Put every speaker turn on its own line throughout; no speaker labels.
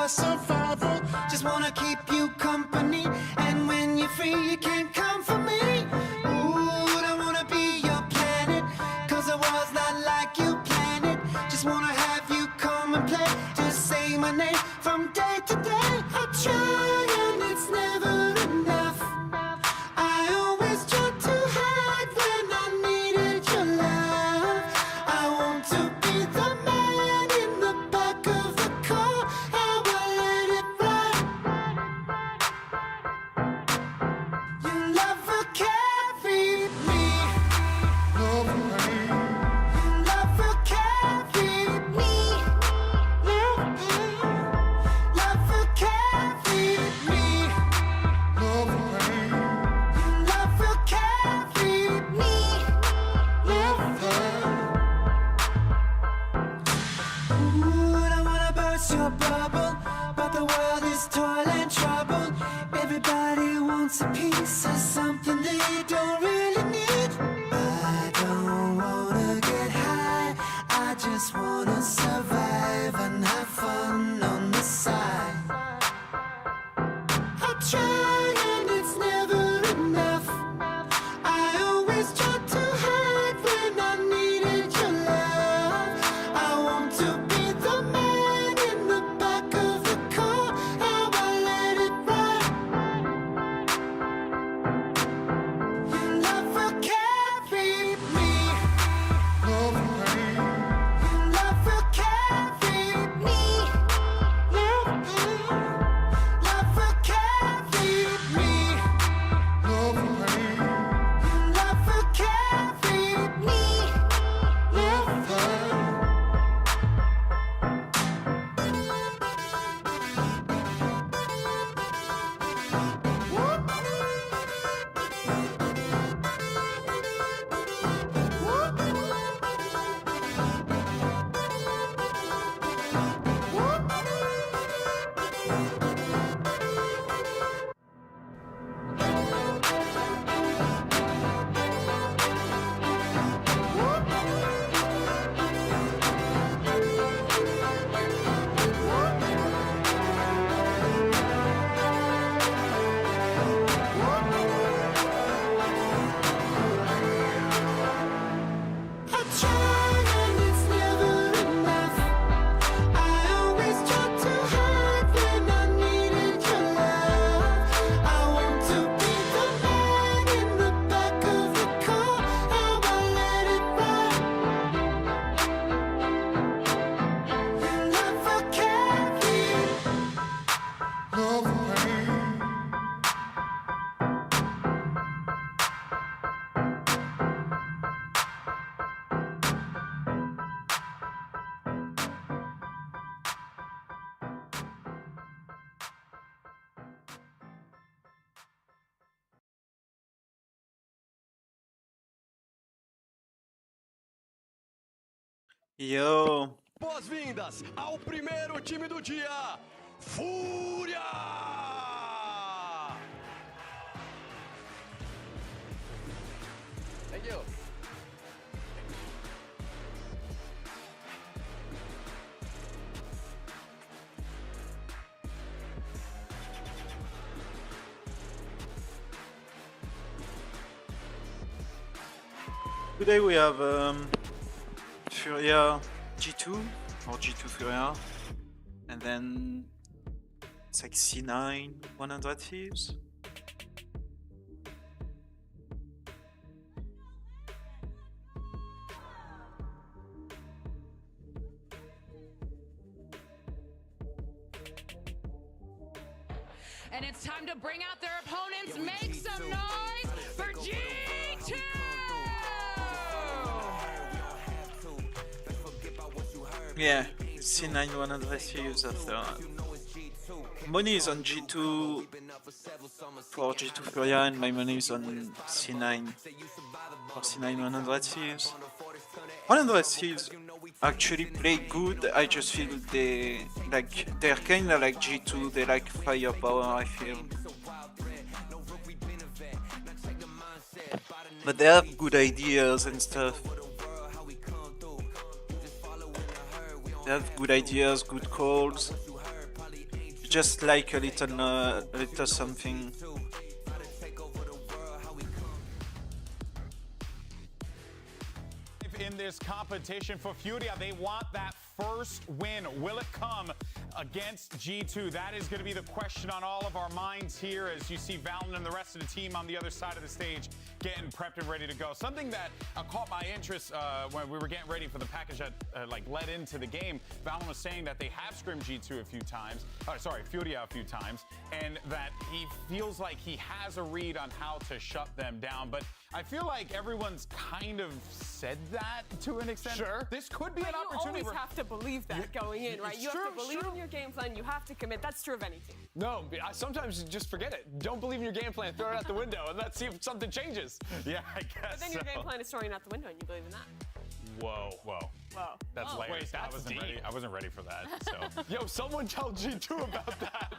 my survival. Just wanna keep you company, and when you're free, you can't come for me. Ooh, I wanna be your planet, cause the world's not like you planned it. Just wanna have you come and play, just say my name from day to day. I try and it's never enough. I always try to hide when I needed your love. I want to be the man in the back of the car. How I let it run. Your love will carry me. Your love will carry me. Love will carry me. Love will carry me. Ooh, I wanna burst your bubble, but the world is toil and trouble. Everybody wants a piece of something they don't really need. I don't wanna get high, I just wanna survive and have fun on the side. I try and it's never enough. I always try to hide when I needed your love. I want to be the man in the back of the car. How I let it run. Your love will carry me. Your love will carry me. Love will carry me. Love will carry me. I try and it's never enough. I always try to hide when I needed your love. I want to be the man in the back of the car. How I let it run. Your love will carry.
Yo,
Boas-vindas ao primeiro time do dia, Fúria! Thank you.
today we have Furia G2 or G2 Furia, and then it's like C9 100 Thieves.
And it's time to bring out their opponents. Make some noise for G2!
Yeah, C9 100 Thieves after. Money is on G2 for G2 Furia, and my money is on C9 for C9 100 Thieves. 100 Thieves actually play good. I just feel they're kinda like G2, they like firepower, I feel. But they have good ideas and stuff. They have good ideas, good calls. just like a little something.
In this competition for Furia, they want that first win. Will it come against G2? That is going to be the question on all of our minds here as you see Valen and the rest of the team on the other side of the stage getting prepped and ready to go. Something that caught my interest when we were getting ready for the package that led into the game. Valen was saying that they have scrimmed G2 a few times, Furia a few times, and that he feels like he has a read on how to shut them down. But I feel like everyone's kind of said that to an extent.
Sure.
This could be
But
an
you
opportunity.
always have to believe that going in, right?
It's
You
true,
have to believe
sure.
in your game plan. You have to commit. That's true of any team.
No, sometimes you just forget it. Don't believe in your game plan, throw it out the window, and let's see if something changes.
Yeah, I guess
But then your
so.
game plan is throwing out the window, and you believe in that.
Whoa.
Whoa.
That's
Whoa.
layers.
Wait, that's deep.
I wasn't ready for that. So
Yo, someone tell G2 about that.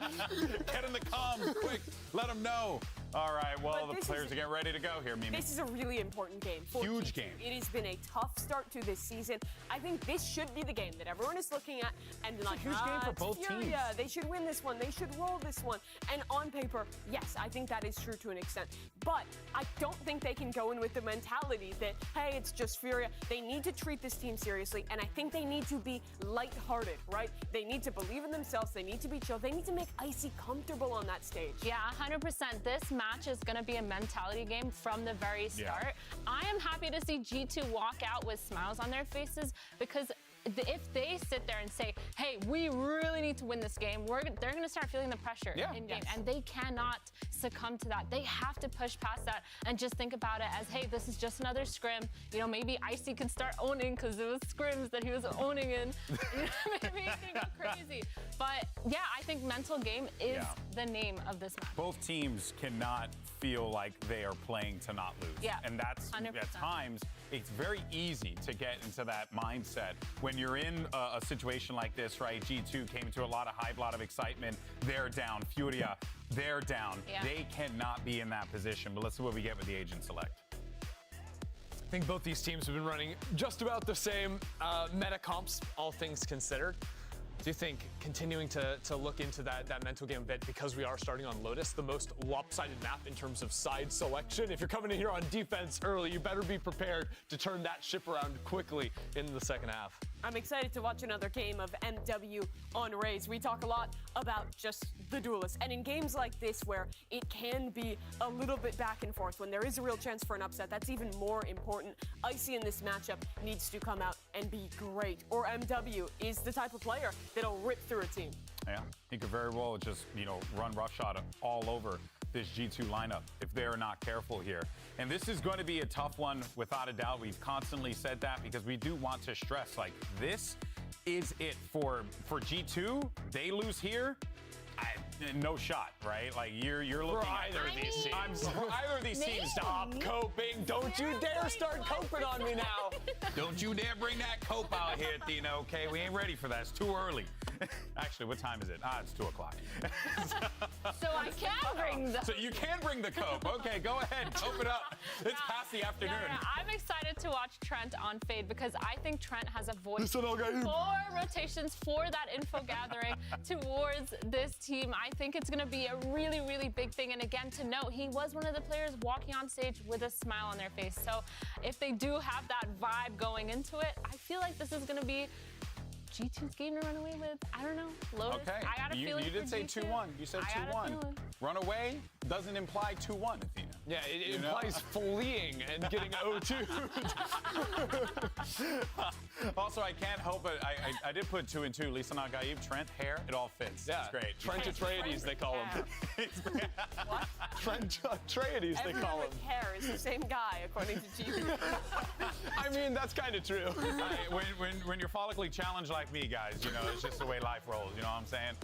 get in the comms quick. Let them know. All right. Well,
But
the
this
players
is-
are getting ready to go here, Mimi.
This is a really important game. For
Huge
G2.
game.
It has been a tough start to this season. I think this should be the game that everyone is looking at and like,
huge game for
it's
both
Furia.
teams.
They should win this one. They should roll this one. And on paper, yes, I think that is true to an extent. But I don't think they can go in with the mentality that, hey, it's just Furia. They need to treat this team seriously, and I think they need to be lighthearted, right? They need to believe in themselves. They need to be chill. They need to make Icy comfortable on that stage.
Yeah, 100%. This match is going to be a mentality game from the very start. I am happy to see G2 walk out with smiles on their faces because if they sit there and say, hey, we really need to win this game, they're going to start feeling the pressure in game. And they cannot succumb to that. They have to push past that and just think about it as, hey, this is just another scrim. You know, maybe Icy can start owning because it was scrims that he was owning in. You know, maybe he can go crazy. But yeah, I think mental game is the name of this match.
Both teams cannot feel like they are playing to not lose.
Yeah,
And that's
100%.
at times it's very easy to get into that mindset when you're in a situation like this, right? G2 came into a lot of hype, a lot of excitement. They're down. Furia, they're down.
Yeah.
They cannot be in that position. But let's see what we get with the Agent Select.
I think both these teams have been running just about the same meta comps, all things considered. Do you think continuing to look into that mental game a bit, because we are starting on Lotus, the most lopsided map in terms of side selection? If you're coming in here on defense early, you better be prepared to turn that ship around quickly in the second half.
I'm excited to watch another game of MW on Raze. We talk a lot about just the duelists. And in games like this where it can be a little bit back and forth, when there is a real chance for an upset, that's even more important. Icy in this matchup needs to come out and be great. Or MW is the type of player that'll rip through a team.
Yeah, he could very well just, run roughshod all over this G2 lineup if they're not careful here. And this is going to be a tough one without a doubt. We've constantly said that because we do want to stress, like, this is it for G2. They lose here, no shot, right? Like, you're looking at
Either of these teams.
either of these teams.
Stop coping. Don't you dare start coping on me now.
Don't you dare bring that cope out here, Athena, okay? We ain't ready for that. It's too early. Actually, what time is it? It's 2 o'clock.
So I can bring the...
So you can bring the cope. Okay, go ahead. Cope it up. It's past the afternoon.
I'm excited to watch Trent on Fade because I think Trent has a voice
Listen,
for rotations, for that info gathering towards this team. I think it's going to be a really, really big thing. And again, to note, he was one of the players walking on stage with a smile on their face. So if they do have that vibe going into it, I feel like this is going to be G2's game to run away with. I don't know. Lotus,
Okay.
I got a feeling
You did say 2-1. You said 2-1. Run away doesn't imply 2-1, Athena.
Yeah, it implies fleeing and getting O2.
Also, I can't help it. I did put 2 and 2. Lisa Nagaib, Trent, hair, it all fits.
Yeah,
It's great.
Trent Atreides, they call him.
What?
Trent Atreides, they
Everyone
call him.
with hair is the same guy, according to GP.
I mean, that's kind of true.
When you're follically challenged like me, guys, it's just the way life rolls, you know what I'm saying?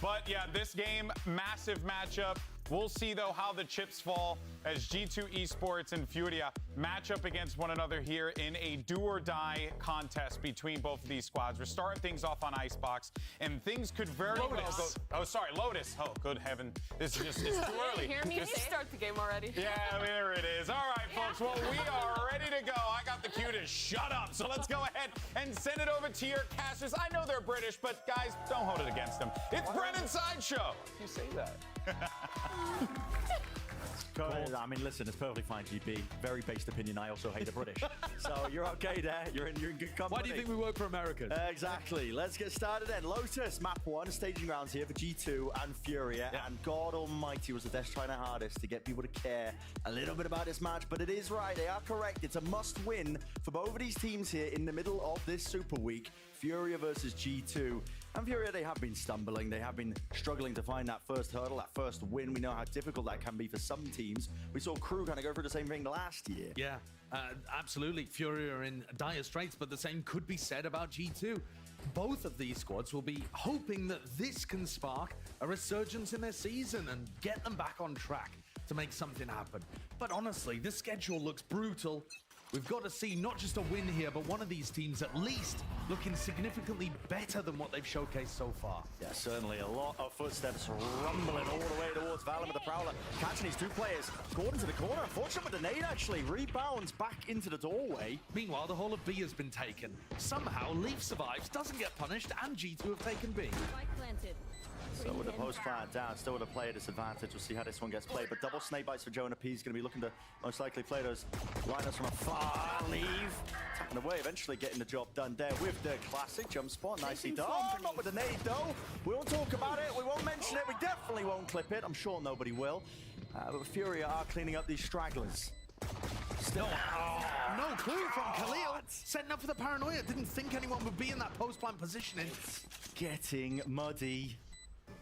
But yeah, this game, massive matchup. We'll see, though, how the chips fall as G2 Esports and Furia match up against one another here in a do-or-die contest between both of these squads. We're starting things off on Icebox, and things could very well go... Oh, sorry, Lotus. Oh, good heaven. This is just, it's too early.
Hear me
Can you start the game already?
Yeah, there it is. All right, folks. folks. Well, we are ready to go. I got the cue to shut up. So let's go ahead and send it over to your casters. I know they're British, but guys, don't hold it against them. It's Brennan's Sideshow.
You say that.
I mean, listen, it's perfectly fine, GB. Very based opinion. I also hate the British. So you're okay there. You're in good company.
Why do you think we work for Americans?
Exactly. Let's get started then. Lotus, map 1, staging grounds here for G2 and Furia.
Yeah.
And God almighty was the Death trying their hardest to get people to care a little bit about this match. But it is right. They are correct. It's a must-win for both of these teams here in the middle of this Super Week. Furia versus G2. And Furia, they have been stumbling. They have been struggling to find that first hurdle, that first win. We know how difficult that can be for some teams. We saw Crew kind of go through the same thing last year.
Yeah, absolutely. Furia are in dire straits, but the same could be said about G2. Both of these squads will be hoping that this can spark a resurgence in their season and get them back on track to make something happen. But honestly, the schedule looks brutal. We've got to see not just a win here, but one of these teams at least looking significantly better than what they've showcased so far.
Yeah, certainly a lot of footsteps rumbling all the way towards Valen with the Prowler. Catching these two players. Gordon to the corner. Unfortunate with the nade, actually. Rebounds back into the doorway.
Meanwhile, the whole of B has been taken. Somehow, Leaf survives, doesn't get punished, and G2 have taken B.
So with the post plant down, still with a player disadvantage. We'll see how this one gets played. But double snake bites for Jonah P. He's going to be looking to most likely play those liners from afar. Leave. Tapping away, eventually getting the job done there with the classic jump spot. Nicely done. Oh, not with the nade though. We won't talk about it. We won't mention it. We definitely won't clip it. I'm sure nobody will. But Furia are cleaning up these stragglers. Still.
No clue from Khalil. Setting up for the paranoia. Didn't think anyone would be in that post-plant positioning.
Getting muddy.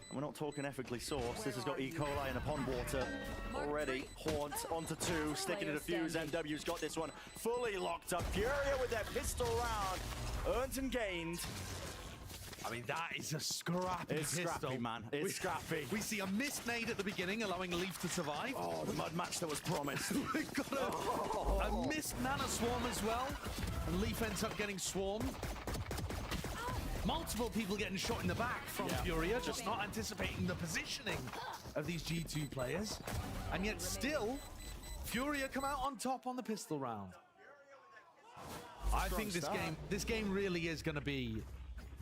And we're not talking ethically sourced. This has got E. coli in the pond water already. Haunt onto 2, sticking to the fuse. MW's got this one fully locked up. Furia with their pistol round. Earned and gained.
I mean, that is a scrappy pistol.
Scrappy, man. It's scrappy.
We see a missed nade at the beginning, allowing Leaf to survive.
Oh, the mud match that was promised.
We've got a missed Nana Swarm as well. And Leaf ends up getting swarmed. Multiple people getting shot in the back from Furia, just not anticipating the positioning of these G2 players. And yet still, Furia come out on top on the pistol round. I think this game really is going to be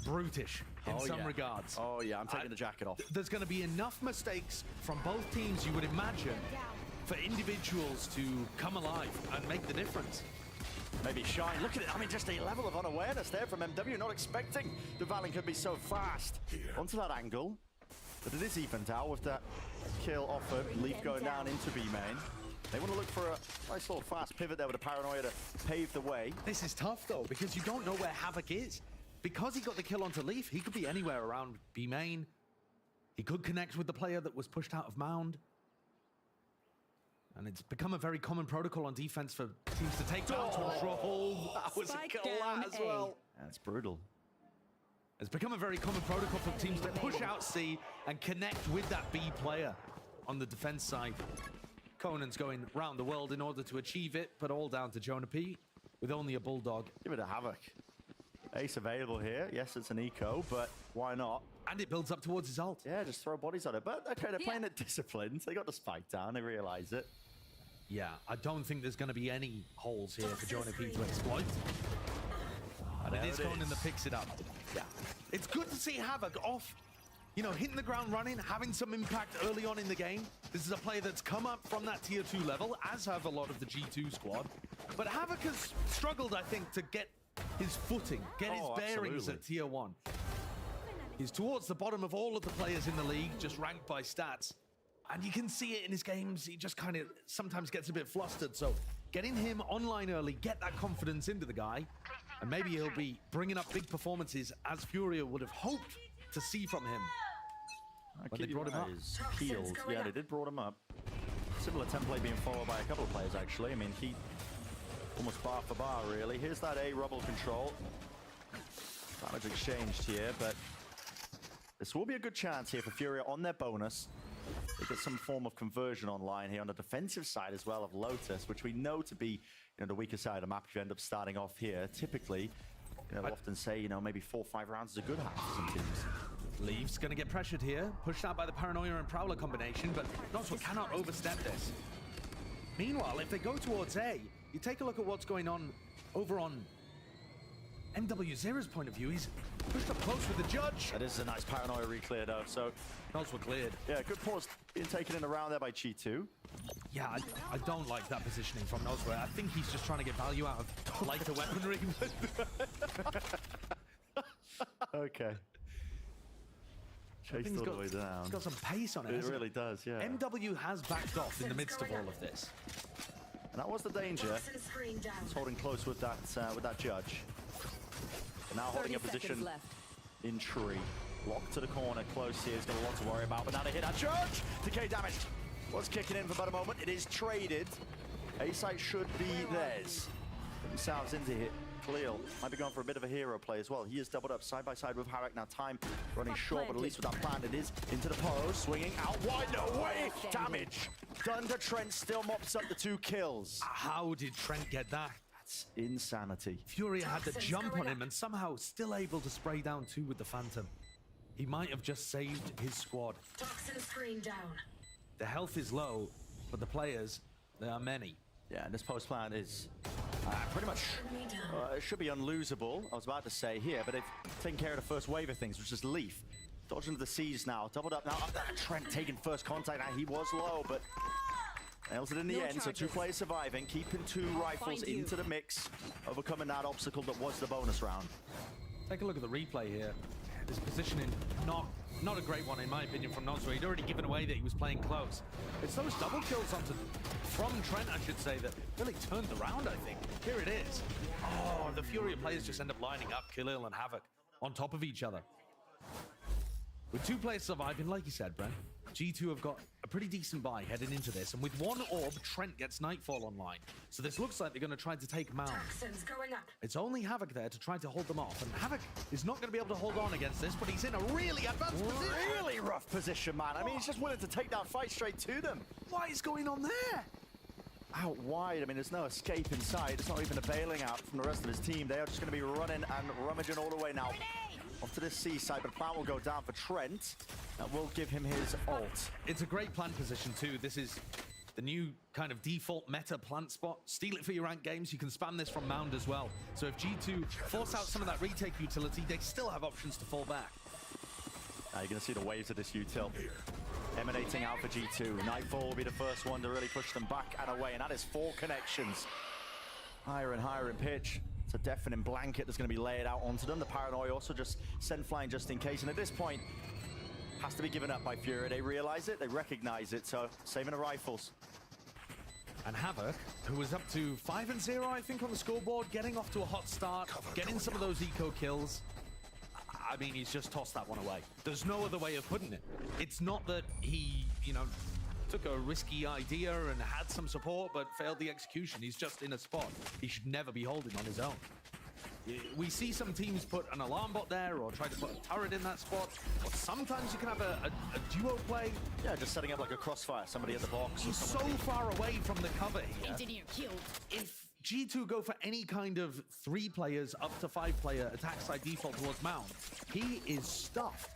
brutish in some regards.
Oh yeah, I'm taking the jacket off.
There's going to be enough mistakes from both teams, you would imagine, for individuals to come alive and make the difference.
Maybe Shine. Look at it. I mean, just a level of unawareness there from MW. Not expecting the Valen could be so fast onto that angle. But it is evened out with that kill offered. Leaf going down into B main. They want to look for a nice little fast pivot there with a paranoia to pave the way.
This is tough, though, because you don't know where Havoc is. Because he got the kill onto Leaf, he could be anywhere around B main. He could connect with the player that was pushed out of Mound. And it's become a very common protocol on defense for teams to take down control.
That was a kill as well. That's brutal.
It's become a very common protocol for teams to push out C and connect with that B player on the defense side. Conan's going round the world in order to achieve it, but all down to Jonah P with only a Bulldog.
Give it a Havoc. Ace available here. Yes, it's an eco, but why not?
And it builds up towards his ult.
Yeah, just throw bodies on it. But okay, they're playing it disciplined. They got the spike down. They realize it.
Yeah, I don't think there's going to be any holes here for Jonah P to exploit. And it is Conan that picks it up. Yeah, it's good to see Havoc off, you know, hitting the ground running, having some impact early on in the game. This is a player that's come up from that tier 2 level, as have a lot of the G2 squad. But Havoc has struggled, I think, to get his footing, get his bearings at tier 1. He's towards the bottom of all of the players in the league, just ranked by stats. And you can see it in his games. He just kind of sometimes gets a bit flustered. So getting him online early, get that confidence into the guy. And maybe he'll be bringing up big performances as Furia would have hoped to see from him. When they brought him up.
Healed. Yeah, they did brought him up. Similar template being followed by a couple of players, actually. I mean, he almost bar for bar, really. Here's that A rubble control. Damage exchanged here, but this will be a good chance here for Furia on their bonus. They get some form of conversion online here on the defensive side as well of Lotus, which we know to be, you know, the weaker side of the map if you end up starting off here. Typically, you know, they'll often say, you know, maybe 4 or 5 rounds is a good half for some teams.
Leaf's going to get pressured here, pushed out by the Paranoia and Prowler combination, but Noxwell cannot overstep this. Meanwhile, if they go towards A, you take a look at what's going on over on MW0's point of view. He's pushed up close with the judge.
That is a nice paranoia re-clear though, so...
Those were cleared.
Yeah, good pause being taken in around there by G2.
Yeah, I don't like that positioning from Nosway. I think he's just trying to get value out of lighter weaponry.
Okay. Chased all the way down.
He's got some pace on it.
It really does, yeah.
MW has backed off in the midst of all of this.
And that was the danger. He's holding close with that judge. Now holding a position in tree. Locked to the corner, close here. He's got a lot to worry about, but now they hit that judge. Decay damage was kicking in for about a moment. It is traded. A-site should be theirs. Themselves into hit. Khalil might be going for a bit of a hero play as well. He is doubled up side by side with Havoc. Now time running short, but at least with that plan, it is into the post, swinging out wide. No way! Damage done to Trent. Still mops up the 2 kills.
How did Trent get that?
That's insanity.
Furia had the jump on him and somehow still able to spray down 2 with the Phantom. He might have just saved his squad.
Toxin screen down.
The health is low, but the players, there are many.
Yeah, and this post plan is pretty much, it should be unlosable, I was about to say here, but they've taken care of the first wave of things, which is Leaf. Dodging the siege now, doubled up now. Trent taking first contact. Now he was low, but nails it in the end. So 2 players surviving, keeping 2 rifles into the mix, overcoming that obstacle that was the bonus round.
Take a look at the replay here. His positioning, not a great one in my opinion from Nozra. He'd already given away that he was playing close. It's those double kills from Trent, I should say, that really turned the round, I think. Here it is. Oh, the Furia players just end up lining up, Khalil and Havoc, on top of each other. With 2 players surviving, like you said, Brent, G2 have got a pretty decent buy heading into this, and with 1 orb, Trent gets Nightfall online. So this looks like they're going to try to take Mound.
Going up.
It's only Havoc there to try to hold them off, and Havoc is not going to be able to hold on against this, but he's in a really advanced position.
Really rough position, man. I mean, he's just willing to take that fight straight to them.
What is going on there?
Out wide, I mean, there's no escape inside. It's not even a bailing out from the rest of his team. They are just going to be running and rummaging all the way now. Off to the seaside, but plan will go down for Trent. That will give him his ult.
It's a great plant position too. This is the new kind of default meta plant spot. Steal it for your ranked games. You can spam this from Mound as well. So if G2 force out some of that retake utility, they still have options to fall back.
Now you're going to see the waves of this util emanating out for G2. Nightfall will be the first one to really push them back and away, and that is 4 connections. Higher and higher in pitch. It's a deafening blanket that's going to be laid out onto them. The paranoia also just sent flying just in case, and at this point, has to be given up by Fury. They realize it, they recognize it, so saving the rifles.
And Havoc, who was up to 5-0, I think, on the scoreboard, getting off to a hot start, getting some of those eco kills. I mean, he's just tossed that one away. There's no other way of putting it. It's not that he, took a risky idea and had some support, but failed the execution. He's just in a spot he should never be holding on his own. We see some teams put an alarm bot there or try to put a turret in that spot. Or sometimes you can have a duo play.
Yeah, just setting up like a crossfire, somebody at the box.
He's so far away from the cover here.
Engineer killed.
If G2 go for any kind of 3 players up to 5 player attack side default towards Mound, he is stuffed.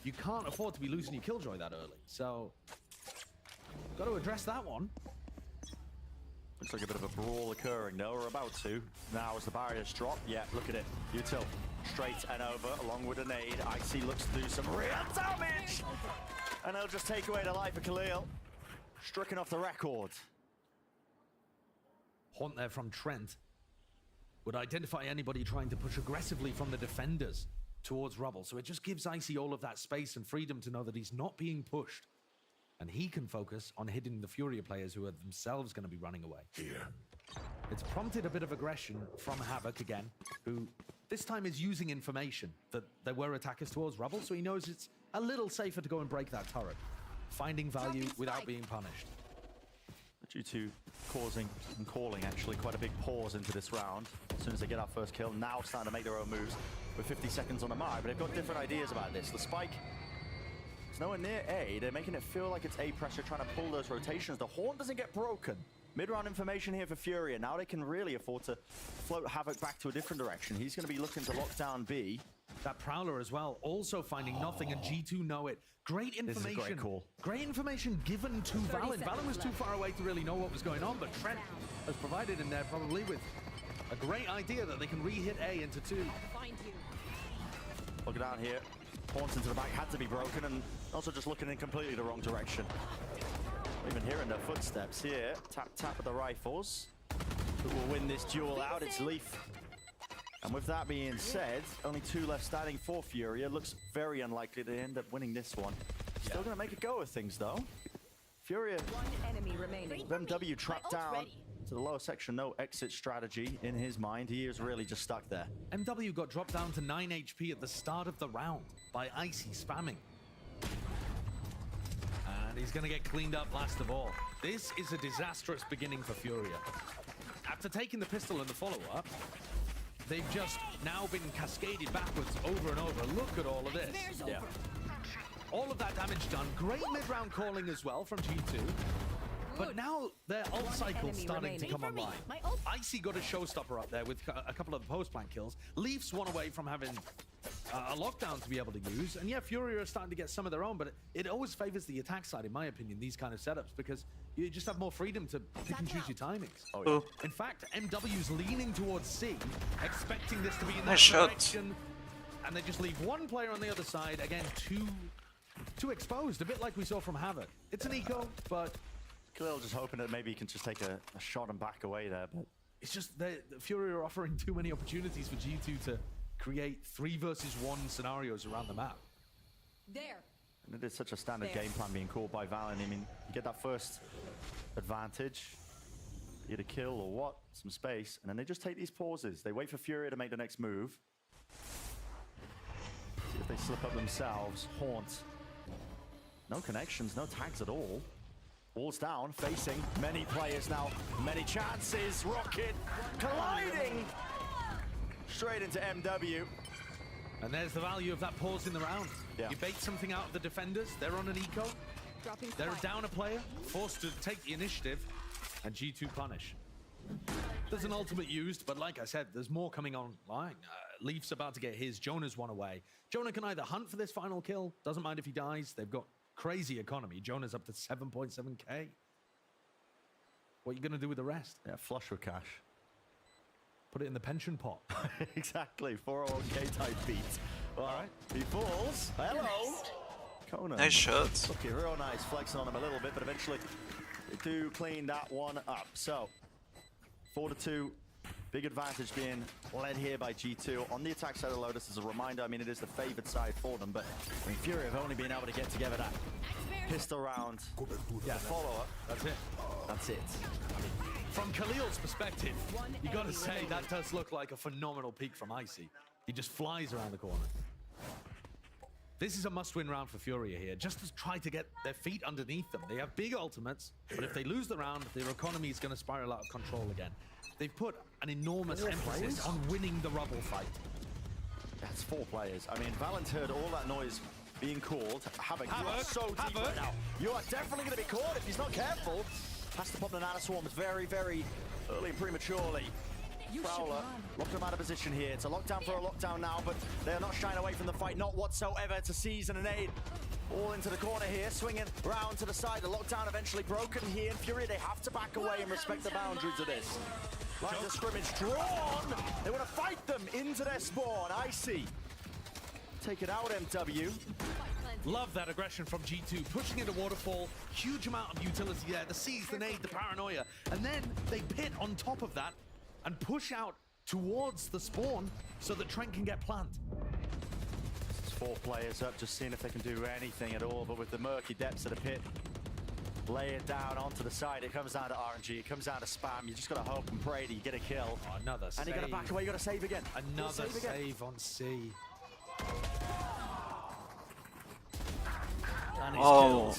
You can't afford to be losing your Killjoy that early. So, got to address that one.
Looks like a bit of a brawl occurring though, or about to. Now as the barriers drop, yeah, look at it. Util straight and over, along with a nade. Icy looks to do some real damage! And they'll just take away the life of Khalil. Stricken off the record.
Haunt there from Trent would identify anybody trying to push aggressively from the defenders towards Rubble. So it just gives Icy all of that space and freedom to know that he's not being pushed. And he can focus on hitting the Furia players who are themselves going to be running away.
Here.
It's prompted a bit of aggression from Havoc again, who this time is using information that there were attackers towards Rubble, so he knows it's a little safer to go and break that turret, finding value without being punished.
Due to causing and calling actually quite a big pause into this round. As soon as they get our first kill, now starting to make their own moves with 50 seconds on the mark, but they've got different ideas about this. The spike is nowhere near A. They're making it feel like it's A pressure, trying to pull those rotations. The horn doesn't get broken. Mid-round information here for Furia. Now they can really afford to float Havoc back to a different direction. He's going to be looking to lock down B.
That Prowler as well, also finding nothing, and G2 know it. Great information.
This is a great call.
Great information given to Valen. Valen was too far away to really know what was going on, but Trent has provided in there probably with a great idea that they can re-hit A into 2.
Look down here. Horns into the back had to be broken, and also just looking in completely the wrong direction. Even hearing their footsteps here. Tap, tap with the rifles. Who will win this duel out? It's Leaf. And with that being said, only 2 left standing for Furia. Looks very unlikely to end up winning this one. Still going to make a go of things, though. Furia, MW trapped down to the lower section. No exit strategy in his mind. He is really just stuck there.
MW got dropped down to 9 HP at the start of the round by Icy spamming. And he's going to get cleaned up last of all. This is a disastrous beginning for Furia. After taking the pistol and the follow-up, they've just now been cascaded backwards over and over. Look at all of this.
Yeah.
All of that damage done. Great mid-round calling as well from G2. But now their ult cycle's starting to come online. Icy got a showstopper up there with a couple of post-plant kills. Leafs one away from having a lockdown to be able to use. And yeah, Furia are starting to get some of their own, but it always favors the attack side, in my opinion, these kind of setups, because you just have more freedom to pick and choose your timings.
Oh, yeah.
In fact, MW's leaning towards C, expecting this to be in that
Nice shot.
direction. And they just leave one player on the other side. Again, too exposed, a bit like we saw from Havoc. It's an eco, but
Khalil just hoping that maybe he can just take a shot and back away there, but
it's just the Fury are offering too many opportunities for G2 to create 3 versus 1 scenarios around the map.
and it is such a standard game plan being called by Valen. I mean, you get that first advantage, either kill or what, some space, and then they just take these pauses. They wait for Furia to make the next move. See if they slip up themselves. Haunt. No connections, no tags at all. Walls down, facing many players now, many chances. Rocket colliding straight into MW.
And there's the value of that pause in the round.
Yeah.
You bait something out of the defenders, they're on an eco, they're down a player, forced to take the initiative, and G2 punish. There's an ultimate used, but like I said, there's more coming online. Leaf's about to get his, Jonah's one away. Jonah can either hunt for this final kill, doesn't mind if he dies, they've got crazy economy. Jonah's up to 7.7k. What are you gonna do with the rest?
Yeah, flush with cash.
Put it in the pension pot.
Exactly, 401k type beat. Well, all right, he falls. Hello. Conan.
Nice shots.
Looking real nice, flexing on him a little bit, but eventually they do clean that one up. So, 4-2. Big advantage being led here by G2 on the attack side of Lotus. As a reminder, I mean, it is the favored side for them, but I mean, Fury have only been able to get together that pistol round. Yeah, follow-up.
That's it.
That's it.
From Khalil's perspective, you gotta say that does look like a phenomenal peak from Icy. He just flies around the corner. This is a must-win round for Furia here, just to try to get their feet underneath them. They have big ultimates, but if they lose the round, their economy is gonna spiral out of control again. They've put an enormous emphasis on winning the rubble fight.
That's 4 players. I mean, Valent heard all that noise being called. Havoc, you are so deep right now. You are definitely going to be caught if he's not careful. Has to pop the Nana Swarms very, very early and prematurely. Prowler locked him out of position here. It's a lockdown for a lockdown now, but they are not shying away from the fight, not whatsoever. To seize and an aid. All into the corner here, swinging round to the side. The lockdown eventually broken here. In Fury, they have to back away and respect the boundaries of this. Lines of scrimmage drawn. They want to fight them into their spawn. Icy. Take it out, MW.
Love that aggression from G2, pushing into waterfall, huge amount of utility there, the seize, the nade, the paranoia, and then they pit on top of that and push out towards the spawn so that Trent can get plant.
4 players up, just seeing if they can do anything at all, but with the murky depths of the pit, lay it down onto the side. It comes down to RNG, it comes down to spam. You just got to hope and pray that you get a kill.
Oh, another save.
And you got to back away, you got to save again.
Another save on C.
And he's
Oh,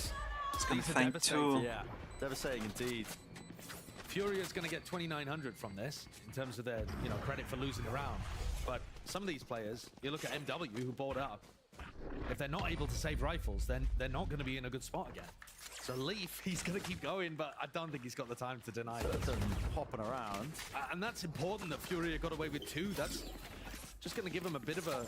it's gonna
These are
find
devastating.
2.
yeah, devastating indeed.
Furia's going to get 2,900 from this in terms of their, credit for losing the round. But some of these players, you look at MW who bought up. If they're not able to save rifles, then they're not going to be in a good spot again. So Leaf, he's going to keep going, but I don't think he's got the time to deny it.
Hopping around.
And that's important that Furia got away with 2. That's just going to give him a bit of a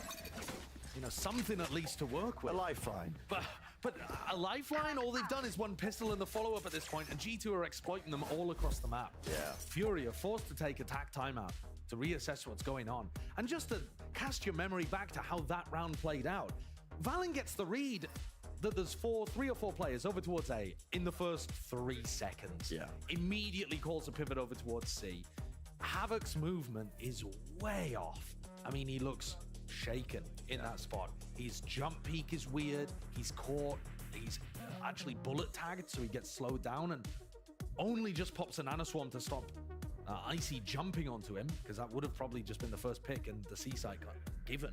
you know, something at least to work with.
A lifeline.
But a lifeline, all they've done is one pistol and the follow-up at this point, and G2 are exploiting them all across the map.
Yeah.
Fury are forced to take attack timeout to reassess what's going on. And just to cast your memory back to how that round played out, Valen gets the read that there's 3 or 4 players over towards A in the first 3 seconds.
Yeah.
Immediately calls a pivot over towards C. Havoc's movement is way off. I mean, he looks shaken in that spot. His jump peak is weird. He's caught. He's actually bullet tagged, so he gets slowed down and only just pops a nanoswarm to stop Icy jumping onto him, because that would have probably just been the first pick and the C-side got given.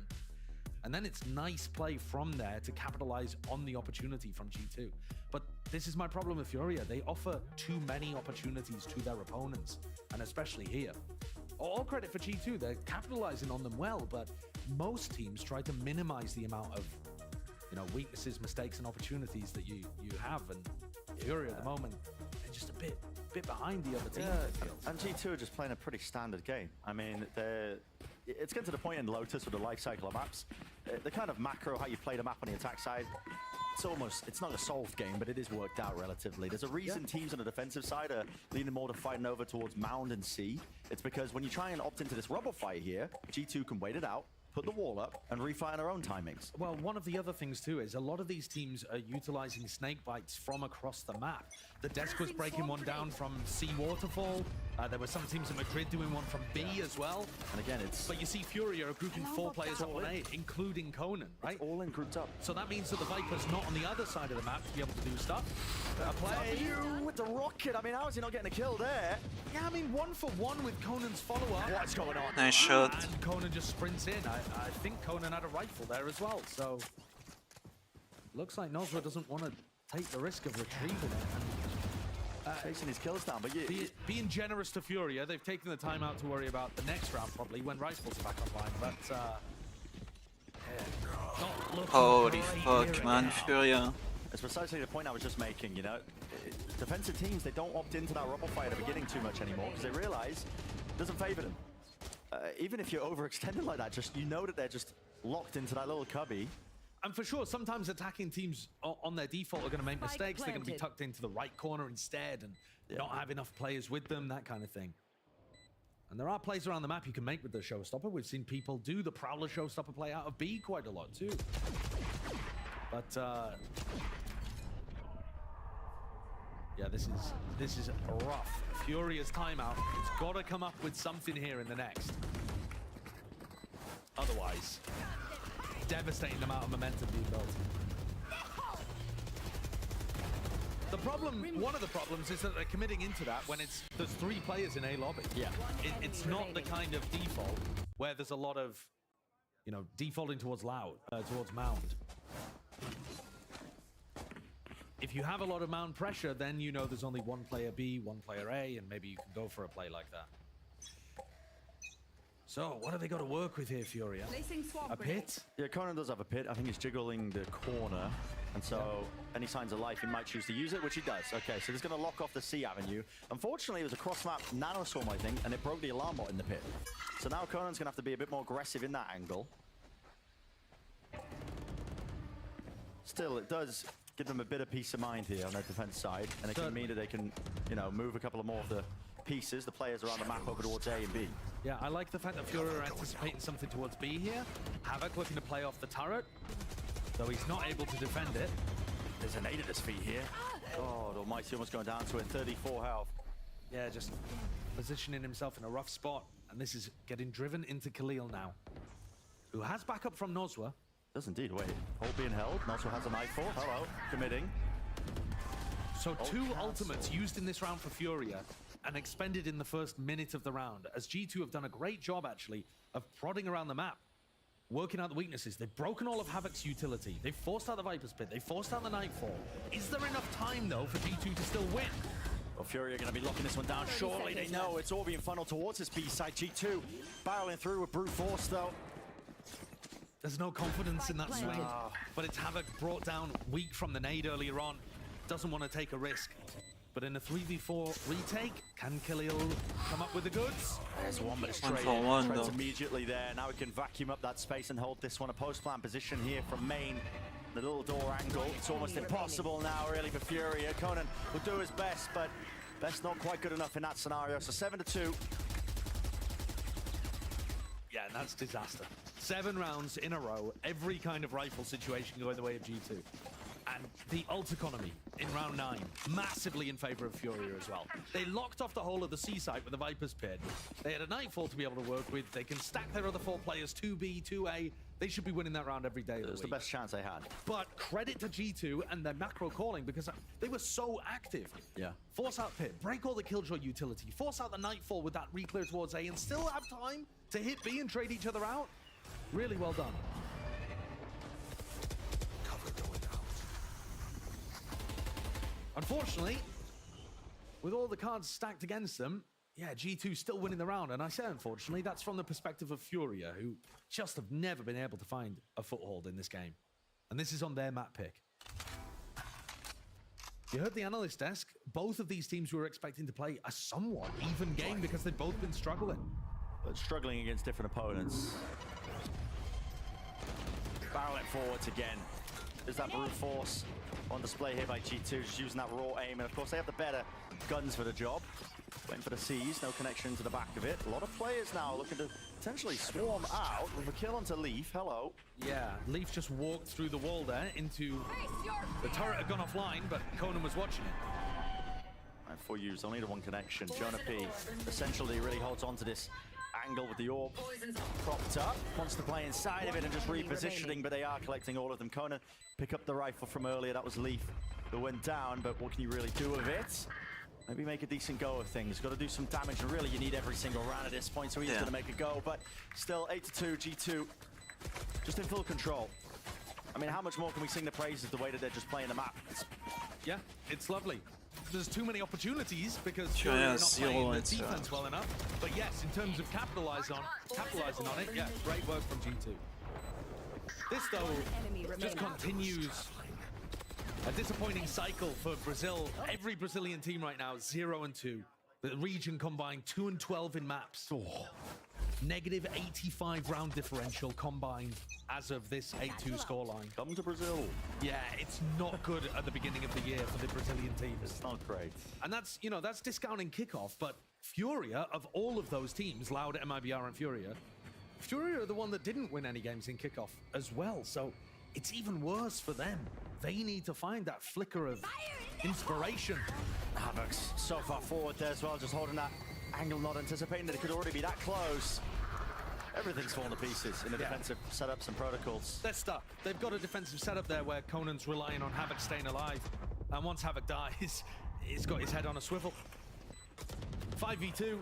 And then it's nice play from there to capitalize on the opportunity from G2. But this is my problem with Furia. They offer too many opportunities to their opponents, and especially here. All credit for G2, they're capitalizing on them well, but most teams try to minimize the amount of, you know, weaknesses, mistakes, and opportunities that you have. And Furia at the moment, they're just a bit behind the other teams.
Yeah, and G2 are just playing a pretty standard game. I mean, it's getting to the point in Lotus with the life cycle of maps. The kind of macro, how you play the map on the attack side, it's not a solved game, but it is worked out relatively. There's a reason teams on the defensive side are leaning more to fighting over towards Mound and C. It's because when you try and opt into this rubble fight here, G2 can wait it out, put the wall up, and refight on their own timings.
Well, one of the other things too is a lot of these teams are utilizing snake bites from across the map. The Desk was breaking one down from C Waterfall. There were some teams in Madrid doing one from B as well.
And again,
But you see Fury are grouping 4 players up on A, including Conan, right?
It's all in grouped up.
So that means that the Viper's not on the other side of the map to be able to do stuff.
Play you with the rocket. I mean, how is he not getting a kill there?
Yeah, I mean, 1 for 1 with Conan's follow-up.
What's going on?
Nice shot.
And Conan just sprints in. I think Conan had a rifle there as well, so looks like Nosra doesn't want to take the risk of retrieving it.
Chasing his kills down, but
being generous to Furia, they've taken the time out to worry about the next round probably when rifles are back online. But not looking
Holy
great
fuck,
here
man,
again.
Furia.
it's precisely the point I was just making, you know. Defensive teams, they don't opt into that rubble fight at the beginning too much anymore because they realize it doesn't favor them. Even if you're overextended like that, just you know that they're just locked into that little cubby.
And for sure, sometimes attacking teams on their default are going to make mistakes. They're going to be tucked into the right corner instead and not have enough players with them, that kind of thing. And there are plays around the map you can make with the Showstopper. We've seen people do the Prowler Showstopper play out of B quite a lot too. But yeah, this is rough. Furious timeout. It's got to come up with something here in the next. Otherwise, devastating amount of momentum being built. The problem, one of the problems is that they're committing into that when there's 3 players in A lobby.
Yeah.
It's not the kind of default where there's a lot of, you know, defaulting towards towards Mound. If you have a lot of Mound pressure, then you know there's only 1 player B, 1 player A, and maybe you can go for a play like that. So, what have they got to work with here, Furia? A pit?
Yeah, Conan does have a pit. I think he's jiggling the corner. And so, any signs of life, he might choose to use it, which he does. Okay, so he's going to lock off the C avenue. Unfortunately, it was a cross-map nanoswarm, I think, and it broke the alarm bot in the pit. So now Conan's going to have to be a bit more aggressive in that angle. Still, it does give them a bit of peace of mind here on their defense side. And it can mean that they can, you know, move a couple of more of the pieces, the players around the map over towards A and B.
Yeah, I like the fact that Fury are anticipating something towards B here. Havok looking to play off the turret, though he's not able to defend it.
There's an 8 at his feet here. God almighty, almost going down to it. 34 health.
Yeah, just positioning himself in a rough spot. And this is getting driven into Khalil now, who has backup from Nosra.
Does indeed. Wait, hold being held. Nosra has a nightfall. Hello, committing.
So 2 ultimates used in this round for Furia and expended in the first minute of the round, as G2 have done a great job, actually, of prodding around the map, working out the weaknesses. They've broken all of Havoc's utility. They've forced out the Viper's Pit. They've forced out the Nightfall. Is there enough time, though, for G2 to still win?
Well, Fury are going to be locking this one down. Surely they know it's all being funneled towards this B side. G2 barreling through with brute force, though.
There's no confidence in that swing, but it's Havok brought down weak from the nade earlier on. Doesn't want to take a risk. But in a 3v4 retake, can Khalil come up with the goods?
There's one, but it's
One
traded.
for one,
Trent's
though.
immediately there. Now we can vacuum up that space and hold this one. A post-plant position here from main. The little door angle. It's almost impossible now, really, for Furia. Conan will do his best, but best not quite good enough in that scenario. So 7-2.
Yeah, and that's disaster. 7 rounds in a row, every kind of rifle situation going the way of G2. And the ult economy in round 9, massively in favor of Furia as well. They locked off the whole of the C site with the Viper's Pit. They had a Nightfall to be able to work with. They can stack their other 4 players, 2B, 2A. They should be winning that round every day of the week.
It was the best chance they had.
But credit to G2 and their macro calling, because they were so active.
Yeah.
Force out Pit, break all the Killjoy utility, force out the Nightfall with that re-clear towards A, and still have time to hit B and trade each other out. Really well done. Cover going out. Unfortunately, with all the cards stacked against them, yeah, G2 still winning the round. And I say unfortunately, that's from the perspective of Furia, who just have never been able to find a foothold in this game. And this is on their map pick. You heard the analyst desk. Both of these teams were expecting to play a somewhat even game because they've both been struggling.
But struggling against different opponents. Barreling forwards again. There's that brute force on display here by G2, just using that raw aim. And of course, they have the better guns for the job. Waiting for the C's, no connection to the back of it. A lot of players now looking to potentially swarm out with a kill onto Leaf. Hello.
Yeah, Leaf just walked through the wall there into... The turret had gone offline, but Conan was watching it.
And for you, only the one connection. Jonah P essentially really holds on to this angle with the orb propped up. Wants to play inside of it and just repositioning, but they are collecting all of them. Conan pick up the rifle from earlier. That was Leaf that went down, but what can you really do with it? Maybe make a decent go of things. Got to do some damage, and really you need every single round at this point, so he's going to make a go. But still, 8-2, G2 just in full control. I mean, how much more can we sing the praises the way that they're just playing the map?
Yeah, it's lovely. There's too many opportunities because
Sure,
you're
yeah,
not playing the
zero,
defense well enough. But yes, in terms of capitalizing on it, yeah, great work from G2. This, though, just continues a disappointing cycle for Brazil. Every Brazilian team right now is 0-2. The region combined 2-12 in maps. Negative 85 round differential combined as of this 8-2 scoreline.
Come to Brazil.
Yeah, it's not good at the beginning of the year for the Brazilian teams.
It's not great.
And that's, you know, that's discounting kickoff, but Furia, of all of those teams, Loud, MIBR, and Furia are the one that didn't win any games in kickoff as well, so it's even worse for them. They need to find that flicker of inspiration.
Havoc's so far forward there as well, just holding that angle, not anticipating that it could already be that close. Everything's falling to pieces in the defensive setups and protocols.
They're stuck. They've got a defensive setup there where Conan's relying on Havoc staying alive. And once Havoc dies, he's got his head on a swivel. 5v2.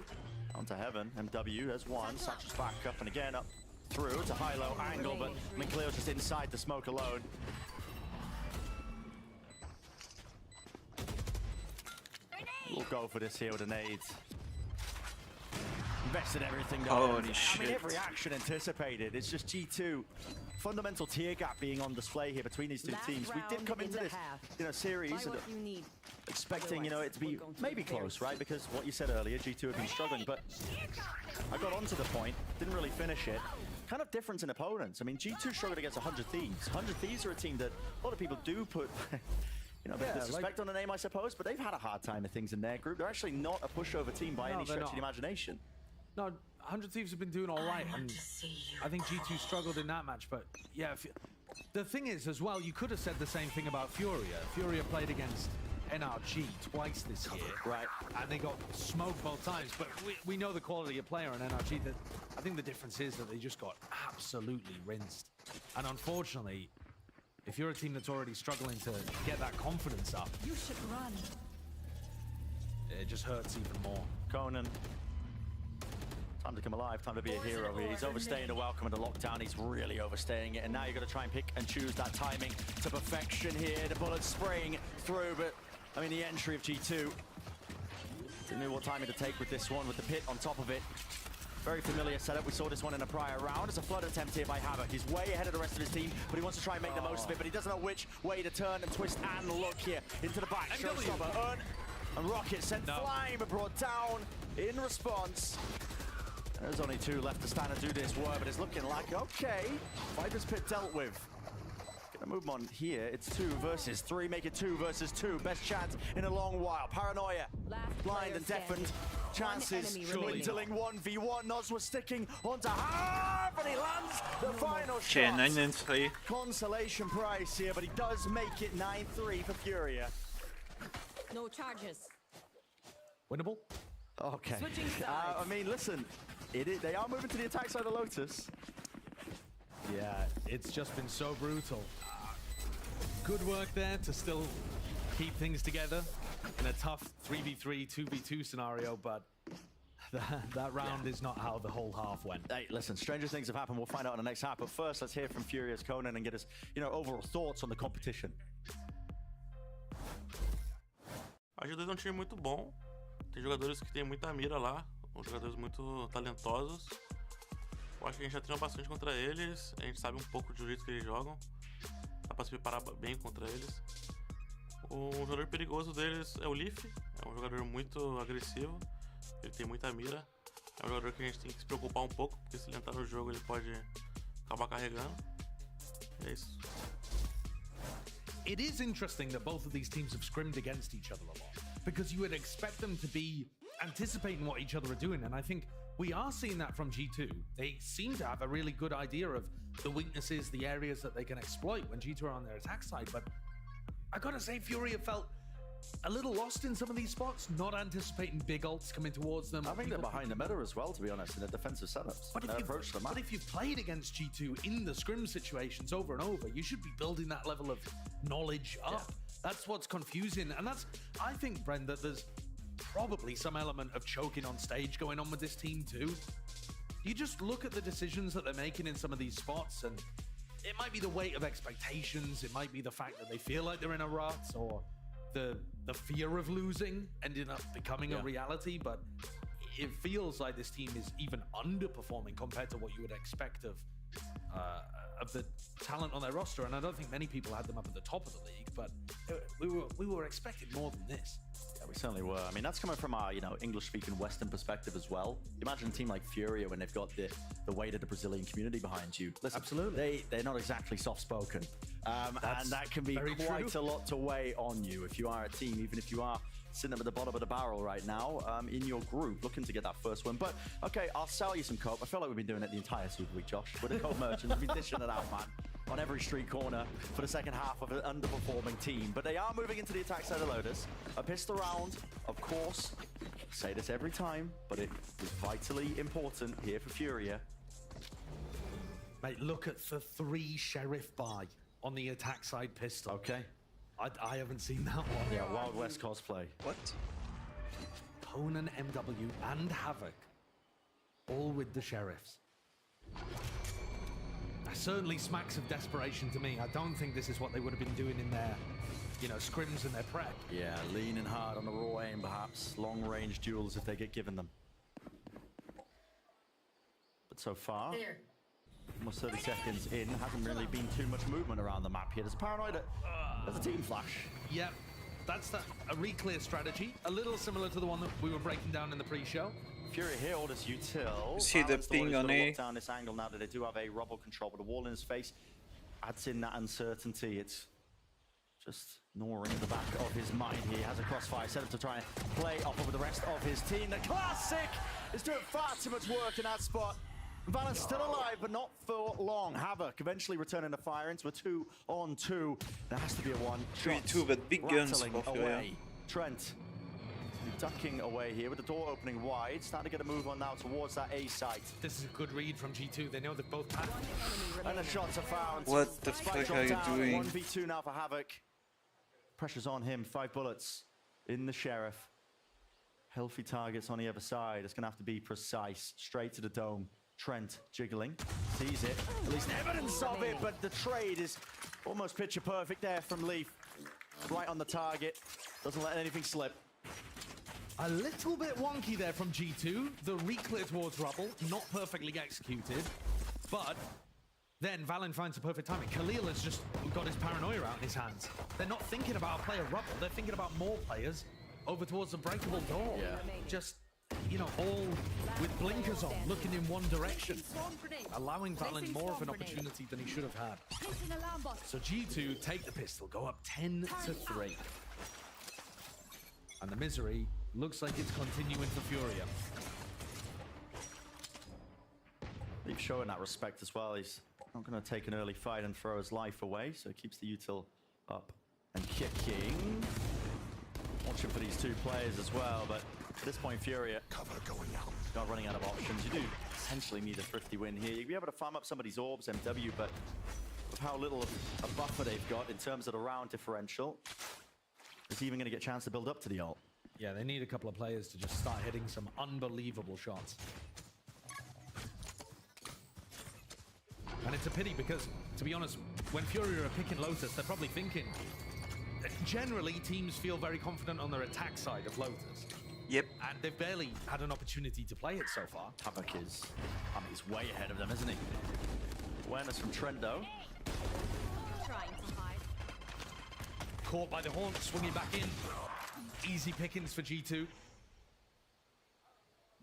On to heaven. MW has one. Satchel's back up and again up through. It's a high-low angle, but McLeod's just inside the smoke alone. We'll go for this here with a nade. Invested everything there.
Holy shit.
I mean, every action anticipated. It's just G2. Fundamental tier gap being on display here between these two teams. We did come into this, series expecting, it to be maybe close, right? Because what you said earlier, G2 have been struggling, but I got onto the point, didn't really finish it. Kind of difference in opponents. I mean, G2 struggled against 100 Thieves. 100 Thieves are a team that a lot of people do put a bit of disrespect on the name, I suppose, but they've had a hard time of things in their group. They're actually not a pushover team by any stretch of the imagination.
No, 100 Thieves have been doing all right, and I think G2 struggled in that match, but yeah, the thing is as well, you could have said the same thing about Furia. Furia played against NRG twice this year,
right?
And they got smoked both times, but we know the quality of player on NRG. That I think the difference is that they just got absolutely rinsed, and unfortunately, if you're a team that's already struggling to get that confidence up,
You should run.
it just hurts even more.
Conan. Time to come alive, time to be a hero here. He's overstaying the welcome and the lockdown. He's really overstaying it. And now you've got to try and pick and choose that timing to perfection here. The bullets spraying through, but I mean, the entry of G2. Didn't know what timing to take with this one, with the pit on top of it. Very familiar setup. We saw this one in a prior round. It's a flood attempt here by Havoc. He's way ahead of the rest of his team, but he wants to try and make the most of it, but he doesn't know which way to turn and twist and look here into the back. Showstopper. And Rocket sent flying but brought down in response. There's only 2 left to stand and do this work, but it's looking like, okay, Viper's Pit dealt with. Gonna move on here. It's 2 versus 3. Make it 2 versus 2. Best chance in a long while. Paranoia, blind and deafened. Chances dwindling 1v1. Noz was sticking onto half, and he lands the final
Okay,
shot.
9-3.
Consolation prize here, but he does make it 9-3 for Furia.
No charges.
Winnable?
Okay.
Switching sides.
I mean, listen, they are moving to the attack side of Lotus.
Yeah, it's just been so brutal. Good work there to still keep things together in a tough 3v3, 2v2 scenario, but that round is not how the whole half went.
Hey, listen, stranger things have happened. We'll find out in the next half. But first, let's hear from Furious Conan and get his, overall thoughts on the competition.
A G2 é um time muito bom. Tem jogadores que têm muita mira lá, jogadores muito talentosos. Eu acho que a gente já treina bastante contra eles, a gente sabe um pouco do jeito que eles jogam. Dá pra se preparar bem contra eles. O jogador perigoso deles é o Leaf, é um jogador muito agressivo, ele tem muita mira. É um jogador que a gente tem que se preocupar um pouco, porque se ele entrar no jogo ele pode acabar carregando. E é isso.
It is interesting that both of these teams have scrimmed against each other a lot, because you would expect them to be anticipating what each other are doing, and I think we are seeing that from G2. They seem to have a really good idea of the weaknesses, the areas that they can exploit when G2 are on their attack side, but I gotta say, Fury have felt a little lost in some of these spots, not anticipating big ults coming towards them.
I think they're behind the meta as well, to be honest, in the defensive setups.
But if you've played against G2 in the scrim situations over and over, you should be building that level of knowledge up. Yeah. That's what's confusing. And I think, Brent, that there's probably some element of choking on stage going on with this team too. You just look at the decisions that they're making in some of these spots, and it might be the weight of expectations, it might be the fact that they feel like they're in a rut, or the fear of losing ending up becoming a reality, but it feels like this team is even underperforming compared to what you would expect of the talent on their roster, and I don't think many people had them up at the top of the league, but we were expecting more than this.
Yeah, we certainly were. I mean, that's coming from our, English-speaking Western perspective as well. Imagine a team like Furia when they've got the weight of the Brazilian community behind you. Listen,
absolutely.
They're not exactly soft-spoken. And that can be quite a lot to weigh on you if you are a team, even if you are sitting up at the bottom of the barrel right now in your group, looking to get that first win. But, okay, I'll sell you some coke. I feel like we've been doing it the entire Super Week, Josh. With the coke merchants, we've been dishing it out, man, on every street corner for the second half of an underperforming team. But they are moving into the attack side of Lotus. A pistol round, of course. I say this every time, but it was vitally important here for Furia.
Mate, look at the 3 Sheriff buy on the attack side pistol.
Okay.
I haven't seen that one.
Yeah, Wild West cosplay.
What?
Conan, MW, and Havoc, all with the Sheriffs. That certainly smacks of desperation to me. I don't think this is what they would have been doing in their, scrims and their prep.
Yeah, leaning hard on the raw aim, perhaps. Long-range duels if they get given them. But so far, almost 30 seconds in, hasn't really been too much movement around the map here. There's Paranoid. There's a team flash.
Yep, that's a re-clear strategy, a little similar to the one that we were breaking down in the pre-show.
Fury here orders util.
See the ping on A.
Down this angle now that they do have a rubble control, but a wall in his face adds in that uncertainty. It's just gnawing at the back of his mind. He has a crossfire set up to try and play off with the rest of his team. The Classic is doing far too much work in that spot. Valent's still alive, but not for long. Havoc eventually returning to fire into a 2-on-2. There has to be a 1.
3-2, but big guns for Furia.
Trent ducking away here with the door opening wide. Starting to get a move on now towards that A site.
This is a good read from G2. They know they've both passed.
And the shots are found.
What the fuck are you doing?
1v2 now for Havoc. Pressure's on him. 5 bullets in the Sheriff. Healthy targets on the other side. It's going to have to be precise. Straight to the dome. Trent jiggling, sees it, at least evidence of it, but the trade is almost picture perfect there from Leaf. Right on the target, doesn't let anything slip.
A little bit wonky there from G2, the re-clear towards rubble, not perfectly executed, but then Valen finds the perfect timing. Khalil has just got his paranoia out in his hands. They're not thinking about a player rubble, they're thinking about more players over towards the breakable door.
Yeah.
Just, you know, all with blinkers on, looking in one direction, allowing Valen more of an opportunity than he should have had. So G2 take the pistol, go up 10-3. And the misery looks like it's continuing for Furia.
He's showing that respect as well. He's not going to take an early fight and throw his life away, so keeps the util up and kicking. Watching for these two players as well, but at this point, Furia not running out of options. You do essentially need a thrifty win here. You'll be able to farm up some of these orbs, MW, but with how little of a buffer they've got in terms of the round differential, is he even going to get a chance to build up to the ult?
Yeah, they need a couple of players to just start hitting some unbelievable shots. And it's a pity because, to be honest, when Furia are picking Lotus, they're probably thinking... Generally, teams feel very confident on their attack side of Lotus.
Yep.
And they've barely had an opportunity to play it so far.
Havoc is, I mean, he's way ahead of them, isn't he? Awareness from Trendo.
Trying to hide.
Caught by the horn, swinging back in. Easy pickings for G2.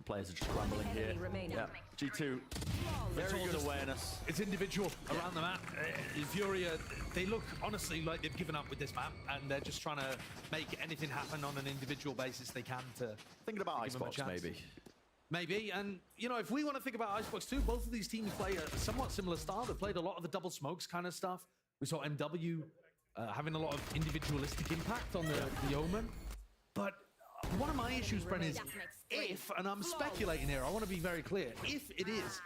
Players are just crumbling here. Yeah, G2, very good awareness.
It's individual around the map. Furia, they look honestly like they've given up with this map, and they're just trying to make anything happen on an individual basis they can to
Thinking about
give them a
Icebox,
chance.
maybe.
Maybe, and you know, if we want to think about Icebox too, both of these teams play a somewhat similar style. They played a lot of the double smokes kind of stuff. We saw MW having a lot of individualistic impact on the Omen. But one of my issues, Bren, is if, and I'm speculating here, I want to be very clear, if it is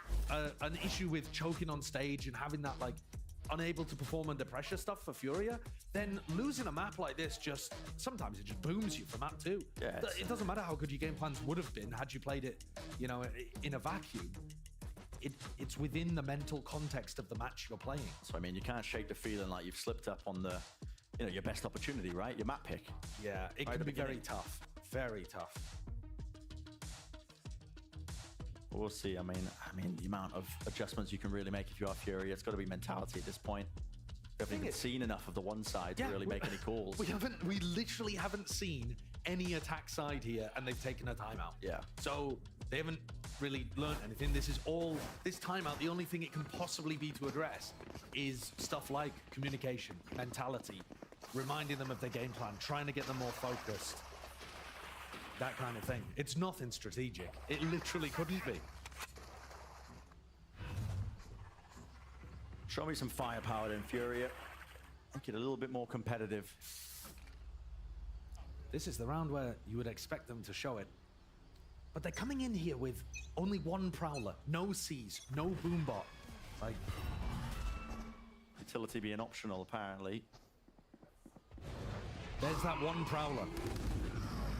an issue with choking on stage and having that, like, unable to perform under pressure stuff for Furia, then losing a map like this just, sometimes it just booms you for map 2.
Yeah,
It doesn't matter how good your game plans would have been had you played it, you know, in a vacuum. It's within the mental context of the match you're playing.
So, I mean, you can't shake the feeling like you've slipped up on the, you know, your best opportunity, right? Your map pick.
Yeah, it
Right
can
at
be
the
very
beginning.
tough. Very tough.
We'll see. I mean, the amount of adjustments you can really make if you are Fury, it's got to be mentality at this point. We haven't even seen enough of the one side to really make any calls.
We literally haven't seen any attack side here, and they've taken a timeout.
Yeah.
So they haven't really learned anything. This timeout, the only thing it can possibly be to address is stuff like communication, mentality, reminding them of their game plan, trying to get them more focused. That kind of thing. It's nothing strategic. It literally couldn't be.
Show me some firepower then, Furia. Make it a little bit more competitive.
This is the round where you would expect them to show it. But they're coming in here with only one Prowler, no C's, no Boombot. Like,
Utility being optional, apparently.
there's that one Prowler.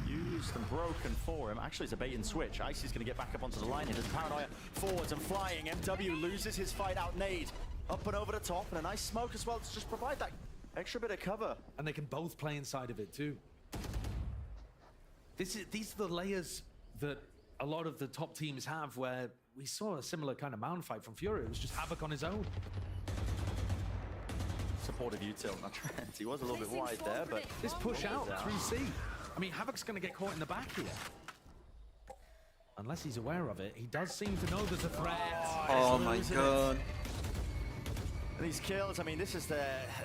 Used and broken for him. Actually, it's a bait and switch. Icy's going to get back up onto the line here. There's Paranoia forwards and flying. MW loses his fight out nade. Up and over the top, and a nice smoke as well to just provide that extra bit of cover.
And they can both play inside of it too. These are the layers that a lot of the top teams have, where we saw a similar kind of mound fight from Fury. It was just Havoc on his own.
Supportive util, not Trent. He was a little bit wide there, but
this push out through C. I mean, Havoc's going to get caught in the back here. Unless he's aware of it, he does seem to know there's a threat.
Oh my god.
And these kills, I mean, this is the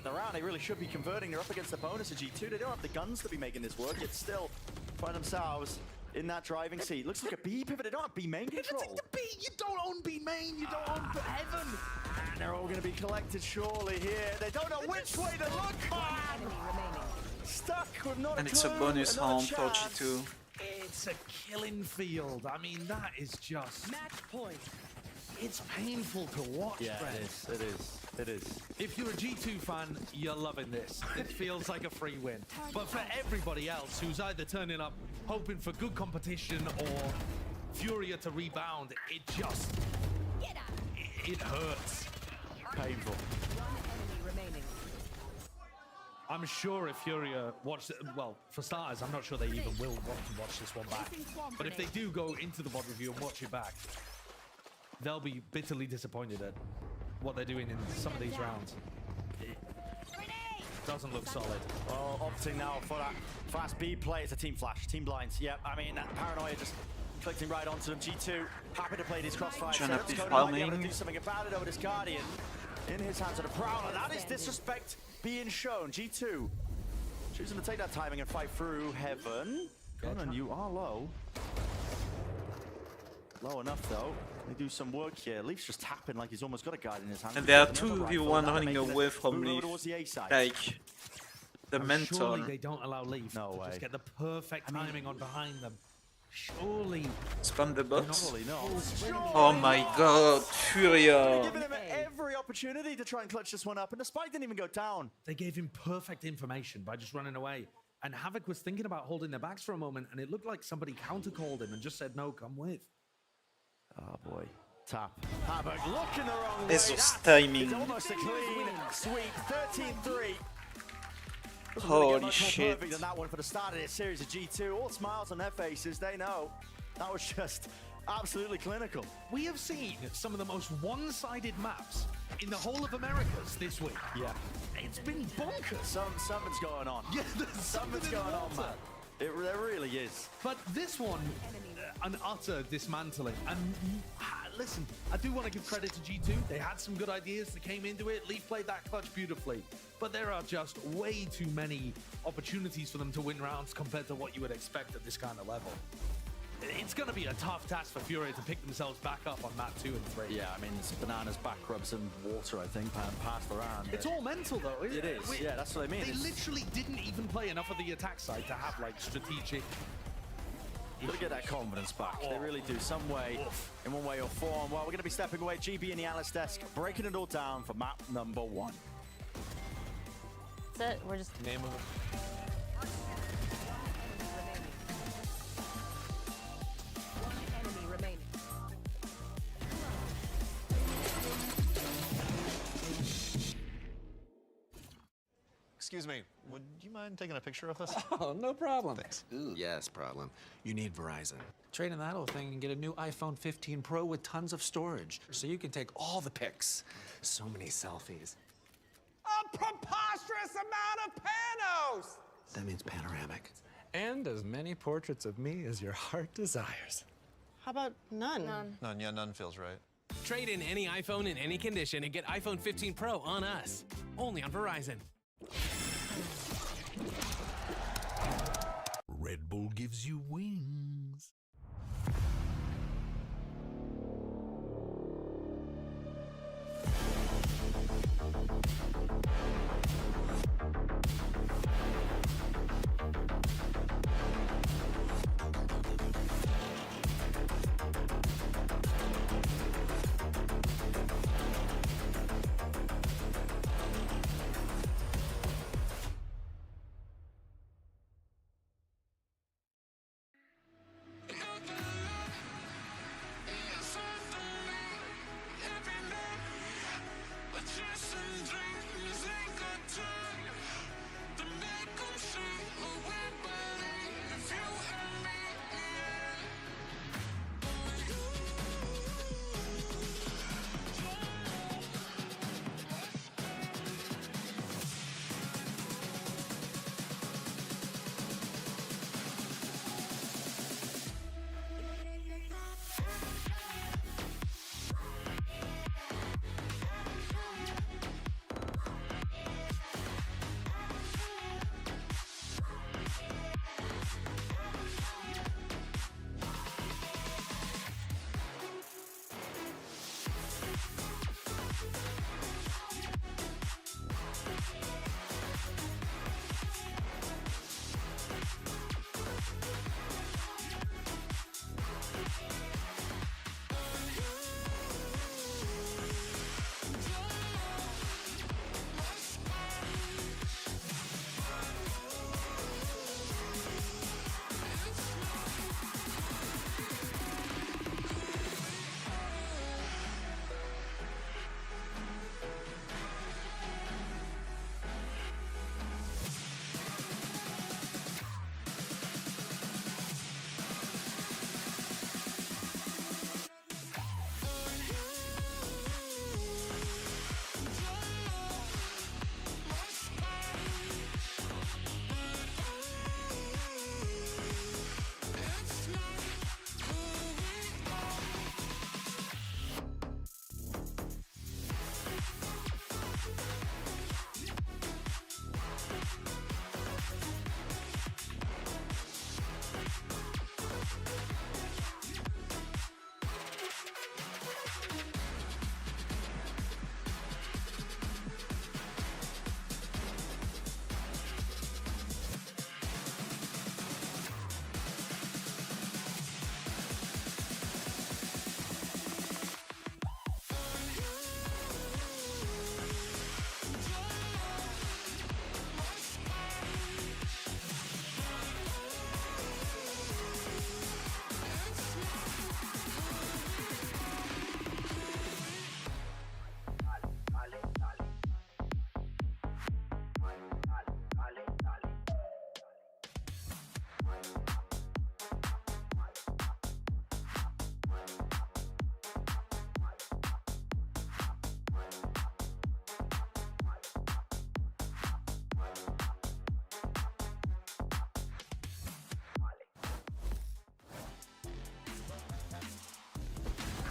round they really should be converting. They're up against the bonus of G2. They don't have the guns to be making this work, yet still find themselves in that driving seat. Looks like a B pivot. They don't have B main control.
Take the B. You don't own B main. You don't own Heaven.
And they're all going to be collected surely here. They don't know which way to look. Stuck with not
And
a
it's a
clue,
bonus
another
home for
chance.
G2.
It's a killing field. I mean, that is just...
Match point.
It's painful to watch,
Yeah,
Brett.
it is.
If you're a G2 fan, you're loving this. It feels like a free win. But for everybody else who's either turning up hoping for good competition or Furia to rebound, it just... It hurts.
Painful.
I'm sure if Furia watch, well, for starters, I'm not sure they even will want to watch this one back. But if they do go into the VOD review and watch it back, they'll be bitterly disappointed at what they're doing in some of these rounds. doesn't look solid.
Well, opting now for that fast B play. It's a team flash, team blinds. Yep, I mean, that paranoia just clicking right onto them. G2 happy to play these crossfires.
Trying to be
Conan might be able to
farming.
do something about it over this Guardian. In his hands are the Prowler. That is disrespect being shown. G2 choosing to take that timing and fight through Heaven. Conan, you are low. Low enough though. They do some work here. Leaf's just tapping like he's almost got a guard in his hand.
And there are
Another
2v1
rifle. Now
running
they're making
away
it
from
move over
Leaf.
towards the A side.
Like, the mental.
Surely they don't allow Leaf
No
to
way.
just get the perfect timing on behind them. Surely.
Spam the bots.
Surely not.
Oh my god, Furia.
Giving him every opportunity to try and clutch this one up, and the spike didn't even go down.
They gave him perfect information by just running away. And Havoc was thinking about holding their backs for a moment, and it looked like somebody counter-called him and just said, no, come with.
Oh boy. Tap. Havoc looking the wrong way.
Jesus
That
timing.
is almost a clean sweep. 13-3.
Holy shit.
Perfect than that one for the start of this series of G2. All smiles on their faces. They know that was just absolutely clinical.
We have seen some of the most one-sided maps in the whole of Americas this week.
Yeah.
It's been bonkers.
Something's going on.
Yeah, there's
Something's
something in
going
the
on,
water.
man. There really is.
But this one, an utter dismantling. And listen, I do want to give credit to G2. They had some good ideas that came into it. Leaf played that clutch beautifully. But there are just way too many opportunities for them to win rounds compared to what you would expect at this kind of level. It's going to be a tough task for Fury to pick themselves back up on map 2 and 3.
Yeah, I mean, it's bananas, back rubs, and water, I think, passed around.
It's all mental, though, isn't it?
It is, yeah, that's what I mean.
They literally didn't even play enough of the attack side to have, like, strategic...
Gotta get that confidence back. They really do, some way, in one way or form. Well, we're going to be stepping away. GB in the analyst desk, breaking it all down for map number 1.
That's it. We're just
Name of it.
Excuse me, would you mind taking a picture of this?
Oh, no problem.
Thanks.
Ooh, yes, problem. You need Verizon. Trade in that old thing and get a new iPhone 15 Pro with tons of storage, so you can take all the pics. So many selfies.
A preposterous amount of panos!
That means panoramic.
And as many portraits of me as your heart desires.
How about none?
None, yeah, none feels right.
Trade in any iPhone in any condition and get iPhone 15 Pro on us. Only on Verizon.
Red Bull gives you wings.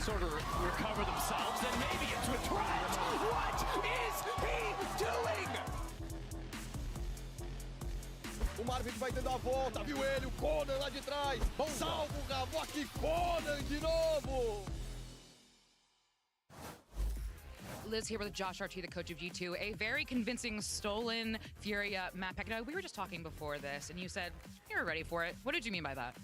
sort of recover themselves and maybe into a threat. What is he doing?
O Marvin vai tendo a volta, viu ele? O Conan lá de trás. Salva o Gavok e Conan de novo.
Liz here with Josh RT, the coach of G2. A very convincing stolen Furia map pick. Now, we were just talking before this, and you said you were ready for it. What did you mean by that?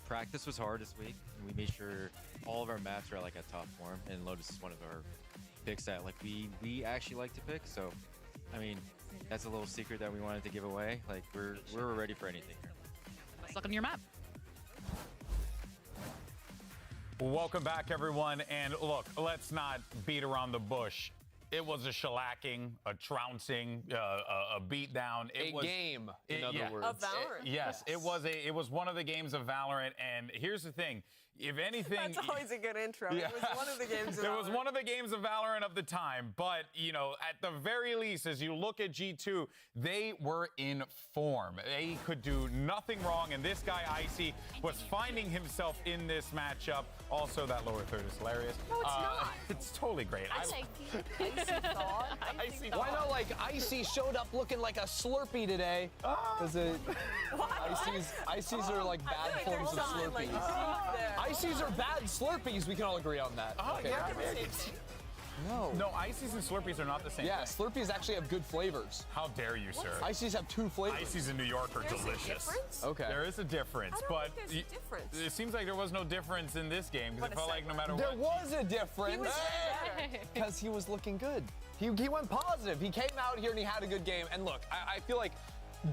Practice was hard this week, and we made sure all of our maps are like at top form, and Lotus is one of our picks that like we actually like to pick. So, I mean, that's a little secret that we wanted to give away. Like we're ready for anything here.
Let's look on your map.
Welcome back, everyone. And look, let's not beat around the bush. It was a shellacking, a trouncing, a beatdown. It was
game, in other words.
Of Valorant.
Yes, it was one of the games of Valorant. And here's the thing. If anything,
That's always a good intro.
Yeah.
It was one of the games of
It
Valorant.
was one of the games of Valorant of the time. But, you know, at the very least, as you look at G2, they were in form. They could do nothing wrong. And this guy, Icy, was finding himself in this matchup. Also, that lower third is hilarious.
No, it's not.
It's totally great.
Icy
Why not, like, Icy showed up looking like a Slurpee today? Because Icy's are like bad forms of Slurpees. Icy's are bad Slurpees, we can all agree on that.
Oh,
okay.
yeah. No, Icy's and Slurpees are not the same
Yeah,
thing.
Slurpees actually have good flavors.
How dare you, sir?
Icy's have 2 flavors.
Icy's in New York are
There's a
delicious.
difference?
Okay.
There is a difference,
I don't
but
think there's a difference.
it seems like there was no difference in this game because it felt like no matter
There
what.
was a difference.
He was better.
Because he was looking good. He went positive. He came out here and he had a good game. And look, I feel like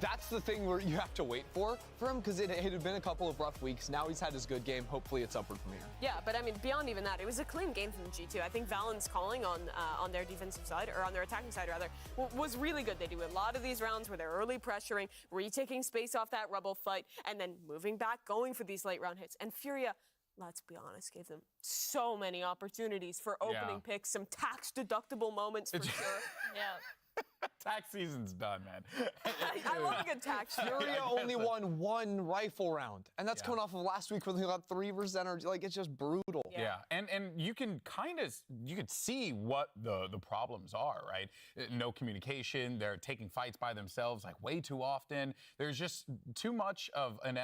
that's the thing where you have to wait for him because it had been a couple of rough weeks. Now he's had his good game. Hopefully it's upward from here.
Yeah, but I mean, beyond even that, it was a clean game from G2. I think Valorant's calling on their defensive side, or on their attacking side rather, was really good. They do a lot of these rounds where they're early pressuring, retaking space off that Rebel fight, and then moving back, going for these late round hits. And Furia, let's be honest, gave them so many opportunities for opening picks, some tax-deductible moments for sure.
Yeah.
Tax season's done, man.
I love a good tax.
Furia only won 1 rifle round, and that's coming off of last week where they got 3 versus energy. Like, it's just brutal.
Yeah, and you can you could see what the problems are, right? No communication. They're taking fights by themselves like way too often. There's just too much of an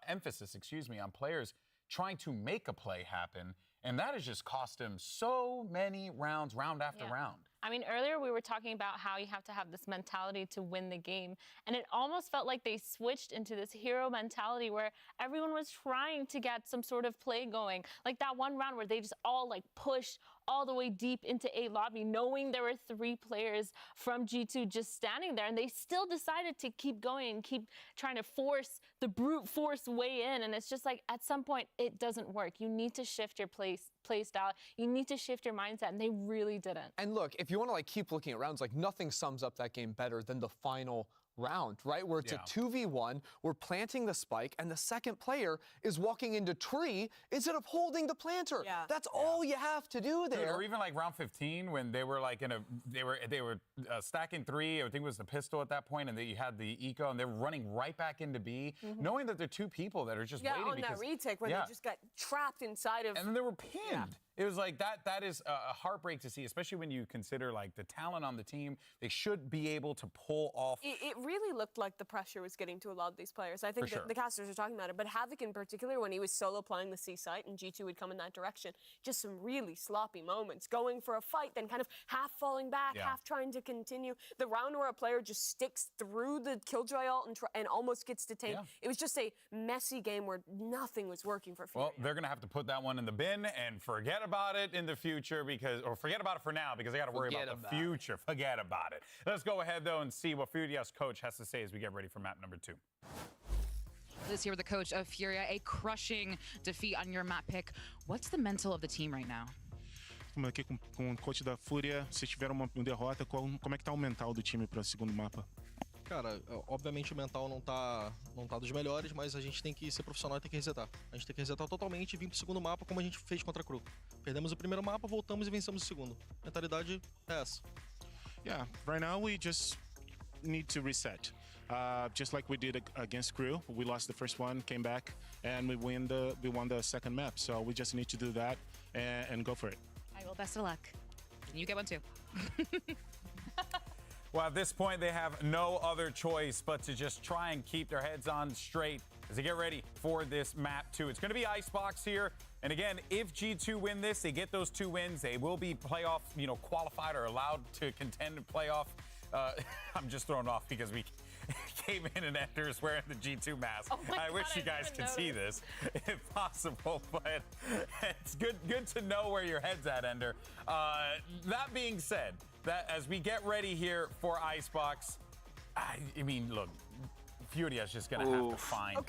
emphasis, on players trying to make a play happen, and that has just cost them so many rounds, round after round.
I mean, earlier we were talking about how you have to have this mentality to win the game. And it almost felt like they switched into this hero mentality where everyone was trying to get some sort of play going. Like that one round where they just all like pushed all the way deep into A lobby, knowing there were 3 players from G2 just standing there. And they still decided to keep going and keep trying to force the brute force way in. And it's just like, at some point, it doesn't work. You need to shift your play style. You need to shift your mindset. And they really didn't.
And look, if you want to like keep looking at rounds, like nothing sums up that game better than the final round, right? Where it's a 2v1, we're planting the spike, and the second player is walking into tree instead of holding the planter.
Yeah.
That's all you have to do there.
Dude, or even like round 15 when they were like they were stacking 3. I think it was the pistol at that point, and you had the eco, and they were running right back into B, knowing that there are 2 people that are just waiting.
On that retake where they just got trapped inside of.
And then they were pinned. It was like that is a heartbreak to see, especially when you consider like the talent on the team. They should be able to pull off.
It really looked like the pressure was getting to a lot of these players. I think the casters are talking about it, but Havoc in particular, when he was solo playing the C site and G2 would come in that direction, just some really sloppy moments, going for a fight, then kind of half falling back, half trying to continue. The round where a player just sticks through the Killjoy alt and almost gets detained. Yeah. It was just a messy game where nothing was working for Furia.
Well, they're going to have to put that one in the bin and forget about it in the future or forget about it for now because they got to worry about the future. Forget about it. Let's go ahead, though, and see what Furia's coach has to say as we get ready for map number 2.
Liz here with the coach of Furia, a crushing defeat on your map pick. What's the mental of the team right now?
Estamos aqui com o coach da Fúria. Vocês tiveram uma derrota. Como é que tá o mental do time para o segundo mapa?
Cara, obviamente o mental não tá dos melhores, mas a gente tem que ser profissional e tem que resetar. A gente tem que resetar totalmente e vir pro segundo mapa como a gente fez contra a Cru. Perdemos o primeiro mapa, voltamos e vencemos o segundo. A mentalidade é essa.
Yeah, right now we just need to reset. just like we did against Crew. We lost the first one, came back, and we won the second map. So we just need to do that and go for it.
All right, well, best of luck. You get one too.
Well, at this point, they have no other choice but to just try and keep their heads on straight as they get ready for this map 2. It's going to be Icebox here. And again, if G2 win this, they get those 2 wins, they will be playoff, qualified or allowed to contend in playoff. I'm just thrown off because we came in and Ender's wearing the G2 mask. I wish you guys could see this if possible, but it's good to know where your head's at, Ender. That being said, that as we get ready here for Icebox, I mean, look, Furia's just gonna have to find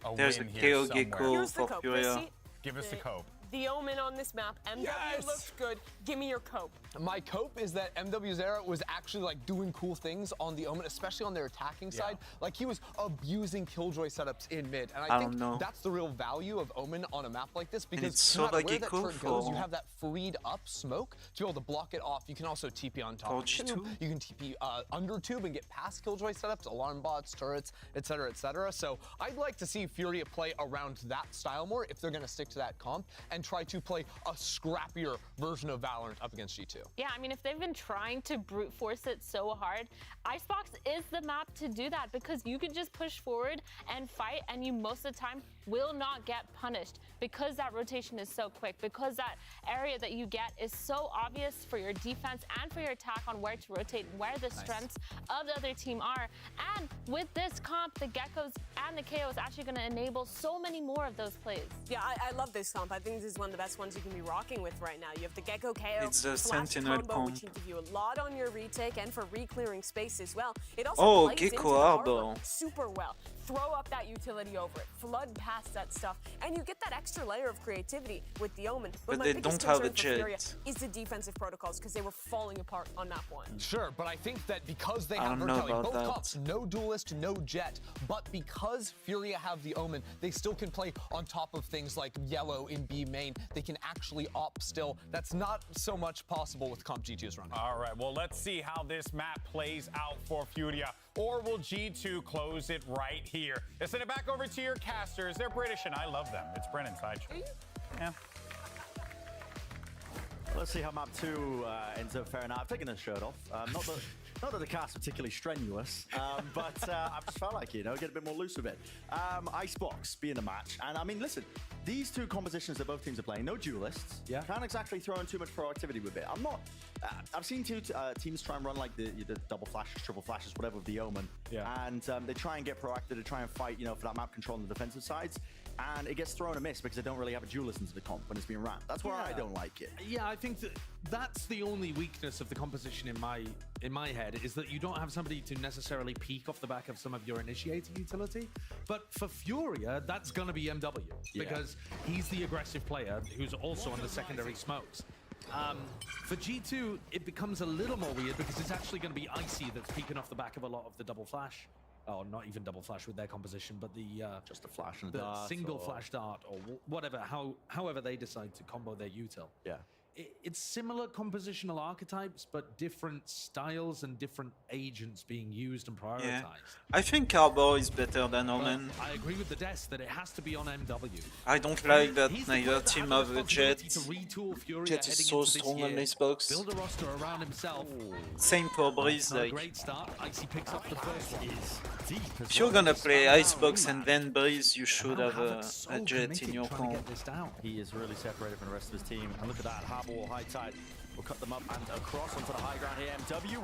a
There's
win
a
here
KO
somewhere.
Gecko
Here's the
for
cope.
Furia.
Give us the cope.
The Omen on this map. MW looks good. Give me your cope.
My cope is that MW's era was actually like doing cool things on the Omen, especially on their attacking side. Like he was abusing Killjoy setups in mid, and I think that's the real value of Omen on a map like this because no matter where that turret goes, you have that freed up smoke to be able to block it off. You can also TP on top of tube. You can TP under tube and get past Killjoy setups, alarm bots, turrets, etc., etc. So I'd like to see Furia play around that style more if they're going to stick to that comp and try to play a scrappier version of Valorant up against G2.
Yeah, I mean, if they've been trying to brute force it so hard, Icebox is the map to do that because you can just push forward and fight, and you most of the time will not get punished because that rotation is so quick, because that area that you get is so obvious for your defense and for your attack on where to rotate, where the strengths of the other team are. And with this comp, the Geckos and the KO is actually going to enable so many more of those plays.
Yeah, I love this comp. I think this is one of the best ones you can be rocking with right now. You have the Gecko KO
It's a
flash
Sentinel
combo, which
comp.
can give you a lot on your retake and for re-clearing space as well. It also plays into
Gecko
the
Arbor.
armor super well. Throw up that utility over it, flood past that stuff, and you get that extra layer of creativity with the Omen.
But
my
they
biggest
don't have a
concern for Furia
jet.
is the defensive protocols because they were falling apart on map 1.
Sure, but I think that because they
I
have
don't know
verticality,
about
both
that.
comps, no duelist, no jet, but because Furia have the Omen, they still can play on top of things like yellow in B main. They can actually op still. That's not so much possible with comp G2's running.
All right, well, let's see how this map plays out for Furia. Or will G2 close it right here? Let's send it back over to your casters. They're British, and I love them. It's Brennan's sideshow. Yeah.
Let's see how map 2 ends up faring out. I've taken the shirt off. Not that the cast's particularly strenuous, but I've just felt like, get a bit more loose with it. Icebox being the match. And I mean, listen, these two compositions that both teams are playing, no duelists. Yeah. Can't exactly throw in too much proactivity with it. I'm not, I've seen two teams try and run like the double flashes, triple flashes, whatever with the Omen. Yeah. And they try and get proactive to try and fight, for that map control on the defensive sides. And it gets thrown a miss because they don't really have a duelist into the comp when it's being ran. That's where I don't like it.
Yeah, I think that's the only weakness of the composition in my head, is that you don't have somebody to necessarily peek off the back of some of your initiator utility. But for Furia, that's going to be MW because he's the aggressive player who's also on the secondary smokes. For G2, it becomes a little more weird because it's actually going to be Icy that's peeking off the back of a lot of the double flash. Oh, not even double flash with their composition, but the
just a flash and a
the
dart
single
or...
flash dart or whatever, however they decide to combo their util.
Yeah.
It's similar compositional archetypes, but different styles and different agents being used and prioritized.
Yeah. I think Arbor is better than Omen.
I agree with the desk that it has to be on MW.
I don't like that neither team have a jet. Jet is so strong on this box.
Build a roster around himself.
Same for Breeze. Like,
great start. Icy picks up the first one.
if you're gonna play Icebox and then Breeze, you should have a jet in your comp.
He is really separated from the rest of his team. And look at that, Harbor high tide. We'll cut them up and across onto the high ground here. MW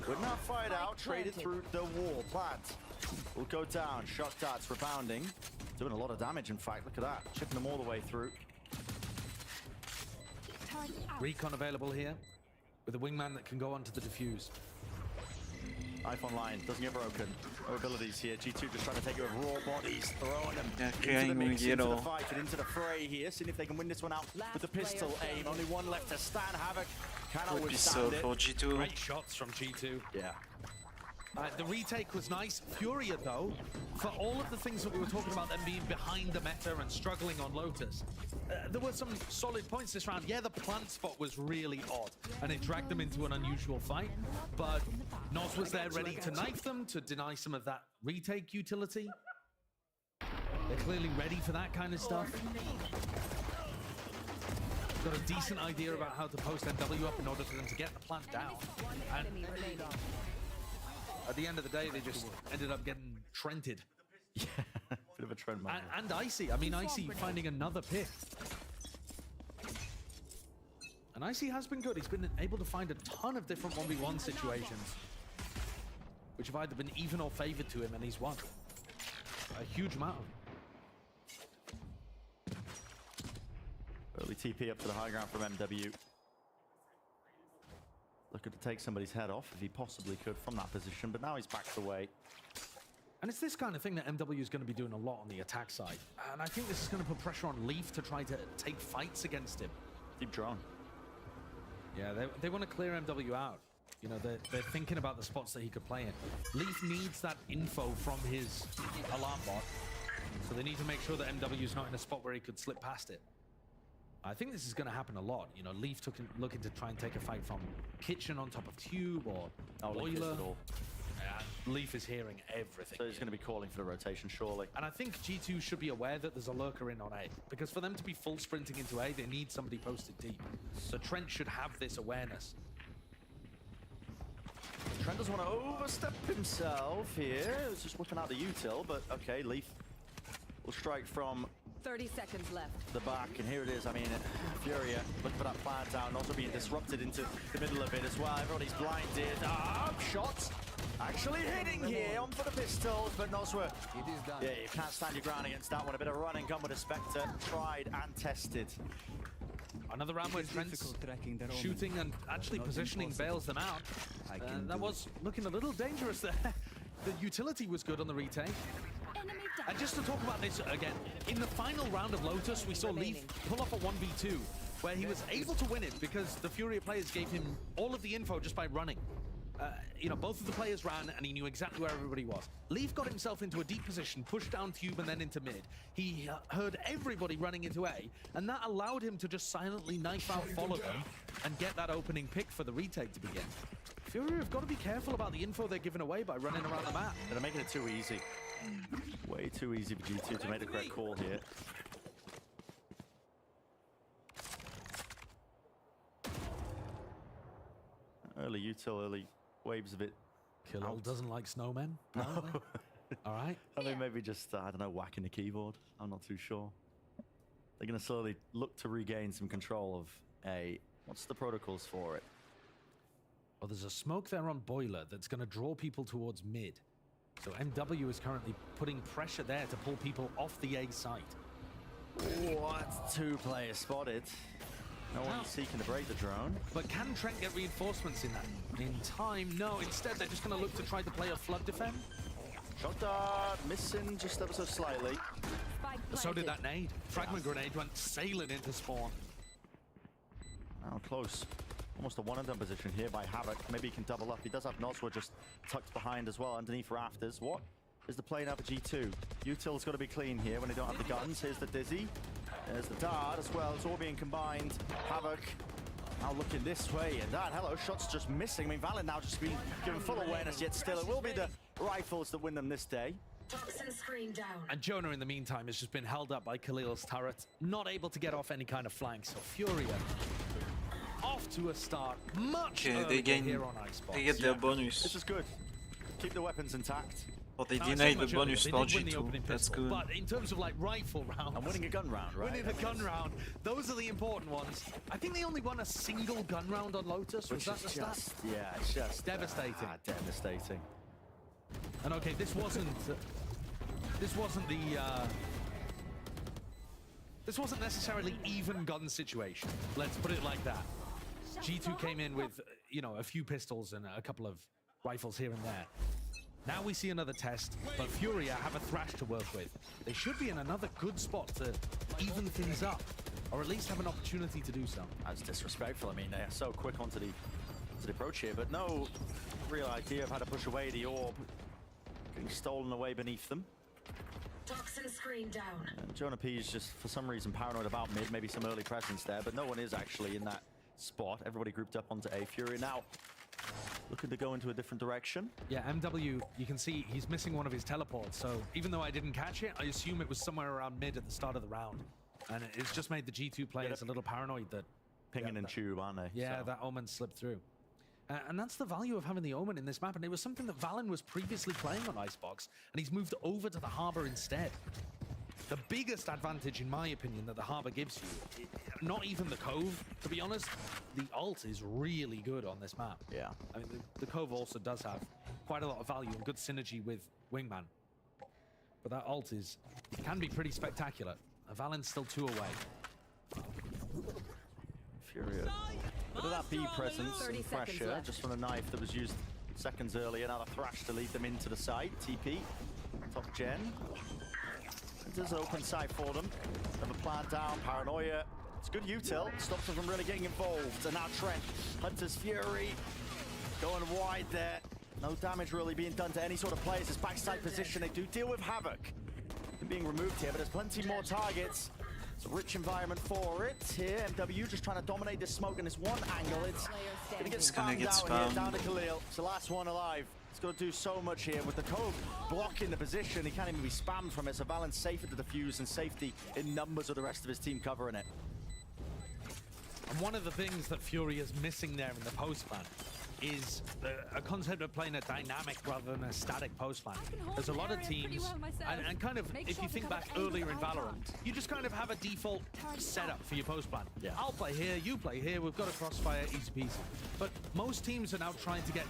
will not fight out, traded through the wall. Plant will go down. Shock darts rebounding. Doing a lot of damage, in fact. Look at that. Chipping them all the way through.
Recon available here with a wingman that can go onto the defuse.
Knife online, doesn't get broken. No abilities here. G2 just trying to take it with raw bodies, throwing them into the mix, into the fight, and into the fray here. Seeing if they can win this one out with the pistol aim. Only one left to stand. Havoc cannot withstand it.
For G2.
Great shots from G2.
Yeah.
The retake was nice. Furia, though, for all of the things that we were talking about, them being behind the meta and struggling on Lotus, there were some solid points this round. Yeah, the plant spot was really odd, and it dragged them into an unusual fight, but Nos was there ready to knife them, to deny some of that retake utility. They're clearly ready for that kind of stuff. Got a decent idea about how to post MW up in order for them to get the plant down. And at the end of the day, they just ended up getting Trented.
Yeah, bit of a trend moment.
And Icy. I mean, Icy finding another pick. And Icy has been good. He's been able to find a ton of different 1v1 situations, which have either been even or favored to him, and he's won a huge amount.
Early TP up to the high ground from MW. Looking to take somebody's head off if he possibly could from that position, but now he's backed away.
And it's this kind of thing that MW is going to be doing a lot on the attack side. And I think this is going to put pressure on Leaf to try to take fights against him.
Deep drone.
Yeah, they want to clear MW out. You know, they're thinking about the spots that he could play in. Leaf needs that info from his alarm bot, so they need to make sure that MW's not in a spot where he could slip past it. I think this is going to happen a lot. You know, Leaf looking to try and take a fight from Kitchen on top of Tube or Boiler. Leaf is hearing everything.
So he's going to be calling for the rotation, surely.
And I think G2 should be aware that there's a lurker in on A, because for them to be full sprinting into A, they need somebody posted deep. So Trent should have this awareness.
Trent doesn't want to overstep himself here. He's just whipping out the util, but okay, Leaf will strike from
30 seconds left.
the back, and here it is. I mean, Furia looking for that plant down, also being disrupted into the middle of it as well. Everybody's blinded. Shots actually hitting here on for the pistols, but Noswa, yeah, you can't stand your ground against that one. A bit of run and gun with a Spectre, tried and tested.
Another round where Trent's shooting and actually positioning bails them out. That was looking a little dangerous there. The utility was good on the retake. And just to talk about this again, in the final round of Lotus, we saw Leaf pull off a 1v2, where he was able to win it because the Furia players gave him all of the info just by running. You know, both of the players ran, and he knew exactly where everybody was. Leaf got himself into a deep position, pushed down Tube and then into mid. He heard everybody running into A, and that allowed him to just silently knife out, follow them, and get that opening pick for the retake to begin. Furia have got to be careful about the info they're giving away by running around the map.
They're making it too easy. Way too easy for G2 to make the correct call here. Early util, early waves of it.
Killall doesn't like snowmen? No. All right.
I mean, maybe just, I don't know, whacking the keyboard. I'm not too sure. They're going to slowly look to regain some control of A. What's the protocols for it?
Well, there's a smoke there on Boiler that's going to draw people towards mid. So MW is currently putting pressure there to pull people off the A site.
What? 2 players spotted. No one's seeking to break the drone.
But can Trent get reinforcements in that? In time? No, instead they're just going to look to try to play a flood defend.
Shot dart, missing just ever so slightly.
So did that nade. Fragment grenade went sailing into spawn.
Now close. Almost a one-and-done position here by Havoc. Maybe he can double up. He does have Noswa just tucked behind as well, underneath rafters. What is the play now for G2? Util's got to be clean here when they don't have the guns. Here's the Dizzy. There's the dart as well. It's all being combined. Havoc now looking this way, and that, hello, shots just missing. I mean, Valen now just being given full awareness, yet still it will be the rifles that win them this day.
Toxin screen down.
And Jonah, in the meantime, has just been held up by Khalil's turret, not able to get off any kind of flank. So Furia off to a start much earlier here on Icebox.
They get their bonus.
This is good. Keep the weapons intact.
But they denied the bonus for G2. That's good.
But in terms of like rifle rounds,
and winning a gun round, right?
Winning a gun round, those are the important ones. I think they only won a single gun round on Lotus. Was that the stat?
Yeah, it's just
devastating.
Devastating.
And okay, this wasn't necessarily even gun situation. Let's put it like that. G2 came in with, you know, a few pistols and a couple of rifles here and there. Now we see another test, but Furia have a Thrash to work with. They should be in another good spot to even things up, or at least have an opportunity to do so.
That's disrespectful. I mean, they're so quick onto the wanted to approach here, but no real idea of how to push away the orb. Getting stolen away beneath them.
Toxin screen down.
And Jonah P is just, for some reason, paranoid about mid. Maybe some early presence there, but no one is actually in that spot. Everybody grouped up onto A. Fury now looking to go into a different direction.
Yeah, MW, you can see he's missing one of his teleports. So even though I didn't catch it, I assume it was somewhere around mid at the start of the round. And it's just made the G2 players a little paranoid that...
Pinging and tube, aren't they?
Yeah,
so.
that Omen slipped through. And that's the value of having the Omen in this map. And it was something that Valen was previously playing on Icebox, and he's moved over to the Harbor instead. The biggest advantage, in my opinion, that the Harbor gives you, not even the Cove, to be honest, the ult is really good on this map.
Yeah.
I mean, the Cove also does have quite a lot of value and good synergy with Wingman. But that ult can be pretty spectacular. Valen's still 2 away.
Furia. Bit of that B presence and pressure just from the knife that was used seconds earlier. Now the thrash to lead them into the side. TP, top gen. There's an open side for them. Have a plan down, paranoia. It's good util, stops them from really getting involved. And now Trent, Hunter's Fury, going wide there. No damage really being done to any sort of players. This backside position, they do deal with Havoc. Being removed here, but there's plenty more targets. It's a rich environment for it here. MW just trying to dominate this smoke in this one angle. It's gonna get spammed out here, down to Khalil. It's the last one alive. It's gonna do so much here with the Cove blocking the position. He can't even be spammed from it, so Valen's safe at the defuse and safety in numbers of the rest of his team covering it.
And one of the things that Fury is missing there in the post plan is a concept of playing a dynamic rather than a static post plan. There's a lot of teams, and kind of, if you think back earlier in Valorant, you just kind of have a default setup for your post plan. Yeah. I'll play here, you play here, we've got a crossfire, easy peasy. But most teams are now trying to get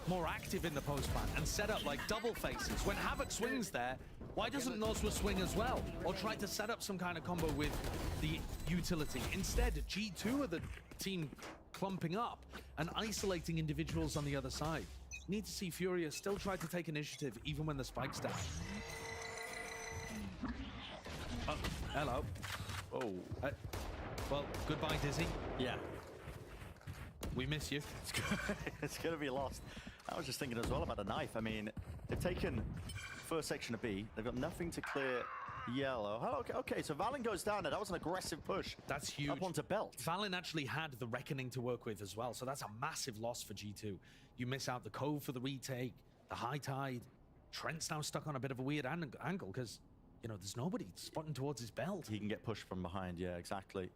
more active in the post plan and set up like double faces. When Havoc swings there, why doesn't Noswa swing as well? Or try to set up some kind of combo with the utility. Instead, G2 are the team clumping up and isolating individuals on the other side. You need to see Furia still try to take initiative even when the spike's down. Oh, hello.
Oh.
Well, goodbye, Dizzy.
Yeah.
We miss you.
It's gonna be lost. I was just thinking as well about the knife. I mean, they've taken first section of B. They've got nothing to clear yellow. Oh, okay, so Valen goes down there. That was an aggressive push.
That's huge.
Up onto Belt.
Valen actually had the Reckoning to work with as well, so that's a massive loss for G2. You miss out the Cove for the retake, the High Tide. Trent's now stuck on a bit of a weird angle because, you know, there's nobody spotting towards his belt.
He can get pushed from behind, yeah, exactly.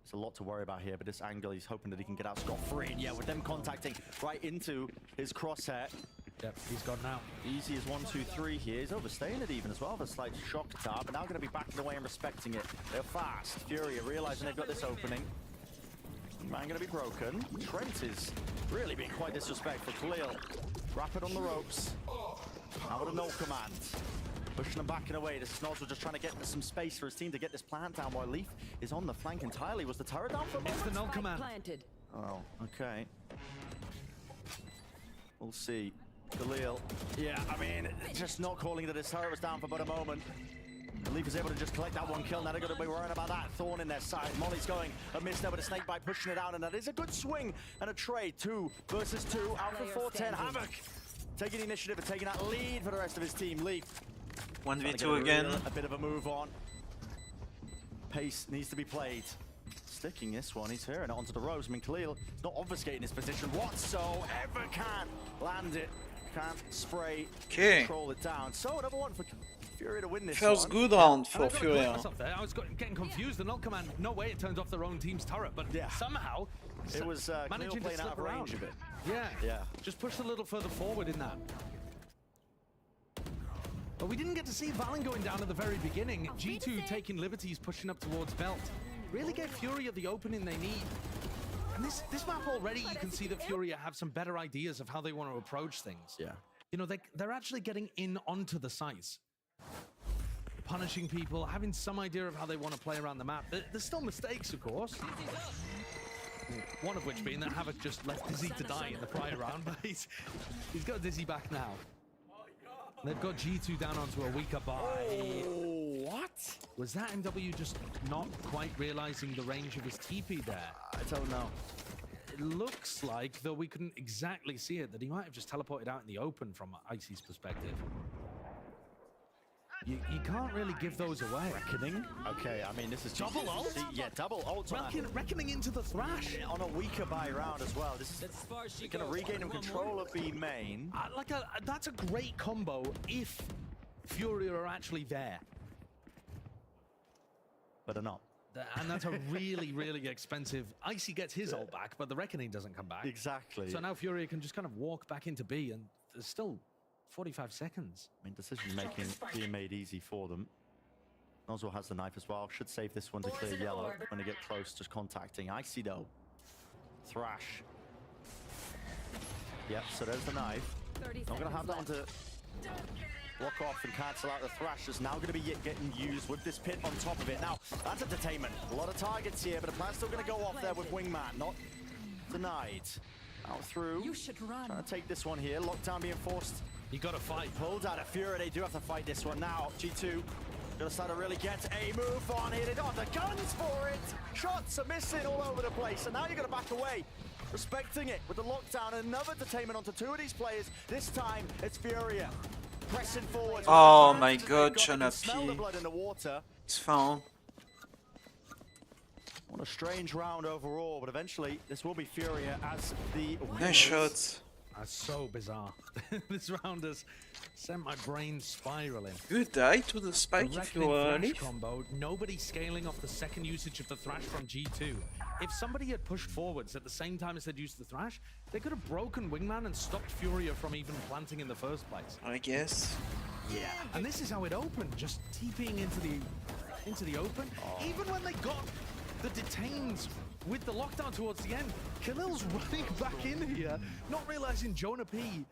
There's a lot to worry about here, but this angle, he's hoping that he can get out scot-free. And yeah, with them contacting right into his crosshair.
Yep, he's gone now.
Easy as 1, 2, 3 here. He's overstaying it even as well. The slight shock tar, but now going to be backing away and respecting it. They're fast. Furia realizing they've got this opening. Man going to be broken. Trent is really being quite disrespectful. Khalil, rapid on the ropes. Now with a null command. Pushing them back and away. This is Noswa just trying to get some space for his team to get this plant down while Leaf is on the flank entirely. Was the turret down for a moment?
It's the null command.
Planted.
Oh, okay. We'll see. Khalil. Yeah, I mean, just not calling that his turret was down for but a moment. Leaf is able to just collect that one kill. Now they're going to be worrying about that thorn in their side. Molly's going a miss there with a snake bite, pushing it out, and that is a good swing and a trade. 2 versus 2. Alpha 410. Havoc taking the initiative and taking that lead for the rest of his team. Leaf.
1v2 again.
A bit of a move on. Pace needs to be played. Sticking this one, he's hearing it onto the ropes. I mean, Khalil is not obfuscating his position whatsoever. Can land it. Can't spray. Control it down. So another one for Furia to win this
Feels
one.
good round for Furia.
I was getting confused. The null command, no way it turns off their own team's turret, but somehow
it was
managing
playing
to
out
slip
of
around.
range of it.
Yeah. Just pushed a little further forward in that. But we didn't get to see Valen going down at the very beginning. G2 taking liberties, pushing up towards Belt. Really gave Furia the opening they need. And this map already, you can see that Furia have some better ideas of how they want to approach things.
Yeah.
You know, they're actually getting in onto the sites. Punishing people, having some idea of how they want to play around the map. There's still mistakes, of course. One of which being that Havoc just left Dizzy to die in the prior round, but he's got Dizzy back now. They've got G2 down onto a weaker buy.
Oh, what?
Was that MW just not quite realizing the range of his TP there?
I don't know.
It looks like, though we couldn't exactly see it, that he might have just teleported out in the open from Icy's perspective. You can't really give those away.
Reckoning. Okay, I mean, this is
double ult.
Yeah, double ult.
Reckoning into the Thrash
on a weaker buy round as well. This is going to regain him control of B main.
That's a great combo if Furia are actually there.
But they're not.
And that's a really, really expensive. Icy gets his ult back, but the Reckoning doesn't come back.
Exactly.
So now Furia can just kind of walk back into B, and there's still 45 seconds.
I mean, decision making being made easy for them. Nozzle has the knife as well. Should save this one to clear yellow when they get close, just contacting. Icy though. Thrash. Yep, so there's the knife. Not going to have that one to block off and cancel out the Thrash. Is now going to be getting used with this pit on top of it. Now, that's entertainment. A lot of targets here, but the plan's still going to go off there with Wingman. Not denied. Out through.
You should run.
Trying to take this one here. Lockdown being forced.
You got to fight.
Pulled out of Fury. They do have to fight this one now. G2 gonna start to really get a move on here. They don't have the guns for it. Shots are missing all over the place, and now you're gonna back away. Respecting it with the lockdown. Another detainment onto two of these players. This time it's Furia pressing forward.
Oh my god, Jonah P.
Smell the blood in the water.
It's found.
What a strange round overall, but eventually this will be Furia as the
Nice shots.
That's so bizarre. This round has sent my brain spiraling.
Good die to the spike if you were
Thrash combo, nobody scaling off the second usage of the Thrash from G2. If somebody had pushed forwards at the same time as they'd used the Thrash, they could have broken Wingman and stopped Furia from even planting in the first place.
I guess.
Yeah. And this is how it opened, just TPing into the open. Even when they got the detained with the lockdown towards the end, Khalil's running back in here, not realizing Jonah P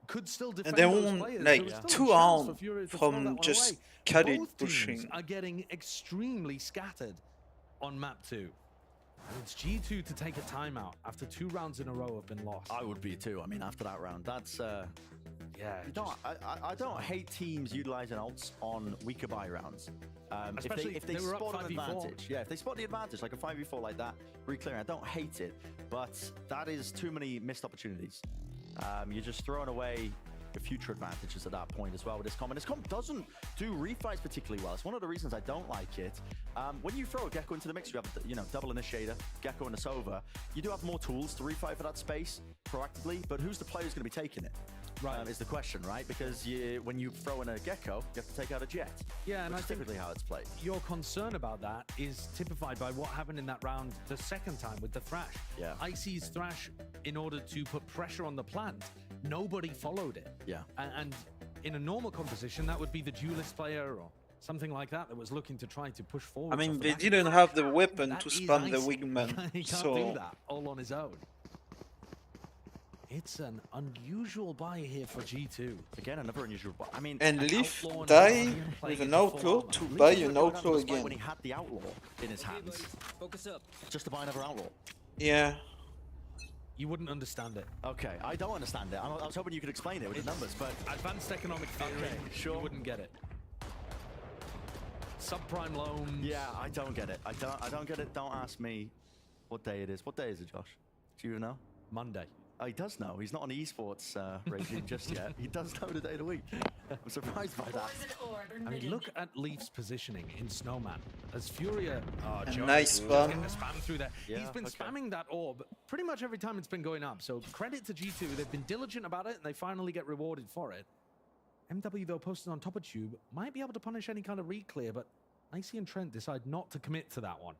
could still defend
and they
those
won
players.
like 2 rounds from just carry pushing.
Both teams are getting extremely scattered on map 2. And it's G2 to take a timeout after 2 rounds in a row have been lost.
I would be too. I mean, after that round, that's
yeah.
I don't hate teams utilizing ults on weaker buy rounds.
Especially
if they
were up
spot an
5v4.
advantage. Yeah, if they spot the advantage, like a 5v4 like that, re-clearing, I don't hate it, but that is too many missed opportunities. You're just throwing away the future advantages at that point as well with this comp. And this comp doesn't do refights particularly well. It's one of the reasons I don't like it. When you throw a Gecko into the mix, you have double initiator, Gecko and a Sova. You do have more tools to refight for that space proactively, but who's the player who's going to be taking it? Right, is the question, right? Because when you throw in a Gecko, you have to take out a Jet.
Yeah, and
that's typically how it's played.
Your concern about that is typified by what happened in that round the second time with the Thrash.
Yeah.
Icy's Thrash, in order to put pressure on the plant, nobody followed it.
Yeah.
And in a normal composition, that would be the duelist player or something like that was looking to try to push forward.
I mean, they didn't have the weapon to spam the Wingman,
He can't
so
do that all on his own. It's an unusual buy here for G2.
Again, another unusual buy. I mean,
and Leaf die with an outlaw to buy an outlaw again.
When he had the outlaw in his hands,
focus up.
Just to buy another outlaw.
Yeah.
You wouldn't understand it.
Okay, I don't understand it. I was hoping you could explain it with the numbers, but
advanced economic theory.
Okay, sure.
You wouldn't get it. Subprime loans.
Yeah, I don't get it. I don't get it. Don't ask me what day it is. What day is it, Josh? Do you know?
Monday.
Oh, he does know. He's not on the esports regime just yet. He does know the day of the week. I'm surprised by that.
I mean, look at Leaf's positioning in Snowman. As Furia...
A nice spam.
Getting the spam through there.
Yeah,
He's been spamming that orb pretty much every time it's been going up. So credit to G2. They've been diligent about it, and they finally get rewarded for it. MW, though, posted on top of Tube, might be able to punish any kind of re-clear, but Icy and Trent decide not to commit to that one.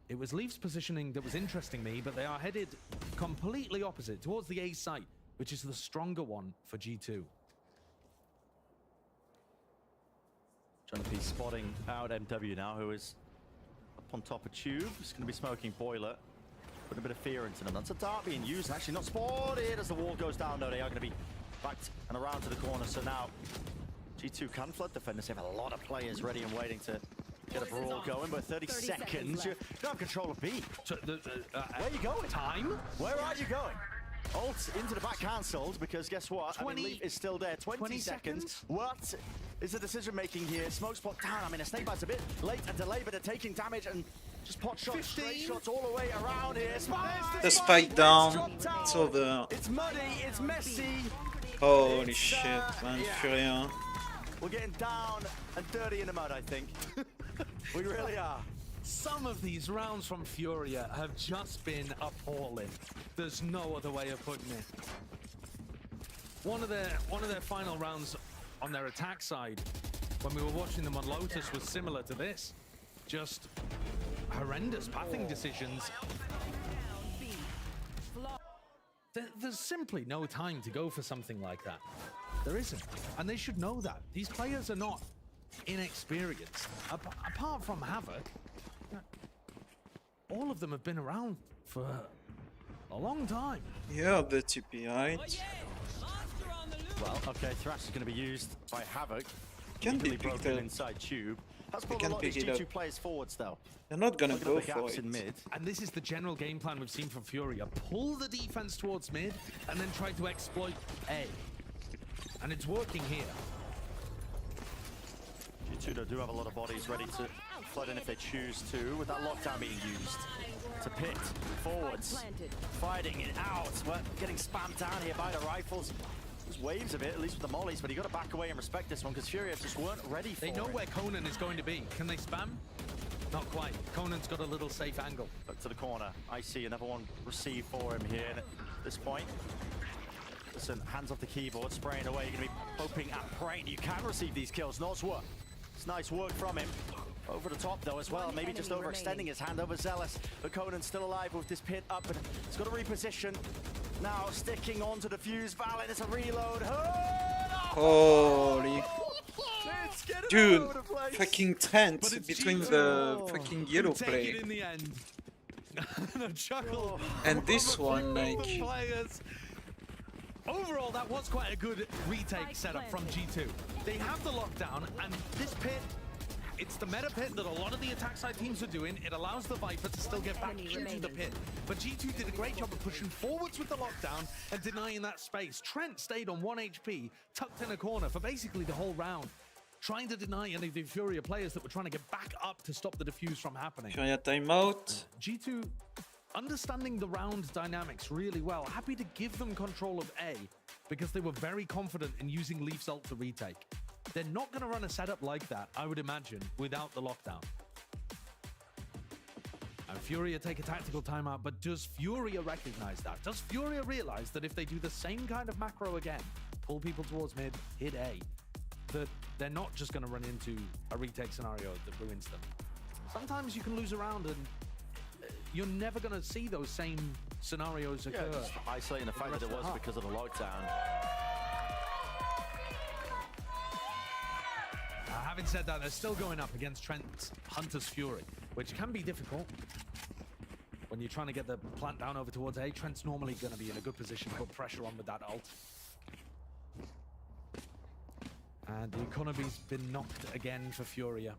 It was Leaf's positioning that was interesting me, but they are headed completely opposite, towards the A site, which is the stronger one for G2.
Jonathan spotting out MW now, who is up on top of Tube. He's going to be smoking Boiler. Put a bit of fear into them. That's a dart being used, actually not spotted as the wall goes down, though. They are going to be backed and around to the corner. So now G2 can flood defenders. They have a lot of players ready and waiting to get a brawl going, but 30 seconds. You don't have control of B.
So
where are you going?
Time?
Where are you going? Ult into the back cancelled because guess what?
20,
I mean, Leaf is still there. 20 seconds. What is the decision making here? Smoke spot down. I mean, a snake bite's a bit late and delayed, but they're taking damage and Just pot shots, straight shots all the way around here.
The spike down. It's over.
It's muddy, it's messy.
Holy shit, man. Furia.
We're getting down and dirty in the mud, I think. We really are.
Some of these rounds from Furia have just been appalling. There's no other way of putting it. One of their final rounds on their attack side, when we were watching them on Lotus, was similar to this. Just horrendous pathing decisions. There's simply no time to go for something like that. There isn't. And they should know that. These players are not inexperienced. Apart from Havoc, all of them have been around for a long time.
Yeah, the TP height.
Well, okay, Thrash is going to be used by Havoc.
Can be
broken
picked up.
inside Tube. Has
They
put a
can
lot of
pick
these
it up.
G2 players forwards, though.
They're not gonna
Looking at
go
the
for
gaps
it.
in mid.
And this is the general game plan we've seen from Furia. Pull the defense towards mid and then try to exploit A. And it's working here.
G2 do have a lot of bodies ready to flood in if they choose to, with that lockdown being used. To pit, forwards, fighting it out. We're getting spammed down here by the rifles. There's waves of it, at least with the mollies, but you got to back away and respect this one because Furia just weren't ready for it.
They know where Conan is going to be. Can they spam? Not quite. Conan's got a little safe angle.
Up to the corner. I see another one receive for him here. And at this point, listen, hands off the keyboard, spraying away. You're going to be hoping and praying you can receive these kills. Nice work. It's nice work from him. Over the top though as well, maybe just overextending his hand over Zealous, but Conan's still alive with this pit up, and he's got to reposition. Now sticking onto the fuse, Valen, it's a reload.
Holy.
It's getting
Dude,
all over the place.
fucking tense between the fucking yellow
Take
play.
it in the end. And a chuckle.
And this one, like...
Players. Overall, that was quite a good retake setup from G2. They have the lockdown, and this pit, it's the meta pit that a lot of the attack side teams are doing. It allows the Viper to still get back into the pit. But G2 did a great job of pushing forwards with the lockdown and denying that space. Trent stayed on 1 HP, tucked in a corner for basically the whole round, trying to deny any of the Furia players that were trying to get back up to stop the defuse from happening.
Furia timeout.
G2 understanding the round dynamics really well. Happy to give them control of A because they were very confident in using Leaf's ult to retake. They're not going to run a setup like that, I would imagine, without the lockdown. And Furia take a tactical timeout, but does Furia recognize that? Does Furia realize that if they do the same kind of macro again, pull people towards mid, hit A, that they're not just going to run into a retake scenario that ruins them? Sometimes you can lose a round and you're never going to see those same scenarios occur.
Yeah, just isolating the fact that it was because of the lockdown.
Having said that, they're still going up against Trent's Hunter's Fury, which can be difficult. When you're trying to get the plant down over towards A, Trent's normally going to be in a good position to put pressure on with that ult. And the economy's been knocked again for Furia.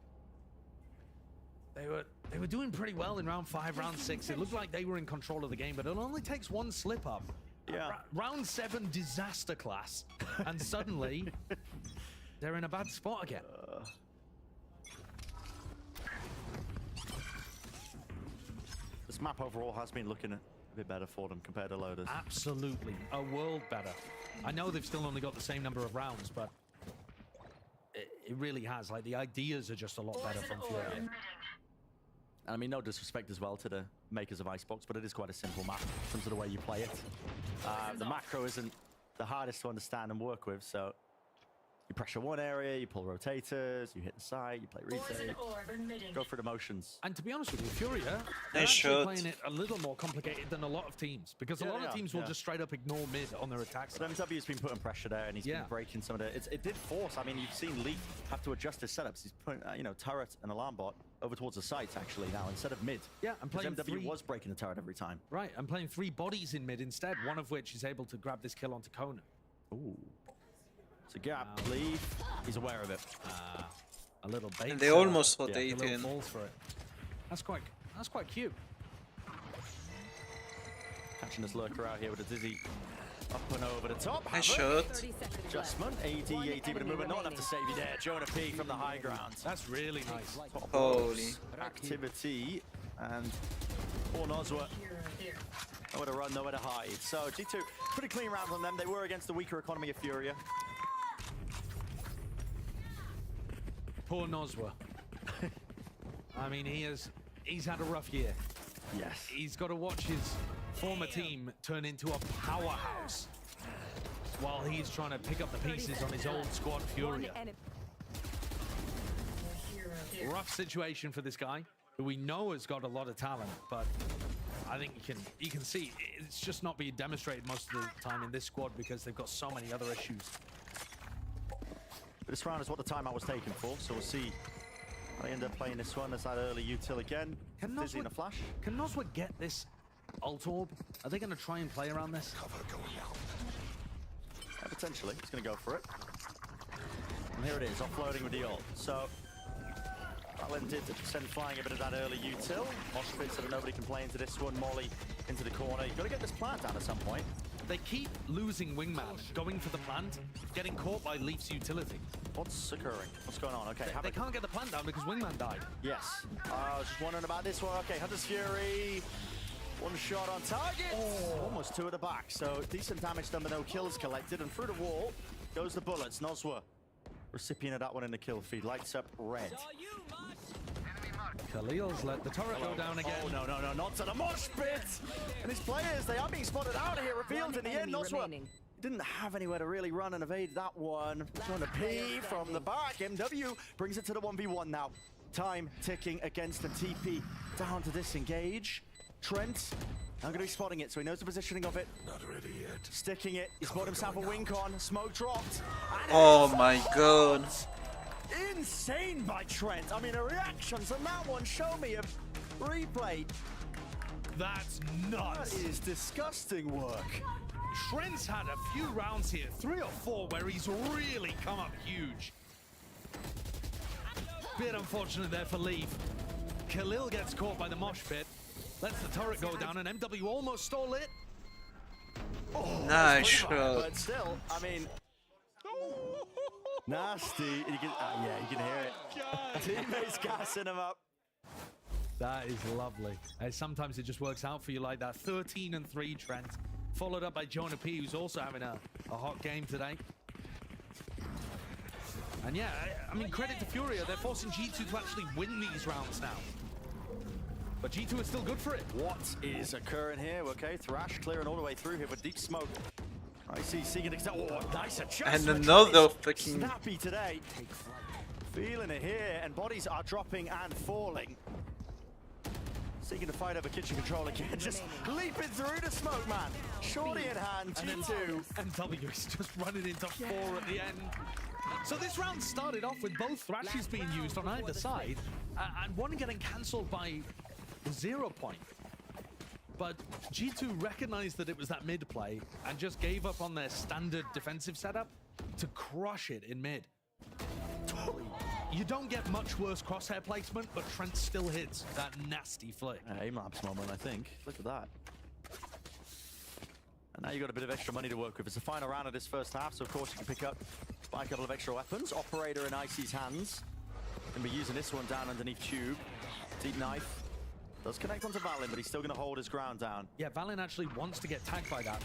They were doing pretty well in round 5, round 6. It looked like they were in control of the game, but it only takes one slip up.
Yeah.
Round 7 disaster class, and suddenly they're in a bad spot again.
This map overall has been looking a bit better for them compared to Lotus.
Absolutely, a world better. I know they've still only got the same number of rounds, but it really has. Like, the ideas are just a lot better from Furia.
And I mean, no disrespect as well to the makers of Icebox, but it is quite a simple map in terms of the way you play it. The macro isn't the hardest to understand and work with, so you pressure one area, you pull rotators, you hit the side, you play retake, go through the motions.
And to be honest with you, Furia, they're
They
actually
should.
playing it a little more complicated than a lot of teams, because a
Yeah,
lot of
yeah,
teams will just straight up ignore mid on their attacks.
But MW's been putting pressure there, and he's been breaking some of the... It did force. I mean, you've seen Leaf have to adjust his setups. He's putting, turret and alarm bot over towards the sites, actually, now, instead of mid.
Yeah, I'm playing
MW was breaking the turret every time.
Right, I'm playing 3 bodies in mid instead, one of which is able to grab this kill onto Conan.
Ooh. It's a gap, Leaf. He's aware of it.
A little bait.
And they almost
yeah,
rotate
a little
in.
falls for it. That's quite cute.
Catching this lurker out here with a dizzy up and over the top.
Nice
Havoc.
shot.
Adjustment. AD with a movement. Not enough to save you there. Jonah P from the high ground.
That's really nice.
Holy.
Activity. And poor Nozwa, nowhere to run, nowhere to hide. So G2, pretty clean round from them. They were against the weaker economy of Furia.
Poor Nozwa. I mean, he's had a rough year.
Yes.
He's got to watch his former team turn into a powerhouse while he's trying to pick up the pieces on his old squad Furia. Rough situation for this guy, who we know has got a lot of talent, but I think you can see it's just not being demonstrated most of the time in this squad because they've got so many other issues.
But this round is what the timeout was taken for, so we'll see how they end up playing this one as that early util again. Dizzy in a flash.
Can Nozwa get this ult orb? Are they going to try and play around this?
Yeah, potentially. He's going to go for it. And here it is, offloading with the ult. So Valin did send flying a bit of that early util. Moshpit so that nobody can play into this one. Molly into the corner. You've got to get this plant down at some point.
They keep losing Wingman, going for the plant, getting caught by Leaf's utility.
What's occurring? What's going on? Okay,
they can't get the plant down because Wingman died.
Yes. I was just wondering about this one. Okay, Hunter's Fury. One shot on target. Oh. Almost two at the back. So decent damage done, but no kills collected. And through the wall goes the bullets. Nozwa, recipient of that one in the kill feed. Lights up red.
Khalil's let the turret go down again.
Oh, no, not to the mosh pit. And his players, they are being spotted out here. Revealed in the end. Nozwa didn't have anywhere to really run and evade that one. Trying to P from the back. MW brings it to the 1v1 now. Time ticking against the TP. Down to disengage. Trent, I'm going to be spotting it, so he knows the positioning of it.
Not ready yet.
Sticking it. He's bought himself a wing con. Smoke dropped.
Oh my god.
Insane by Trent. I mean, the reactions on that one show me a replay.
That's nuts.
That is disgusting work.
Trent's had a few rounds here, 3 or 4, where he's really come up huge. Bit unfortunate there for Leaf. Khalil gets caught by the mosh pit. Lets the turret go down, and MW almost stole it.
Oh,
nice shot.
But still, I mean, nasty. You can, yeah, you can hear it. Teammates gassing him up.
That is lovely. Sometimes it just works out for you like that. 13-3 Trent, followed up by Jonah P, who's also having a hot game today. And yeah, I mean, credit to Furia. They're forcing G2 to actually win these rounds now. But G2 is still good for it.
What is occurring here? Okay, Thrash clearing all the way through here with deep smoke. I see Seeking. Oh, nice adjustment.
And another fucking
snappy today. Feeling it here, and bodies are dropping and falling. Seeking to fight over kitchen control again, just leaping through the smoke, man. Shorty in hand, G2.
And W is just running into 4 at the end. So this round started off with both Thrashes being used on either side, and one getting cancelled by 0 point. But G2 recognized that it was that mid play and just gave up on their standard defensive setup to crush it in mid. You don't get much worse crosshair placement, but Trent still hits that nasty flick.
Aim-labs moment, I think. Look at that. And now you've got a bit of extra money to work with. It's the final round of this first half, so of course you can pick up buy a couple of extra weapons. Operator in Icy's hands. Gonna be using this one down underneath Tube. Deep knife. Does connect onto Valin, but he's still going to hold his ground down.
Yeah, Valin actually wants to get tagged by that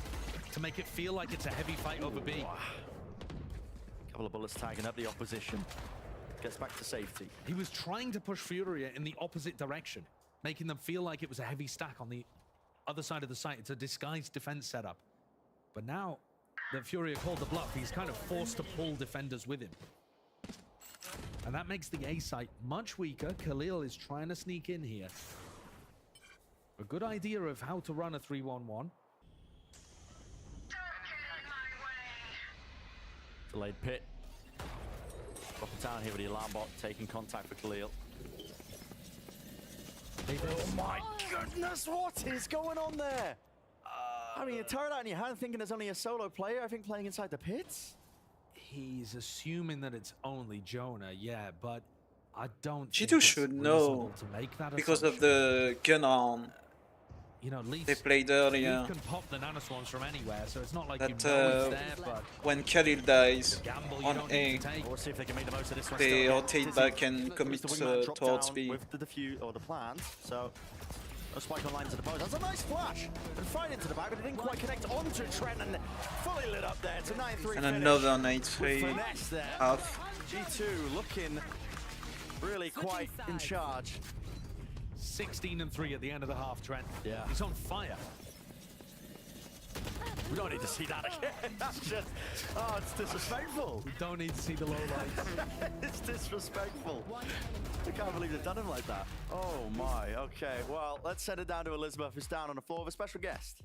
to make it feel like it's a heavy fight over B.
Couple of bullets tagging up the opposition. Gets back to safety.
He was trying to push Furia in the opposite direction, making them feel like it was a heavy stack on the other side of the site. It's a disguised defense setup. But now that Furia called the bluff, he's kind of forced to pull defenders with him. And that makes the A site much weaker. Khalil is trying to sneak in here. A good idea of how to run a 3-1-1.
Delayed pit. Drop it down here with the alarm bot, taking contact with Khalil. Oh my goodness, what is going on there? I mean, you turn out in your hand thinking there's only a solo player, I think, playing inside the pits.
He's assuming that it's only Jonah, yeah, but I don't
G2 should know
to make that
because of the gun on.
you know, Leaf.
They played earlier.
Leaf can pop the nanoswarms from anywhere, so it's not like
That
you know it's there. But
when Khalil dies
gamble you
on
don't
A,
need to take.
We'll see if they can make the most of this one.
they
still.
rotate
Dizzy
back and commit
the wingman drop
towards
down
B.
with the defuse or the plant. So a spike on lines of the post. That's a nice flash. And fight into the back, but it didn't quite connect onto Trent and fully lit up there. It's a 9-3
And
finish.
another
With
9-3
finesse there.
half.
G2 looking really quite in charge.
16-3 at the end of the half, Trent.
Yeah.
He's on fire.
We don't need to see that again. That's just, oh, it's disrespectful.
We don't need to see the low lights.
It's disrespectful. I can't believe they've done him like that. Oh my, okay. Well, let's send it down to Elizabeth, who's down on the floor with a special guest.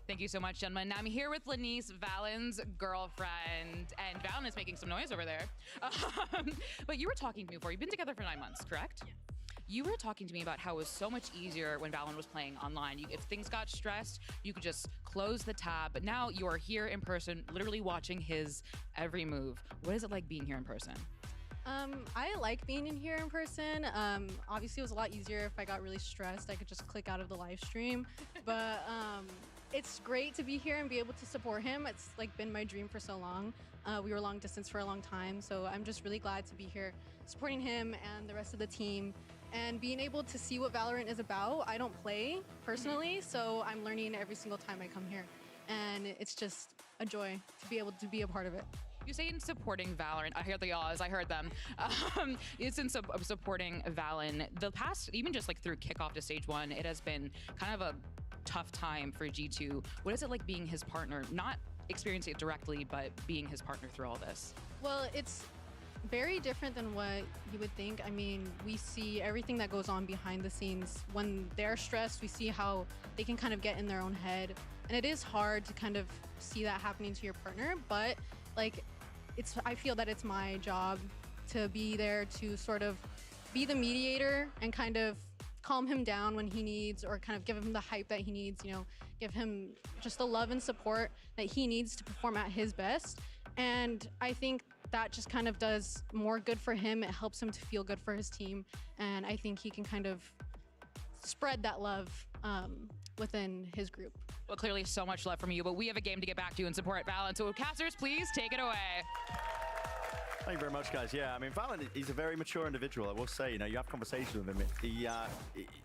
Thank you so much, gentlemen. Now I'm here with Lanice, Valen's girlfriend, and Valen is making some noise over there. But you were talking to me before. You've been together for 9 months, correct? Yeah. You were talking to me about how it was so much easier when Valen was playing online. If things got stressed, you could just close the tab. But now you are here in person, literally watching his every move. What is it like being here in person?
I like being in here in person. Obviously, it was a lot easier if I got really stressed. I could just click out of the live stream. But it's great to be here and be able to support him. It's like been my dream for so long. We were long distance for a long time, so I'm just really glad to be here supporting him and the rest of the team and being able to see what Valorant is about. I don't play personally, so I'm learning every single time I come here. And it's just a joy to be able to be a part of it.
You say in supporting Valorant, I hear the yaws, I heard them. It's in supporting Valen. The past, even just like through kickoff to stage 1, it has been kind of a tough time for G2. What is it like being his partner? Not experiencing it directly, but being his partner through all this?
Well, it's very different than what you would think. I mean, we see everything that goes on behind the scenes. When they're stressed, we see how they can kind of get in their own head. And it is hard to kind of see that happening to your partner, but like, I feel that it's my job to be there to sort of be the mediator and kind of calm him down when he needs, or kind of give him the hype that he needs, you know, give him just the love and support that he needs to perform at his best. And I think that just kind of does more good for him. It helps him to feel good for his team. And I think he can kind of spread that love within his group.
Well, clearly so much love from you, but we have a game to get back to and support Valen. So casters, please take it away.
Thank you very much, guys. Yeah, I mean, Valen, he's a very mature individual. I will say, you know, you have conversations with him.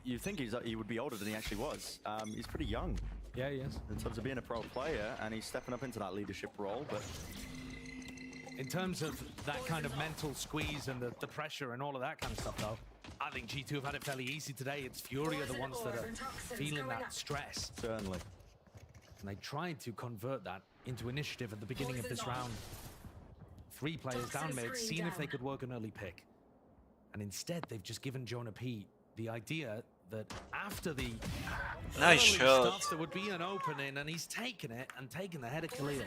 You think he would be older than he actually was. He's pretty young.
Yeah, he is.
In terms of being a pro player, and he's stepping up into that leadership role, but
in terms of that kind of mental squeeze and the pressure and all of that kind of stuff, though, I think G2 have had it fairly easy today. It's Fury are the ones that are feeling that stress.
Certainly.
And they tried to convert that into initiative at the beginning of this round. 3 players down mid, seeing if they could work an early pick. And instead, they've just given Jonah P the idea that after the
nice shot,
stuff, there would be an opening, and he's taken it and taken the head of Khalil.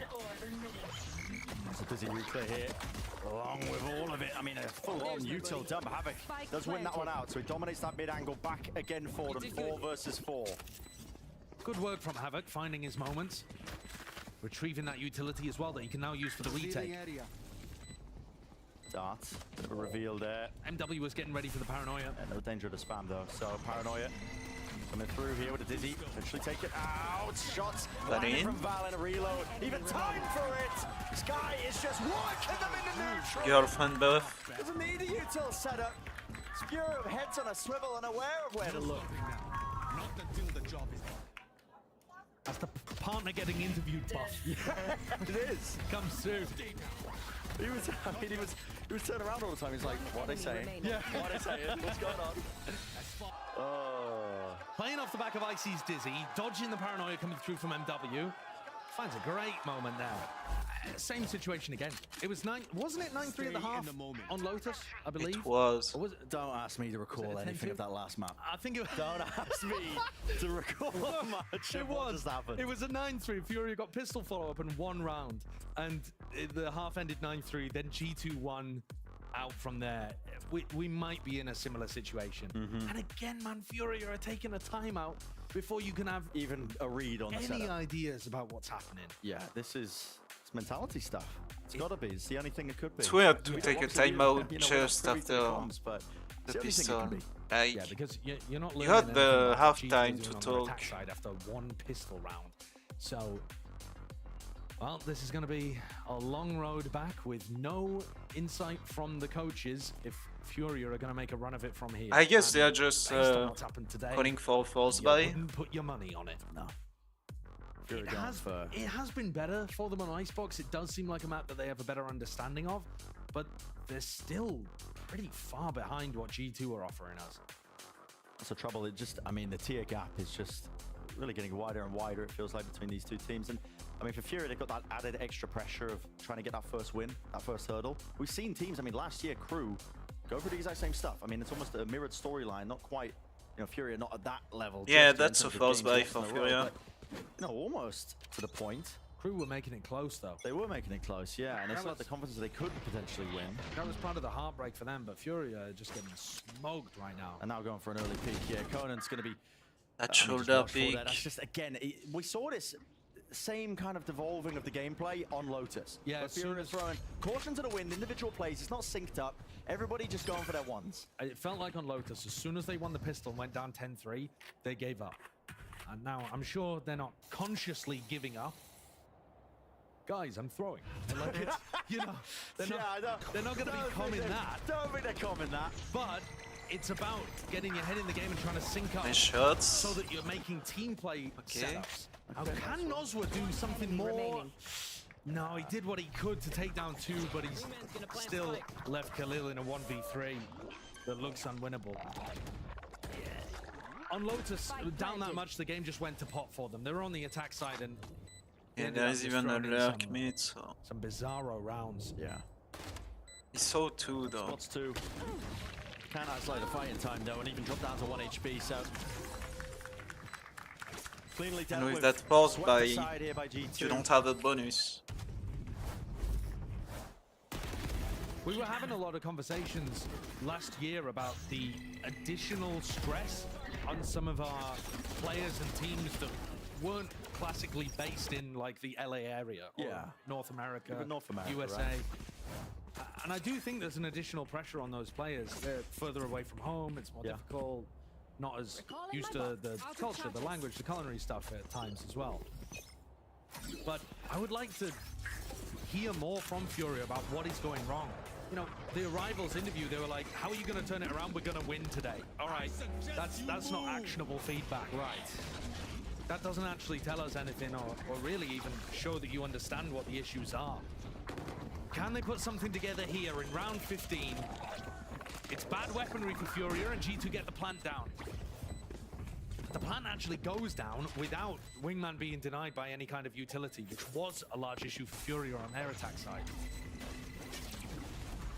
It's a busy replay here. Along with all of it, I mean, a full-on util dump. Havoc does win that one out, so he dominates that mid-angle back again for them. 4 versus 4.
Good work from Havoc, finding his moments. Retrieving that utility as well that he can now use for the retake.
Dart, bit of a reveal there.
MW was getting ready for the paranoia.
No danger of the spam though, so paranoia coming through here with a dizzy. Eventually take it out. Shots landing from Valen, a reload. Even time for it. This guy is just working them into neutral.
Girlfriend buff.
Doesn't need a util setup. Spiro heads on a swivel and aware of where to look.
Not until the job is done. That's the partner getting interviewed buff.
Yeah, it is.
Comes through.
He was turning around all the time. He's like, what are they saying?
Yeah.
What are they saying? What's going on? Oh.
Playing off the back of Icy's Dizzy, dodging the paranoia coming through from MW. Finds a great moment now. Same situation again. It was wasn't it 9-3 at the half on Lotus, I believe?
It was.
Don't ask me to recall anything of that last map.
I think it
Don't ask me to recall much of what just happened.
It was a 9-3. Fury got pistol follow-up in 1 round. And the half ended 9-3. Then G2 won out from there. We might be in a similar situation. And again, man, Fury are taking a timeout before you can have
even a read on the
any
setup.
ideas about what's happening.
Yeah, this is It's mentality stuff. It's gotta be. It's the only thing it could be.
It's weird to
We
take a
don't obviously,
timeout
we're not
just
privy to
after
the comms, but it's
the
the only thing it can
pistol.
be.
Like,
Yeah, because you're not
you
learning
had the
anything like
half
G2
time
doing
to
on their
talk.
attack side after one pistol round. So, well, this is going to be a long road back with no insight from the coaches if Fury are going to make a run of it from here.
I guess
And
they are just
based on what's happened today,
calling for false
you
buy.
wouldn't put your money on it.
No.
It has been better for them on Icebox. It does seem like a map that they have a better understanding of, but they're still pretty far behind what G2 are offering us.
That's the trouble. It just, I mean, the tier gap is just really getting wider and wider, it feels like, between these two teams. And I mean, for Fury, they've got that added extra pressure of trying to get that first win, that first hurdle. We've seen teams, I mean, last year, Crew, go through the exact same stuff. I mean, it's almost a mirrored storyline, not quite, you know, Fury are not at that level.
Yeah,
just in
that's a
terms of
false
games
buy
lost
for
in a row,
Fury.
but, you know, almost to the point.
Crew were making it close, though.
They were making it close, yeah, and it's like the confidence that they could potentially win.
That was part of the heartbreak for them, but Fury are just getting smoked right now.
And now going for an early peek. Yeah, Conan's going to be...
That
just
shoulder
watch for
peek.
that. That's just, again, we saw this same kind of devolving of the gameplay on Lotus.
Yeah,
But Fury is throwing caution to the wind, individual plays, it's not synced up. Everybody just going for their ones.
It felt like on Lotus, as soon as they won the pistol and went down 10-3, they gave up. And now I'm sure they're not consciously giving up. Guys, I'm throwing. Like it's, you know, they're not going to be common that.
Don't think they're common that.
But it's about getting your head in the game and trying to sync up
Nice shots.
so that you're making team play setups. Now,
Okay.
can Nozwa do something more? No, he did what he could to take down 2, but he's still left Khalil in a 1v3 that looks unwinnable. On Lotus, down that much, the game just went to pot for them. They were on the attack side and
Yeah, there's even a lurk mid, so...
some bizarro rounds.
Yeah.
He saw 2 though.
Spots 2. Can't isolate the fighting time though, and even drop down to 1 HP, so... Cleanly dealt
And with
with.
that pause
Swept
by,
aside here by G2.
you don't have a bonus.
We were having a lot of conversations last year about the additional stress on some of our players and teams that weren't classically based in like the LA area or North America,
Even North America,
USA.
right.
And I do think there's an additional pressure on those players. They're further away from home, it's more difficult, not as used to the culture, the language, the culinary stuff at times as well. But I would like to hear more from Fury about what is going wrong. You know, the Arrivals interview, they were like, how are you going to turn it around? We're going to win today. All right, that's not actionable feedback. Right. That doesn't actually tell us anything or really even show that you understand what the issues are. Can they put something together here in round 15? It's bad weaponry for Furia and G2 get the plant down. The plant actually goes down without Wingman being denied by any kind of utility, which was a large issue for Furia on their attack side.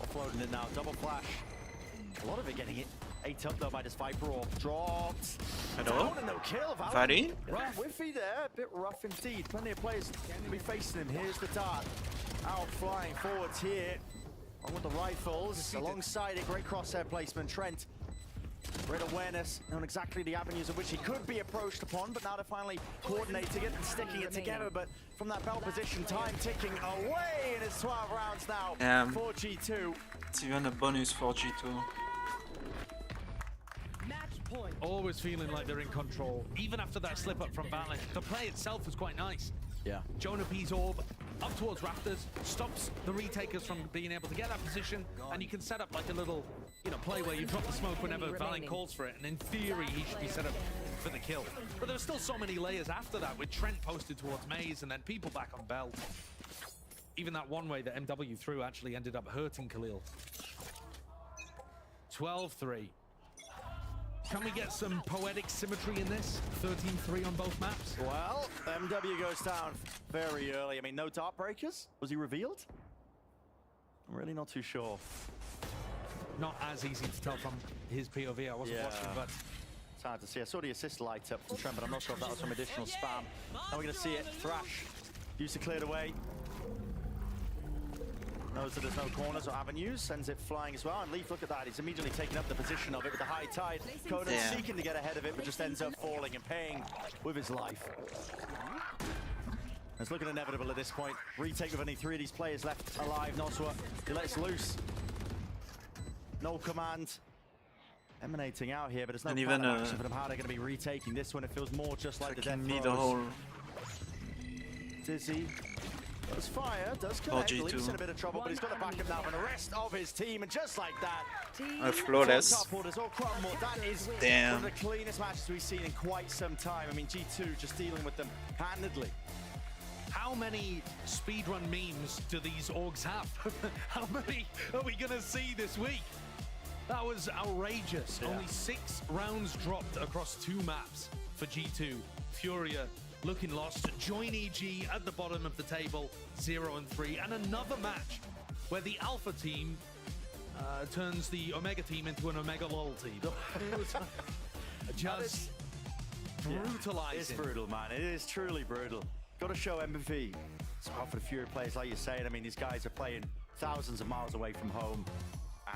Offloading it now, double flash. A lot of it getting it ate up though by this Viper Orb. Dropped.
Hello?
Down and no kill.
Fari?
Rough. Whiffy there, a bit rough indeed. Plenty of players can be facing him. Here's the dart. Out flying forwards here. On with the rifles. Alongside it, great crosshair placement. Trent. Great awareness, knowing exactly the avenues of which he could be approached upon, but now they're finally coordinating it and sticking it together. But from that bell position, time ticking away, and it's 12 rounds now for G2.
It's even a bonus for G2.
Always feeling like they're in control, even after that slip up from Valen. The play itself was quite nice.
Yeah.
Jonah P's orb up towards Raptors, stops the retakers from being able to get that position, and you can set up like a little, you know, play where you drop the smoke whenever Valen calls for it, and in theory he should be set up for the kill. But there's still so many layers after that, with Trent posted towards Maze and then people back on Bell. Even that one way that MW threw actually ended up hurting Khalil. 12-3. Can we get some poetic symmetry in this? 13-3 on both maps?
Well, MW goes down very early. I mean, no dart breakers? Was he revealed? I'm really not too sure.
Not as easy to tell from his POV. I wasn't watching, but
it's hard to see. I saw the assist light up from Trent, but I'm not sure if that was from additional spam. Now we're going to see it. Thrash used to clear away. Knows that there's no corners or avenues, sends it flying as well. And Leaf, look at that, he's immediately taking up the position of it with the high tide. Conan seeking to get ahead of it, but just ends up falling and paying with his life. It's looking inevitable at this point. Retake with only 3 of these players left alive. Noswa, he lets loose. No command emanating out here, but it's no
And
plan
even,
of action for them. How they're going to be retaking this one. It feels more just like the death
mid
throws.
hole.
Dizzy does fire, does connect.
G2.
Leaves in a bit of trouble, but he's got the backup now from the rest of his team, and just like that,
Flawless.
top orders all crumbled. That is
Damn.
one of the cleanest matches we've seen in quite some time. I mean, G2 just dealing with them handedly.
How many speedrun memes do these orgs have? How many are we going to see this week? That was outrageous.
Yeah.
Only 6 rounds dropped across 2 maps for G2. Furia looking lost. Join EG at the bottom of the table, 0-3. And another match where the Alpha team turns the Omega team into an Omega LOL team. It was just brutalizing.
It's brutal, man. It is truly brutal. Got to show empathy. It's hard for the Fury players, like you're saying. I mean, these guys are playing thousands of miles away from home.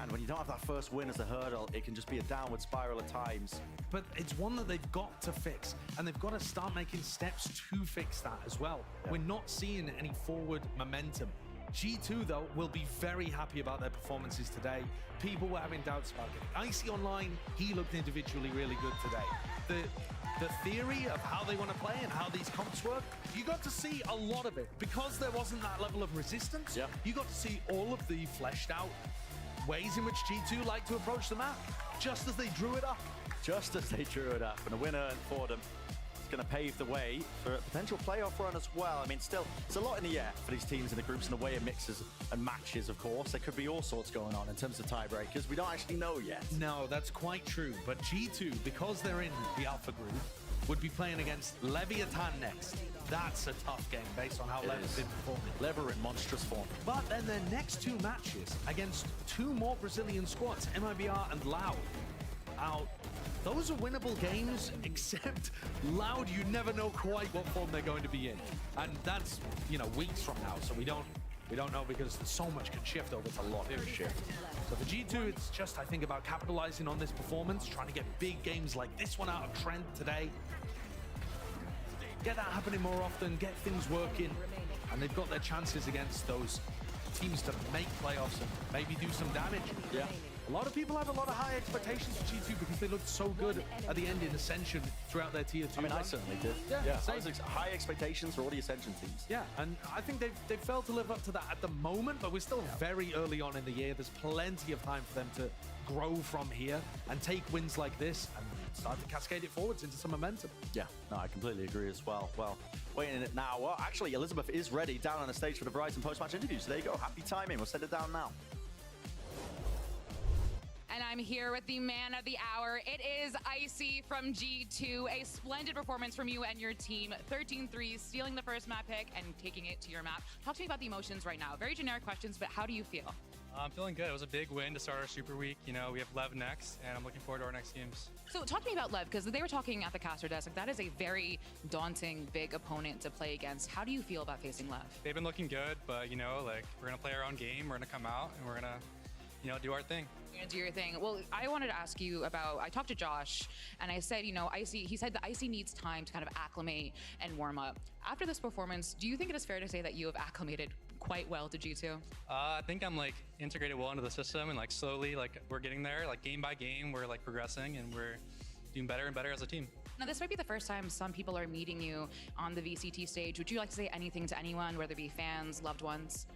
And when you don't have that first win as a hurdle, it can just be a downward spiral at times.
But it's one that they've got to fix, and they've got to start making steps to fix that as well. We're not seeing any forward momentum. G2, though, will be very happy about their performances today. People were having doubts about it. Icy Online, he looked individually really good today. The theory of how they want to play and how these comps work, you got to see a lot of it. Because there wasn't that level of resistance, you got to see all of the fleshed out ways in which G2 like to approach the map, just as they drew it up.
Just as they drew it up, and a winner for them. It's going to pave the way for a potential playoff run as well. I mean, still, it's a lot in the air for these teams in the groups and the way it mixes and matches, of course. There could be all sorts going on in terms of tiebreakers. We don't actually know yet.
No, that's quite true. But G2, because they're in the Alpha group, would be playing against Leviathan next. That's a tough game based on how Levi's been performing.
Lever in monstrous form.
But then their next 2 matches against 2 more Brazilian squads, MIBR and Loud. Now, those are winnable games, except Loud, you never know quite what form they're going to be in. And that's, you know, weeks from now, so we don't know because so much can shift over to lot of shift. So for G2, it's just, I think, about capitalizing on this performance, trying to get big games like this one out of Trent today. Get that happening more often, get things working, and they've got their chances against those teams to make playoffs and maybe do some damage.
Yeah.
A lot of people have a lot of high expectations for G2 because they looked so good at the end in Ascension throughout their tier 2.
I mean, I certainly did.
Yeah.
High expectations for all the Ascension teams.
Yeah, and I think they've failed to live up to that at the moment, but we're still very early on in the year. There's plenty of time for them to grow from here and take wins like this and start to cascade it forwards into some momentum.
Yeah, no, I completely agree as well. Well, waiting in it now. Well, actually, Elizabeth is ready down on the stage for the Verizon post-match interview. So there you go. Happy timing. We'll send it down now.
And I'm here with the man of the hour. It is Icy from G2. A splendid performance from you and your team. 13-3, stealing the first map pick and taking it to your map. Talk to me about the emotions right now. Very generic questions, but how do you feel?
I'm feeling good. It was a big win to start our Super Week. You know, we have Lev next, and I'm looking forward to our next games.
So talk to me about Lev, because they were talking at the caster desk. Like, that is a very daunting, big opponent to play against. How do you feel about facing Lev?
They've been looking good, but, you know, like, we're going to play our own game. We're going to come out, and we're going to, you know, do our thing.
You're gonna do your thing. Well, I wanted to ask you about, I talked to Josh and I said, you know, Icy, he said that Icy needs time to kind of acclimate and warm up. After this performance, do you think it is fair to say that you have acclimated quite well to G2?
I think I'm like integrated well into the system, and like slowly, like we're getting there, like game by game, we're like progressing and we're doing better and better as a team.
Now, this might be the first time some people are meeting you on the VCT stage. Would you like to say anything to anyone, whether it be fans, loved ones?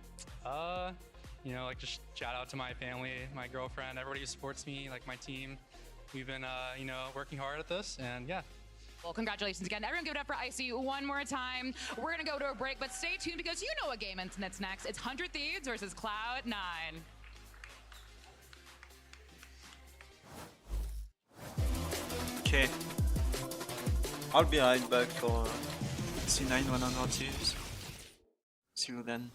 You know, like just shout out to my family, my girlfriend, everybody who supports me, like my team. We've been, you know, working hard at this, and yeah.
Well, congratulations again. Everyone give it up for Icy one more time. We're gonna go to a break, but stay tuned because you know what game that's next. It's 100 Thieves versus Cloud9.
Okay. I'll be right back for C9 100 Thieves. See you then.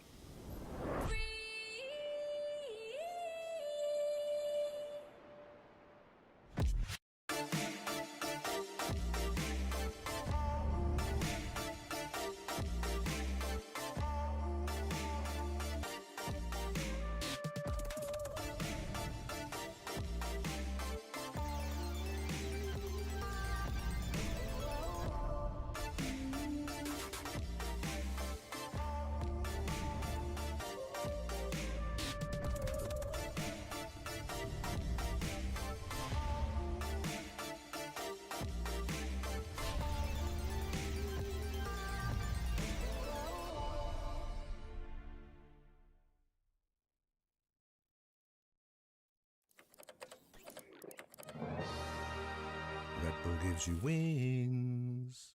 gives you wings.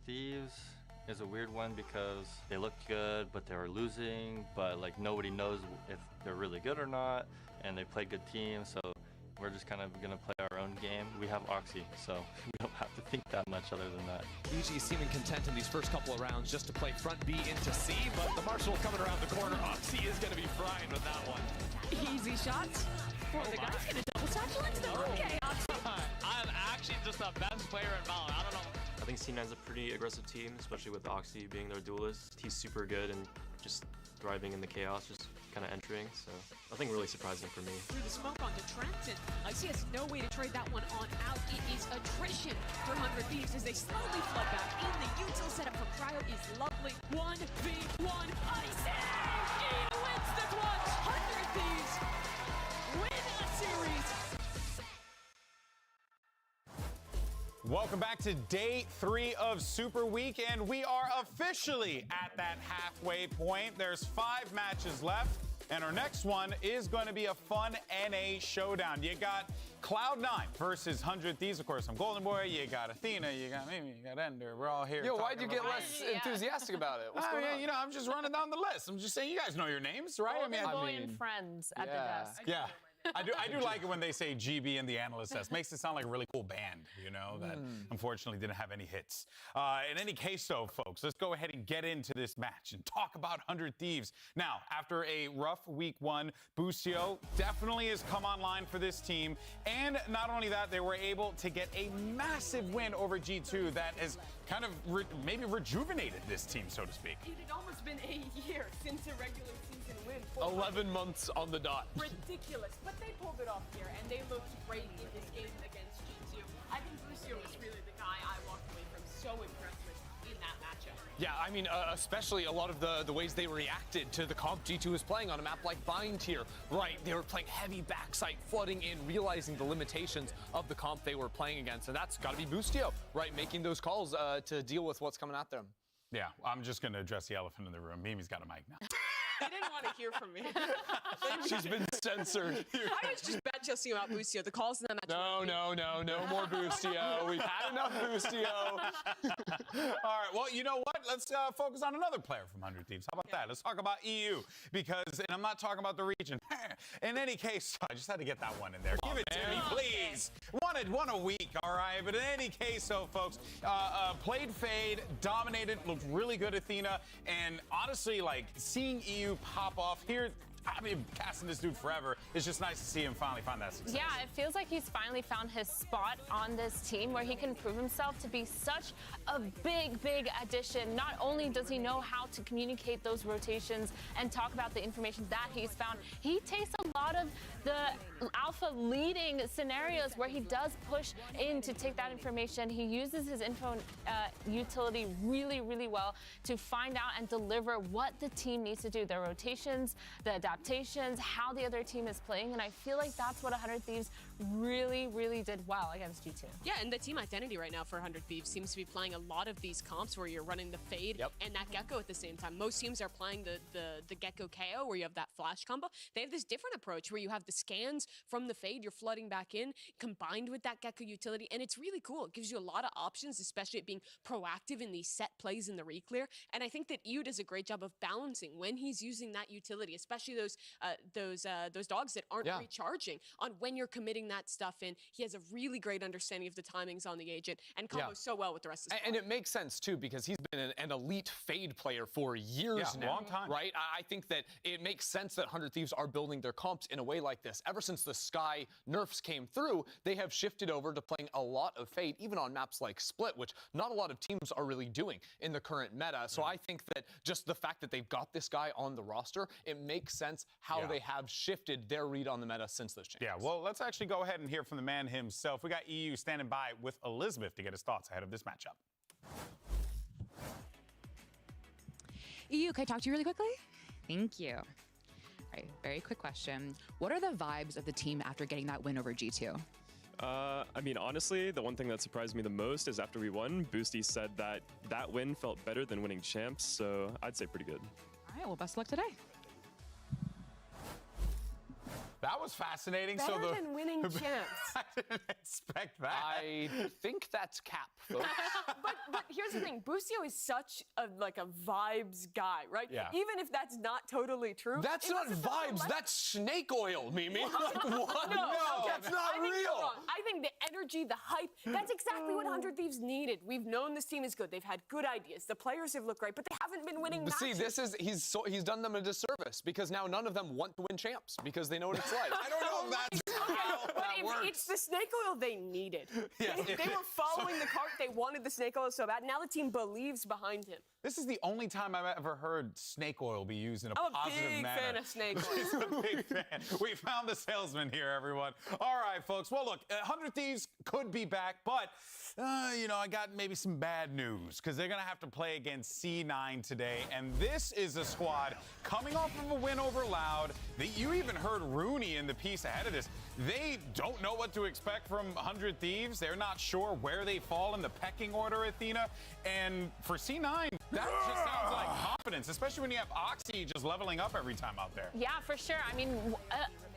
Thieves is a weird one because they look good, but they were losing, but like nobody knows if they're really good or not, and they play good teams, so we're just kind of gonna play our own game. We have Oxy, so we don't have to think that much other than that.
EG is seeming content in these first couple of rounds just to play front B into C, but the Marshal coming around the corner. Oxy is gonna be frying with that one.
Easy shots. Oh, the guy's gonna double satchel into the okay.
I'm actually just the best player in Valorant. I don't know. I think C9's a pretty aggressive team, especially with Oxy being their duelist. He's super good and just thriving in the chaos, just kind of entering, so nothing really surprising for me.
Through the smoke onto Trenton. Icy has no way to trade that one on out. It is attrition for 100 Thieves as they slowly flood back in. The util setup from Cryo is lovely. 1v1. Icy! He wins the clutch. 100 Thieves win a series.
Welcome back to day 3 of Super Week, and we are officially at that halfway point. There's 5 matches left, and our next one is going to be a fun NA showdown. You got Cloud9 versus 100 Thieves. Of course, I'm Golden Boy. You got Athena. You got Mimi. You got Ender. We're all here.
Yo, why'd you get less enthusiastic about it? What's going on?
You know, I'm just running down the list. I'm just saying, you guys know your names, right?
Golden Boy and friends at the desk.
Yeah. I do like it when they say GB in the analyst test. Makes it sound like a really cool band, you know, that unfortunately didn't have any hits. In any case, though, folks, let's go ahead and get into this match and talk about 100 Thieves. Now, after a rough week 1, Busio definitely has come online for this team. And not only that, they were able to get a massive win over G2 that has kind of maybe rejuvenated this team, so to speak.
It had almost been a year since a regular season win.
11 months on the dot.
Ridiculous. but they pulled it off here, and they looked great in this game against G2. I think Lucio was really the guy I walked away from so impressed with in that matchup.
Yeah, I mean, especially a lot of the ways they reacted to the comp G2 was playing on a map like Bind here, right? They were playing heavy backside, flooding in, realizing the limitations of the comp they were playing against, and that's got to be Boostio, right? Making those calls to deal with what's coming at them.
Yeah, I'm just going to address the elephant in the room. Mimi's got a mic now.
They didn't want to hear from me.
She's been censored.
I was just bad just about Boostio. The calls in that match.
No more Boostio. We've had enough Boostio.
All right, well, you know what? Let's focus on another player from 100 Thieves. How about that? Let's talk about EU, because, and I'm not talking about the region. In any case, I just had to get that one in there. Give it to me, please. One a week, all right? But in any case, so, folks, played Fade, dominated, looked really good, Athena, and honestly, like, seeing EU pop off here, I've been casting this dude forever. It's just nice to see him finally find that success.
Yeah, it feels like he's finally found his spot on this team where he can prove himself to be such a big addition. Not only does he know how to communicate those rotations and talk about the information that he's found, he takes a lot of the alpha leading scenarios where he does push in to take that information. He uses his info utility really well to find out and deliver what the team needs to do, their rotations, the adaptations, how the other team is playing, and I feel like that's what 100 Thieves really did well against G2.
Yeah, and the team identity right now for 100 Thieves seems to be playing a lot of these comps where you're running the Fade and that Gecko at the same time. Most teams are playing the Gecko KO where you have that flash combo. They have this different approach where you have the scans from the Fade, you're flooding back in, combined with that Gecko utility, and it's really cool. It gives you a lot of options, especially at being proactive in these set plays in the reclear, and I think that EU does a great job of balancing when he's using that utility, especially those dogs that aren't recharging on when you're committing that stuff in. He has a really great understanding of the timings on the agent and combos so well with the rest of the
And it makes sense too, because he's been an elite Fade player for years now.
Long time.
Right? I think that it makes sense that 100 Thieves are building their comps in a way like this. Ever since the Sky nerfs came through, they have shifted over to playing a lot of Fade, even on maps like Split, which not a lot of teams are really doing in the current meta. So I think that just the fact that they've got this guy on the roster, it makes sense how they have shifted their read on the meta since those changes.
Yeah, well, let's actually go ahead and hear from the man himself. We got EU standing by with Elizabeth to get his thoughts ahead of this matchup.
EU, can I talk to you really quickly? Thank you. All right, very quick question. What are the vibes of the team after getting that win over G2?
I mean, honestly, the one thing that surprised me the most is after we won, Boosty said that that win felt better than winning champs, so I'd say pretty good.
All right, well, best of luck today.
That was fascinating.
Better than winning champs.
I didn't expect that.
I think that's cap, folks.
but here's the thing. Boostio is such a vibes guy, right?
Yeah.
Even if that's not totally true.
That's not vibes. That's snake oil, Mimi. Like, what?
No,
that's not
I think you're
real.
wrong. I think the energy, the hype, that's exactly what 100 Thieves needed. We've known this team is good. They've had good ideas. The players have looked great, but they haven't been winning
But
matches.
see, this is he's done them a disservice because now none of them want to win champs because they know what it's like.
I don't know if that's how that works.
It's the snake oil they needed.
Yeah.
They were following the cart. They wanted the snake oil so bad. Now the team believes behind him.
This is the only time I've ever heard snake oil be used in a
I'm
positive
a big
manner.
fan of snake
He's
oil.
a big fan. We found the salesman here, everyone. All right, folks. Well, look, 100 Thieves could be back, but, I got maybe some bad news because they're going to have to play against C9 today, and this is a squad coming off of a win over Loud. You even heard Rooney in the piece ahead of this. They don't know what to expect from 100 Thieves. They're not sure where they fall in the pecking order, Athena. And for C9, that just sounds like confidence, especially when you have Oxy just leveling up every time out there.
Yeah, for sure. I mean,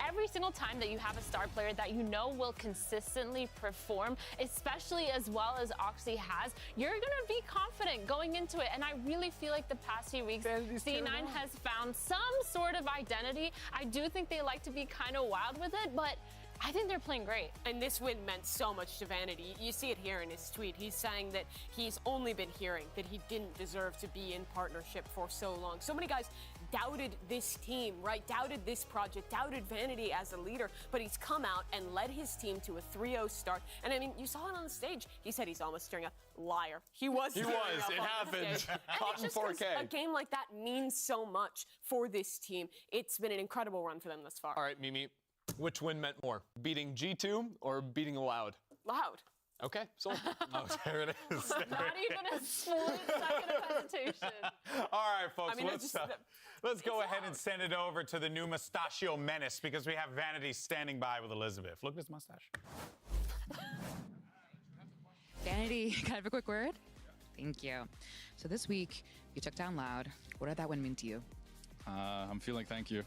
every single time that you have a star player that you know will consistently perform, especially as well as Oxy has, you're going to be confident going into it. And I really feel like the past few weeks, C9 has found some sort of identity. I do think they like to be kind of wild with it, but I think they're playing great.
And this win meant so much to Vanity. You see it here in his tweet. He's saying that he's only been hearing that he didn't deserve to be in partnership for so long. So many guys doubted this team, right? Doubted this project, doubted Vanity as a leader, but he's come out and led his team to a 3-0 start. And I mean, you saw it on the stage. He said he's almost tearing up. Liar. He was.
It happened. Caught in 4K.
A game like that means so much for this team. It's been an incredible run for them thus far.
All right, Mimi. Which win meant more, beating G2 or beating Loud?
Loud.
Okay, sold. Oh, there it is.
Not even a split second of hesitation.
All right, folks,
I mean,
let's go ahead and send it over to the new Mustachio Menace because we have Vanity standing by with Elizabeth. Look at his mustache.
Vanity, can I have a quick word? Thank you. So this week, you took down Loud. What did that win mean to you?
I'm feeling thank you.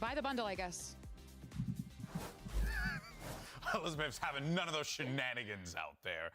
Buy the bundle, I guess.
Elizabeth's having none of those shenanigans out there.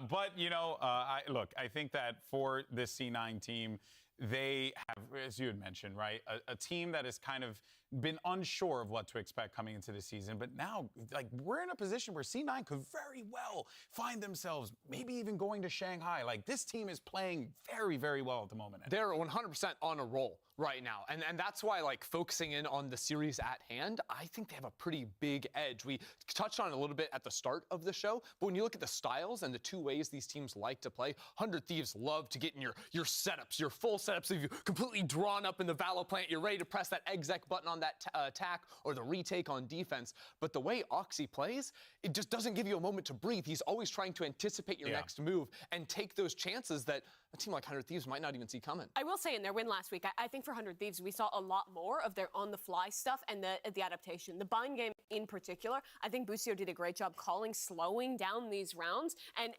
But, you know, I think that for this C9 team, they have, as you had mentioned, right, a team that has kind of been unsure of what to expect coming into the season. But now, like, we're in a position where C9 could very well find themselves maybe even going to Shanghai. Like, this team is playing very, very well at the moment.
They're 100% on a roll right now. And that's why, like, focusing in on the series at hand, I think they have a pretty big edge. We touched on it a little bit at the start of the show, but when you look at the styles and the two ways these teams like to play, 100 Thieves love to get in your setups, your full setups. If you're completely drawn up in the Valor plant, you're ready to press that exec button on that attack or the retake on defense. But the way Oxy plays, it just doesn't give you a moment to breathe. He's always trying to anticipate your next move and take those chances that a team like 100 Thieves might not even see coming.
I will say in their win last week, I think for 100 Thieves, we saw a lot more of their on-the-fly stuff and the adaptation. The bind game in particular, I think Busio did a great job slowing down these rounds and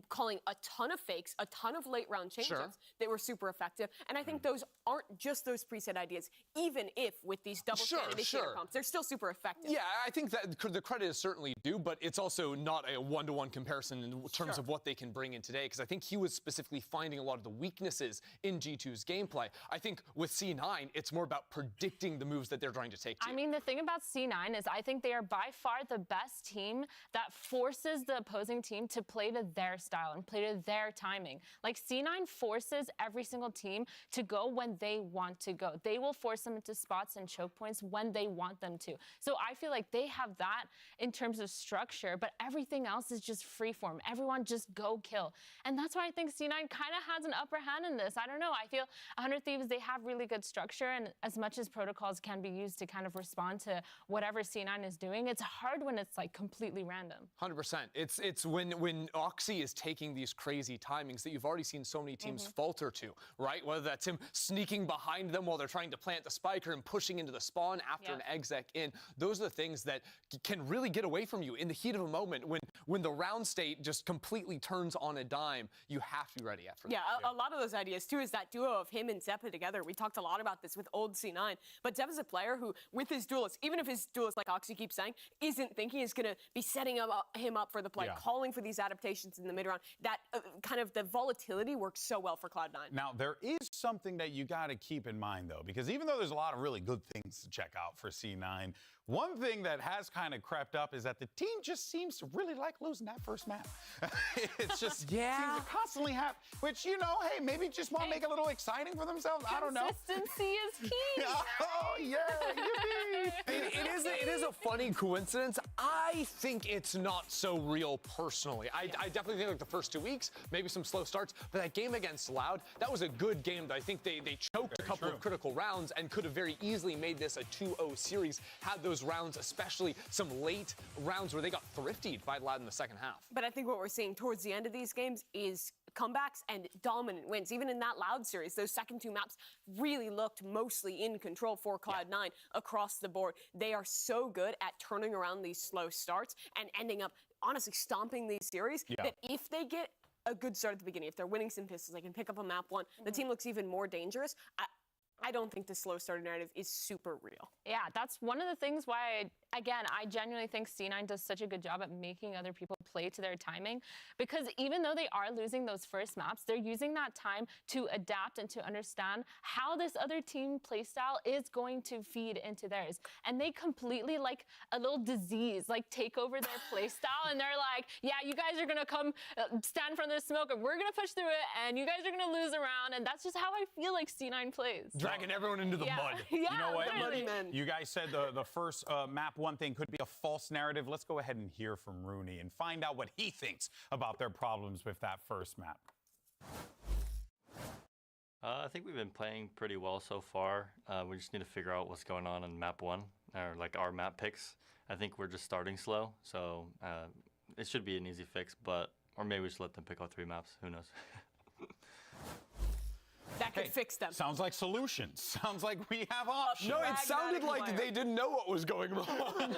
calling a ton of fakes, a ton of late round change-ups that were super effective. And I think those aren't just those preset ideas, even if with these double stand initiator pumps, they're still super effective.
Yeah, I think that the credit is certainly due, but it's also not a one-to-one comparison in terms of what they can bring in today, because I think he was specifically finding a lot of the weaknesses in G2's gameplay. I think with C9, it's more about predicting the moves that they're trying to take to
I mean, the thing about C9 is I think they are by far the best team that forces the opposing team to play to their style and play to their timing. Like, C9 forces every single team to go when they want to go. They will force them into spots and choke points when they want them to. So I feel like they have that in terms of structure, but everything else is just freeform. Everyone just go kill. And that's why I think C9 kind of has an upper hand in this. I don't know. I feel 100 Thieves, they have really good structure, and as much as protocols can be used to kind of respond to whatever C9 is doing, it's hard when it's like completely random.
100%. It's when Oxy is taking these crazy timings that you've already seen so many teams falter to, right? Whether that's him sneaking behind them while they're trying to plant the spike or him pushing into the spawn after an exec in. Those are the things that can really get away from you in the heat of a moment when the round state just completely turns on a dime. You have to be ready after that.
Yeah, a lot of those ideas too is that duo of him and Zeppa together. We talked a lot about this with old C9, but Zeppa's a player who, with his duelists, even if his duelist, like Oxy keeps saying, isn't thinking is going to be setting him up for the play, calling for these adaptations in the mid round. That kind of the volatility works so well for Cloud9.
Now, there is something that you got to keep in mind, though, because even though there's a lot of really good things to check out for C9, one thing that has kind of crept up is that the team just seems to really like losing that first map. It's just seems to constantly happen, which, you know, hey, maybe just want to make it a little exciting for themselves. I don't know.
Consistency is key.
Oh, yeah, yippee.
It is a funny coincidence. I think it's not so real personally. I definitely think like the first 2 weeks, maybe some slow starts, but that game against Loud, that was a good game that I think they choked a couple of critical rounds and could have very easily made this a 2-0 series had those rounds, especially some late rounds where they got thriftied by Loud in the second half.
But I think what we're seeing towards the end of these games is comebacks and dominant wins. Even in that Loud series, those second two maps really looked mostly in control for Cloud9 across the board. They are so good at turning around these slow starts and ending up, honestly, stomping these series that if they get a good start at the beginning, if they're winning some pistols, they can pick up a map one, the team looks even more dangerous. I don't think the slow starter narrative is super real.
Yeah, that's one of the things why, I genuinely think C9 does such a good job at making other people play to their timing, because even though they are losing those first maps, they're using that time to adapt and to understand how this other team playstyle is going to feed into theirs. And they completely, like a little disease, like take over their playstyle, and they're like, yeah, you guys are gonna come stand in front of the smoke, and we're gonna push through it, and you guys are gonna lose around, and that's just how I feel like C9 plays.
Dragging everyone into the mud.
Yeah,
You know what?
literally.
You guys said the first map one thing could be a false narrative. Let's go ahead and hear from Rooney and find out what he thinks about their problems with that first map.
I think we've been playing pretty well so far. We just need to figure out what's going on map 1, or like our map picks. I think we're just starting slow, so it should be an easy fix, or maybe we should let them pick all 3 maps. Who knows?
That could fix them.
Sounds like solutions. Sounds like we have options.
No, it sounded like they didn't know what was going wrong.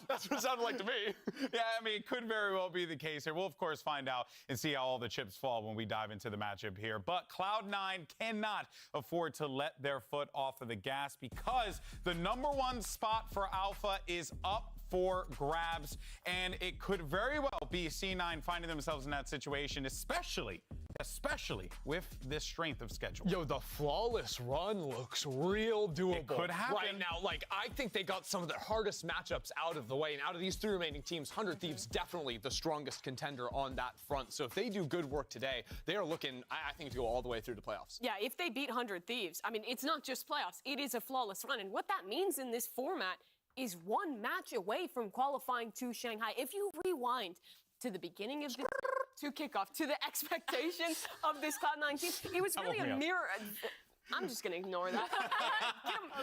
That's what it sounded like to me.
Yeah, I mean, it could very well be the case here. We'll, of course, find out and see how all the chips fall when we dive into the matchup here. But Cloud9 cannot afford to let their foot off of the gas because the #1 spot for Alpha is up for grabs, and it could very well be C9 finding themselves in that situation, especially with this strength of schedule.
Yo, the flawless run looks real doable.
It could happen.
Right now, I think they got some of their hardest matchups out of the way, and out of these 3 remaining teams, 100 Thieves definitely the strongest contender on that front. So if they do good work today, they are looking, I think, to go all the way through the playoffs.
Yeah, if they beat 100 Thieves, I mean, it's not just playoffs, it is a flawless run. And what that means in this format is 1 match away from qualifying to Shanghai. If you rewind to the beginning of the kickoff, to the expectations of this Cloud9 team, it was really a mirror. I'm just going to ignore that.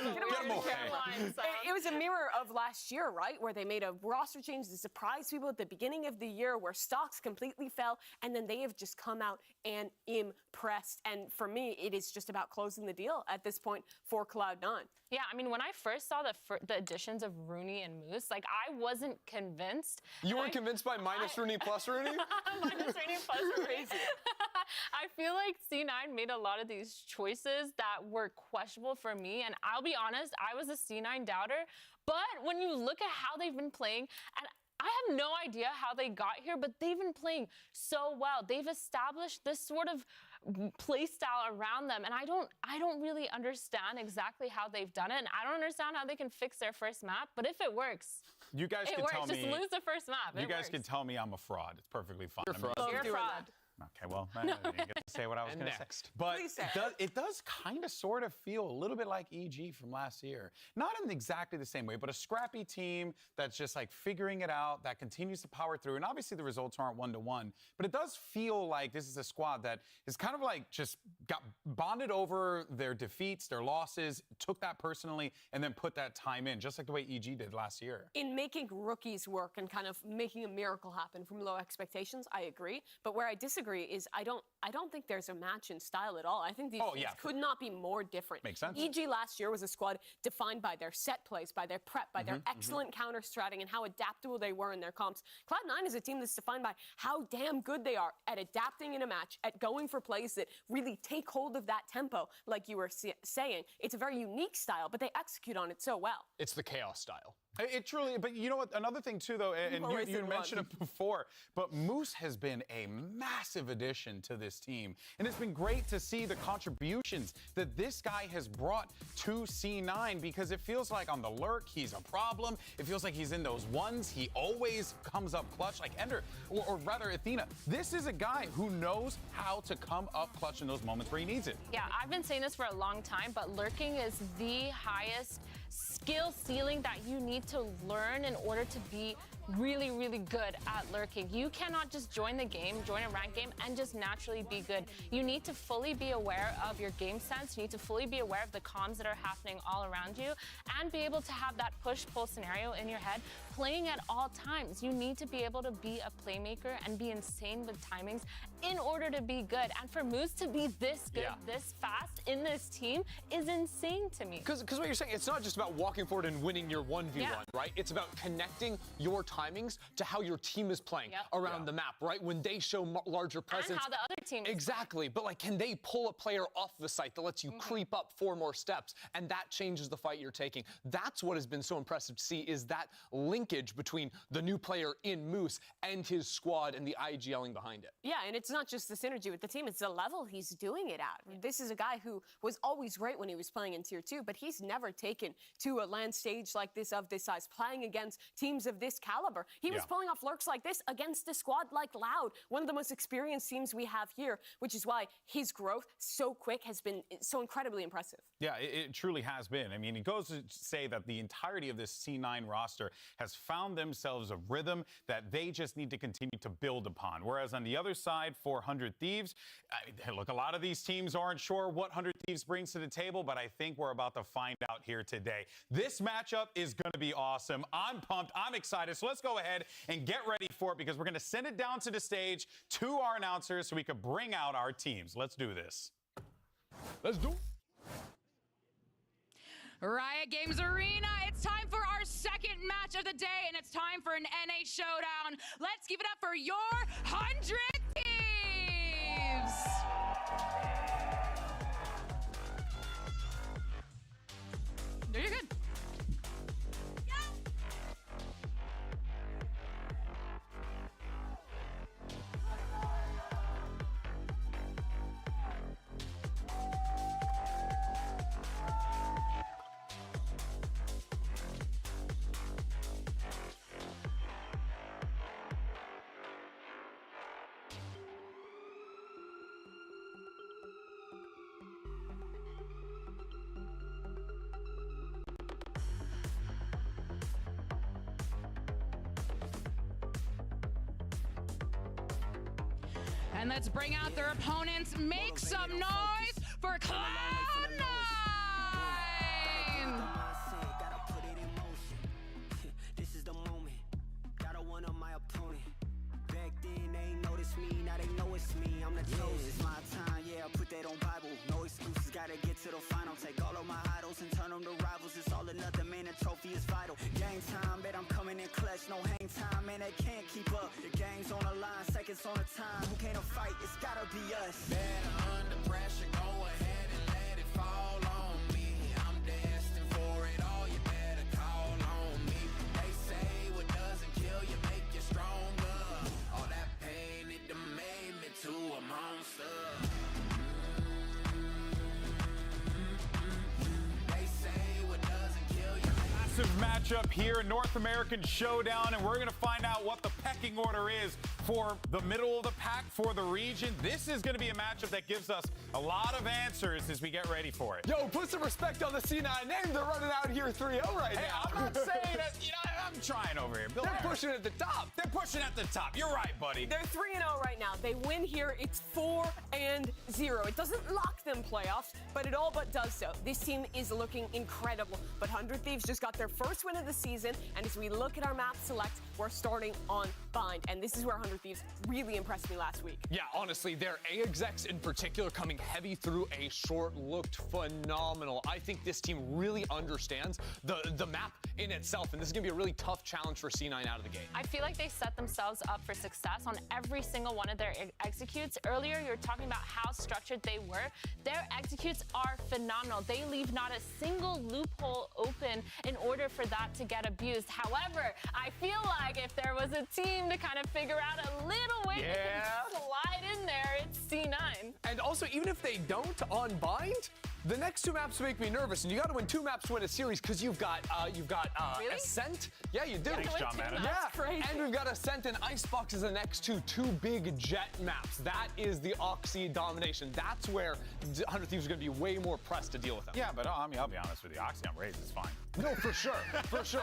Get him away. It was a mirror of last year, right? Where they made a roster change to surprise people at the beginning of the year, where stocks completely fell, and then they have just come out and impressed. And for me, it is just about closing the deal at this point for Cloud9.
Yeah, I mean, when I first saw the additions of Rooney and Moose, I wasn't convinced.
You weren't convinced by minus Rooney plus Rooney?
Minus Rooney plus Rooney. I feel like C9 made a lot of these choices that were questionable for me, and I'll be honest, I was a C9 doubter, but when you look at how they've been playing, and I have no idea how they got here, but they've been playing so well. They've established this sort of play style around them, and I don't really understand exactly how they've done it, and I don't understand how they can fix their first map, but if it works,
you guys can tell me.
Just lose the first map.
You guys can tell me I'm a fraud. It's perfectly fine.
You're a fraud.
You're a fraud.
Okay, well, I didn't get to say what I was going to say. But it does kind of sort of feel a little bit like EG from last year. Not in exactly the same way, but a scrappy team that's just figuring it out, that continues to power through. And obviously the results aren't 1-to-1, but it does feel like this is a squad that is kind of just got bonded over their defeats, their losses, took that personally, and then put that time in, just like the way EG did last year.
In making rookies work and kind of making a miracle happen from low expectations, I agree. But where I disagree is I don't think there's a match in style at all. I think these teams could not be more different.
Makes sense.
EG last year was a squad defined by their set plays, by their prep, by their excellent counter stratting, and how adaptable they were in their comps. Cloud9 is a team that's defined by how damn good they are at adapting in a match, at going for plays that really take hold of that tempo, like you were saying. It's a very unique style, but they execute on it so well.
It's the chaos style.
It truly, but you know what? Another thing too, though, and you mentioned it before, but Moose has been a massive addition to this team, and it's been great to see the contributions that this guy has brought to C9, because it feels like on the lurk he's a problem. It feels like he's in those ones. He always comes up clutch, like Ender, or rather Athena. This is a guy who knows how to come up clutch in those moments where he needs it.
Yeah, I've been saying this for a long time, but lurking is the highest skill ceiling that you need to learn in order to be really, really good at lurking. You cannot just join the game, join a ranked game, and just naturally be good. You need to fully be aware of your game sense. You need to fully be aware of the comms that are happening all around you, and be able to have that push-pull scenario in your head playing at all times. You need to be able to be a playmaker and be insane with timings in order to be good. And for Moose to be this good, this fast in this team is insane to me.
Because what you're saying, it's not just about walking forward and winning your 1v1, right? It's about connecting your timings to how your team is playing around the map, right? When they show larger presence.
And how the other team is
exactly. But can they pull a player off the site that lets you creep up 4 more steps, and that changes the fight you're taking? That's what has been so impressive to see, is that linkage between the new player in Moose and his squad and the IGLing behind it.
Yeah, and it's not just the synergy with the team, it's the level he's doing it at. This is a guy who was always great when he was playing in Tier 2, but he's never taken to a land stage like this of this size, playing against teams of this caliber. He was pulling off lurks like this against a squad like Loud, one of the most experienced teams we have here, which is why his growth so quick has been so incredibly impressive.
Yeah, it truly has been. I mean, it goes to say that the entirety of this C9 roster has found themselves a rhythm that they just need to continue to build upon. Whereas on the other side, for 100 Thieves, look, a lot of these teams aren't sure what 100 Thieves brings to the table, but I think we're about to find out here today. This matchup is going to be awesome. I'm pumped. I'm excited. So let's go ahead and get ready for it, because we're going to send it down to the stage to our announcers so we can bring out our teams. Let's do this.
Let's do it.
Riot Games Arena, it's time for our second match of the day, and it's time for an NA showdown. Let's give it up for your 100 Thieves! No, you're good. And let's bring out their opponents. Make some noise for Cloud9!
This is the moment. Gotta one of my opponent. Back then they ain't noticed me, now they know it's me. I'm the chosen. It's my time, yeah, I put that on Bible. No excuses, gotta get to the final. Take all of my idols and turn them to rivals. It's all or nothing, man, the trophy is vital. Game time, bet I'm coming in clutch. No hang time, man, they can't keep up. The game's on the line, seconds on the time. Who can't fight? It's gotta be us. Better under pressure, go ahead and let it fall on me. I'm destined for it all, you better call on me. They say what doesn't kill you make you stronger. All that pain, it done made me to a monster. They say what doesn't kill you.
Massive matchup here, North American Showdown, and we're going to find out what the pecking order is for the middle of the pack for the region. This is going to be a matchup that gives us a lot of answers as we get ready for it.
Yo, put some respect on the C9 name. They're running out here 3-0 right now.
I'm not saying that, I'm trying over here.
They're pushing at the top.
They're pushing at the top. You're right, buddy.
They're 3-0 right now. They win here, it's 4-0. It doesn't lock them playoffs, but it all but does so. This team is looking incredible. But 100 Thieves just got their first win of the season, and as we look at our map select, we're starting on Bind. And this is where 100 Thieves really impressed me last week.
Yeah, honestly, their A execs in particular coming heavy through A short looked phenomenal. I think this team really understands the map in itself, and this is going to be a really tough challenge for C9 out of the gate.
I feel like they set themselves up for success on every single one of their executes. Earlier, you were talking about how structured they were. Their executes are phenomenal. They leave not a single loophole open in order for that to get abused. However, I feel like if there was a team to kind of figure out a little way to slide in there, it's C9.
And also, even if they don't on Bind, the next two maps make me nervous, and you got to win two maps to win a series because you've got
really?
Ascent. Yeah, you do.
Thanks, John Madden.
Yeah,
That's crazy.
and we've got Ascent and Icebox as the next two big jet maps. That is the Oxy domination. That's where 100 Thieves are going to be way more pressed to deal with them.
Yeah, but I mean, I'll be honest with you. Oxy on Raze is fine.
No, for sure, for sure.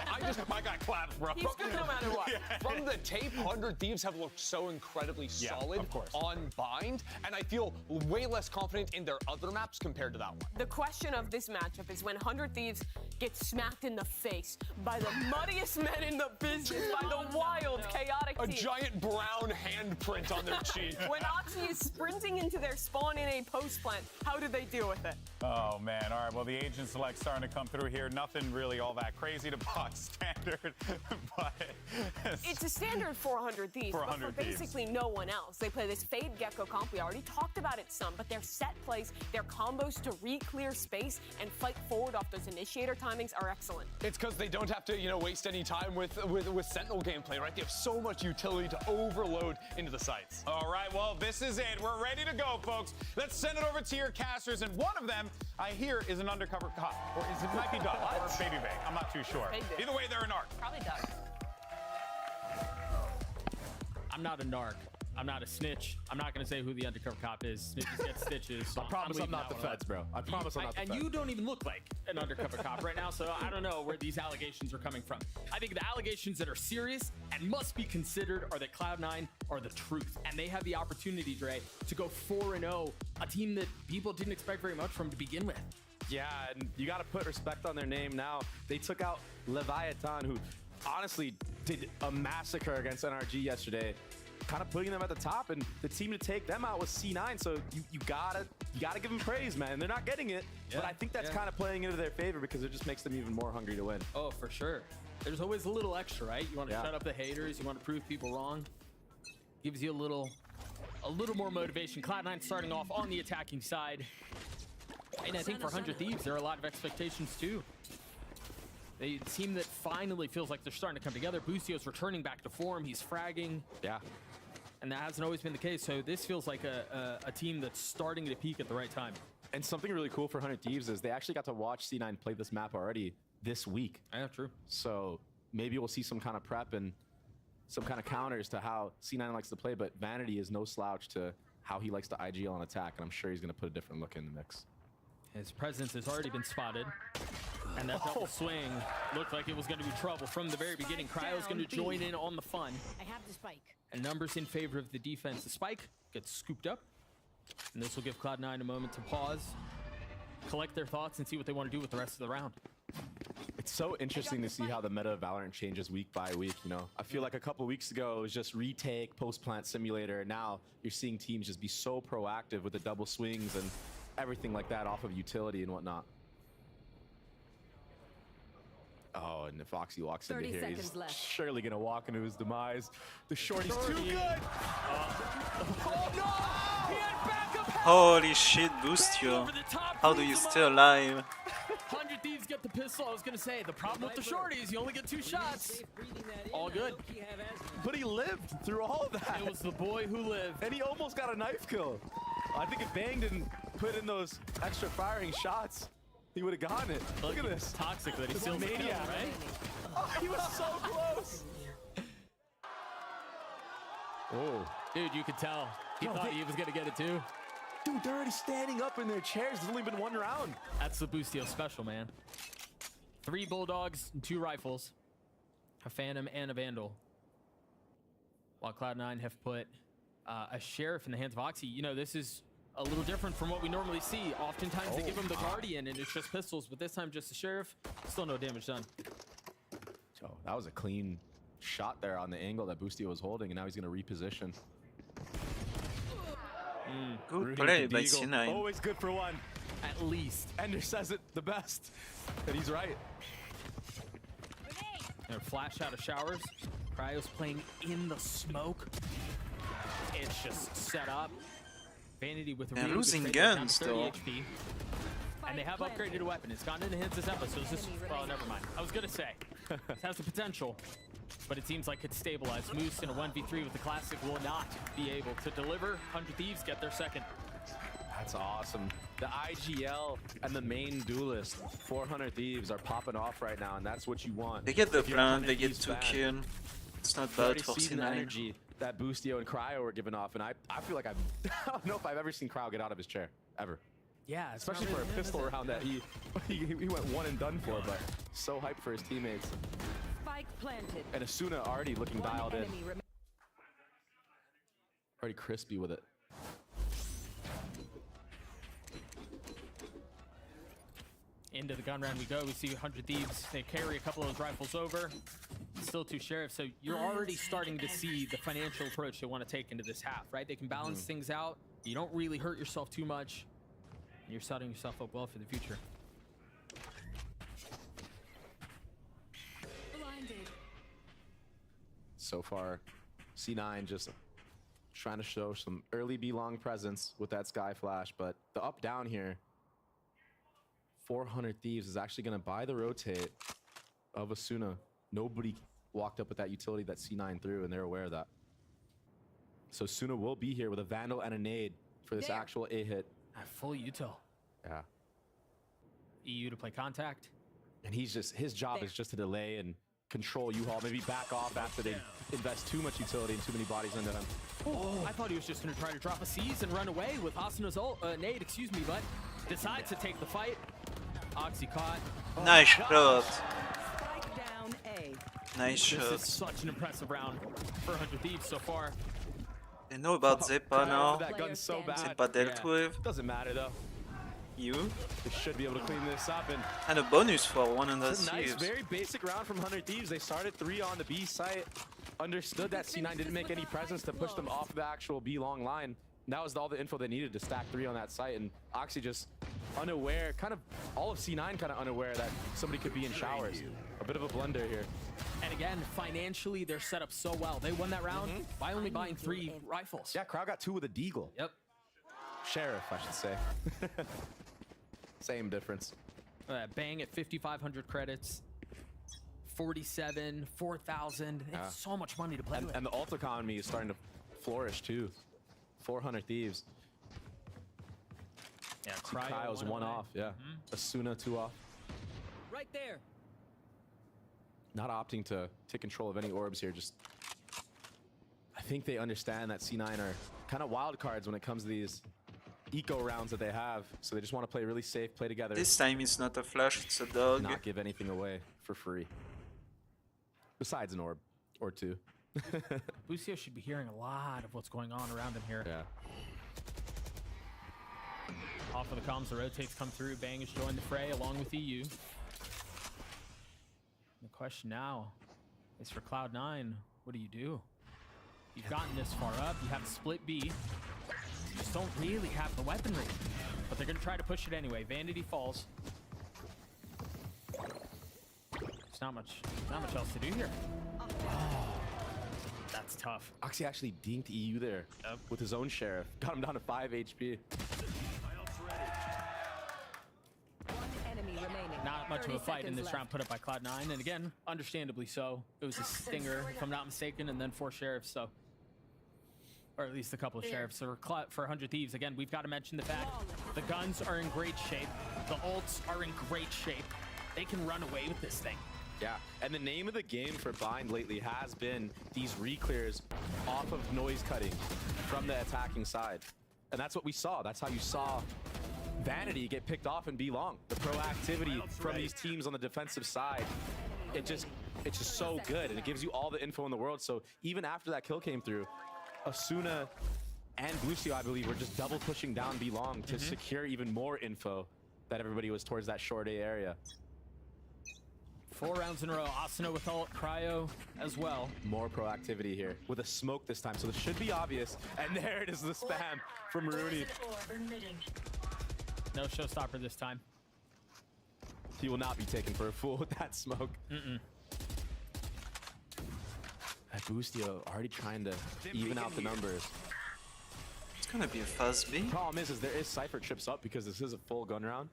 My guy claps, bro.
He's good no matter what.
From the tape, 100 Thieves have looked so incredibly solid
of course.
on Bind, and I feel way less confident in their other maps compared to that one.
The question of this matchup is when 100 Thieves get smacked in the face by the muddiest men in the business, by the wild, chaotic
A
team.
giant brown handprint on their cheek.
When Oxy is sprinting into their spawn in a post plant, how do they deal with it?
Oh, man. All right, well, the agent select starting to come through here. Nothing really all that crazy to box standard, but...
It's a standard 400 Thieves,
For
but
100
for
Thieves.
basically no one else. They play this Fade Gecko comp. We already talked about it some, but their set plays, their combos to re-clear space and fight forward off those initiator timings are excellent.
It's because they don't have to, waste any time with Sentinel gameplay, right? They have so much utility to overload into the sites.
All right, well, this is it. We're ready to go, folks. Let's send it over to your casters, and one of them, I hear, is an undercover cop. Or it might be Doug. Or maybe Bang. I'm not too sure. Either way, they're a narc.
Probably Doug.
I'm not a narc. I'm not a snitch. I'm not going to say who the undercover cop is. Snitches get stitches. So
I promise I'm not the feds, bro. I promise I'm not the
and
feds.
you don't even look like an undercover cop right now, so I don't know where these allegations are coming from. I think the allegations that are serious and must be considered are that Cloud9 are the truth. And they have the opportunity, Dre, to go 4-0, a team that people didn't expect very much from to begin with.
Yeah, and you got to put respect on their name now. They took out Leviathan, who honestly did a massacre against NRG yesterday, kind of putting them at the top, and the team to take them out was C9. So you gotta give them praise, man. They're not getting it, but I think that's kind of playing into their favor because it just makes them even more hungry to win.
Oh, for sure. There's always a little extra, right? You want to shut up the haters. You want to prove people wrong. Gives you a little more motivation. Cloud9 starting off on the attacking side. And I think for 100 Thieves, there are a lot of expectations too. A team that finally feels like they're starting to come together. Boostio's returning back to form. He's fragging.
Yeah.
And that hasn't always been the case. So this feels like a team that's starting to peak at the right time.
And something really cool for 100 Thieves is they actually got to watch C9 play this map already this week.
Yeah, true.
So maybe we'll see some kind of prep and some kind of counters to how C9 likes to play, but Vanity is no slouch to how he likes to IGL on attack, and I'm sure he's going to put a different look in the mix.
His presence has already been spotted. And that double swing looked like it was going to be trouble from the very beginning. Cryo's going to join in on the fun.
I have the spike.
And numbers in favor of the defense. The spike gets scooped up. And this will give Cloud9 a moment to pause, collect their thoughts, and see what they want to do with the rest of the round.
It's so interesting to see how the meta of Valorant changes week by week, you know? I feel like a couple weeks ago, it was just retake, post-plant simulator, and now you're seeing teams just be so proactive with the double swings and everything like that off of utility and whatnot. Oh, and if Oxy walks into here, he's surely going to walk into his demise. The shorty's too good!
Oh no! He had backup help!
Holy shit, Boostio. How do you stay alive?
100 Thieves get the pistol. I was going to say, the problem with the shorties, you only get 2 shots. All good.
But he lived through all of that.
It was the boy who lived.
And he almost got a knife kill. I think if Bang didn't put in those extra firing shots, he would have gotten it. Look at this.
Toxic that he's still
maniac,
right?
Oh, he was so close.
Oh, dude, you could tell. He thought he was going to get it too.
Dude, they're already standing up in their chairs. There's only been 1 round.
That's the Boostio special, man. 3 Bulldogs and 2 rifles. A Phantom and a Vandal. While Cloud9 have put a Sheriff in the hands of Oxy. You know, this is a little different from what we normally see. Oftentimes they give him the Guardian and it's just pistols, but this time just the Sheriff. Still no damage done.
Oh, that was a clean shot there on the angle that Boostio was holding, and now he's going to reposition.
Good play by C9.
Always good for one.
At least.
Ender says it the best. And he's right.
And flash out of showers. Cryo's playing in the smoke. It's just set up. Vanity with a
They're
really
losing
good trade
guns,
down to 30
though.
HP. And they have upgraded a weapon. It's gone into hands this episode. Well, never mind. I was going to say. This has the potential. But it seems like it's stabilized. Moose in a 1v3 with the Classic will not be able to deliver. 100 Thieves get their second.
That's awesome. The IGL and the main duelist, 400 Thieves, are popping off right now, and that's what you want.
They get the
If you're
plant,
100
they get
Thieves
2
fan.
kills. It's not
You've
bad
already
for
seen the
C9.
energy that Boostio and Cryo were giving off, and I feel like I don't know if I've ever seen Cryo get out of his chair, ever.
Yeah,
Especially for a pistol round that he went one and done for, but so hyped for his teammates.
Spike planted.
And Asuna already looking dialed in. Already crispy with it.
Into the gun round we go. We see 100 Thieves. They carry a couple of those rifles over. Still 2 Sheriffs. So you're already starting to see the financial approach they want to take into this half, right? They can balance things out. You don't really hurt yourself too much. And you're setting yourself up well for the future.
So far, C9 just trying to show some early B-long presence with that Sky Flash, but the up-down here, 400 Thieves is actually going to buy the rotate of Asuna. Nobody walked up with that utility that C9 threw, and they're aware of that. So Asuna will be here with a Vandal and a nade for this actual A hit.
Full util.
Yeah.
EU to play contact.
And his job is just to delay and control U-Haul, maybe back off after they invest too much utility and too many bodies into him.
Oh, I thought he was just going to try to drop a seize and run away with Asuna's nade, but decides to take the fight. Oxy caught.
Nice shot.
Down A.
Nice
This
shot.
is such an impressive round for 100 Thieves so far.
They know about Zepa now.
That gun's so bad.
Zepa dealt with.
Doesn't matter though.
You?
They should be able to clean this up
and a bonus for 100
It's a nice,
Thieves.
very basic round from 100 Thieves. They started 3 on the B site. Understood that C9 didn't make any presence to push them off the actual B long line. And that was all the info they needed to stack 3 on that site. And Oxy just unaware, kind of all of C9 kind of unaware that somebody could be in showers. A bit of a blunder here.
And again, financially, they're set up so well. They won that round by only buying 3 rifles.
Yeah, Crowd got 2 with a Deagle.
Yep.
Sheriff, I should say. Same difference.
Bang at 5,500 credits. 47, 4,000. It's so much money to play with.
And the ult economy is starting to flourish too. 400 Thieves.
Yeah,
Cryo's 1 off. Yeah. Asuna 2 off.
Right there.
Not opting to take control of any orbs here. Just, I think they understand that C9 are kind of wild cards when it comes to these eco rounds that they have. So they just want to play really safe, play together.
This time it's not a flash, it's a dog.
Not give anything away for free. Besides an orb or 2.
Lucio should be hearing a lot of what's going on around him here.
Yeah.
Off of the comms, the rotates come through. Bang has joined the fray along with EU. The question now is for Cloud9, what do you do? You've gotten this far up, you have a split B. You just don't really have the weaponry. But they're gonna try to push it anyway. Vanity falls. There's not much else to do here. That's tough.
Oxy actually dinked EU there with his own Sheriff. Got him down to 5 HP.
Not much of a fight in this round put up by Cloud9, and again, understandably so. It was a stinger, if I'm not mistaken, and then 4 sheriffs, so. Or at least a couple of sheriffs. So for 100 Thieves, again, we've got to mention the fact the guns are in great shape. The ults are in great shape. They can run away with this thing.
Yeah, and the name of the game for Bind lately has been these reclears off of noise cutting from the attacking side. And that's what we saw. That's how you saw Vanity get picked off and be long. The proactivity from these teams on the defensive side, it's just so good, and it gives you all the info in the world. So even after that kill came through, Asuna and Lucio, I believe, were just double pushing down B long to secure even more info that everybody was towards that short A area.
4 rounds in a row. Asuna with ult, Cryo as well.
More proactivity here with a smoke this time, so this should be obvious. And there it is, the spam from Rooney.
No showstopper this time.
He will not be taken for a fool with that smoke. That Boostio already trying to even out the numbers.
It's gonna be a fuzz B.
Problem is there is Cypher trips up because this is a full gun round.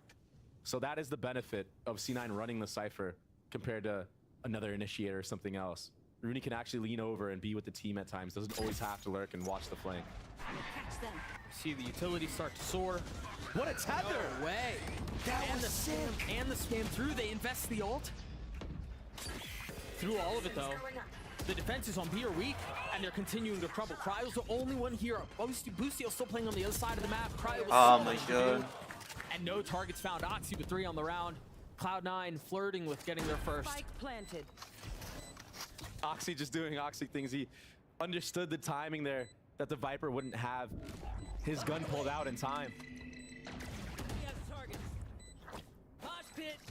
So that is the benefit of C9 running the Cypher compared to another initiator or something else. Rooney can actually lean over and be with the team at times. Doesn't always have to lurk and watch the flank.
See the utility start to soar.
What a tether!
No way! And the spam through. They invest the ult. Through all of it though. The defenses on B are weak, and they're continuing to trouble. Cryo's the only one here. Boostio still playing on the other side of the map. Cryo was
oh my god.
And no targets found. Oxy with 3 on the round. Cloud9 flirting with getting their first.
Spike planted.
Oxy just doing Oxy things. He understood the timing there, that the Viper wouldn't have his gun pulled out in time.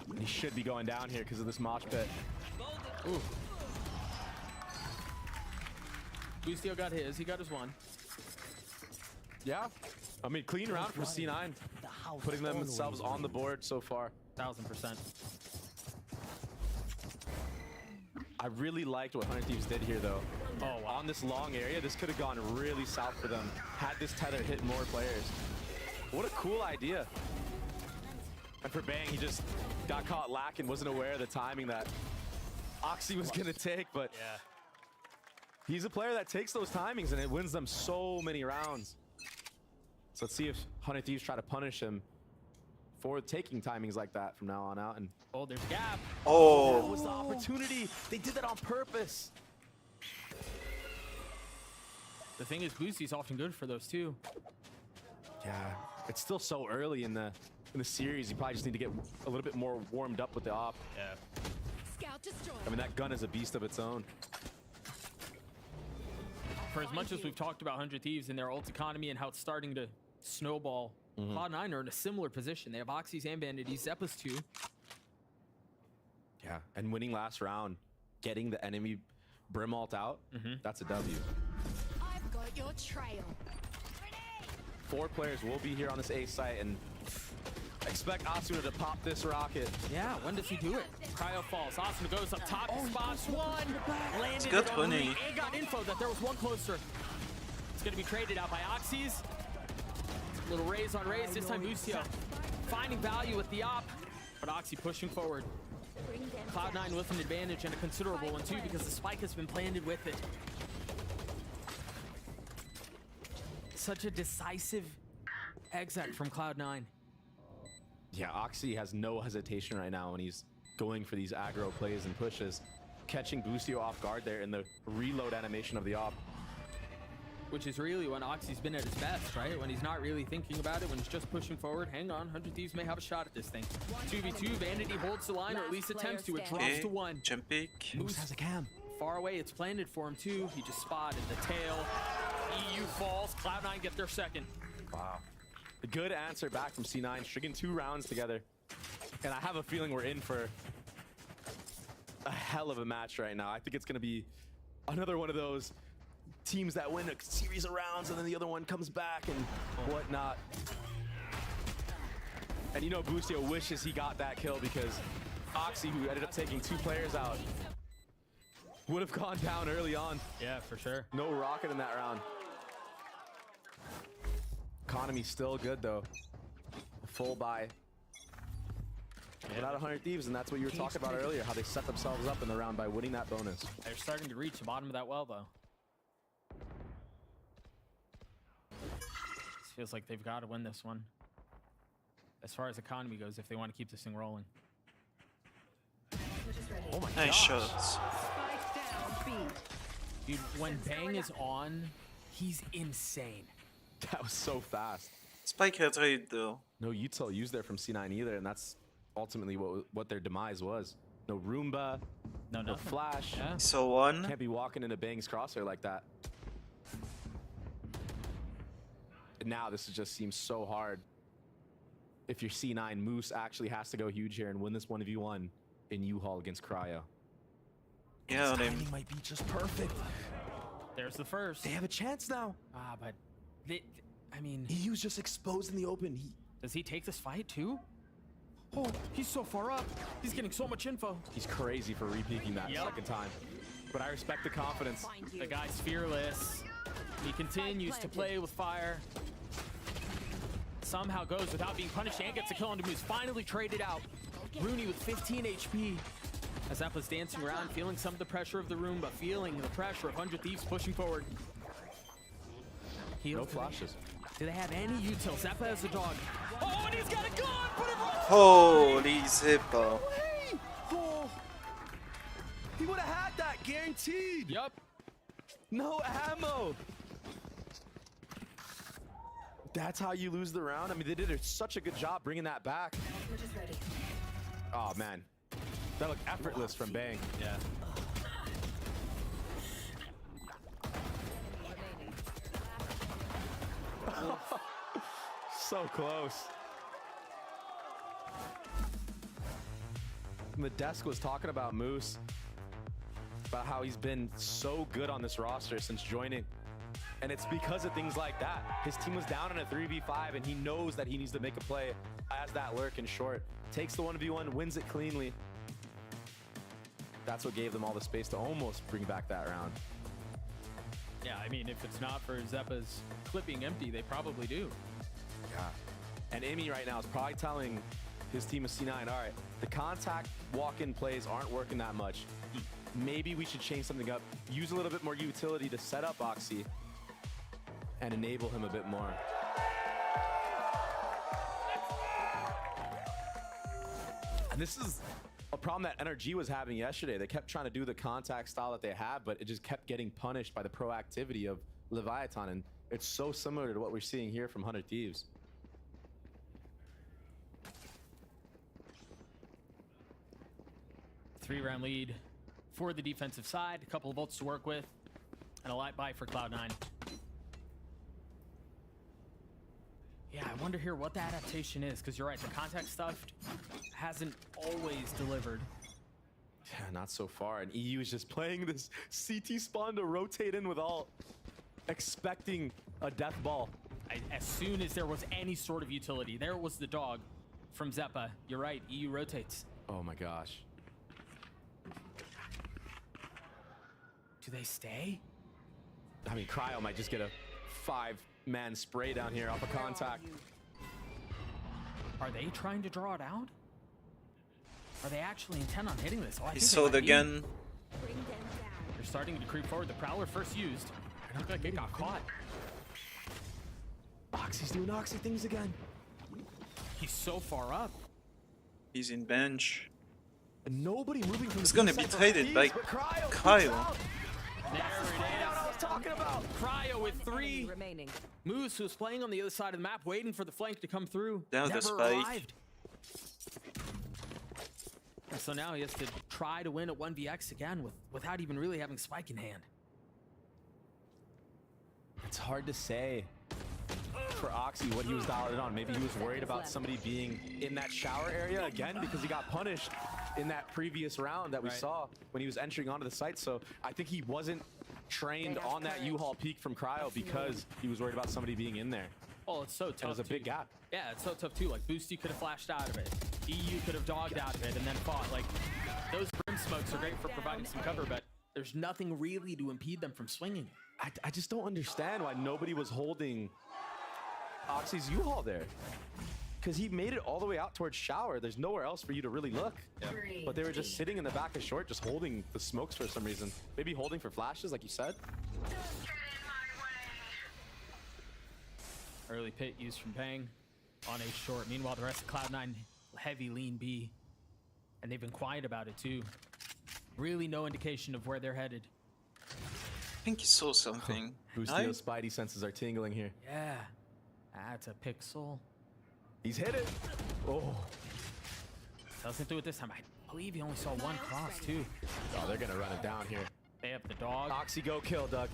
And he should be going down here because of this mosh pit.
Ooh. Boostio got his. He got his 1.
Yeah. I mean, clean round for C9. Putting themselves on the board so far.
1000%.
I really liked what 100 Thieves did here, though.
Oh, wow.
On this long area, this could have gone really south for them had this tether hit more players. What a cool idea. And for Bang, he just got caught lacking, wasn't aware of the timing that Oxy was going to take, but
yeah.
He's a player that takes those timings and it wins them so many rounds. So let's see if 100 Thieves try to punish him for taking timings like that from now on out. And
oh, there's gap.
Oh.
That was the opportunity. They did that on purpose.
The thing is, Boosty's often good for those too.
Yeah, it's still so early in the series. You probably just need to get a little bit more warmed up with the op.
Yeah.
Scout destroyed.
I mean, that gun is a beast of its own.
For as much as we've talked about 100 Thieves and their ult economy and how it's starting to snowball, Cloud9 are in a similar position. They have Oxys and Vanity, Zeppa's too.
Yeah, and winning last round, getting the enemy Brim ult out, that's a W.
I've got your trail.
4 players will be here on this A site, and expect Asuna to pop this rocket.
Yeah, when does he do it? Cryo falls. Asuna goes up top. Spots one. Landed
good
it on
running.
Rooney, and got info that there was one closer. It's going to be traded out by Oxys. Little raise on raise. This time Lucio finding value with the op. But Oxy pushing forward. Cloud9 with an advantage, and a considerable one too, because the spike has been planted with it. Such a decisive exec from Cloud9.
Yeah, Oxy has no hesitation right now when he's going for these aggro plays and pushes, catching Boostio off guard there in the reload animation of the op.
Which is really when Oxy's been at his best, right? When he's not really thinking about it, when he's just pushing forward. Hang on, 100 Thieves may have a shot at this thing. 2v2, Vanity holds the line, or at least attempts to. It drops to 1.
Jump pick.
Moose has a cam.
Far away, it's planted for him too. He just spotted the tail. EU falls, Cloud9 get their second.
Wow. A good answer back from C9, stringing 2 rounds together. And I have a feeling we're in for a hell of a match right now. I think it's going to be another one of those teams that win a series of rounds and then the other one comes back and whatnot. And you know Boostio wishes he got that kill, because Oxy, who ended up taking 2 players out, would have gone down early on.
Yeah, for sure.
No rocket in that round. Economy's still good though. Full buy. Without 100 Thieves, and that's what you were talking about earlier, how they set themselves up in the round by winning that bonus.
They're starting to reach the bottom of that well though. Feels like they've got to win this one. As far as economy goes, if they want to keep this thing rolling.
Oh my
Nice
gosh.
shots.
Dude, when Bang is on, he's insane.
That was so fast.
Spike had trade though.
No util used there from C9 either, and that's ultimately what their demise was. No Roomba, no flash.
Yeah.
So one.
Can't be walking into Bang's crosshair like that. Now this just seems so hard. If you're C9, Moose actually has to go huge here and win this 1v1 in U-Haul against Cryo.
Yeah,
His
they
timing might be just perfect.
There's the first.
They have a chance now.
Ah, but I mean,
EU's just exposed in the open.
Does he take this fight too? Oh, he's so far up. He's getting so much info.
He's crazy for re-peeking that second time. But I respect the confidence.
The guy's fearless. He continues to play with fire. Somehow goes without being punished and gets a kill on Moose. Finally traded out. Rooney with 15 HP. As Zeppa's dancing around, feeling some of the pressure of the room, but feeling the pressure of 100 Thieves pushing forward.
No flashes.
Do they have any util? Zeppa has a dog. Oh, and he's got a gun! Put it right.
Holy Zippo.
Oh, he would have had that guaranteed.
Yup.
No ammo. That's how you lose the round. I mean, they did such a good job bringing that back. Oh man, that looked effortless from Bang.
Yeah.
So close. The desk was talking about Moose, about how he's been so good on this roster since joining. And it's because of things like that. His team was down in a 3v5 and he knows that he needs to make a play as that lurk in short. Takes the 1v1, wins it cleanly. That's what gave them all the space to almost bring back that round.
Yeah, I mean, if it's not for Zeppa's clipping empty, they probably do.
Yeah. And Amy right now is probably telling his team of C9, all right, the contact walk-in plays aren't working that much. Maybe we should change something up. Use a little bit more utility to set up Oxy and enable him a bit more. And this is a problem that NRG was having yesterday. They kept trying to do the contact style that they have, but it just kept getting punished by the proactivity of Leviathan. And it's so similar to what we're seeing here from 100 Thieves.
Three-round lead for the defensive side. A couple of ults to work with, and a light buy for Cloud9. Yeah, I wonder here what the adaptation is, because you're right, the contact stuff hasn't always delivered.
Yeah, not so far. And EU is just playing this CT spawn to rotate in with all, expecting a death ball.
As soon as there was any sort of utility, there was the dog from Zeppa. You're right, EU rotates.
Oh my gosh.
Do they stay?
I mean, Cryo might just get a 5-man spray down here off a contact.
Are they trying to draw it out? Are they actually intent on hitting this? Oh, I
He
think they
saw
might
the
be.
gun.
They're starting to creep forward. The Prowler first used. I don't think it got caught.
Oxy's doing Oxy things again.
He's so far up.
He's in bench.
And nobody moving from
He's
the
gonna
side
be
for
traded
Thieves,
by
but Cryo.
Kyle.
There it is.
I was talking about.
Cryo with 3.
Remaining.
Moose, who's playing on the other side of the map, waiting for the flank to come through.
Down the
Never
spike.
arrived. And so now he has to try to win at 1vx again without even really having Spike in hand.
It's hard to say for Oxy what he was dialed in on. Maybe he was worried about somebody being in that shower area again because he got punished in that previous round that we saw when he was entering onto the site. So I think he wasn't trained on that U-Haul peak from Cryo because he was worried about somebody being in there.
Oh, it's so tough.
It was a big gap.
Yeah, it's so tough too. Like Boosty could have flashed out of it. EU could have dogged out of it and then fought. Like those brim smokes are great for providing some cover, but there's nothing really to impede them from swinging.
I just don't understand why nobody was holding Oxy's U-Haul there. Because he made it all the way out towards shower. There's nowhere else for you to really look.
Yeah.
But they were just sitting in the back of short, just holding the smokes for some reason. Maybe holding for flashes, like you said.
Early pit used from Bang on a short. Meanwhile, the rest of Cloud9 heavy lean B. And they've been quiet about it too. Really no indication of where they're headed.
I think he saw something.
Boostio's spidey senses are tingling here.
Yeah. That's a pixel.
He's hit it. Oh.
Doesn't do it this time. I believe he only saw one cross too.
Oh, they're gonna run it down here.
They have the dog.
Oxy, go kill, Doug.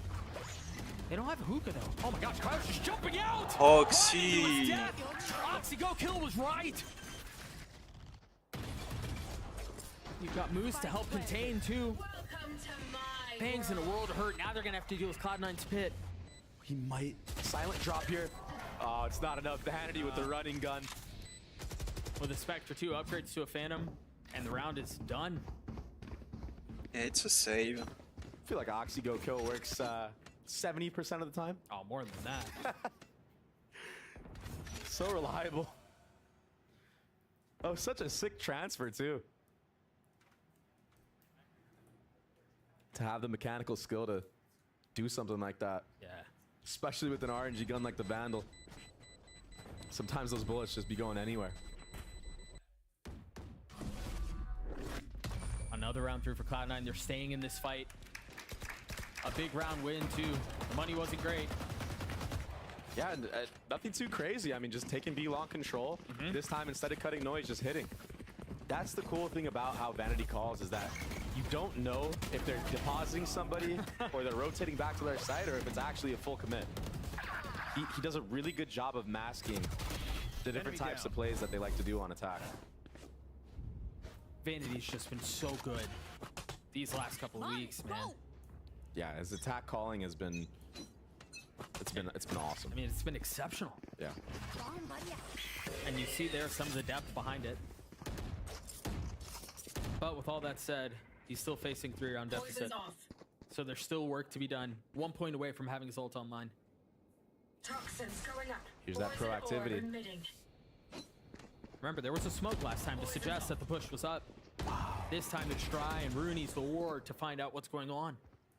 They don't have a hookah though. Oh my gosh, Cryo's just jumping out!
Oxy!
Oxy go kill was right! You've got Moose to help contain too. Bang's in a world of hurt. Now they're gonna have to deal with Cloud9's pit.
He might silent drop here. Oh, it's not enough. Vanity with the running gun.
With a Spectre 2 upgrades to a Phantom, and the round is done.
Yeah, it's a save.
I feel like Oxy go kill works 70% of the time.
Oh, more than that.
So reliable. Oh, such a sick transfer too. To have the mechanical skill to do something like that.
Yeah.
Especially with an RNG gun like the Vandal. Sometimes those bullets just be going anywhere.
Another round through for Cloud9. They're staying in this fight. A big round win too. The money wasn't great.
Yeah, and, nothing too crazy. I mean, just taking B long control. This time, instead of cutting noise, just hitting. That's the cool thing about how Vanity calls, is that you don't know if they're depositing somebody or they're rotating back to their side or if it's actually a full commit. He does a really good job of masking the different types of plays that they like to do on attack.
Vanity's just been so good these last couple of weeks, man.
Yeah, his attack calling has been it's been awesome.
I mean, it's been exceptional.
Yeah.
And you see there some of the depth behind it. But with all that said, he's still facing 3-round deficit. So there's still work to be done. 1 point away from having his ult online.
Toxins going up.
Here's that proactivity.
Remember, there was a smoke last time to suggest that the push was up. This time it's dry, and Rooney's the ward to find out what's going on.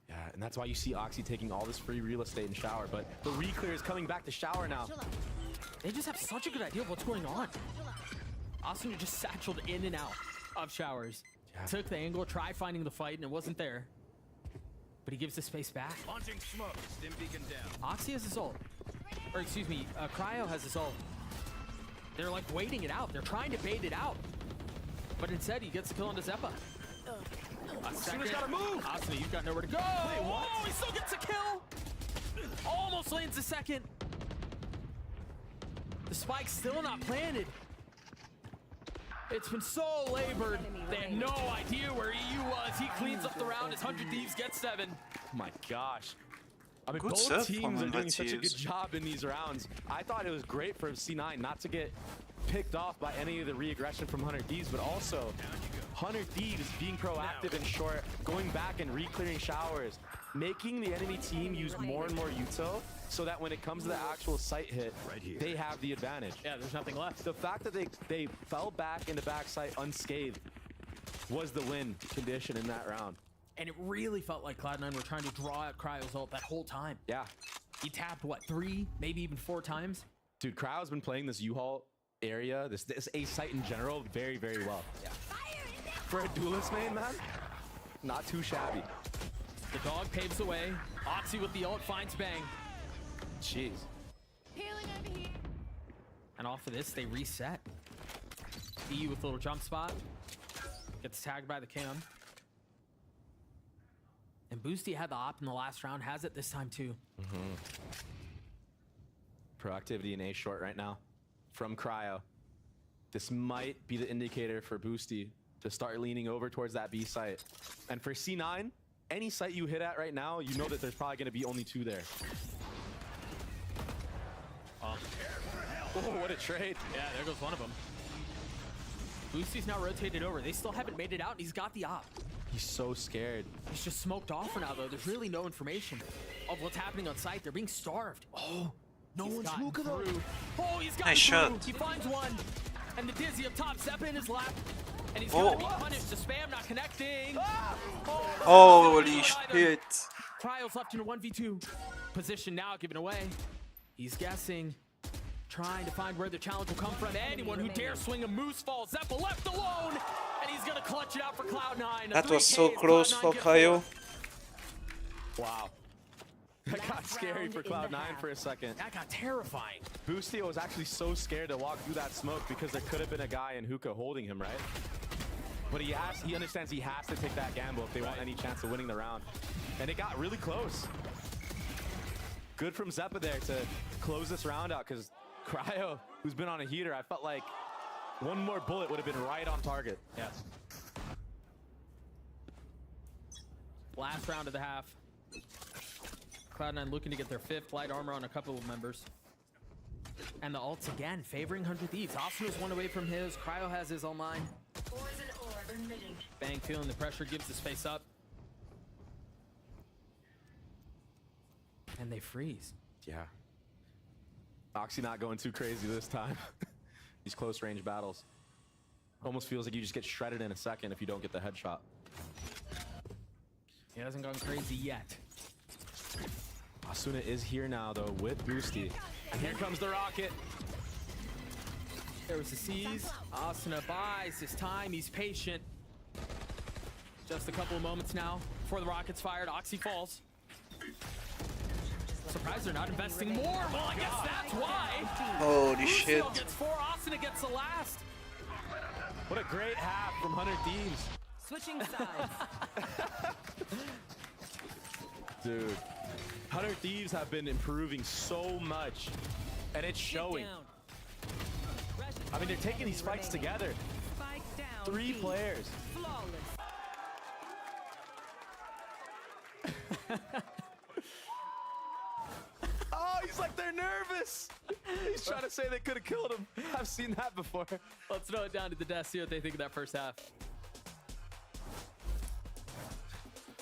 Yeah, and that's why you see Oxy taking all this free real estate in shower, but the reclear is coming back to shower now.
They just have such a good idea of what's going on. Asuna just satcheled in and out of showers.
Yeah.
Took the angle, tried finding the fight, and it wasn't there. But he gives the space back.
Launching smoke. Stim beacon down.
Oxy has his ult. Or excuse me, Cryo has his ult. They're like waiting it out. They're trying to bait it out. But instead, he gets the kill on the Zeppa. Asuna's gotta move! Asuna, you've got nowhere to go! Wait, what? Oh, he still gets a kill! Almost lands a second. The spike's still not planted. It's been so labored. They had no idea where EU was. He cleans up the round as 100 Thieves gets 7.
Oh my gosh. I mean,
Good
both
stuff
teams
from
are doing
100
such a good
Thieves.
job in these rounds. I thought it was great for C9 not to get picked off by any of the re-aggression from 100 Thieves, but also 100 Thieves being proactive and short, going back and re-clearing showers, making the enemy team use more and more util so that when it comes to the actual site hit, they have the advantage.
Yeah, there's nothing left.
The fact that they fell back into backside unscathed was the win condition in that round.
And it really felt like Cloud9 were trying to draw out Cryo's ult that whole time.
Yeah.
He tapped, what, 3, maybe even 4 times?
Dude, Cryo's been playing this U-Haul area, this A site in general, very, very well. Yeah. For a duelist main, man, not too shabby.
The dog paves the way. Oxy with the ult finds Bang.
Jeez.
And off of this, they reset. EU with a little jump spot. Gets tagged by the cam. And Boosty had the op in the last round, has it this time too.
Proactivity in A short right now from Cryo. This might be the indicator for Boosty to start leaning over towards that B site. And for C9, any site you hit at right now, you know that there's probably going to be only 2 there. Oh, what a trade.
Yeah, there goes one of them. Boosty's now rotated over. They still haven't made it out, and he's got the op.
He's so scared.
He's just smoked off for now, though. There's really no information of what's happening on site. They're being starved. Oh, no one's hookah though. Oh, he's got
Nice shot.
He finds one. And the Dizzy up top, Zeppa in his lap. And he's gonna be punished. The spam not connecting.
Holy shit.
Cryo's left in a 1v2 position now, given away. He's guessing. Trying to find where the challenge will come from. Anyone who dares swing a moose fall. Zeppa left alone. And he's gonna clutch it out for Cloud9.
That was so close for Cryo.
Wow. That got scary for Cloud9 for a second.
That got terrifying.
Boosty was actually so scared to walk through that smoke because there could have been a guy in hookah holding him, right? But he understands he has to take that gamble if they want any chance of winning the round. And it got really close. Good from Zeppa there to close this round out because Cryo, who's been on a heater, I felt like one more bullet would have been right on target.
Yes. Last round of the half. Cloud9 looking to get their 5th light armor on a couple of members. And the ults again, favoring 100 Thieves. Asuna's one away from his. Cryo has his online. Bang feeling the pressure, gives the space up. And they freeze.
Yeah. Oxy not going too crazy this time. These close range battles. Almost feels like you just get shredded in a second if you don't get the headshot.
He hasn't gone crazy yet.
Asuna is here now though with Boosty. And here comes the rocket.
There was the C's. Asuna buys his time. He's patient. Just a couple of moments now before the rocket's fired. Oxy falls. Surprised they're not investing more. Well, I guess that's why.
Holy shit.
Gets 4. Asuna gets the last.
What a great half from 100 Thieves.
Switching sides.
Dude, 100 Thieves have been improving so much, and it's showing. I mean, they're taking these fights together. 3 players. Oh, he's like, they're nervous. He's trying to say they could have killed him. I've seen that before.
Let's throw it down to the desk, see what they think of that first half.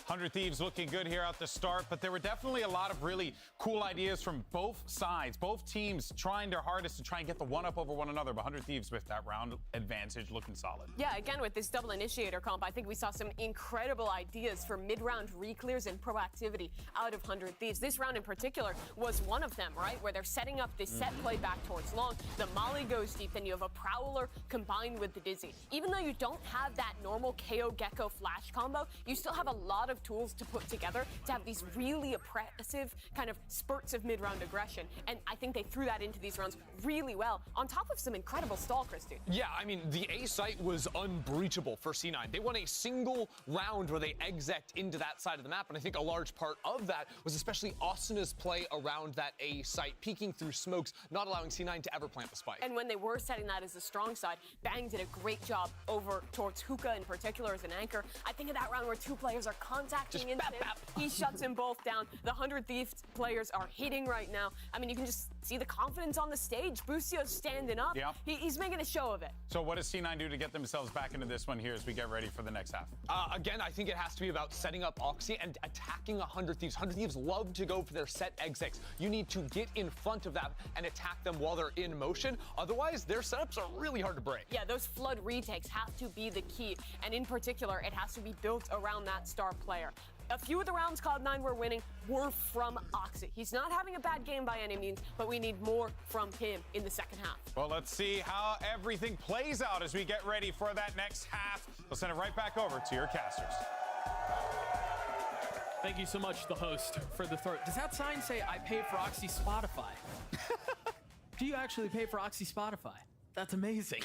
100 Thieves looking good here at the start, but there were definitely a lot of really cool ideas from both sides. Both teams trying their hardest to try and get the one-up over one another, but 100 Thieves with that round advantage looking solid.
Yeah, again, with this double initiator comp, I think we saw some incredible ideas for mid-round re-clears and proactivity out of 100 Thieves. This round in particular was one of them, right? Where they're setting up this set play back towards long. The Molly goes deep, then you have a Prowler combined with the Dizzy. Even though you don't have that normal KO Gecko flash combo, you still have a lot of tools to put together to have these really oppressive kind of spurts of mid-round aggression. And I think they threw that into these rounds really well, on top of some incredible stall, Christy.
Yeah, I mean, the A site was unbreachable for C9. They won a single round where they exec into that side of the map, and I think a large part of that was especially Asana's play around that A site, peeking through smokes, not allowing C9 to ever plant the spike.
And when they were setting that as a strong side, Bang did a great job over towards Hookah in particular as an anchor. I think of that round where two players are contacting into him. He shuts them both down. The 100 Thieves players are hitting right now. I mean, you can just see the confidence on the stage. Boostio's standing up.
Yep.
He's making a show of it.
So what does C9 do to get themselves back into this one here as we get ready for the next half?
Again, I think it has to be about setting up Oxy and attacking 100 Thieves. 100 Thieves love to go for their set exits. You need to get in front of them and attack them while they're in motion. Otherwise, their setups are really hard to break.
Yeah, those flood retakes have to be the key. And in particular, it has to be built around that star player. A few of the rounds Cloud9 were winning were from Oxy. He's not having a bad game by any means, but we need more from him in the second half.
Well, let's see how everything plays out as we get ready for that next half. We'll send it right back over to your casters.
Thank you so much, the host, for the throw. Does that sign say, I pay for Oxy Spotify? Do you actually pay for Oxy Spotify? That's amazing.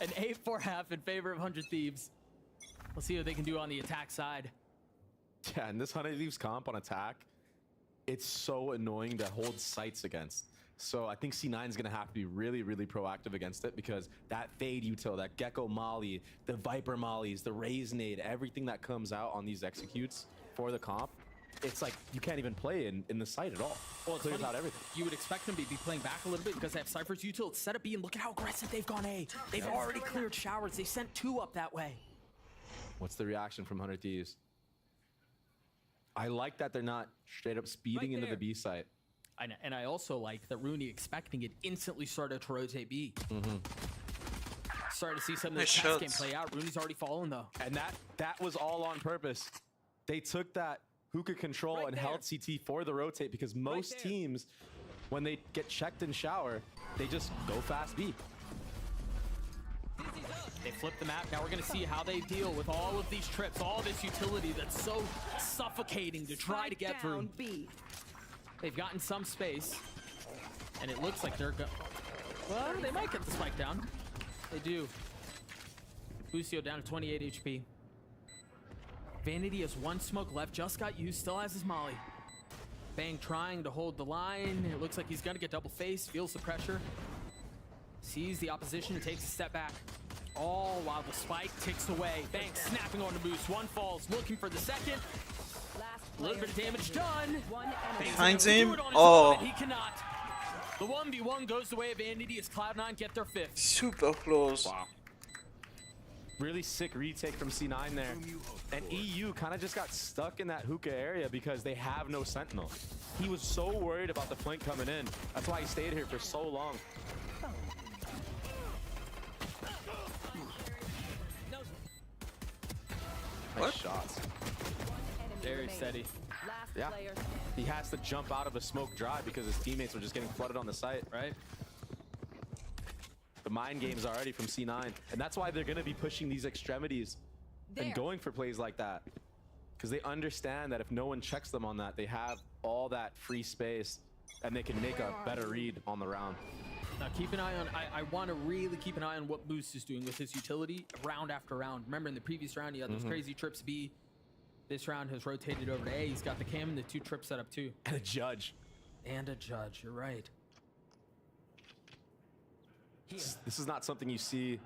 An 8-4 half in favor of 100 Thieves. We'll see what they can do on the attack side.
Yeah, and this 100 Thieves comp on attack, it's so annoying to hold sights against. So I think C9 is going to have to be really, really proactive against it, because that Fade util, that Gecko Molly, the Viper Mollies, the Raise Nade, everything that comes out on these executes for the comp, it's like you can't even play in the site at all.
Well, it's
clears
funny.
out everything.
You would expect them to be playing back a little bit because they have Cypher's util. It's set up B, and look at how aggressive they've gone A. They've already cleared showers. They sent 2 up that way.
What's the reaction from 100 Thieves? I like that they're not straight up speeding into the B site.
And I also like that Rooney, expecting it, instantly started to rotate B. Started to see some of the test game play out. Rooney's already fallen, though.
And that was all on purpose. They took that hookah control and held CT for the rotate, because most teams, when they get checked in shower, they just go fast B.
They flip the map. Now we're going to see how they deal with all of these trips, all this utility that's so suffocating to try to get through. They've gotten some space, and it looks like they're well, they might get the spike down. They do. Busio down to 28 HP. Vanity has 1 smoke left, just got used, still has his molly. Bang trying to hold the line. It looks like he's going to get double faced, feels the pressure. Sees the opposition and takes a step back. All while the spike ticks away. Bang snapping on the boost. 1 falls, looking for the second. A little bit of damage done.
Behind him. Oh.
He cannot. The 1v1 goes the way of Vanity as Cloud9 get their 5th.
Super close.
Wow. Really sick retake from C9 there. And EU kind of just got stuck in that hookah area because they have no sentinel. He was so worried about the flank coming in. That's why he stayed here for so long. Nice shots.
Very steady.
Yeah. He has to jump out of a smoke dry because his teammates were just getting flooded on the site.
Right.
The mind games already from C9. And that's why they're going to be pushing these extremities and going for plays like that. Because they understand that if no one checks them on that, they have all that free space and they can make a better read on the round.
Now keep an eye on, I want to really keep an eye on what Boost is doing with his utility round after round. Remember in the previous round, he had those crazy trips B. This round has rotated over to A. He's got the cam and the 2 trips set up too.
And a judge.
And a judge, you're right.
This is not something you see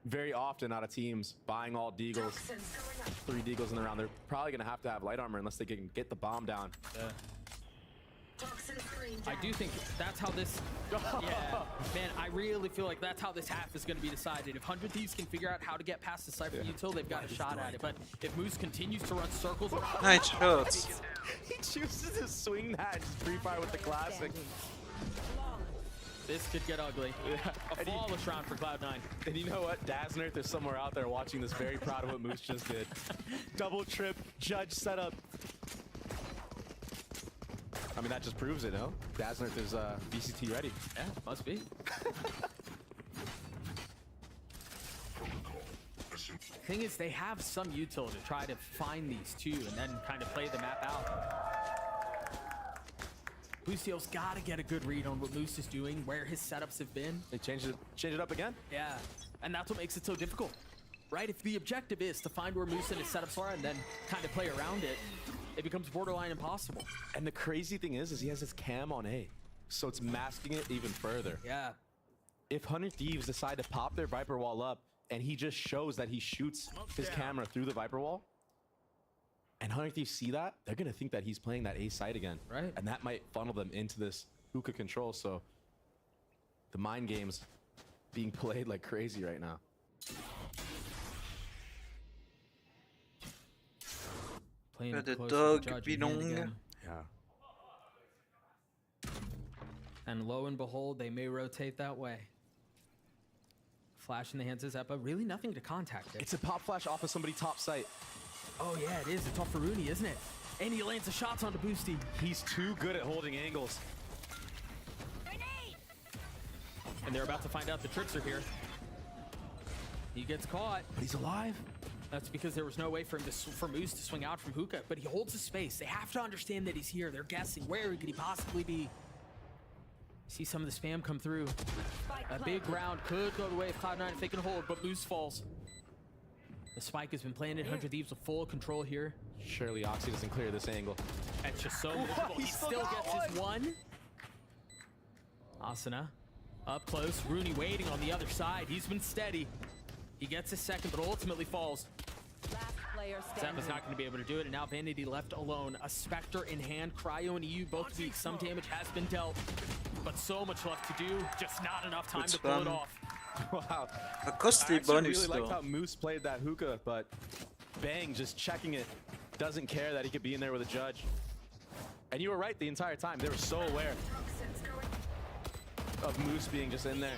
very often out of teams buying all deagles. 3 deagles in the round. They're probably going to have light armor unless they can get the bomb down.
Yeah. I do think that's how this. Yeah, man, I really feel like that's how this half is going to be decided. If 100 Thieves can figure out how to get past the Cypher util, they've got a shot at it. But if Moose continues to run circles around,
Nice shots.
He chooses to swing that and just pre-fire with the classic.
this could get ugly. A flawless round for Cloud9.
And you know what? Daznert is somewhere out there watching this, very proud of what Moose just did. Double trip, judge setup. I mean, that just proves it, no? Daznert is VCT ready.
Yeah, must be. Thing is, they have some util to try to find these two and then kind of play the map out. Boostio's got to get a good read on what Moose is doing, where his setups have been.
They changed it up again?
Yeah, and that's what makes it so difficult, right? If the objective is to find where Moose and his setups are and then kind of play around it, it becomes borderline impossible.
And the crazy thing is he has his cam on A, so it's masking it even further.
Yeah.
If 100 Thieves decide to pop their Viper wall up, and he just shows that he shoots his camera through the Viper wall, and 100 Thieves see that, they're gonna think that he's playing that A site again.
Right.
And that might funnel them into this hookah control, so the mind game's being played like crazy right now.
Playing
the
close
dog
to the judge
belong.
again.
Yeah.
And lo and behold, they may rotate that way. Flash in the hands of Zeppa. Really nothing to contact it.
It's a pop flash off of somebody top site.
Oh yeah, it is. It's off for Rooney, isn't it? And he lands the shots onto Boosty.
He's too good at holding angles.
And they're about to find out the tricks are here. He gets caught.
But he's alive.
That's because there was no way for him for Moose to swing out from hookah, but he holds his space. They have to understand that he's here. They're guessing where could he possibly be. See some of the spam come through. A big round could go the way of Cloud9 if they can hold, but Moose falls. The spike has been planted. 100 Thieves with full control here.
Surely Oxy doesn't clear this angle.
That's just so miserable. He still gets his one. Asuna up close. Rooney waiting on the other side. He's been steady. He gets his second, but ultimately falls. Zappa's not going to be able to do it, and now Vanity left alone. A Spectre in hand. Cryo and EU both weak. Some damage has been dealt, but so much left to do. Just not enough time to pull it off.
Wow.
A costly
I actually
bonus
really
though.
liked how Moose played that hookah, but Bang just checking it. Doesn't care that he could be in there with a judge. And you were right the entire time. They were so aware of Moose being just in there.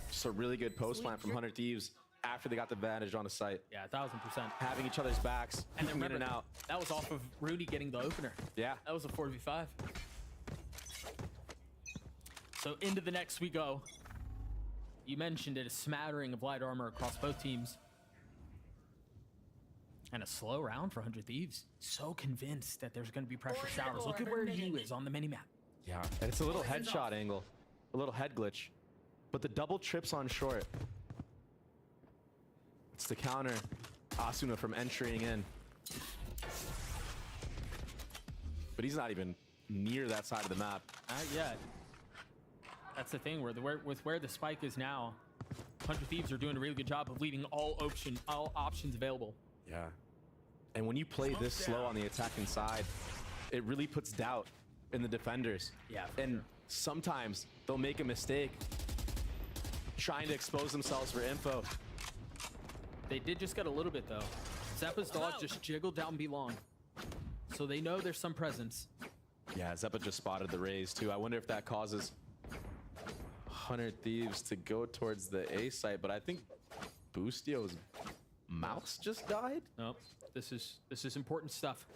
Just a really good post plant from 100 Thieves after they got the advantage on the site.
Yeah, 1000%.
Having each other's backs,
And
peeking in
remember,
and out.
that was off of Rooney getting the opener.
Yeah.
That was a 4v5. So into the next we go. You mentioned it, a smattering of light armor across both teams. And a slow round for 100 Thieves. So convinced that there's going to be pressure showers. Look at where U is on the minimap.
Yeah, and it's a little headshot angle, a little head glitch. But the double trips on short. It's to counter Asuna from entering in. But he's not even near that side of the map.
Not yet. That's the thing, with where the spike is now, 100 Thieves are doing a really good job of leaving all options available.
Yeah. And when you play this slow on the attacking side, it really puts doubt in the defenders.
Yeah.
And sometimes they'll make a mistake trying to expose themselves for info.
They did just get a little bit though. Zeppa's dog just jiggled down B long. So they know there's some presence.
Yeah, Zeppa just spotted the raise too. I wonder if that causes 100 Thieves to go towards the A site, but I think Boostio's mouse just died?
Nope. This is important stuff.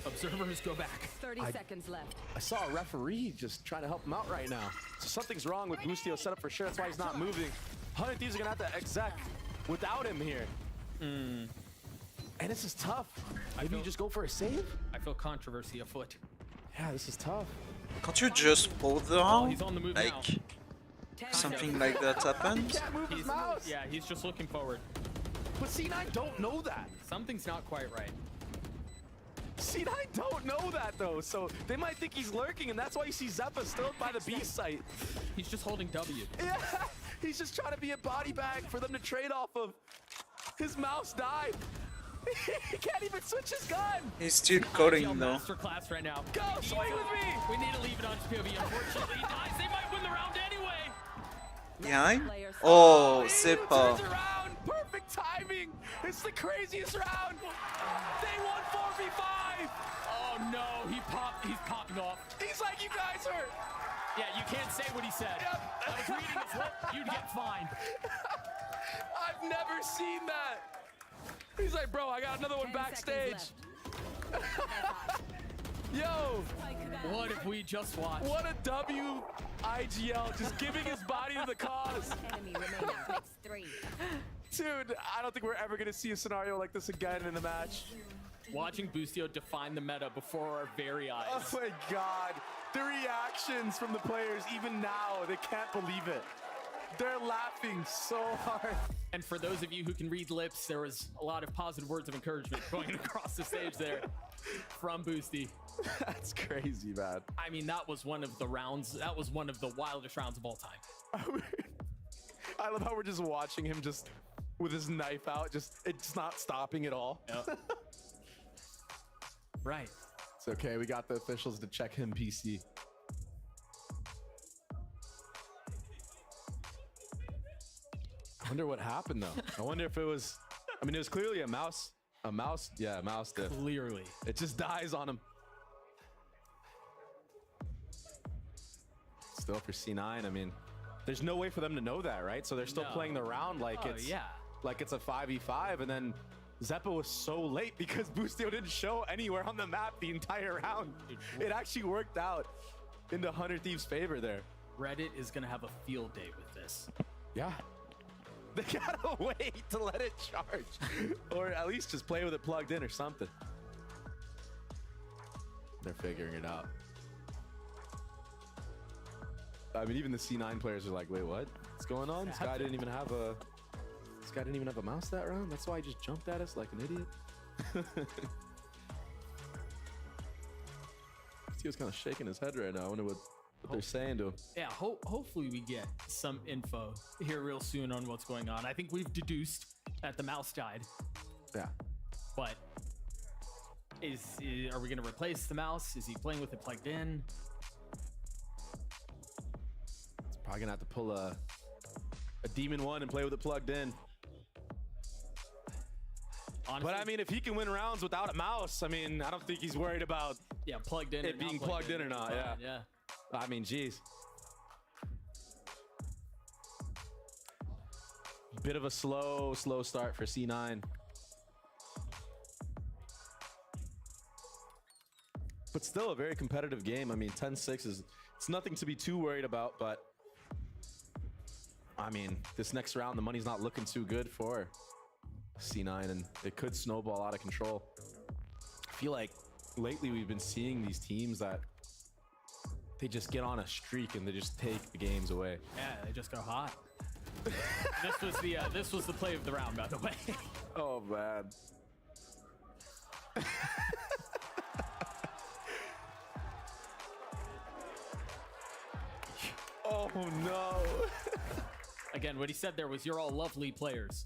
Observers go back.
30 seconds left.
I saw a referee just trying to help him out right now. So something's wrong with Boostio's setup for sure. That's why he's not moving. 100 Thieves are gonna have to exec without him here. And this is tough. Maybe you just go for a save?
I feel controversy afoot.
Yeah, this is tough.
Can't you just pull the round?
He's on the move
like
now.
something like that happens?
He can't move his mouse.
Yeah, he's just looking forward.
But C9 don't know that.
Something's not quite right.
C9 don't know that though, so they might think he's lurking, and that's why you see Zeppa still by the B site.
He's just holding W.
Yeah, he's just trying to be a body bag for them to trade off of. His mouse died. He can't even switch his gun.
He's still coding though.
Masterclass right now.
Go, swing with me.
We need to leave it on POV. Unfortunately, he dies. They might win the round anyway.
Behind? Oh,
Turns
Zipper.
around. Perfect timing. It's the craziest round. They won 4v5.
Oh no, he's popping off.
He's like, you guys are.
Yeah, you can't say what he said.
Yep.
I was reading his lip. You'd get fined.
I've never seen that. He's like, bro, I got another one backstage. Yo.
What if we just watched?
What a W, IGL, just giving his body to the cause. Dude, I don't think we're ever going to see a scenario like this again in the match.
Watching Boostio define the meta before our very eyes.
Oh my God. The reactions from the players, even now, they can't believe it. They're laughing so hard.
And for those of you who can read lips, there was a lot of positive words of encouragement going across the stage there from Boosty.
That's crazy, man.
I mean, that was one of the rounds. That was one of the wildest rounds of all time.
I love how we're just watching him just with his knife out. It's not stopping at all.
Yep. Right.
It's okay. We got the officials to check him PC. I wonder what happened though. I wonder if it was, I mean, it was clearly a mouse. A mouse? Yeah, a mouse diff.
Clearly.
It just dies on him. Still for C9, I mean, there's no way for them to know that, right? So they're still playing the round like like it's a 5v5, and then Zeppa was so late because Boostio didn't show anywhere on the map the entire round. It actually worked out into Hunter Thief's favor there.
Reddit is gonna have a field day with this.
Yeah. They gotta wait to let it charge. Or at least just play with it plugged in or something. They're figuring it out. I mean, even the C9 players are like, wait, what? What's going on? This guy didn't even have a mouse that round? That's why he just jumped at us like an idiot? He was kind of shaking his head right now. I wonder what they're saying to him.
Yeah, hopefully we get some info here real soon on what's going on. I think we've deduced that the mouse died.
Yeah.
But are we going to replace the mouse? Is he playing with it plugged in?
It's probably going to have to pull a Demon 1 and play with it plugged in. Honestly, but I mean, if he can win rounds without a mouse, I mean, I don't think he's worried about
plugged in
it being plugged in or not. Yeah. I mean, geez. Bit of a slow start for C9. But still a very competitive game. I mean, 10-6 it's nothing to be too worried about, but I mean, this next round, the money's not looking too good for C9, and it could snowball out of control. I feel like lately we've been seeing these teams that they just get on a streak and they just take the games away.
Yeah, they just go hot. This was the play of the round, by the way.
Oh man. Oh no.
Again, what he said there was, you're all lovely players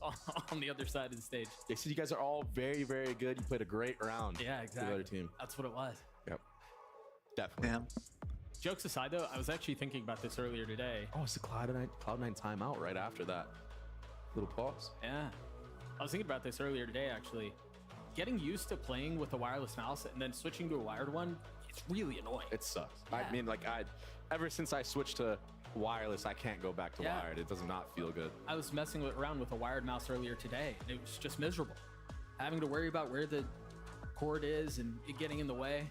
on the other side of the stage.
They said you guys are all very, very good. You played a great round.
Yeah, exactly.
The other team.
That's what it was.
Yep. Definitely.
Yeah.
Jokes aside, though, I was actually thinking about this earlier today.
Oh, it's the Cloud9 timeout right after that. Little pause.
Yeah. I was thinking about this earlier today, actually. Getting used to playing with a wireless mouse and then switching to a wired one, it's really annoying.
It sucks.
Yeah.
I mean, like, ever since I switched to wireless, I can't go back to wired. It does not feel good.
I was messing around with a wired mouse earlier today, and it was just miserable. Having to worry about where the cord is and it getting in the way.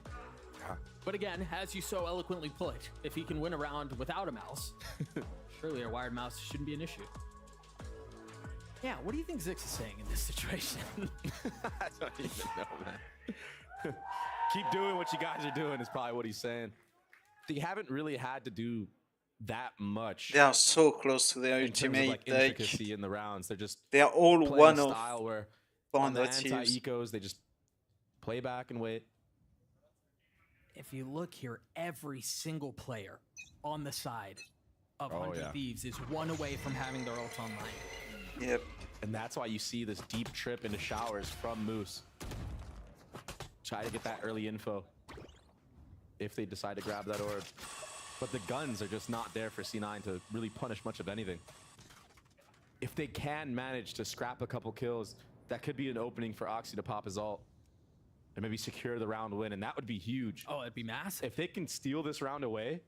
Yeah.
But again, as you so eloquently put, if he can win a round without a mouse, surely a wired mouse shouldn't be an issue. Yeah, what do you think Zix is saying in this situation?
I don't even know, man. Keep doing what you guys are doing is probably what he's saying. They haven't really had to do that much.
They are so close to their
in terms of,
ultimate.
like, intricacy in the rounds.
They are all
playing
one
a
of
style where on the
400 teams.
anti-ecos, they just play back and wait.
If you look here, every single player on the side of
Oh,
100
yeah.
Thieves is one away from having their ult online.
Yep.
And that's why you see this deep trip into showers from Moose. Try to get that early info if they decide to grab that orb. But the guns are just not there for C9 to really punish much of anything. If they can manage to scrap a couple kills, that could be an opening for Oxy to pop his ult and maybe secure the round win, and that would be huge.
Oh, it'd be massive.
If they can steal this round away,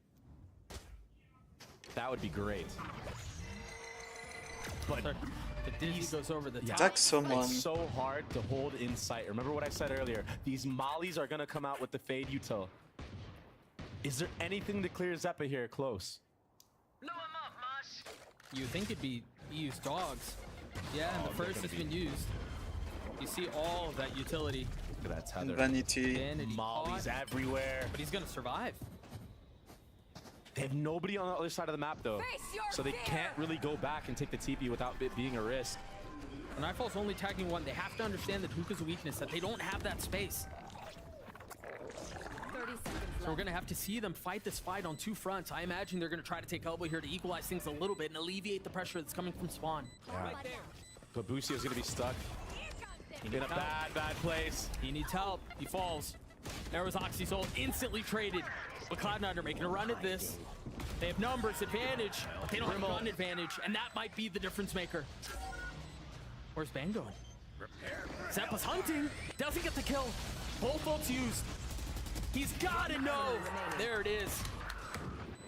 that would be great. But
the Dizzy goes over the top.
Attack someone.
It's so hard to hold in sight. Remember what I said earlier? These mollies are gonna come out with the fade util. Is there anything to clear Zeppa here close?
You think it'd be EU's dogs. Yeah, and the
they're
first
gonna
has
be-
been used. You see all of that utility.
Look at that tether.
Vanity.
Mollies everywhere.
But he's gonna survive.
They have nobody on the other side of the map though. So they can't really go back and take the TP without it being a risk.
And Nightfall's only tagging one. They have to understand that Hookah's a weakness, that they don't have that space.
30 seconds
So we're gonna have to see them fight this fight on two fronts. I imagine they're gonna try to take elbow here to equalize things a little bit and alleviate the pressure that's coming from spawn.
Yeah. But Busio's gonna be stuck in a bad place.
He needs help. He falls. There was Oxy's ult instantly traded. But Cloud9 are making a run at this. They have numbers advantage, but they don't have run advantage, and that might be the difference maker. Where's Bang going? Zeppa's hunting. Doesn't get the kill. Both ults used. He's gotta know. There it is.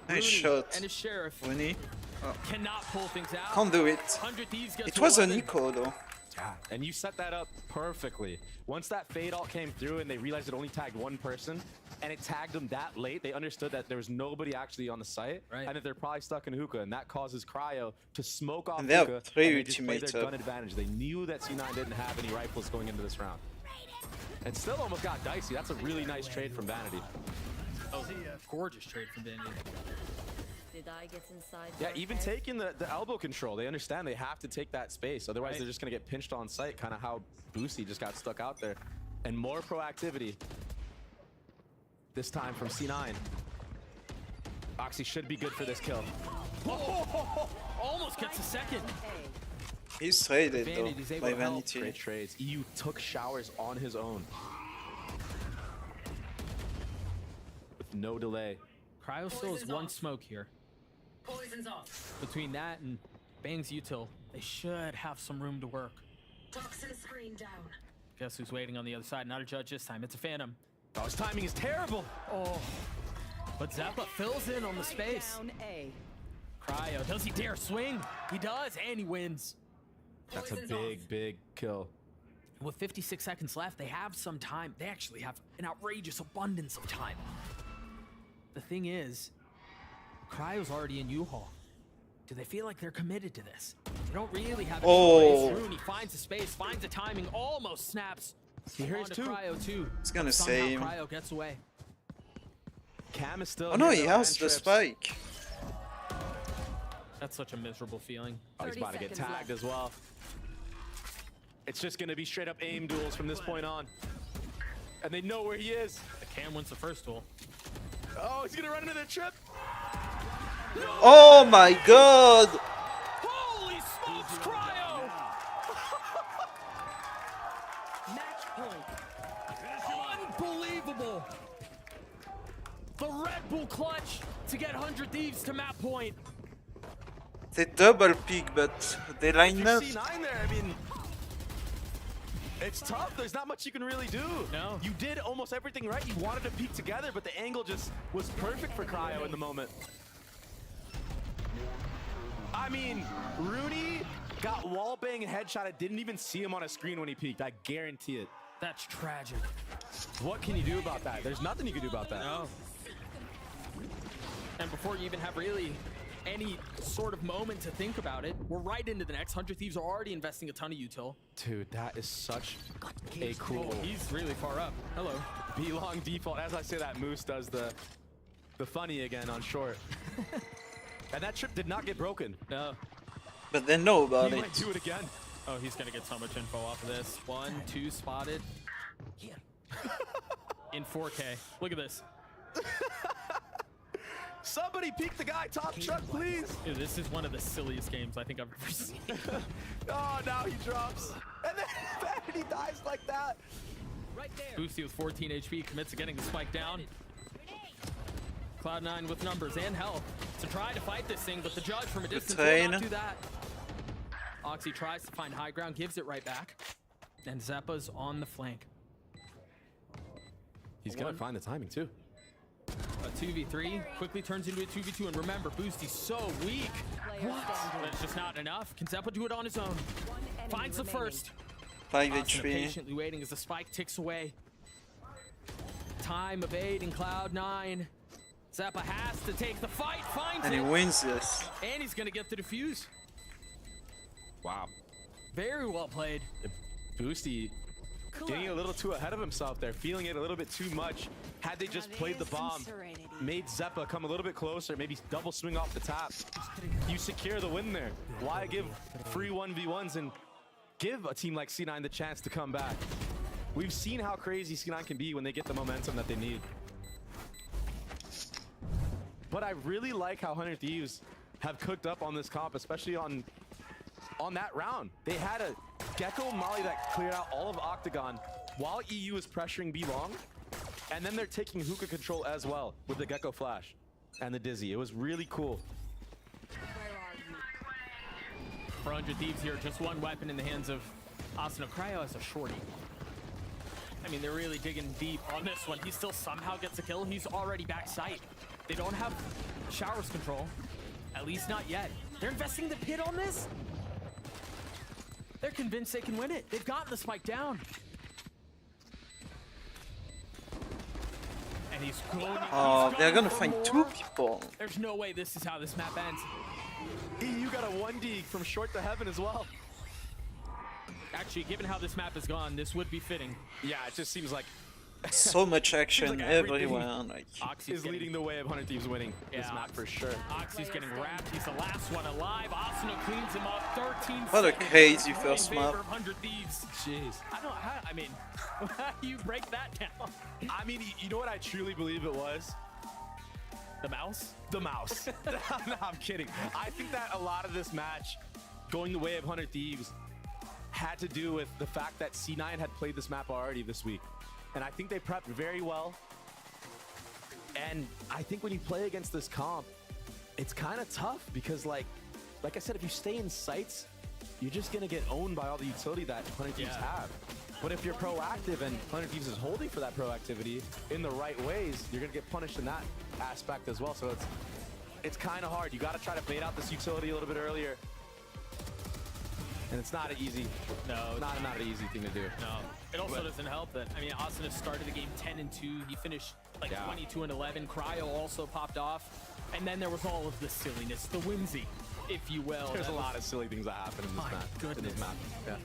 Nice
Rooney
shot.
And his sheriff
Rooney. Oh.
cannot pull things out.
Can't do it.
100 Thieves gets
It was an
11.
eco though.
Yeah, and you set that up perfectly. Once that fade ult came through and they realized it only tagged one person, and it tagged them that late, they understood that there was nobody actually on the site, and that they're probably stuck in Hookah, and that causes Cryo to smoke off
And they have
Hookah,
three
and they just play
ultimates
their
up.
gun advantage. They knew that C9 didn't have any rifles going into this round. And still almost got dicey. That's a really nice trade from Vanity.
Oh, gorgeous trade from Vanity.
Did I get inside?
Yeah,
your
even
head?
taking the elbow control, they understand they have to take that space. Otherwise, they're just going to get pinched on sight, kind of how Boosie just got stuck out there. And more proactivity. This time from C9. Oxy should be good for this kill.
Almost gets a second.
He's traded
Vanity's
though
able
by
to help.
Vanity.
Great trades. EU took showers on his own. With no delay.
Cryo still has one smoke here.
Poison's off.
Between that and Bang's util, they should have some room to work.
Toxin screen down.
Guess who's waiting on the other side? Not a judge this time. It's a Phantom.
Oh, his timing is terrible.
Oh. But Zeppa fills in on the space.
Down A.
Cryo, does he dare swing? He does, and he wins.
That's a big kill.
With 56 seconds left, they have some time. They actually have an outrageous abundance of time. The thing is, Cryo's already in U-Haul. Do they feel like they're committed to this? They don't really have a choice. Rooney finds a space, finds a timing, almost snaps.
He hears
onto
two.
Cryo too.
It's gonna
Somehow
save him.
Cryo gets away.
Cam is still
Oh no,
here,
he
though,
has
and
the
trips.
spike.
That's such a miserable feeling.
Oh, he's about to get tagged as well. It's just going to be straight up aim duels from this point on. And they know where he is.
Cam wins the first duel.
Oh, he's going to run into the trip.
Oh my god!
Holy smokes, Cryo!
Match point.
Unbelievable! The Red Bull clutch to get 100 Thieves to map point.
They double pick, but they line up.
C9 there, I mean, it's tough. There's not much you can really do.
No.
You did almost everything right. You wanted to peek together, but the angle just was perfect for Cryo in the moment. I mean, Rooney got wallbang headshot. I didn't even see him on a screen when he peeked. I guarantee it.
That's tragic.
What can you do about that? There's nothing you can do about that.
No. And before you even have really any sort of moment to think about it, we're right into the next. 100 Thieves are already investing a ton of util.
Dude, that is such a cool.
Oh, he's really far up. Hello.
B-long default. As I say that, Moose does the funny again on short. And that trip did not get broken.
No.
But they know about
He
it.
might do it again.
Oh, he's gonna get so much info off of this. 1, 2 spotted. In 4K. Look at this.
Somebody peek the guy top truck, please.
Dude, this is one of the silliest games I think I've ever seen.
Oh, now he drops. And then he dies like that.
Boosty with 14 HP commits to getting the spike down. Cloud9 with numbers and health to try to fight this thing, but the judge from a distance will not do that. Oxy tries to find high ground, gives it right back. And Zeppa's on the flank.
He's gonna find the timing too.
A 2v3 quickly turns into a 2v2, and remember, Boosty's so weak. What? But it's just not enough. Can Zeppa do it on his own? Finds the first.
5
Asuna
HP.
patiently waiting as the spike ticks away. Time of 8 in Cloud9. Zeppa has to take the fight, finds
And he
it.
wins this.
And he's gonna get the defuse.
Wow.
Very well played.
Boosty getting a little too ahead of himself there, feeling it a little bit too much. Had they just played the bomb, made Zeppa come a little bit closer, maybe double swing off the top, you secure the win there. Why give free 1v1s and give a team like C9 the chance to come back? We've seen how crazy C9 can be when they get the momentum that they need. But I really like how 100 Thieves have cooked up on this comp, especially on that round. They had a Gecko Molly that cleared out all of Octagon while EU is pressuring B long. And then they're taking hookah control as well with the Gecko Flash and the Dizzy. It was really cool.
For 100 Thieves here, just one weapon in the hands of Asuna. Cryo has a shorty. I mean, they're really digging deep on this one. He still somehow gets a kill. He's already back sight. They don't have showers control, at least not yet. They're investing the pit on this? They're convinced they can win it. They've gotten the spike down. And he's going.
Oh, they're gonna find 2 people.
There's no way this is how this map ends.
EU got a 1D from short to heaven as well.
Actually, given how this map has gone, this would be fitting.
Yeah, it just seems like
So much action
like
everywhere. Like,
is leading the way of 100 Thieves winning this map for sure.
Oxy's getting wrapped. He's the last one alive. Asuna cleans him up. 13
what a
seconds
crazy
in
first
favor
map.
of 100 Thieves.
Jeez.
I mean, how do you break that down?
I mean, you know what I truly believe it was?
The mouse?
The mouse. No, I'm kidding. I think that a lot of this match going the way of 100 Thieves had to do with the fact that C9 had played this map already this week. And I think they prepped very well. And I think when you play against this comp, it's kind of tough because like I said, if you stay in sights, you're just going to get owned by all the utility that 100 Thieves have. But if you're proactive and 100 Thieves is holding for that proactivity in the right ways, you're going to get punished in that aspect as well. So it's kind of hard. You got to try to bait out this utility a little bit earlier. And it's not an easy, not an easy thing to do.
No. It also doesn't help that, I mean, Asuna started the game 10-2. He finished like 22-11. Cryo also popped off. And then there was all of the silliness, the whimsy, if you will.
There's a lot of silly things that happen in this map.
Goodness.
In this map. Yeah.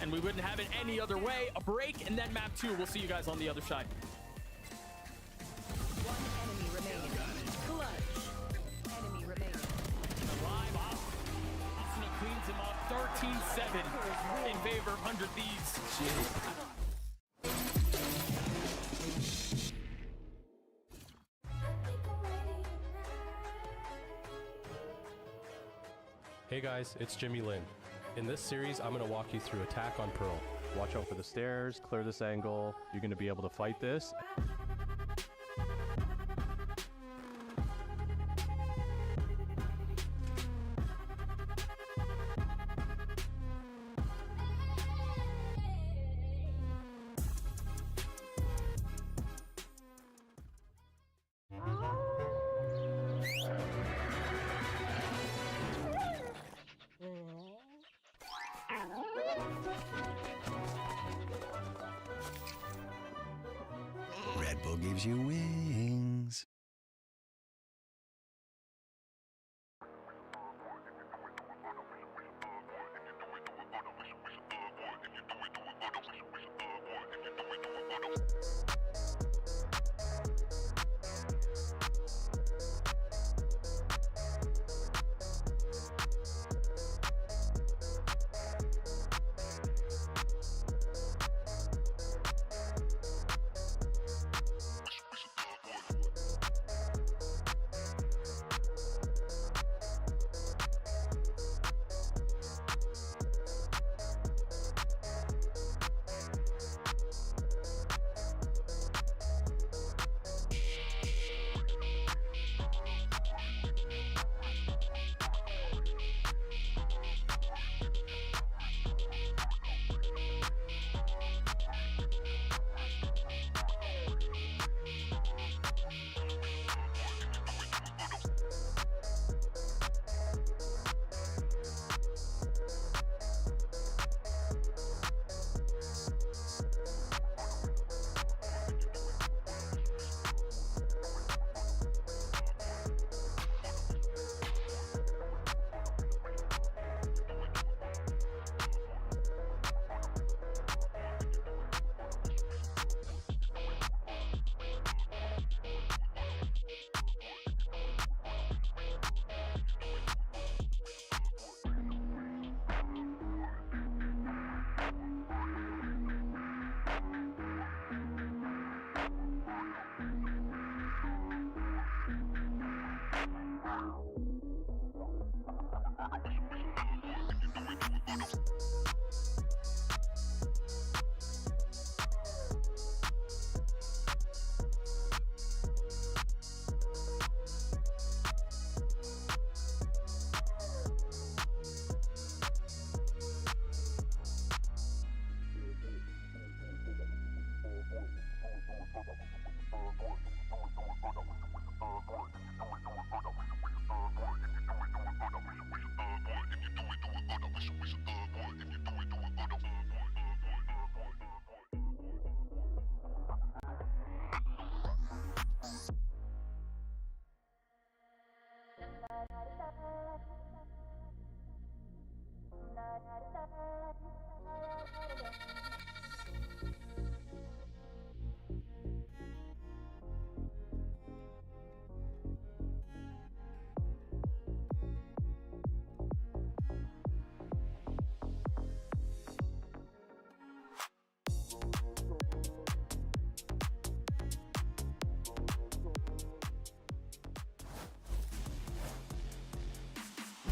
And we wouldn't have it any other way. A break and then map 2. We'll see you guys on the other side.
One enemy remaining. Clutch. Enemy remaining.
Alive, Asuna cleans him up. 13-7 in favor of 100 Thieves.
Jeez.
Hey guys, it's Jimmy Lin. In this series, I'm going to walk you through Attack on Pearl. Watch out for the stairs, clear this angle, you're going to be able to fight this.
Red Bull gives you wings.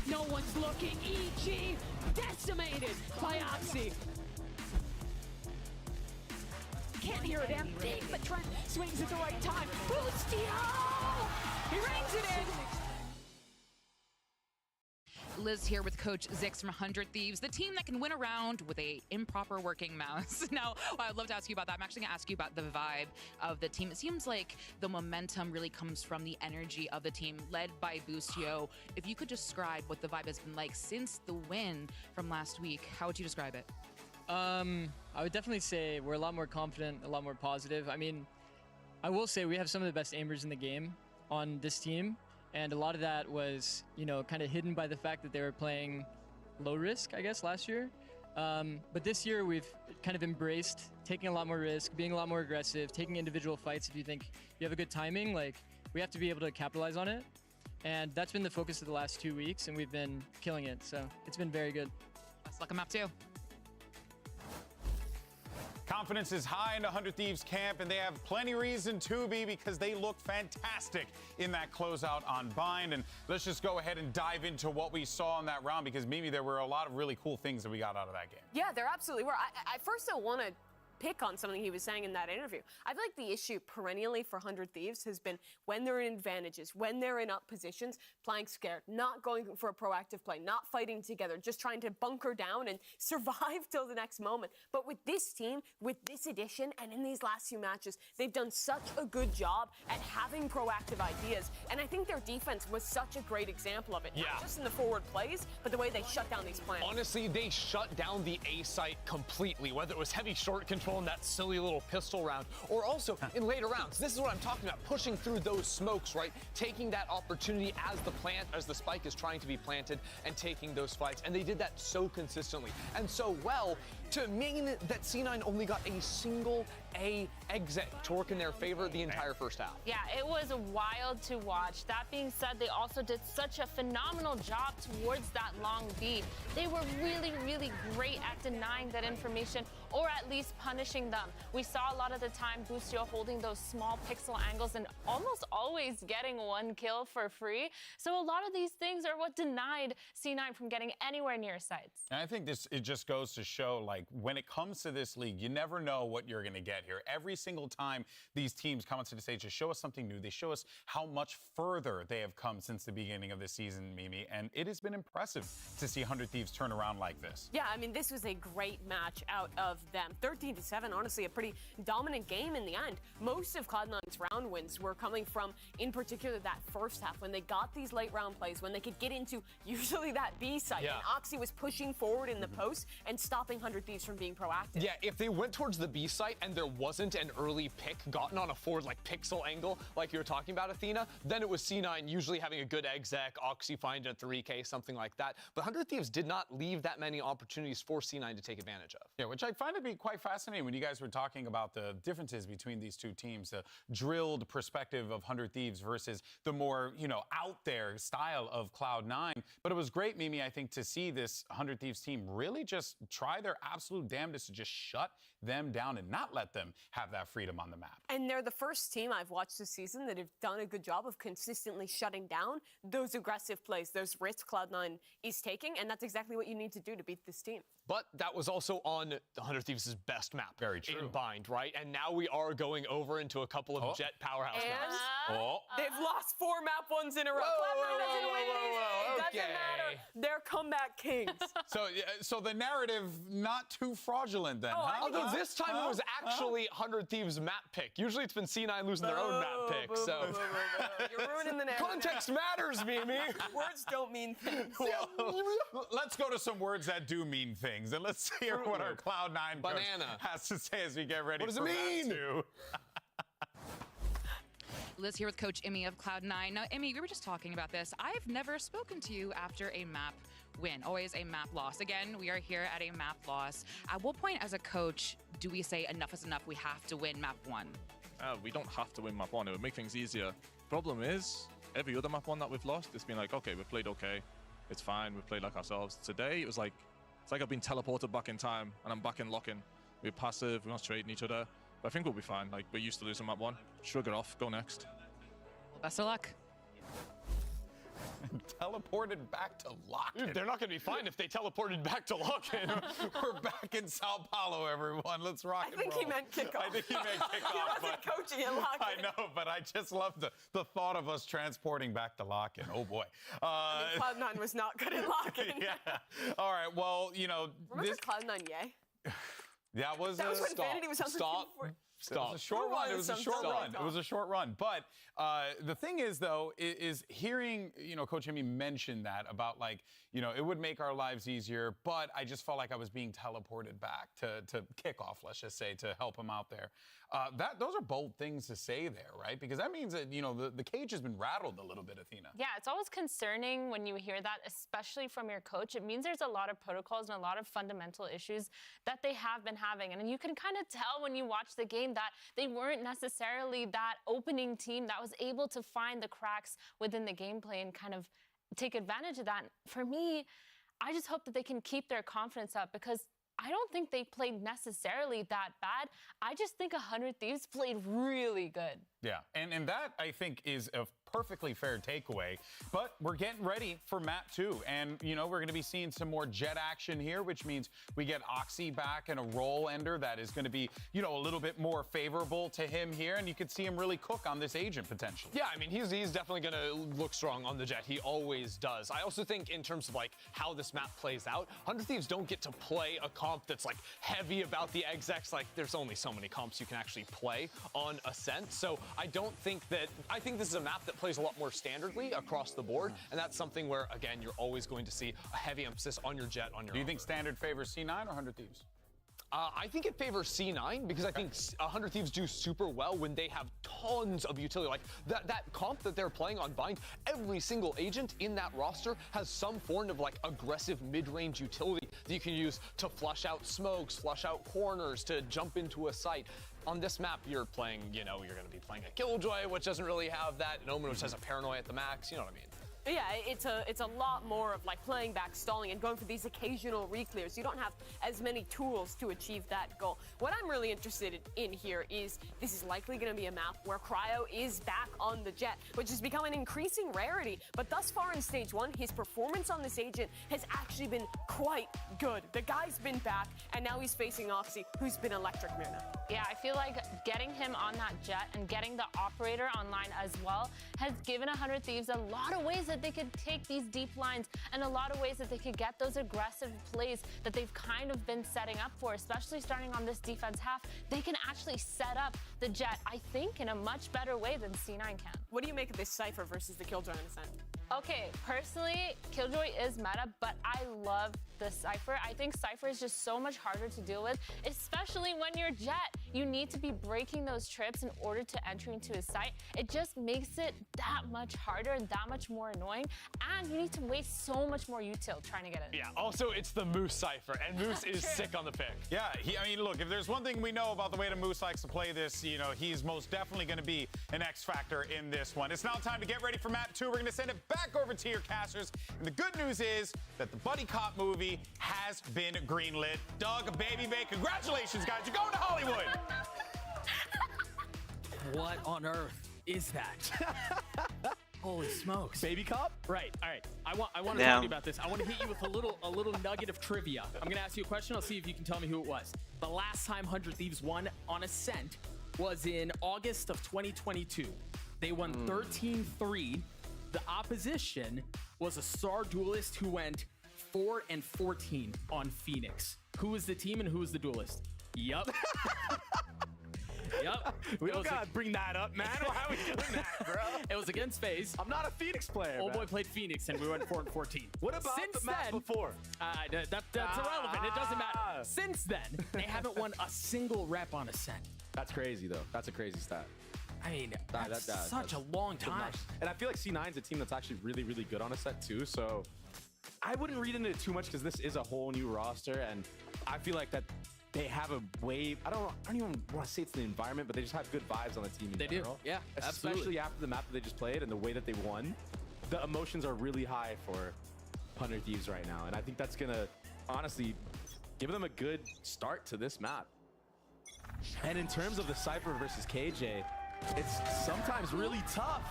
No one's looking. EG decimated by Oxy. Can't hear a damn thing, but Trent swings at the right time. Boostio! He rings it in.
Liz here with Coach Zix from 100 Thieves, the team that can win a round with a improper working mouse. Now, I'd love to ask you about that. I'm actually going to ask you about the vibe of the team. It seems like the momentum really comes from the energy of the team, led by Boostio. If you could describe what the vibe has been like since the win from last week, how would you describe it?
I would definitely say we're a lot more confident, a lot more positive. I mean, I will say we have some of the best aimers in the game on this team. And a lot of that was, you know, kind of hidden by the fact that they were playing low risk, I guess, last year. But this year we've kind of embraced taking a lot more risk, being a lot more aggressive, taking individual fights. If you think you have a good timing, like, we have to be able to capitalize on it. And that's been the focus of the last 2 weeks, and we've been killing it. So it's been very good.
Best luck on map 2.
Confidence is high in 100 Thieves camp, and they have plenty reason to be because they look fantastic in that closeout on Bind. And let's just go ahead and dive into what we saw in that round, because Mimi, there were a lot of really cool things that we got out of that game.
Yeah, there absolutely were. I first don't want to pick on something he was saying in that interview. I feel like the issue perennially for 100 Thieves has been when they're in advantages, when they're in up positions, playing scared, not going for a proactive play, not fighting together, just trying to bunker down and survive till the next moment. But with this team, with this addition, and in these last few matches, they've done such a good job at having proactive ideas. And I think their defense was such a great example of it.
Yeah.
Not just in the forward plays, but the way they shut down these plants.
Honestly, they shut down the A site completely, whether it was heavy short control in that silly little pistol round, or also in later rounds. This is what I'm talking about, pushing through those smokes, right? Taking that opportunity as the spike is trying to be planted and taking those fights. And they did that so consistently and so well to mean that C9 only got a single A exit to work in their favor the entire first half.
Yeah, it was wild to watch. That being said, they also did such a phenomenal job towards that long B. They were really, really great at denying that information, or at least punishing them. We saw a lot of the time Boostio holding those small pixel angles and almost always getting one kill for free. So a lot of these things are what denied C9 from getting anywhere near sites.
And I think it just goes to show, like, when it comes to this league, you never know what you're going to get here. Every single time these teams come onto the stage to show us something new, they show us how much further they have come since the beginning of the season, Mimi. And it has been impressive to see 100 Thieves turn around like this.
Yeah, I mean, this was a great match out of them. 13-7, honestly, a pretty dominant game in the end. Most of Cloud9's round wins were coming from, in particular, that first half, when they got these late round plays, when they could get into usually that B site.
Yeah.
And Oxy was pushing forward in the post and stopping 100 Thieves from being proactive.
Yeah, if they went towards the B site and there wasn't an early pick gotten on a forward like pixel angle like you were talking about, Athena, then it was C9 usually having a good exec, Oxy finding a 3K, something like that. But 100 Thieves did not leave that many opportunities for C9 to take advantage of.
Yeah, which I find to be quite fascinating when you guys were talking about the differences between these two teams, the drilled perspective of 100 Thieves versus the more, you know, out there style of Cloud9. But it was great, Mimi, I think, to see this 100 Thieves team really just try their absolute damnedest to just shut them down and not let them have that freedom on the map.
And they're the first team I've watched this season that have done a good job of consistently shutting down those aggressive plays, those risks Cloud9 is taking, and that's exactly what you need to do to beat this team.
But that was also on the 100 Thieves' best map.
Very true.
In Bind, right? And now we are going over into a couple of Jet powerhouse maps.
They've lost 4 map ones in a row. Cloud9 doesn't win these. It doesn't matter. They're comeback kings.
So the narrative not too fraudulent then, huh?
Although this time it was actually 100 Thieves map pick. Usually it's been C9 losing their own map pick. So
you're ruining the narrative.
Context matters, Mimi.
Words don't mean things.
Let's go to some words that do mean things, and let's hear what our Cloud9 coach has to say as we get ready.
What does it mean?
Liz here with Coach Emmy of Cloud9. Now, Emmy, we were just talking about this. I've never spoken to you after a map win, always a map loss. Again, we are here at a map loss. At what point as a coach do we say enough is enough, we have to win map 1?
We don't have to win map 1. It would make things easier. Problem is, every other map 1 that we've lost, it's been like, okay, we've played okay. It's fine. We've played like ourselves. Today, it was like, it's like I've been teleported back in time and I'm back in lock-in. We're passive, we're not trading each other. But I think we'll be fine. Like, we're used to losing map 1. Shrug it off, go next.
Well, best of luck.
Teleported back to Lock-in.
Dude, they're not going to be fine if they teleported back to Lock-in.
We're back in Sao Paulo, everyone. Let's rock and roll.
I think he meant kickoff.
I think he meant kickoff.
He wasn't coaching at Lock-in.
I know, but I just love the thought of us transporting back to Lock-in. Oh, boy.
I mean, Cloud9 was not good at Lock-in.
Yeah. All right, well, you know.
Remember Cloud9 Yay?
That was
when
stop.
Vanity was on
Stop.
the
Stop. It was a short run. It was a short run. It was a short run. But the thing is, though, is hearing, Coach Jimmy mention that about, like, it would make our lives easier, but I just felt like I was being teleported back to kickoff, let's just say, to help him out there. Those are bold things to say there, right? Because that means that, the cage has been rattled a little bit, Athena.
Yeah, it's always concerning when you hear that, especially from your coach. It means there's a lot of protocols and a lot of fundamental issues that they have been having. And you can kind of tell when you watch the game that they weren't necessarily that opening team that was able to find the cracks within the gameplay and kind of take advantage of that. For me, I just hope that they can keep their confidence up, because I don't think they played necessarily that bad. I just think 100 Thieves played really good.
Yeah, and that, I think, is a perfectly fair takeaway. But we're getting ready for map 2. And, we're going to be seeing some more jet action here, which means we get Oxy back and a roll ender that is going to be, a little bit more favorable to him here. And you could see him really cook on this agent potentially.
Yeah, I mean, he's definitely going to look strong on the jet. He always does. I also think in terms of, like, how this map plays out, 100 Thieves don't get to play a comp that's, like, heavy about the execs. Like, there's only so many comps you can actually play on Ascent. So I think this is a map that plays a lot more standardly across the board, and that's something where, again, you're always going to see a heavy emphasis on your jet, on your
Do you think standard favors C9 or 100 Thieves?
I think it favors C9 because I think 100 Thieves do super well when they have tons of utility. Like that comp that they're playing on Bind, every single agent in that roster has some form of, like, aggressive mid-range utility that you can use to flush out smokes, flush out corners, to jump into a site. On this map, you're playing, you're going to be playing a Killjoy, which doesn't really have that, an Omen, which has a Paranoia at the max, you know what I mean?
Yeah, it's a lot more of, like, playing back, stalling, and going for these occasional reclears. You don't have as many tools to achieve that goal. What I'm really interested in here is this is likely going to be a map where Cryo is back on the jet, which has become an increasing rarity. But thus far in Stage 1, his performance on this agent has actually been quite good. The guy's been back, and now he's facing Oxy, who's been electric, Myrna.
Yeah, I feel like getting him on that jet and getting the operator online as well has given 100 Thieves a lot of ways that they could take these deep lines and a lot of ways that they could get those aggressive plays that they've kind of been setting up for, especially starting on this defense half. They can actually set up the jet, I think, in a much better way than C9 can.
What do you make of this Cypher versus the Killjoy on Ascent?
Okay, personally, Killjoy is meta, but I love the Cypher. I think Cypher is just so much harder to deal with, especially when you're Jet. You need to be breaking those trips in order to enter into his site. It just makes it that much harder and that much more annoying, and you need to waste so much more util trying to get it.
Yeah, also it's the Moose Cypher, and Moose is sick on the pick.
Yeah, I mean, look, if there's one thing we know about the way that Moose likes to play this, he's most definitely going to be an X factor in this one. It's now time to get ready for map 2. We're going to send it back over to your casters. And the good news is that the Buddy Cop movie has been greenlit. Doug, Baby Bay, congratulations, guys. You're going to Hollywood.
What on earth is that? Holy smokes.
Baby Cop?
Right. All right. I want to talk to you about this. I want to hit you with a little nugget of trivia. I'm going to ask you a question. I'll see if you can tell me who it was. The last time 100 Thieves won on Ascent was in August of 2022. They won 13-3. The opposition was a Star Duelist who went 4-14 on Phoenix. Who was the team and who was the duelist? Yup. Yep.
We don't gotta bring that up, man. Why are we doing that, bro?
It was against FaZe.
I'm not a Phoenix player.
Old boy played Phoenix, and we went 4-14.
What about
Since
the match
then,
before?
That's irrelevant. It doesn't matter. Since then, they haven't won a single rep on Ascent.
That's crazy, though. That's a crazy stat.
I mean, that's such a long time.
And I feel like C9's a team that's actually really, really good on Ascent, too. So I wouldn't read into it too much because this is a whole new roster, and I feel like that they have a way. I don't even want to say it's the environment, but they just have good vibes on the team.
They
general.
do, yeah,
especially
absolutely.
After the map that they just played and the way that they won. The emotions are really high for 100 Thieves right now, and I think that's gonna honestly give them a good start to this map. And in terms of the Cypher versus KJ, it's sometimes really tough.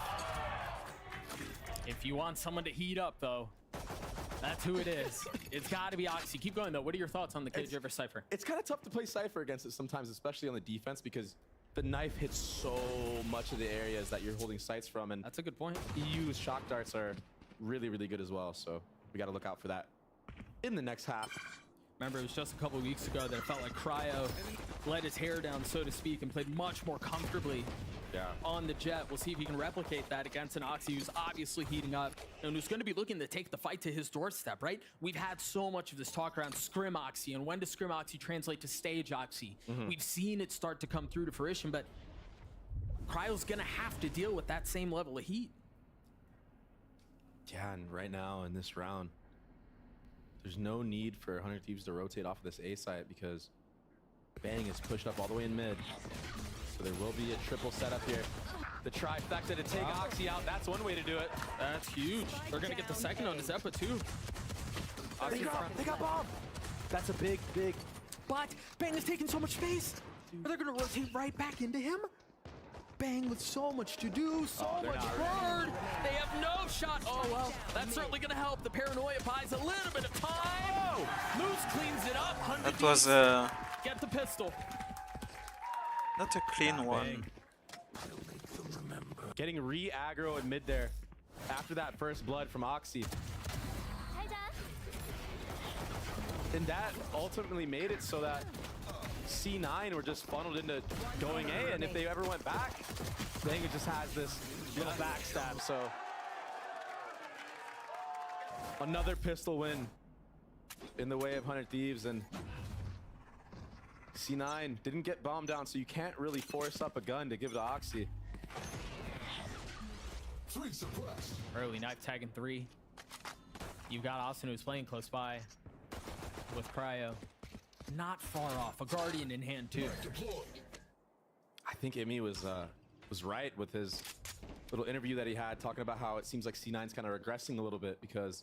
If you want someone to heat up, though, that's who it is. It's got to be Oxy. Keep going, though. What are your thoughts on the KJ versus Cypher?
It's kind of tough to play Cypher against it sometimes, especially on the defense, because the knife hits so much of the areas that you're holding sights from. And
that's a good point.
EU's shock darts are really, really good as well. So we got to look out for that in the next half.
Remember, it was just a couple weeks ago that it felt like Cryo let his hair down, so to speak, and played much more comfortably on the Jet. We'll see if he can replicate that against an Oxy who's obviously heating up and who's going to be looking to take the fight to his doorstep, right? We've had so much of this talk around Scrim Oxy and when does Scrim Oxy translate to Stage Oxy. We've seen it start to come through to fruition, but Cryo's going to have to deal with that same level of heat.
Yeah, and right now in this round, there's no need for 100 Thieves to rotate off of this A site because Bang is pushed up all the way in mid. So there will be a triple setup here. The trifecta to take Oxy out. That's one way to do it.
That's huge. They're going to get the second on Zeppa, too.
They got bombed. That's a big.
But Bang is taking so much space. They're going to rotate right back into him. Bang with so much to do, so much hard. They have no shot. Oh, well, that's certainly going to help. The paranoia buys a little bit of time. Moose cleans it up.
That was
Get the pistol.
not a clean one.
Getting re-aggro in mid there after that first blood from Oxy. And that ultimately made it so that C9 were just funneled into going A, and if they ever went back, Bang just has this little backstab, so. Another pistol win in the way of 100 Thieves, and C9 didn't get bombed down, so you can't really force up a gun to give to Oxy.
Early knife tagging 3. You've got Austin who's playing close by with Cryo. Not far off. A Guardian in hand too.
I think Emmy was right with his little interview that he had, talking about how it seems like C9's kind of regressing a little bit because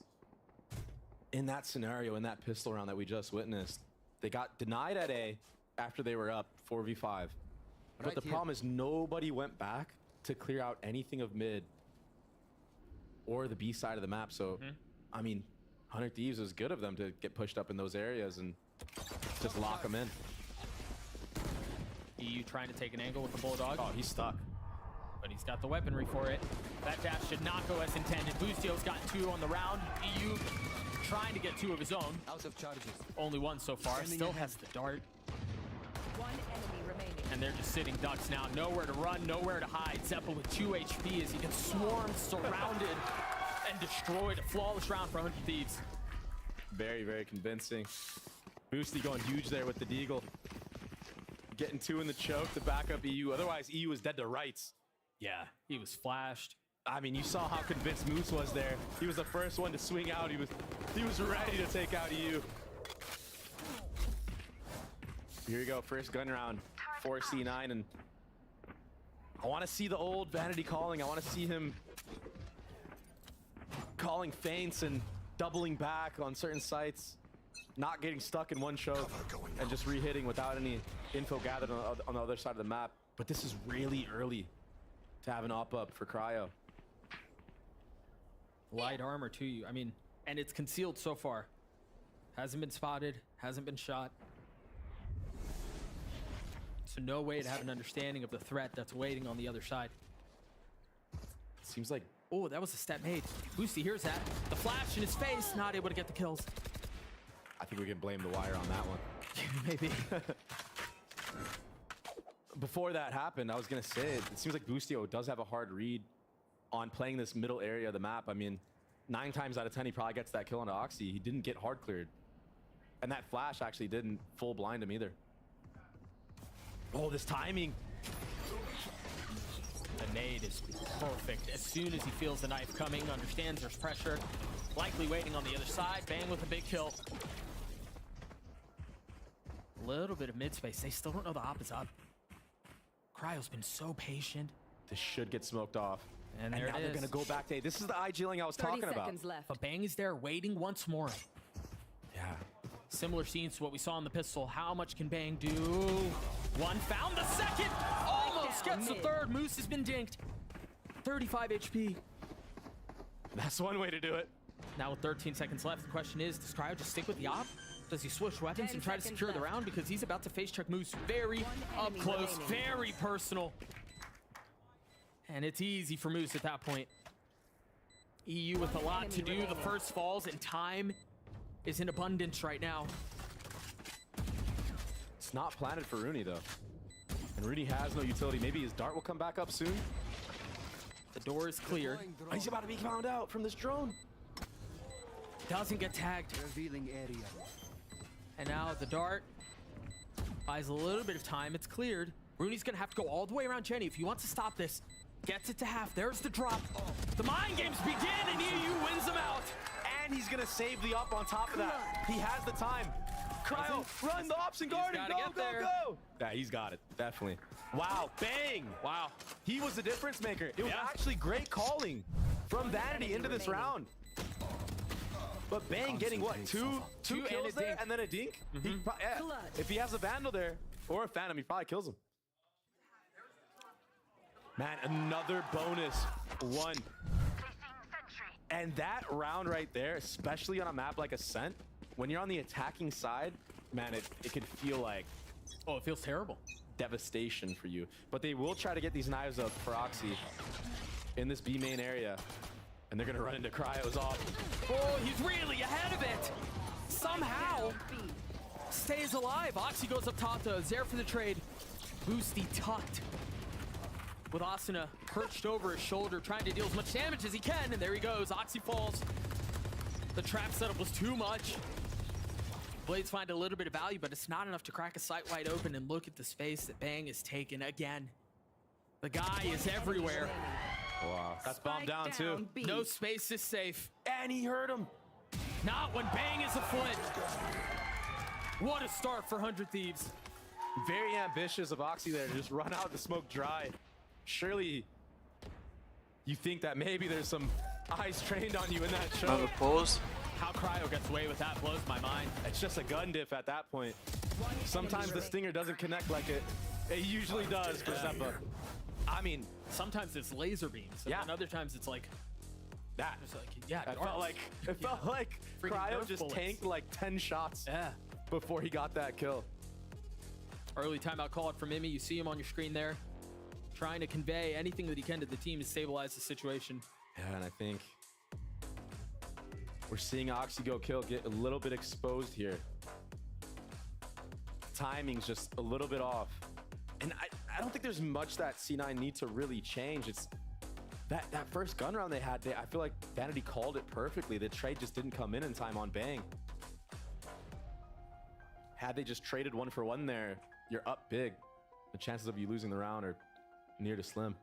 in that scenario, in that pistol round that we just witnessed, they got denied at A after they were up 4v5. But the problem is nobody went back to clear out anything of mid or the B side of the map. So, I mean, 100 Thieves was good of them to get pushed up in those areas and just lock them in.
EU trying to take an angle with the Bulldog.
Oh, he's stuck.
But he's got the weaponry for it. That dash should not go as intended. Boostio's got 2 on the round. EU trying to get 2 of his own.
Out of charges.
Only 1 so far. Still has the dart.
1 enemy remaining.
And they're just sitting ducks now. Nowhere to run, nowhere to hide. Zeppa with 2 HP as he gets swarmed, surrounded, and destroyed. A flawless round for 100 Thieves.
Very, very convincing. Boosty going huge there with the Deagle. Getting 2 in the choke to back up EU. Otherwise, EU is dead to rights.
Yeah, he was flashed.
I mean, you saw how convinced Moose was there. He was the first one to swing out. He was ready to take out EU. Here we go, first gun round for C9, and I want to see the old Vanity calling. I want to see him calling feints and doubling back on certain sites, not getting stuck in one choke and just re-hitting without any info gathered on the other side of the map. But this is really early to have an op-up for Cryo.
Light armor to you. I mean, and it's concealed so far. Hasn't been spotted, hasn't been shot. So no way to have an understanding of the threat that's waiting on the other side.
Seems like...
Oh, that was a step made. Boosty hears that. The flash in his face, not able to get the kills.
I think we can blame the wire on that one.
Maybe.
Before that happened, I was going to say, it seems like Boostio does have a hard read on playing this middle area of the map. I mean, 9 times out of 10, he probably gets that kill on Oxy. He didn't get hard cleared. And that flash actually didn't full blind him either. Oh, this timing.
The nade is perfect. As soon as he feels the knife coming, understands there's pressure, likely waiting on the other side. Bang with a big kill. A little bit of mid space. They still don't know the op is up. Cryo's been so patient.
This should get smoked off.
And
now
there it
they're
is.
going to go back to A. This is the IG-ling I was talking about.
Left.
But Bang is there waiting once more.
Yeah.
Similar scenes to what we saw in the pistol. How much can Bang do? One found the second. Almost gets the third. Moose has been dinked. 35 HP. That's one way to do it. Now with 13 seconds left, the question is, does Cryo just stick with the op? Does he switch weapons and try to secure the round? Because he's about to face check Moose very up close, very personal. And it's easy for Moose at that point. EU with a lot to do. The first falls, and time is in abundance right now.
It's not planted for Rooney, though. And Rooney has no utility. Maybe his dart will come back up soon.
The door is clear.
Oh, he's about to be found out from this drone.
Doesn't get tagged.
Revealing area.
And now the dart buys a little bit of time. It's cleared. Rooney's gonna have to go all the way around Jenny if he wants to stop this. Gets it to half. There's the drop. The mind games begin, and EU wins them out.
And he's gonna save the up on top of that. He has the time. Cryo, run the ops and guard him. Go. Yeah, he's got it. Definitely. Wow, Bang.
Wow.
He was the difference maker. It was actually great calling from Vanity into this round. But Bang getting what? Two kills there and then a dink? If he has a Vandal there or a Phantom, he probably kills him. Man, another bonus one. And that round right there, especially on a map like Ascent, when you're on the attacking side, man, it could feel like...
Oh, it feels terrible.
Devastation for you. But they will try to get these knives up for Oxy in this B main area. And they're going to run into Cryo's off.
Oh, he's really ahead of it. Somehow stays alive. Oxy goes up top though. There for the trade. Boosty tucked. With Asuna perched over his shoulder, trying to deal as much damage as he can. And there he goes. Oxy falls. The trap setup was too much. Blades find a little bit of value, but it's not enough to crack a sight wide open. And look at the space that Bang is taken again. The guy is everywhere.
Wow. That's bombed down too.
No space is safe.
And he hurt him.
Not when Bang is afoot. What a start for 100 Thieves.
Very ambitious of Oxy there to just run out the smoke dry. Surely you think that maybe there's some eyes trained on you in that show.
Another pause.
How Cryo gets away with that blows my mind.
It's just a gun diff at that point. Sometimes the stinger doesn't connect like it usually does for Zeppa. I mean,
sometimes it's laser beams. And other times it's like
that.
Just like, yeah,
it felt like Cryo just tanked like 10 shots before he got that kill.
Early timeout called from Mimi. You see him on your screen there, trying to convey anything that he can to the team to stabilize the situation.
Yeah, and I think we're seeing Oxy go kill get a little bit exposed here. Timing's just a little bit off. And I don't think there's much that C9 need to really change. It's that first gun round they had, I feel like Vanity called it perfectly. The trade just didn't come in time on Bang. Had they just traded 1-for-1 there, you're up big. The chances of you losing the round are near to slim.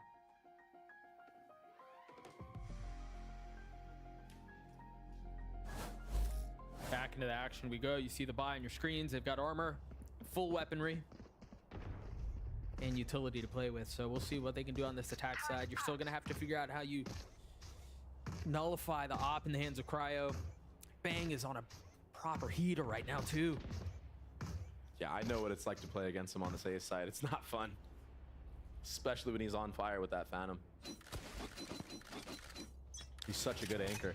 Back into the action we go. You see the buy on your screens. They've got armor, full weaponry, and utility to play with. So we'll see what they can do on this attack side. You're still going to have to figure out how you nullify the op in the hands of Cryo. Bang is on a proper heater right now, too.
Yeah, I know what it's like to play against him on the safe side. It's not fun, especially when he's on fire with that Phantom. He's such a good anchor.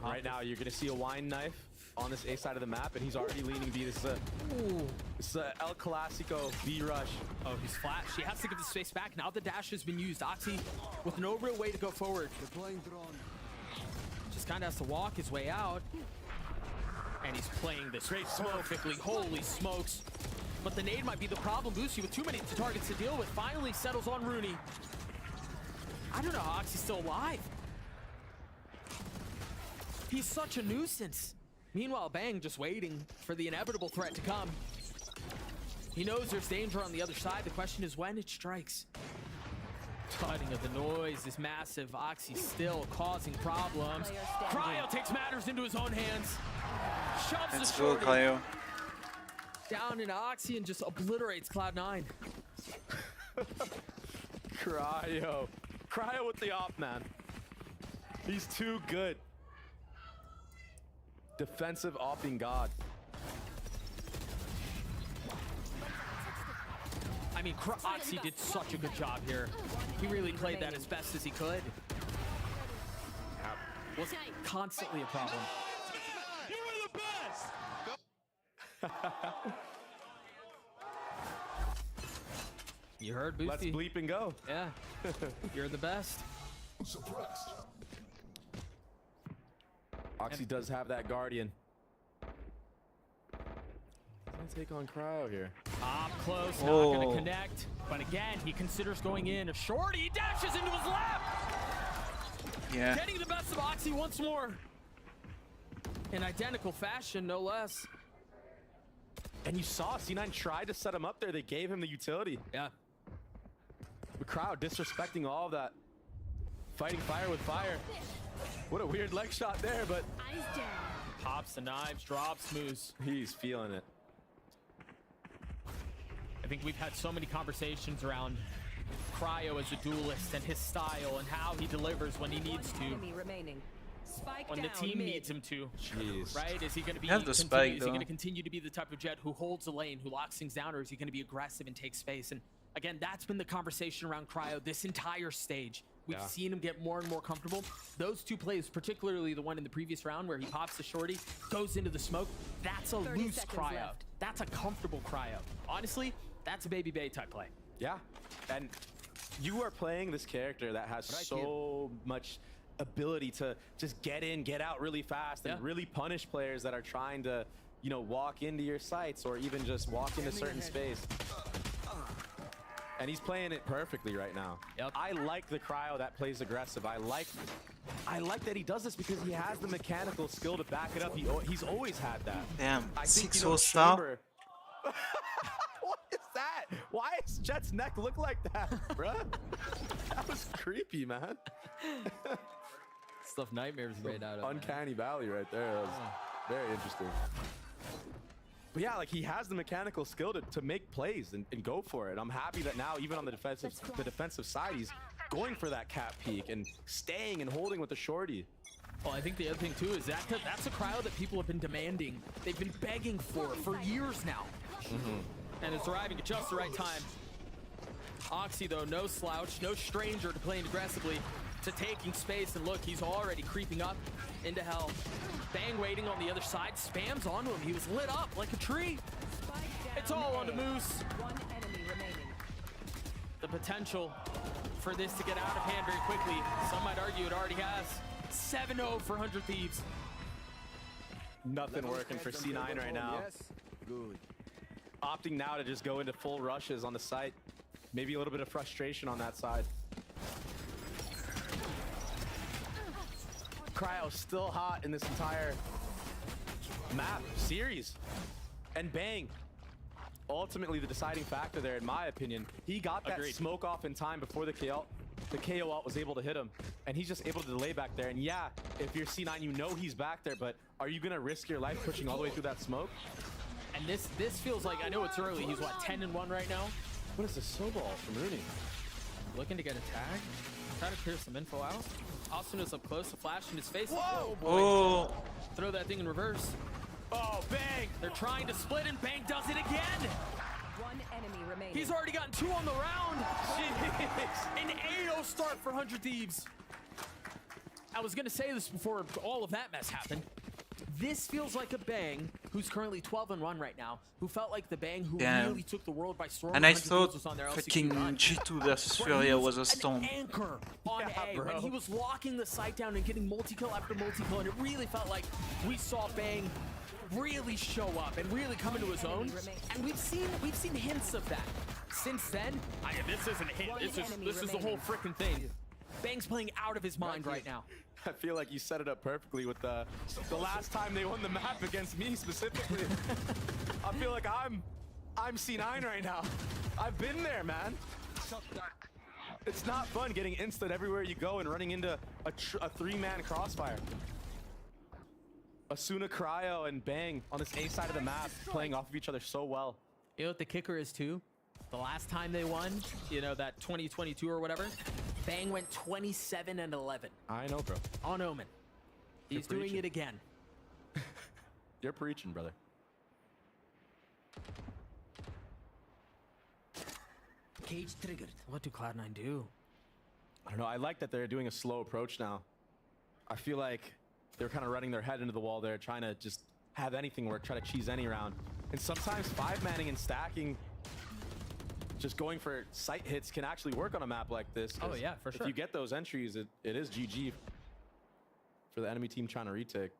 Right now, you're going to see a wine knife on this A side of the map, and he's already leaning B. This is a El Clasico B rush.
Oh, he's flat. She has to give the space back. Now the dash has been used. Oxy with no real way to go forward.
Deploying drone.
Just kind of has to walk his way out. And he's playing this perfectly. Holy smokes. But the nade might be the problem. Boosty with too many targets to deal with finally settles on Rooney. I don't know how Oxy's still alive. He's such a nuisance. Meanwhile, Bang just waiting for the inevitable threat to come. He knows there's danger on the other side. The question is when it strikes. Cutting of the noise is massive. Oxy still causing problems. Cryo takes matters into his own hands. Shoves
Let's
the
go,
shorty
Cryo.
down into Oxy and just obliterates Cloud9.
Cryo. Cryo with the op, man. He's too good. Defensive opping god.
I I mean, Oxy did such a good job here. He really played that as best as he could. Was constantly a problem.
You are the best!
You heard Boosty.
Let's bleep and go.
Yeah. You're the best.
Suppressed. Oxy does have that Guardian. He's gonna take on Cryo here.
Up close, not gonna connect. But again, he considers going in. A shorty, he dashes into his lap!
Yeah.
Getting the best of Oxy once more. In identical fashion, no less.
And you saw C9 tried to set him up there. They gave him the utility.
Yeah.
The crowd disrespecting all of that. Fighting fire with fire. What a weird leg shot there, but...
Eyes down.
Pops the knives, drops, moves.
He's feeling it.
I think we've had so many conversations around Cryo as a duelist and his style and how he delivers when he needs to.
Enemy remaining. Spike
When the
down
team
mid.
needs him to.
Jeez.
Right? Is he going to be
Have the spike,
is he going
though.
to continue to be the type of Jet who holds a lane, who locks things down, or is he going to be aggressive and take space? And again, that's been the conversation around Cryo this entire stage. We've seen him get more and more comfortable. Those two plays, particularly the one in the previous round where he pops the shorty, goes into the smoke, that's a
30
loose
seconds
Cryo.
left.
That's a comfortable Cryo. Honestly, that's a Baby Bay type play.
Yeah. And you are playing this character that has so much ability to just get in, get out really fast, and really punish players that are trying to, you know, walk into your sights or even just walk into certain space. And he's playing it perfectly right now. I like the Cryo that plays aggressive. I like that he does this because he has the mechanical skill to back it up. He's always had that.
Damn,
I think,
6
you know,
star.
Chamber- What is that? Why does Jet's neck look like that, bruh? That was creepy, man.
Stuff nightmares made out of.
Uncanny Valley right there. That was very interesting. But yeah, like he has the mechanical skill to make plays and go for it. I'm happy that now, even on the defensive side, he's going for that cap peek and staying and holding with the shorty.
Well, I think the other thing too is that's a Cryo that people have been demanding. They've been begging for years now. And it's arriving at just the right time. Oxy though, no slouch, no stranger to playing aggressively, to taking space, and look, he's already creeping up into hell. Bang waiting on the other side, spams onto him. He was lit up like a tree. It's all on to Moose.
One enemy remaining.
The potential for this to get out of hand very quickly. Some might argue it already has. 7-0 for 100 Thieves.
Nothing working for C9 right now.
Good.
Opting now to just go into full rushes on the site. Maybe a little bit of frustration on that side. Cryo still hot in this entire map series. And Bang, ultimately the deciding factor there, in my opinion. He got that smoke off in time before the KO ult was able to hit him. And he's just able to delay back there. And yeah, if you're C9, you know he's back there, but are you gonna risk your life pushing all the way through that smoke?
And this feels like, I know it's early, he's what, 10-1 right now?
What is the snowball from Rooney?
Looking to get a tag, try to clear some info out. Austin is up close, a flash in his face.
Whoa!
Boy.
Oh.
Throw that thing in reverse. Oh, Bang! They're trying to split and Bang does it again!
One enemy remaining.
He's already gotten 2 on the round! Jeez. An 8-0 start for 100 Thieves. I was gonna say this before all of that mess happened. This feels like a Bang who's currently 12-1 right now, who felt like the Bang who really took the world by storm.
And I
100
thought
was on their
fucking
LCQ run.
G2 versus Furia was a storm.
An anchor on A when he was locking the site down and getting multi-kill after multi-kill, and it really felt like we saw Bang really show up and really come into his own. And we've seen hints of that. Since then, this isn't a hint. This is the whole freaking thing. Bang's playing out of his mind right now.
I feel like you set it up perfectly with the last time they won the map against me specifically. I feel like I'm C9 right now. I've been there, man. It's not fun getting instant everywhere you go and running into a 3-man crossfire. Asuna, Cryo, and Bang on this A side of the map playing off of each other so well.
You know what the kicker is too? The last time they won, you know, that 2022 or whatever, Bang went 27-11.
I know, bro.
On Omen. He's doing it again.
You're preaching, brother.
Cage triggered.
What do Cloud9 do?
I don't know. I like that they're doing a slow approach now. I feel like they're kind of running their head into the wall there, trying to just have anything work, try to cheese any round. And sometimes 5-manning and stacking, just going for sight hits can actually work on a map like this.
Oh yeah, for sure.
If you get those entries, it is GG for the enemy team trying to retake.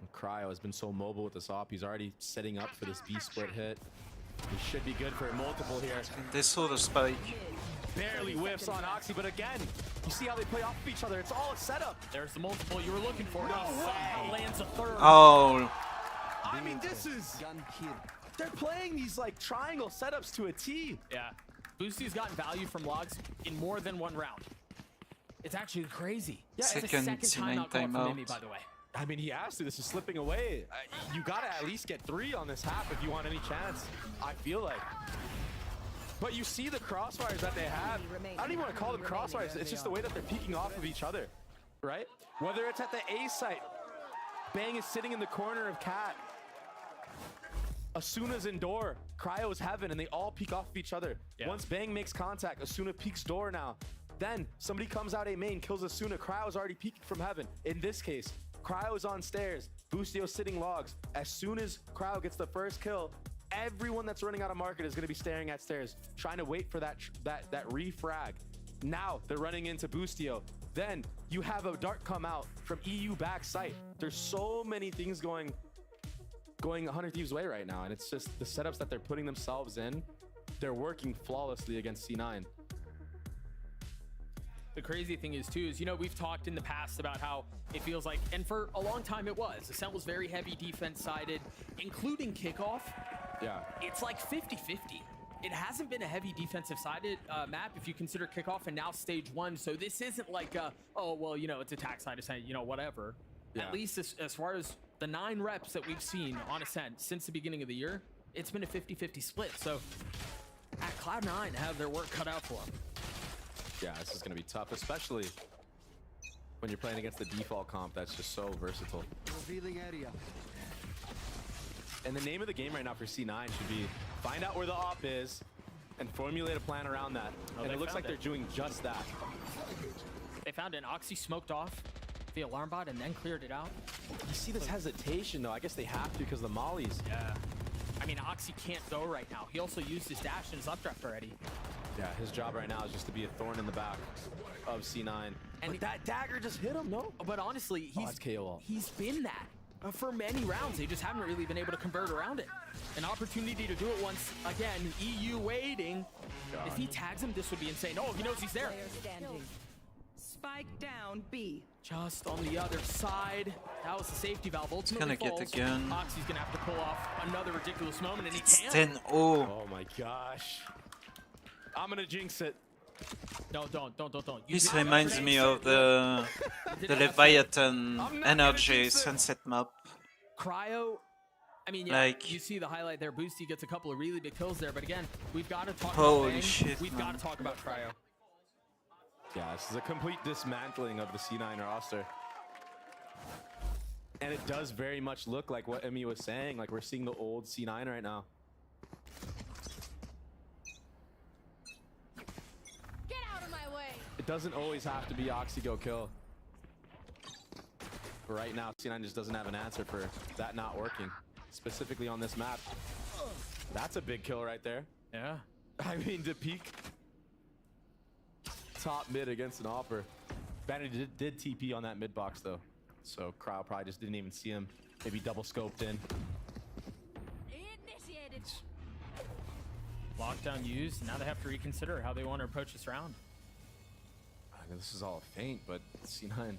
And Cryo has been so mobile with this op. He's already setting up for this B split hit. He should be good for multiple here.
They saw the spike.
Barely whiffs on Oxy, but again, you see how they play off of each other. It's all a setup.
There's the multiple you were looking for.
No way.
Lands a third.
Oh.
I mean, this is... They're playing these like triangle setups to a T.
Yeah. Boosty's gotten value from logs in more than one round. It's actually crazy. Yeah, it's the second timeout call from Mimi, by the way.
I mean, he has to. This is slipping away. You gotta at least get 3 on this half if you want any chance, I feel like. But you see the crossfires that they have. I don't even want to call them crossfires. It's just the way that they're peeking off of each other, right? Whether it's at the A site, Bang is sitting in the corner of Cat. Asuna's in door, Cryo is heaven, and they all peek off of each other. Yeah. Once Bang makes contact, Asuna peeks door now. Then somebody comes out A main, kills Asuna. Cryo's already peeking from heaven. In this case, Cryo's on stairs, Boostio's sitting logs. As soon as Cryo gets the first kill, everyone that's running out of market is going to be staring at stairs, trying to wait for that refrag. Now they're running into Boostio. Then you have a dart come out from EU back site. There's so many things going 100 Thieves' way right now, and it's just the setups that they're putting themselves in. They're working flawlessly against C9.
The crazy thing is, too, is, you know, we've talked in the past about how it feels like, and for a long time it was, Ascent was very heavy defense-sided, including kickoff.
Yeah.
It's like 50-50. It hasn't been a heavy defensive-sided map if you consider kickoff and now stage 1, so this isn't like a, oh, well, you know, it's attack side Ascent, you know, whatever. Yeah. At least as far as the 9 reps that we've seen on Ascent since the beginning of the year, it's been a 50-50 split, so at Cloud9 have their work cut out for them.
Yeah, this is going to be tough, especially when you're playing against the default comp that's just so versatile.
Revealing area.
And the name of the game right now for C9 should be find out where the op is and formulate a plan around that.
Oh,
and it looks like they're doing just that.
They found an Oxy smoked off the alarm bot and then cleared it out.
You see this hesitation though. I guess they have to because of the mollies.
Yeah. I mean, Oxy can't go right now. He also used his dash and his updraft already.
Yeah, his job right now is just to be a thorn in the back of C9. And but that dagger just hit him, no?
But honestly, he's been that for many rounds. They just haven't really been able to convert around it. An opportunity to do it once again. EU waiting. God. If he tags him, this would be insane. Oh, he knows he's there.
Spike down B.
Just on the other side. That was the safety valve. Ultimately
gonna get the gun.
Oxy's gonna have to pull off another ridiculous moment, and he
it's
can.
10-0.
Oh my gosh. I'm gonna jinx it.
No, don't.
This reminds me of the Leviathan Energy Sunset map.
Cryo, I mean, yeah, like, you see the highlight there. Boosty gets a couple of really big kills there, but again, we've got to talk about Bang.
Shit,
we've got to talk about Cryo.
Yeah, this is a complete dismantling of the C9 roster. And it does very much look like what Emmy was saying, like we're seeing the old C9 right now.
Get out of my way.
It doesn't always have to be Oxy go kill. But right now, C9 just doesn't have an answer for that not working, specifically on this map. That's a big kill right there.
Yeah.
I mean, to peek top mid against an Opper. Banner did TP on that mid box though, so Cryo probably just didn't even see him. Maybe double scoped in.
Initiated.
Lockdown used. Now they have to reconsider how they want to approach this round.
I mean, this is all a feint, but C9.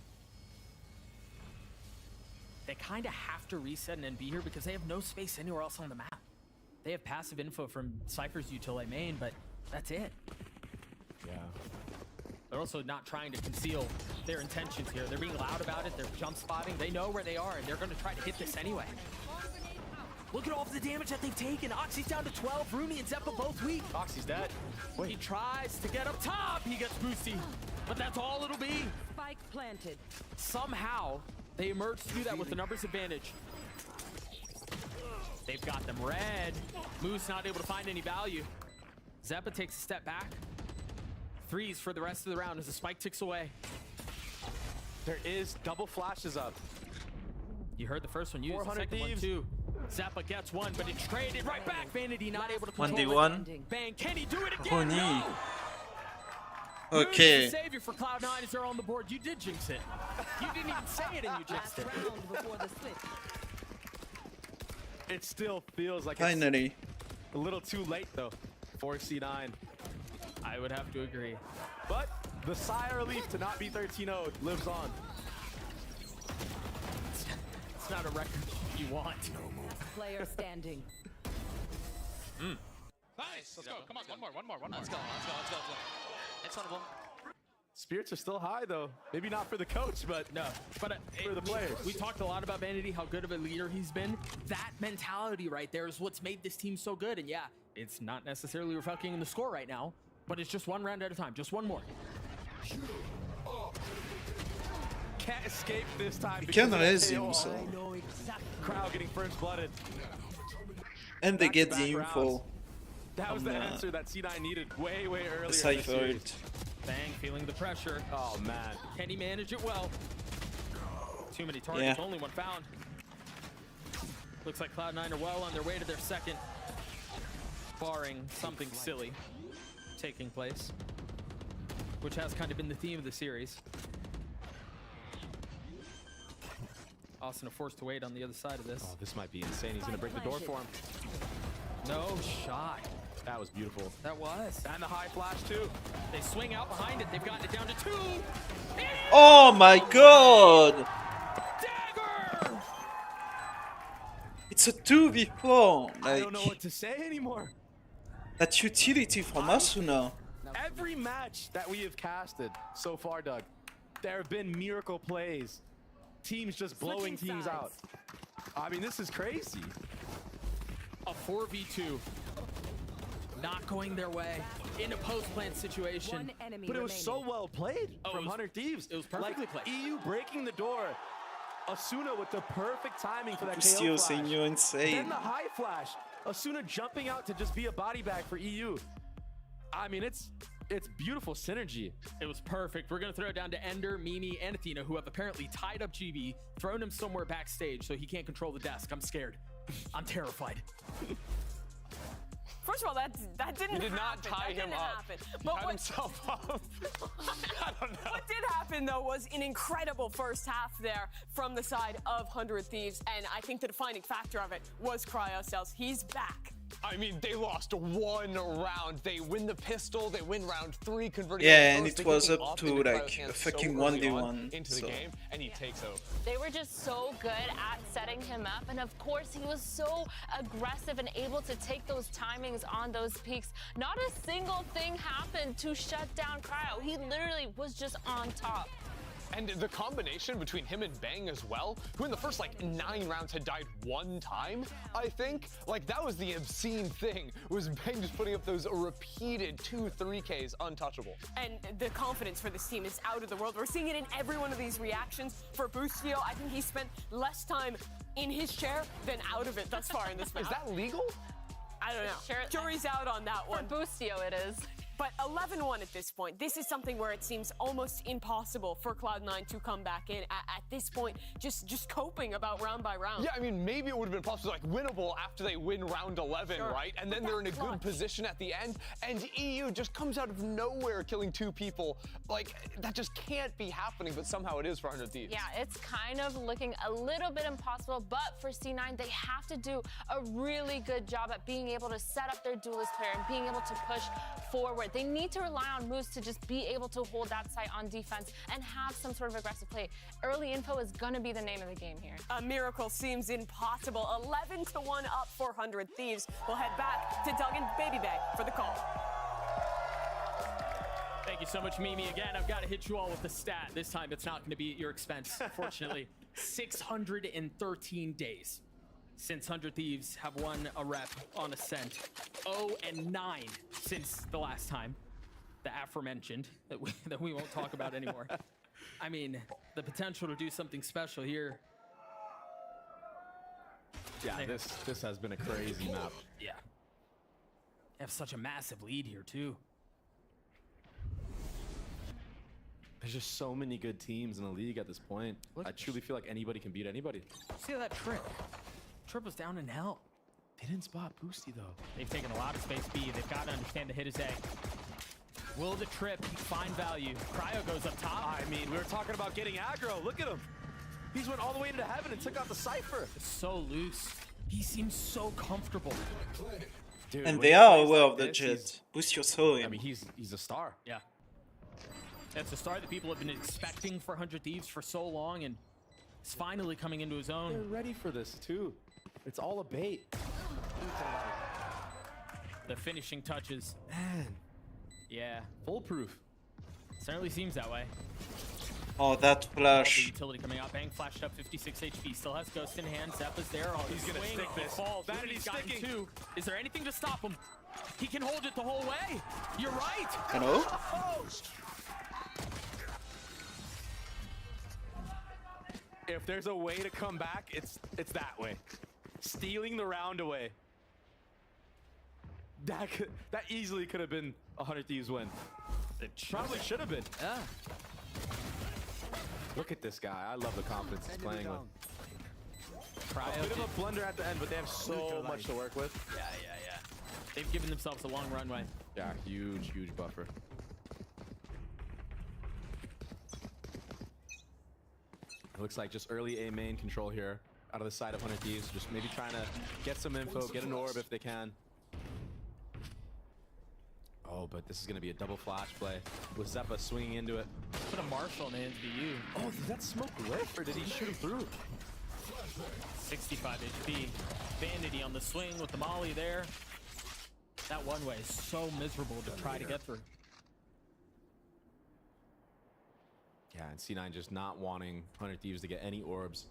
They kind of have to reset and be here because they have no space anywhere else on the map. They have passive info from Cypher's utility main, but that's it.
Yeah.
They're also not trying to conceal their intentions here. They're being loud about it. They're jump spotting. They know where they are, and they're going to try to hit this anyway. Look at all of the damage that they've taken. Oxy's down to 12. Rooney and Zeppa both weak.
Oxy's dead.
Wait. He tries to get up top. He gets boosty, but that's all it'll be.
Spike planted.
Somehow, they emerge through that with the numbers advantage. They've got them red. Moose not able to find any value. Zeppa takes a step back. Threes for the rest of the round as the spike ticks away.
There is double flashes up.
You heard the first one used, the
400
second one
thieves.
too. Zappa gets one, but it's traded right back. Vanity not able to control
1v1.
it. Bang, can he do it again?
Ronnie.
No!
Okay.
Moves the savior for Cloud9 is there on the board. You did jinx it. You didn't even say it and you jinxed it.
It still feels like
Finally.
it's a little too late though for C9.
I would have to agree.
But the sigh of relief to not be 13-0 lives on.
It's not a record you want.
Player standing.
Nice. Let's go. Come on. One more.
Let's go. Next one of them.
Spirits are still high though. Maybe not for the coach, but
No, but
for the players.
We talked a lot about Vanity, how good of a leader he's been. That mentality right there is what's made this team so good. And yeah, it's not necessarily reflecting in the score right now, but it's just one round at a time, just one more.
Can't escape this time.
We
because
can
of
raise
the
him,
KO.
so.
Crowd getting first blooded.
And they get the
Back-to-back
info.
rounds. That was
from,
the answer that C9 needed way earlier.
the
in this
Cypher
series.
ult.
Bang, feeling the pressure.
Oh man.
Can he manage it well? Too many targets,
Yeah.
only one found. Looks like Cloud9 are well on their way to their second, barring something silly taking place, which has kind of been the theme of the series. Austin forced to wait on the other side of this.
Oh, this might be insane. He's gonna break the door for him.
No shot.
That was beautiful.
That was.
And the high flash too.
They swing out behind it. They've gotten it down to 2.
Oh my god!
Dagger!
It's a 2v4.
I don't know
Like,
what to say anymore.
that utility from Asuna.
Every match that we have casted so far, Doug, there have been miracle plays. Teams just blowing
Switching
teams out.
sides.
I mean, this is crazy.
A 4v2. Not going their way in a post-plant situation.
One enemy
But it was so
remaining.
well played
Oh,
from
it was-
100 Thieves.
it was perfectly
like,
played.
EU breaking the door. Asuna with the perfect timing for that KO
Still
flash.
seeing you
Then
insane.
the high flash. Asuna jumping out to just be a body bag for EU. I mean, it's beautiful synergy.
It was perfect. We're going to throw it down to Ender, Mimi, and Athena, who have apparently tied up GB, thrown him somewhere backstage so he can't control the desk. I'm scared. I'm terrified.
First of all, that didn't
You did not
happen.
tie
That
him
didn't
up.
happen.
He
But
tied
what,
himself up. I don't know.
what did happen, though, was an incredible first half there from the side of 100 Thieves, and I think the defining factor of it was CryoCells. He's back.
I mean, they lost one round. They win the pistol. They win round 3, converting.
Yeah,
the
and
first,
it
they
was
get
up
off
to,
into
like,
Cryo's hands
a fucking
so early
1v1,
on into the
so.
game, and he takes over.
They were just so good at setting him up. And of course, he was so aggressive and able to take those timings on those peaks. Not a single thing happened to shut down Cryo. He literally was just on top.
And the combination between him and Bang as well, who in the first like 9 rounds had died 1 time, I think. Like that was the obscene thing, was Bang just putting up those repeated 2-3Ks untouchable.
And the confidence for this team is out of the world. We're seeing it in every one of these reactions. For Boostio, I think he spent less time in his chair than out of it thus far in this match.
Is that legal?
I don't know.
Sure.
Jury's out on that one.
For Boostio, it is.
But 11-1 at this point. This is something where it seems almost impossible for Cloud9 to come back in. At this point, just coping about round by round.
Yeah, I mean, maybe it would have been possible, like, winnable after they win round 11,
Sure.
right? And then they're in a good position at the end, and EU just comes out of nowhere killing 2 people. Like, that just can't be happening, but somehow it is for 100 Thieves.
Yeah, it's kind of looking a little bit impossible, but for C9, they have to do a really good job at being able to set up their duelist player and being able to push forward. They need to rely on moves to just be able to hold that site on defense and have some sort of aggressive play. Early info is going to be the name of the game here.
A miracle seems impossible. 11-1 up for 100 Thieves. We'll head back to Doug and Baby Bag for the call.
Thank you so much, Mimi. Again, I've got to hit you all with the stat. This time, it's not going to be at your expense, fortunately. 613 days since 100 Thieves have won a rep on Ascent. 0-9 since the last time. The aforementioned that we won't talk about anymore. I mean, the potential to do something special here.
Yeah, this has been a crazy map.
Yeah. have such a massive lead here too.
There's just so many good teams in the league at this point. I truly feel like anybody can beat anybody.
See that trip? Trip was down in hell.
They didn't spot Boosty though.
They've taken a lot of space B. They've got to understand to hit his A. Will the trip find value? Cryo goes up top.
I mean, we were talking about getting aggro. Look at him. He's went all the way into heaven and took out the Cypher.
So loose. He seems so comfortable.
Dude,
And
when
they
he
are
plays
aware
like
of the
this,
Jet. Boost your soul.
I mean, he's a star.
Yeah. That's a star that people have been expecting for 100 Thieves for so long, and it's finally coming into his own.
They're ready for this too. It's all a bait.
The finishing touches.
Man.
Yeah.
Foolproof.
Certainly seems that way.
Oh, that
The
flash.
utility coming out. Bang flashed up 56 HP. Still has Ghost in hand. Zeppa's there. Oh,
He's gonna
swing.
stick this.
Falls.
Vanity's
gotten
sticking.
two. Is there anything to stop him? He can hold it the whole way. You're right.
Hello?
If there's a way to come back, it's that way. Stealing the round away. That easily could have been a 100 Thieves win. It probably should have been.
Yeah.
Look at this guy. I love the confidence he's playing with.
Cryo
A bit of a blunder at the end, but they have so much to work with.
Yeah. They've given themselves a long runway.
Yeah, huge buffer. It looks like just early A main control here out of the side of 100 Thieves. Just maybe trying to get some info, get an orb if they can. Oh, but this is going to be a double flash play with Zeppa swinging into it.
Put a Marshall in the hands of you.
Oh, did that smoke whiff or did he shoot him through?
65 HP. Vanity on the swing with the molly there. That one way is so miserable to try to get through.
Yeah, and C9 just not wanting 100 Thieves to get any orbs.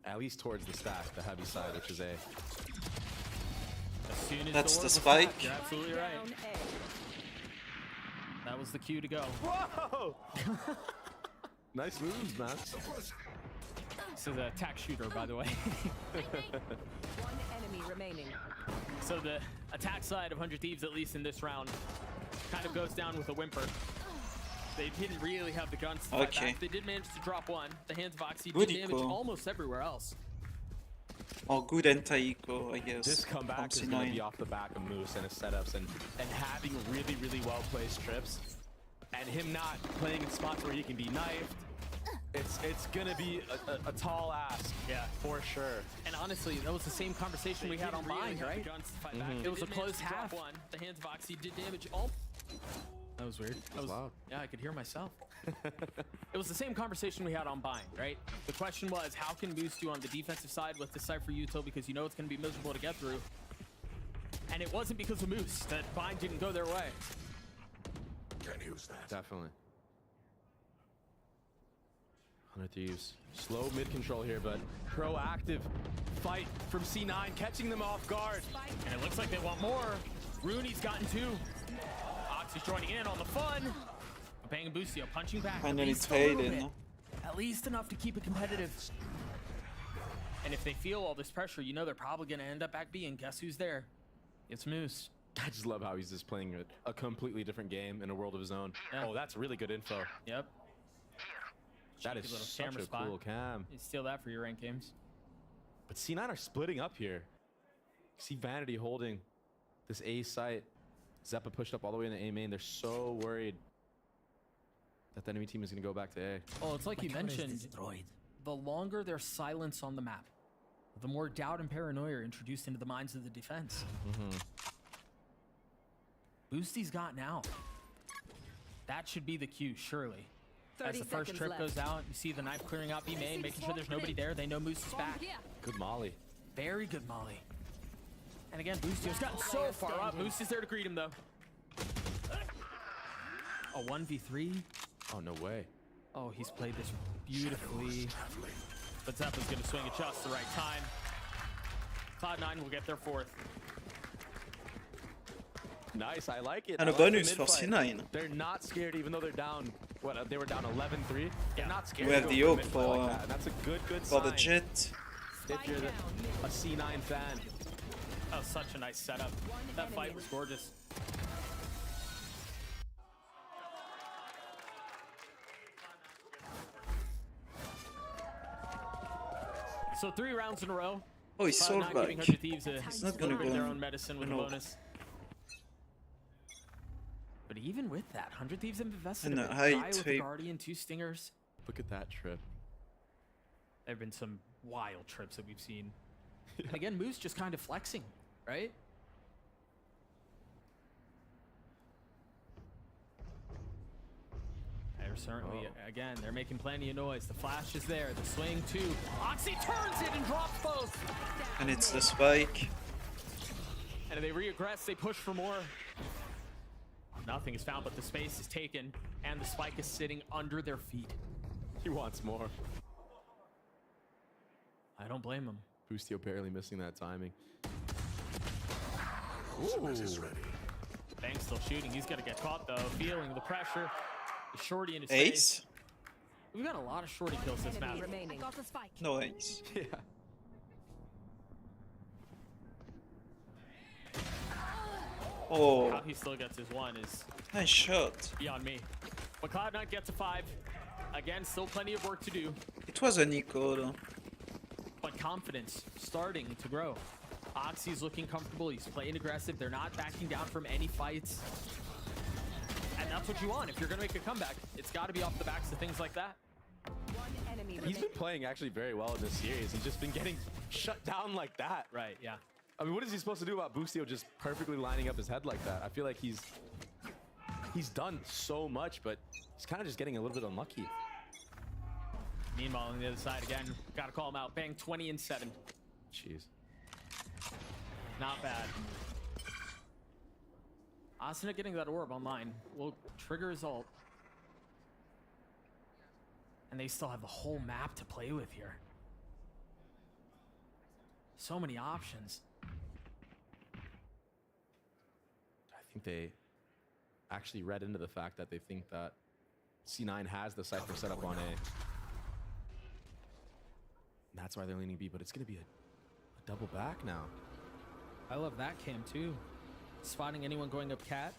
At least towards the stack, the heavy side, which is A.
As soon as
That's
the
the
orb was
spike.
flat, you're absolutely right. That was the cue to go.
Whoa! Nice moves, man.
This is a attack shooter, by the way.
One enemy remaining.
So the attack side of 100 Thieves, at least in this round, kind of goes down with a whimper. They didn't really have the guns to fight back. They did manage to drop one. The hands of Oxy did
Good
damage
eco.
almost everywhere else.
Oh, good anti-eco, I guess.
This comeback is going to be off the back of Moose and his setups and having really well-placed trips. And him not playing in spots where he can be knifed. It's going to be a tall ask.
Yeah,
for sure.
And honestly, that was the same conversation we had on Bind, right? It was a close half. The hands of Oxy did damage. Oh, that was weird. That was
loud.
Yeah, I could hear myself. It was the same conversation we had on Bind, right? The question was, how can Moose do on the defensive side with the Cypher util, because you know it's going to be miserable to get through. And it wasn't because of Moose that Bind didn't go their way.
Can use that. Definitely. 100 Thieves. Slow mid control here, but proactive fight from C9, catching them off guard.
And it looks like they want more. Rooney's gotten two. Oxy's joining in on the fun. Bang and Boostio punching back.
Finally
At least a
paid
little
in.
bit. At least enough to keep it competitive. And if they feel all this pressure, you know they're probably going to end up back B, and guess who's there? It's Moose.
I just love how he's just playing a completely different game in a world of his own.
Yeah.
Oh, that's really good info.
Yep.
That is
Cheeky little
such
camera
a
spot.
cool cam.
You steal that for your rank games.
But C9 are splitting up here. See Vanity holding this A site. Zeppa pushed up all the way into A main. They're so worried that the enemy team is going to go back to A.
Oh, it's like you mentioned. The longer there's silence on the map, the more doubt and paranoia are introduced into the minds of the defense. Boosty's got now. That should be the cue, surely. As the first trip goes out, you see the knife clearing out B main, making sure there's nobody there. They know Moose is back.
Good molly.
Very good molly. And again, Boostio's gotten so far up. Moose is there to greet him, though. A 1v3.
Oh, no way.
Oh, he's played this beautifully. But Zeppa's going to swing at just the right time. Cloud9 will get their fourth.
Nice, I like it.
And
I
a
like the
bonus for
mid-fight.
C9.
They're not scared, even though they're down. What? They were down 11-3. They're not scared.
We
to
have
go
the
for a
hope
mid-fight like
for
that. And that's a good
for
sign.
the Jet.
If you're a C9 fan.
That was such a nice setup. That fight was gorgeous. So 3 rounds in a row.
Oh, he's sold
not
back.
giving 100 Thieves a
He's not gonna
little bit of
go
their
on-
own medicine with a
no.
bonus. But even with that, 100 Thieves have invested
And
a
a
bit.
high
Try with the
tape.
Guardian, 2 Stingers.
Look at that trip.
There have been some wild trips that we've seen. And again, Moose just kind of flexing, right? They're certainly, again, they're making plenty of noise. The flash is there, the swing too. Oxy turns it and drops both.
And it's the spike.
And they reaggress, they push for more. Nothing is found, but the space is taken, and the spike is sitting under their feet.
He wants more.
I don't blame him.
Boostio barely missing that timing.
Bang's still shooting. He's gonna get caught though. Feeling the pressure. The shorty in his
Ace?
face. We've got a lot of shorty kills this map.
No ace.
Yeah.
Oh,
How he still gets his one is
nice shot.
beyond me. But Cloud9 gets a 5. Again, still plenty of work to do,
It was a Nico though.
but confidence starting to grow. Oxy's looking comfortable. He's playing aggressive. They're not backing down from any fights. And that's what you want. If you're going to make a comeback, it's got to be off the backs of things like that.
He's been playing actually very well in this series. He's just been getting shut down like that.
Right, yeah.
I mean, what is he supposed to do about Boostio just perfectly lining up his head like that? I feel like he's done so much, but he's kind of just getting a little bit unlucky.
Meanwhile, on the other side again, got to call him out. Bang, 20 and 7.
Jeez.
Not bad. Asuna getting that orb online will trigger his ult. And they still have the whole map to play with here. So many options.
I think they actually read into the fact that they think that C9 has the Cypher set up on A. And that's why they're leaning B, but it's going to be a double back now.
I love that cam too. Spotting anyone going up cat.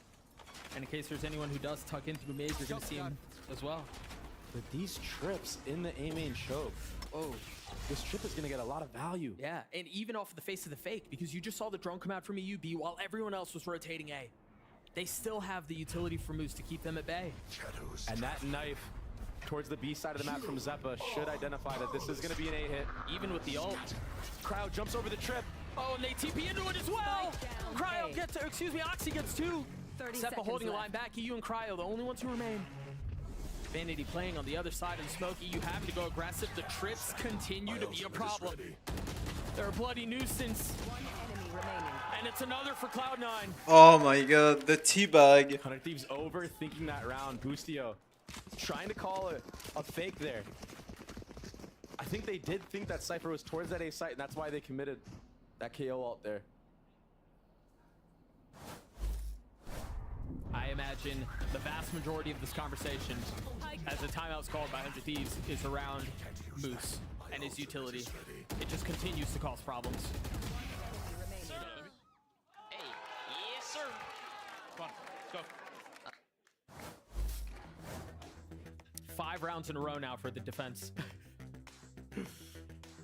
And in case there's anyone who does tuck into the maze, you're going to see him as well.
But these trips in the A main choke, this trip is going to get a lot of value.
Yeah, and even off the face of the fake, because you just saw the drone come out from EUB while everyone else was rotating A. They still have the utility for Moose to keep them at bay.
And that knife towards the B side of the map from Zeppa should identify that this is going to be an A hit.
Even with the ult.
Crowd jumps over the trip.
Oh, and they TP into it as well. Cryo gets, Oxy gets 2. Zeppa holding a line back. EU and Cryo, the only ones who remain. Vanity playing on the other side of the smoke. EU having to go aggressive. The trips continue to be a problem. They're a bloody nuisance. And it's another for Cloud9.
Oh my god, the teabag.
100 Thieves overthinking that round. Boostio trying to call a fake there. I think they did think that Cypher was towards that A site, and that's why they committed that KO ult there.
I imagine the vast majority of this conversation, as the timeout's called by 100 Thieves, is around Moose and his utility. It just continues to cause problems.
Hey, yes, sir. Come on, let's go.
5 rounds in a row now for the defense.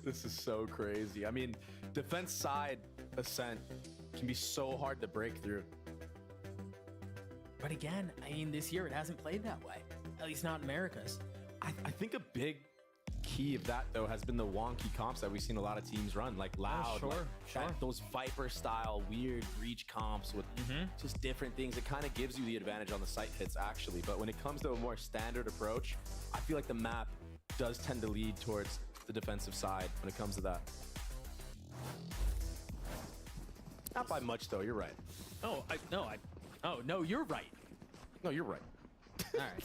This is so crazy. I mean, defense side Ascent can be so hard to break through.
But again, I mean, this year it hasn't played that way. At least not in Americas.
I think a big key of that, though, has been the wonky comps that we've seen a lot of teams run, like Loud.
sure,
like those Viper-style weird reach comps with just different things. It kind of gives you the advantage on the site hits, actually. But when it comes to a more standard approach, I feel like the map does tend to lead towards the defensive side when it comes to that. Not by much, though. You're right.
Oh, no, you're right.
No, you're right.
All right.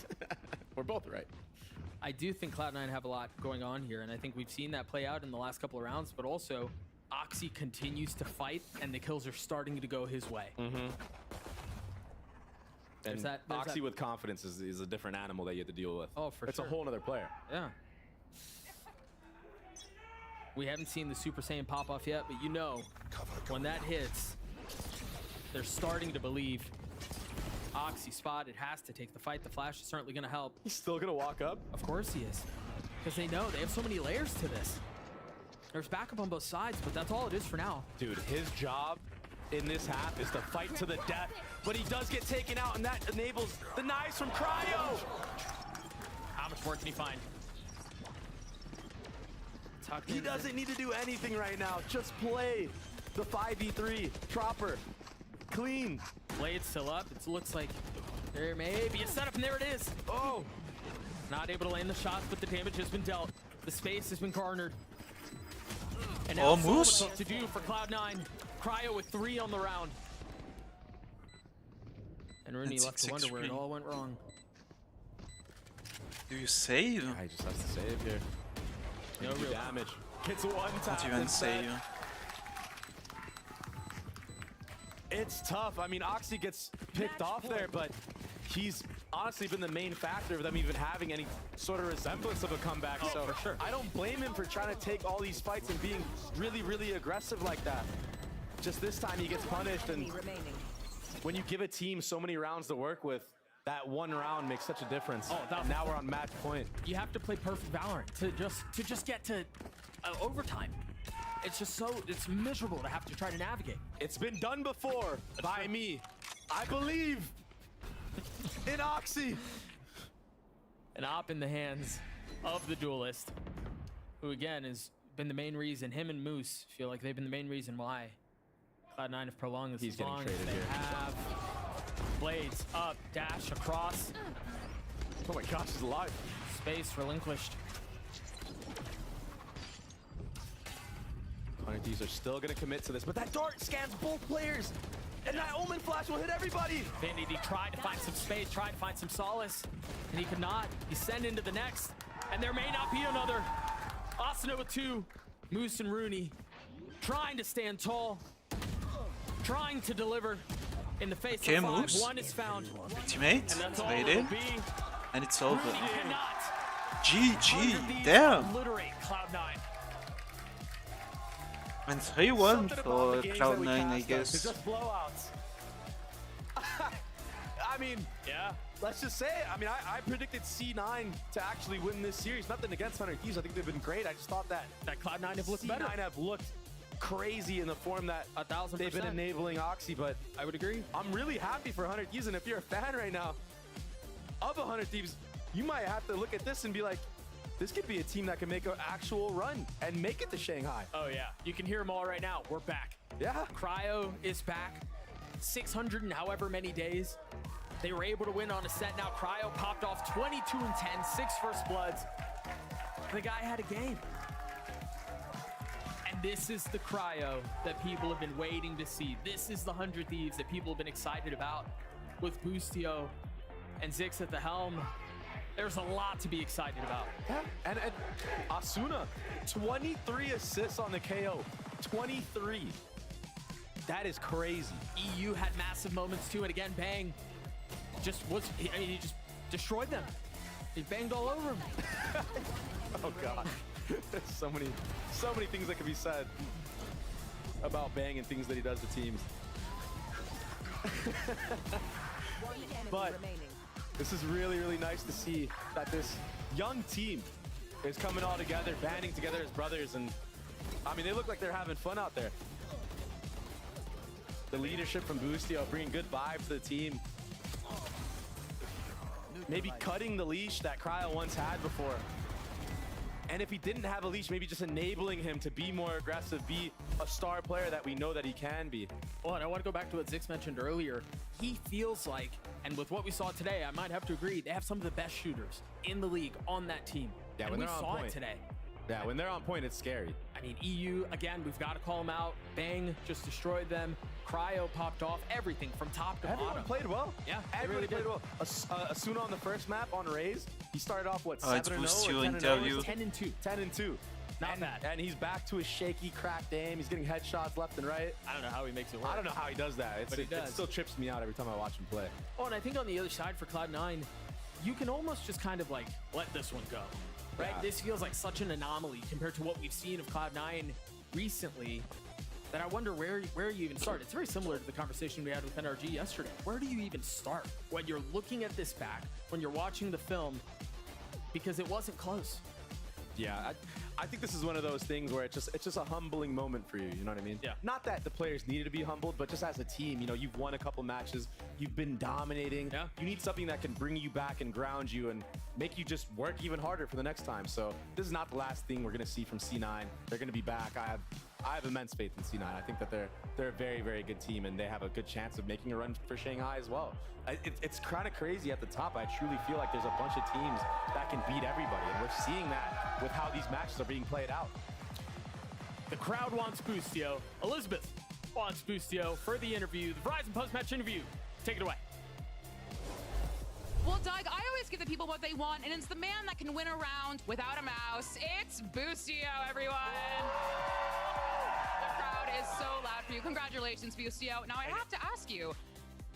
We're both right.
I do think Cloud9 have a lot going on here, and I think we've seen that play out in the last couple of rounds, but also Oxy continues to fight, and the kills are starting to go his way.
And Oxy with confidence is a different animal that you have to deal with.
Oh, for
it's
sure.
It's a whole other player.
Yeah. We haven't seen the Super Saiyan pop off yet, but you know, when that hits, they're starting to believe. Oxy spotted, has to take the fight. The flash is certainly going to help.
He's still going to walk up?
Of course he is. Because they know they have so many layers to this. There's backup on both sides, but that's all it is for now.
Dude, his job in this half is to fight to the death, but he does get taken out, and that enables the knives from Cryo.
How much work can he find?
He doesn't need to do anything right now. Just play the 5v3. Tropper. Clean.
Blade still up. It looks like there may be a setup, and there it is. Oh! Not able to land the shots, but the damage has been dealt. The space has been garnered. And now
Almost.
so much left to do for Cloud9. Cryo with 3 on the round. And Rooney left to wonder where it all went wrong.
Do you save?
He just has to save here. No real damage. Hits a one tap.
Not even save.
It's tough. I mean, Oxy gets picked off there, but he's honestly been the main factor of them even having any sort of resemblance of a comeback. So
for sure.
I don't blame him for trying to take all these fights and being really, really aggressive like that. Just this time he gets punished, and when you give a team so many rounds to work with, that one round makes such a difference.
Oh,
and now we're on match point.
You have to play perfect Valorant to just get to overtime. It's just it's miserable to have to try to navigate.
It's been done before by me. I believe in Oxy.
An op in the hands of the duelist, who again has been the main reason. Him and Moose feel like they've been the main reason why Cloud9 have prolonged this as long as they have. Blades up, dash across.
Oh my gosh, he's alive.
Space relinquished.
These are still going to commit to this, but that dart scans both players, and that Omen Flash will hit everybody.
Vanity tried to find some space, tried to find some solace, and he could not. He sent into the next, and there may not be another. Asuna with 2, Moose and Rooney trying to stand tall, trying to deliver in the face of 5.
Moose.
One is found.
Ultimate.
And that's all
Made
it
it.
will be.
And it's over.
Rooney cannot
GG. Damn.
obliterate Cloud9.
And 3-1 for Cloud9, I guess.
It's just blowouts. I mean,
yeah.
Let's just say, I mean, I predicted C9 to actually win this series. Nothing against 100 Thieves. I think they've been great. I just thought that
Cloud9 have looked
C9
better.
have looked crazy in the form that
1000%.
they've been enabling Oxy, but
I would agree.
I'm really happy for 100 Thieves, and if you're a fan right now of 100 Thieves, you might have to look at this and be like, this could be a team that can make an actual run and make it to Shanghai.
Oh yeah, you can hear them all right now. We're back.
Yeah.
Cryo is back. 600 and however many days. They were able to win on a set. Now Cryo popped off 22 and 10, 6 first bloods. The guy had a game. And this is the Cryo that people have been waiting to see. This is the 100 Thieves that people have been excited about with Boostio and Zix at the helm. There's a lot to be excited about.
Yeah, and Asuna, 23 assists on the KO. 23. That is crazy.
EU had massive moments too, and again, Bang he just destroyed them. He banged all over him.
Oh god. so many things that can be said about Bang and things that he does to teams. But this is really, really nice to see that this young team is coming all together, banding together as brothers, and I mean, they look like they're having fun out there. The leadership from Boostio bringing good vibes to the team. Maybe cutting the leash that Cryo once had before. And if he didn't have a leash, maybe just enabling him to be more aggressive, be a star player that we know that he can be.
Well, and I want to go back to what Zix mentioned earlier. He feels like, and with what we saw today, I might have to agree, they have some of the best shooters in the league on that team.
Yeah,
and
when
we
they're on
saw
point.
it today.
Yeah, when they're on point, it's scary.
I mean, EU, again, we've got to call them out. Bang just destroyed them. Cryo popped off. Everything from top to
Everyone
bottom.
played well.
Yeah,
everybody
really
played well. Asuna on the first map on Raze, he started off, what, 7-0
it's
or
10-0?
10-2.
10-2.
Not bad.
And he's back to his shaky, cracked aim. He's getting headshots left and right.
I don't know how he makes it work.
I don't know how he does that.
But he does.
It still trips me out every time I watch him play.
Oh, and I think on the other side for Cloud9, you can almost just kind of like let this one go. right?
Yeah.
This feels like such an anomaly compared to what we've seen of Cloud9 recently that I wonder where you even start. It's very similar to the conversation we had with NRG yesterday. Where do you even start when you're looking at this back, when you're watching the film, because it wasn't close?
Yeah, I think this is one of those things where it's just a humbling moment for you. You know what I mean?
Yeah.
Not that the players needed to be humbled, but just as a team, you've won a couple matches, you've been dominating.
Yeah.
You need something that can bring you back and ground you and make you just work even harder for the next time. So this is not the last thing we're gonna see from C9. They're gonna be back. I have immense faith in C9. I think that they're a very, very good team, and they have a good chance of making a run for Shanghai as well. It's kind of crazy at the top. I truly feel like there's a bunch of teams that can beat everybody, and we're seeing that with how these matches are being played out.
The crowd wants Boostio. Elizabeth wants Boostio for the interview, the Verizon post-match interview. Take it away.
Well, Doug, I always give the people what they want, and it's the man that can win a round without a mouse. It's Boostio, everyone. The crowd is so loud for you. Congratulations, Boostio. Now, I have to ask you,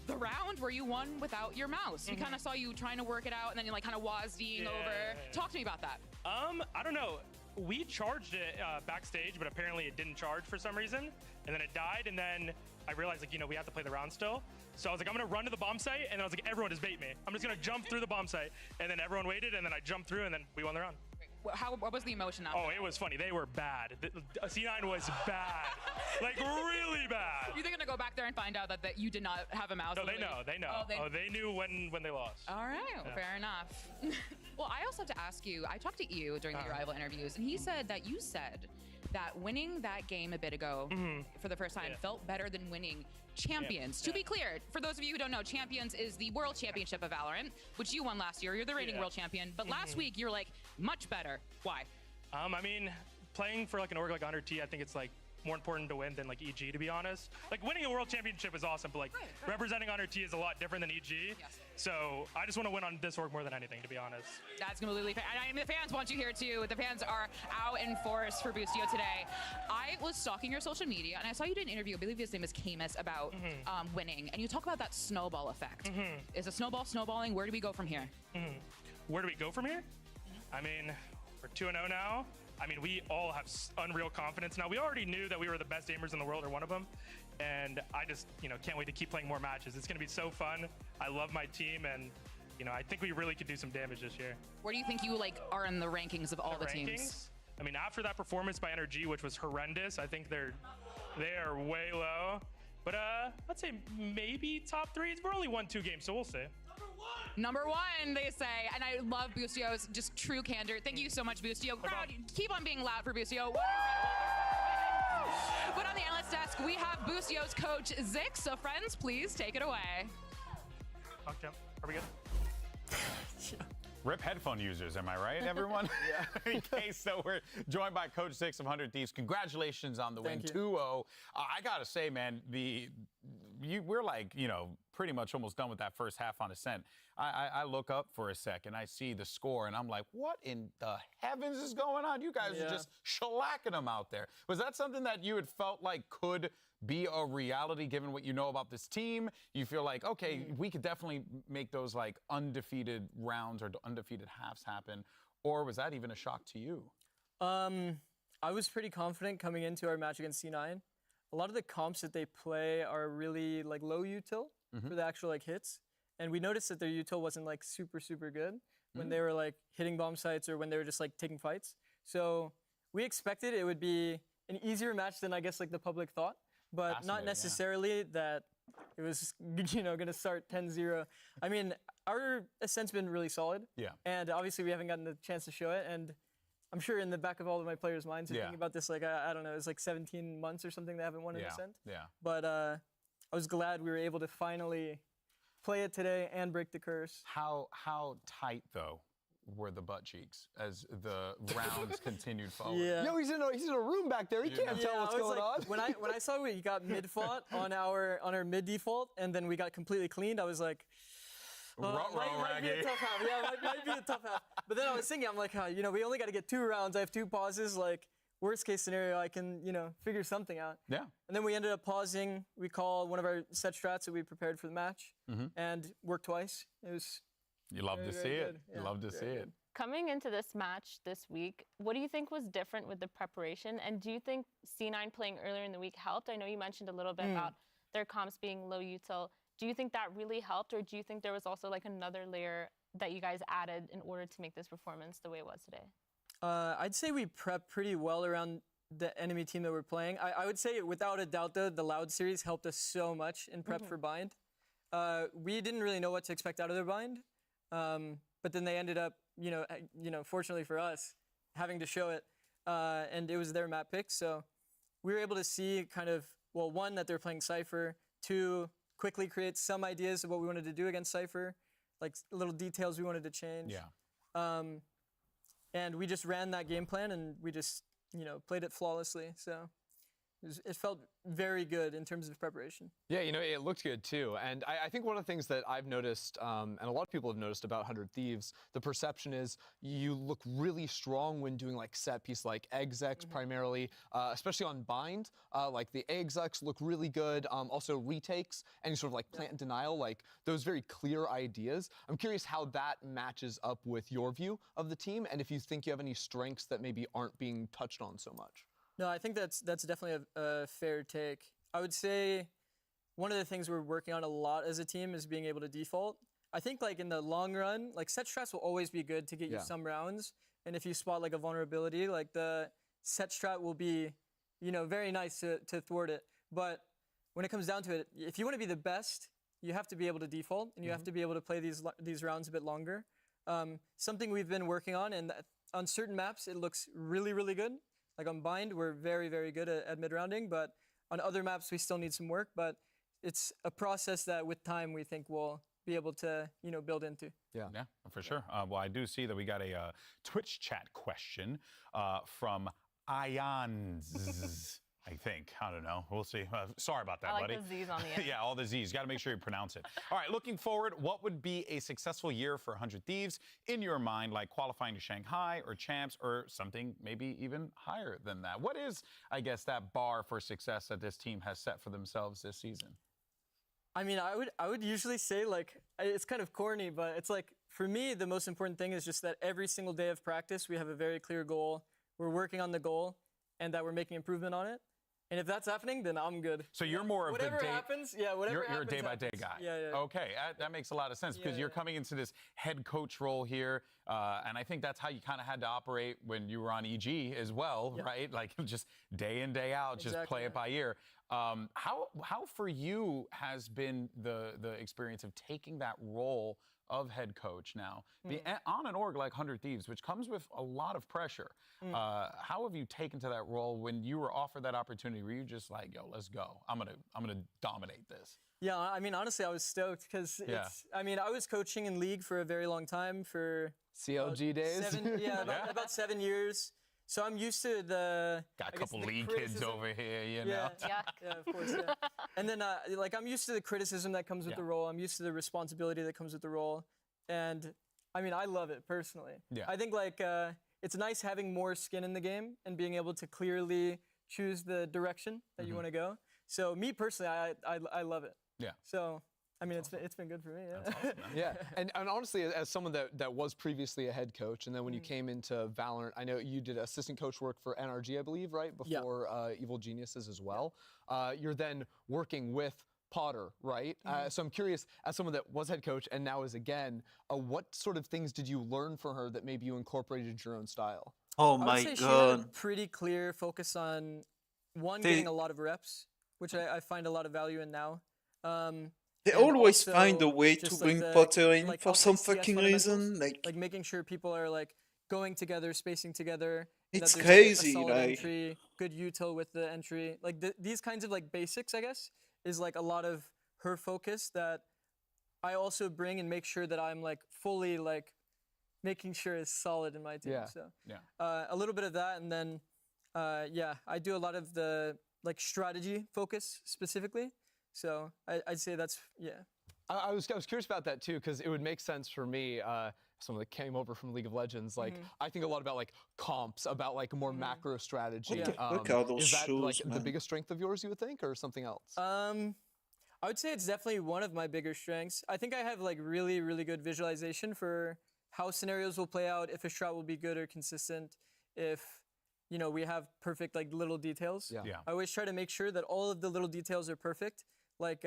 the round where you won without your mouse, we kind of saw you trying to work it out, and then you kind of wazdying over. Talk to me about that.
I don't know. We charged it backstage, but apparently it didn't charge for some reason, and then it died, and then I realized, we have to play the round still. So I was like, I'm gonna run to the bomb site, and then I was like, everyone just bait me. I'm just gonna jump through the bomb site, and then everyone waited, and then I jumped through, and then we won the round.
What was the emotion out
Oh,
there?
it was funny. They were bad. C9 was bad, like really bad.
You think they're gonna go back there and find out that you did not have a mouse?
No, they know. They know.
Oh,
they knew when they lost.
All right,
Yeah.
fair enough. Well, I also have to ask you, I talked to you during the Arrival interviews, and he said that you said that winning that game a bit ago for the first time felt better than winning Champions. To be clear, for those of you who don't know, Champions is the World Championship of Valorant, which you won last year. You're the reigning world champion, but last week you're like, much better. Why?
I mean, playing for like an org like 100T, I think it's like more important to win than like EG, to be honest. Like winning a world championship is awesome, but like representing 100T is a lot different than EG.
Yes.
So I just want to win on this org more than anything, to be honest.
That's completely fair. And I mean, the fans want you here too. The fans are out in force for Boostio today. I was stalking your social media, and I saw you did an interview, I believe his name is Camus, about winning. And you talk about that snowball effect. Is a snowball snowballing? Where do we go from here?
Where do we go from here? I mean, we're 2-0 now. I mean, we all have unreal confidence now. We already knew that we were the best aimers in the world, or one of them. And I just, can't wait to keep playing more matches. It's going to be so fun. I love my team, and, I think we really could do some damage this year.
Where do you think you are in the rankings of all the teams?
I mean, after that performance by NRG, which was horrendous, I think they are way low. But let's say maybe top 3. We're only 1-2 games, so we'll see.
Number one, they say. And I love Boostio's just true candor. Thank you so much, Boostio. Crowd, keep on being loud for Boostio. But on the analyst desk, we have Boostio's coach, Zix. So friends, please take it away.
Okay, are we good?
Rip headphone users, am I right, everyone? Yeah. Okay, so we're joined by Coach Zix of 100 Thieves. Congratulations on the win, 2-0. I gotta say, man, we're like, pretty much almost done with that first half on Ascent. I look up for a second, I see the score, and I'm like, what in the heavens is going on? You guys are just shellacking them out there. Was that something that you had felt like could be a reality given what you know about this team? You feel like, okay, we could definitely make those like undefeated rounds or undefeated halves happen, or was that even a shock to you?
I was pretty confident coming into our match against C9. A lot of the comps that they play are really like low util for the actual like hits, and we noticed that their util wasn't like super good when they were like hitting bomb sites or when they were just like taking fights. So we expected it would be an easier match than I guess like the public thought. But not necessarily that it was, going to start 10-0. I mean, our Ascent's been really solid.
Yeah.
And obviously we haven't gotten the chance to show it. And I'm sure in the back of all of my players' minds, they're thinking about this like, I don't know, it's like 17 months or something they haven't won an Ascent.
Yeah.
But I was glad we were able to finally play it today and break the curse.
How tight, though, were the butt cheeks as the rounds continued forward?
Yeah.
No, he's in a room back there. He can't tell what's going on.
When I saw we got mid fought on our mid default and then we got completely cleaned, I was like, might be a tough half. Yeah, might be a tough half. But then I was thinking, I'm like, we only got to get 2 rounds. I have 2 pauses. Like, worst case scenario, I can, figure something out.
Yeah.
And then we ended up pausing. We called one of our set strats that we prepared for the match and worked twice. It was.
You love to see it. You love to see it.
Coming into this match this week, what do you think was different with the preparation? And do you think C9 playing earlier in the week helped? I know you mentioned a little bit about their comps being low util. Do you think that really helped, or do you think there was also like another layer that you guys added in order to make this performance the way it was today?
I'd say we prepped pretty well around the enemy team that we're playing. I would say, without a doubt, though, the Loud series helped us so much in prep for Bind. We didn't really know what to expect out of their Bind, but then they ended up, fortunately for us, having to show it, and it was their map pick. So we were able to see kind of, well, one, that they're playing Cypher, two, quickly create some ideas of what we wanted to do against Cypher, like little details we wanted to change.
Yeah.
And we just ran that game plan, and we just, played it flawlessly. So it felt very good in terms of preparation.
Yeah, it looked good too. And I think one of the things that I've noticed, and a lot of people have noticed about 100 Thieves, the perception is you look really strong when doing like set piece, like execs primarily, especially on Bind. Like the execs look really good. Also retakes, any sort of like plant denial, like those very clear ideas. I'm curious how that matches up with your view of the team, and if you think you have any strengths that maybe aren't being touched on so much.
No, I think that's definitely a fair take. I would say one of the things we're working on a lot as a team is being able to default. I think like in the long run, like set strats will always be good to get you some rounds. And if you spot like a vulnerability, like the set strat will be, very nice to thwart it. But when it comes down to it, if you want to be the best, you have to be able to default, and you have to be able to play these rounds a bit longer. Something we've been working on, and on certain maps, it looks really, really good. Like on Bind, we're very, very good at mid-rounding, but on other maps, we still need some work. But it's a process that with time, we think we'll be able to, build into.
Yeah, for sure. Well, I do see that we got a Twitch chat question from Ions. I think. I don't know. We'll see. Sorry about that, buddy.
I like the Z's on the end.
Yeah, all the Z's. Got to make sure you pronounce it. All right, looking forward, what would be a successful year for 100 Thieves in your mind, like qualifying to Shanghai or champs or something maybe even higher than that? What is, I guess, that bar for success that this team has set for themselves this season?
I mean, I would usually say, like, it's kind of corny, but it's like, for me, the most important thing is just that every single day of practice, we have a very clear goal. We're working on the goal, and that we're making improvement on it. And if that's happening, then I'm good.
So you're more of
whatever
the day.
happens, yeah, whatever
You're
happens.
a day-by-day guy.
Yeah.
Okay, that makes a lot of sense because you're coming into this head coach role here, and I think that's how you kind of had to operate when you were on EG as well, right? Like just day in, day out, just play it by ear. How for you has been the experience of taking that role of head coach now, on an org like 100 Thieves, which comes with a lot of pressure. How have you taken to that role when you were offered that opportunity? Were you just like, yo, let's go. I'm gonna dominate this.
Yeah, I mean, honestly, I was stoked because I mean, I was coaching in League for a very long time, for
CLG days.
About 7 years. So I'm used to
got a couple League kids over here, you know.
Yeah, of course. Yeah. And then like I'm used to the criticism that comes with the role. I'm used to the responsibility that comes with the role, and I mean, I love it personally.
Yeah.
I think like it's nice having more skin in the game and being able to clearly choose the direction that you want to go. So me personally, I love it.
Yeah.
So I mean, it's been good for me. Yeah.
That's awesome, man.
Yeah, and honestly, as someone that was previously a head coach, and then when you came into Valorant, I know you did assistant coach work for NRG, I believe, right? Before Evil Geniuses as well. You're then working with Potter, right? So I'm curious, as someone that was head coach and now is again, what sort of things did you learn from her that maybe you incorporated into your own style?
Oh
I
my
would say she had a pretty clear focus on getting a lot of reps, which I find a lot of value in now.
They
and
always
also
find a way to
just,
bring
like,
Potter in
like
for some
LCS
fucking
fundamentals,
reason.
Like making sure people are like going together, spacing together.
It's
that there's,
crazy,
a solid
like-
entry, good util with the entry. Like these kinds of like basics, I guess, is like a lot of her focus that I also bring and make sure that I'm like fully like making sure is solid in my team. So a little bit of that, and then I do a lot of the like strategy focus specifically. So I'd say that's
I was curious about that too, because it would make sense for me, someone that came over from League of Legends. Like I think a lot about like comps, about like more macro strategy.
Look at those
is that
shoes,
like the
man.
biggest strength of yours, you would think, or something else?
I would say it's definitely one of my bigger strengths. I think I have like really, really good visualization for how scenarios will play out, if a shot will be good or consistent, if we have perfect like little details.
Yeah.
I always try to make sure that all of the little details are perfect, like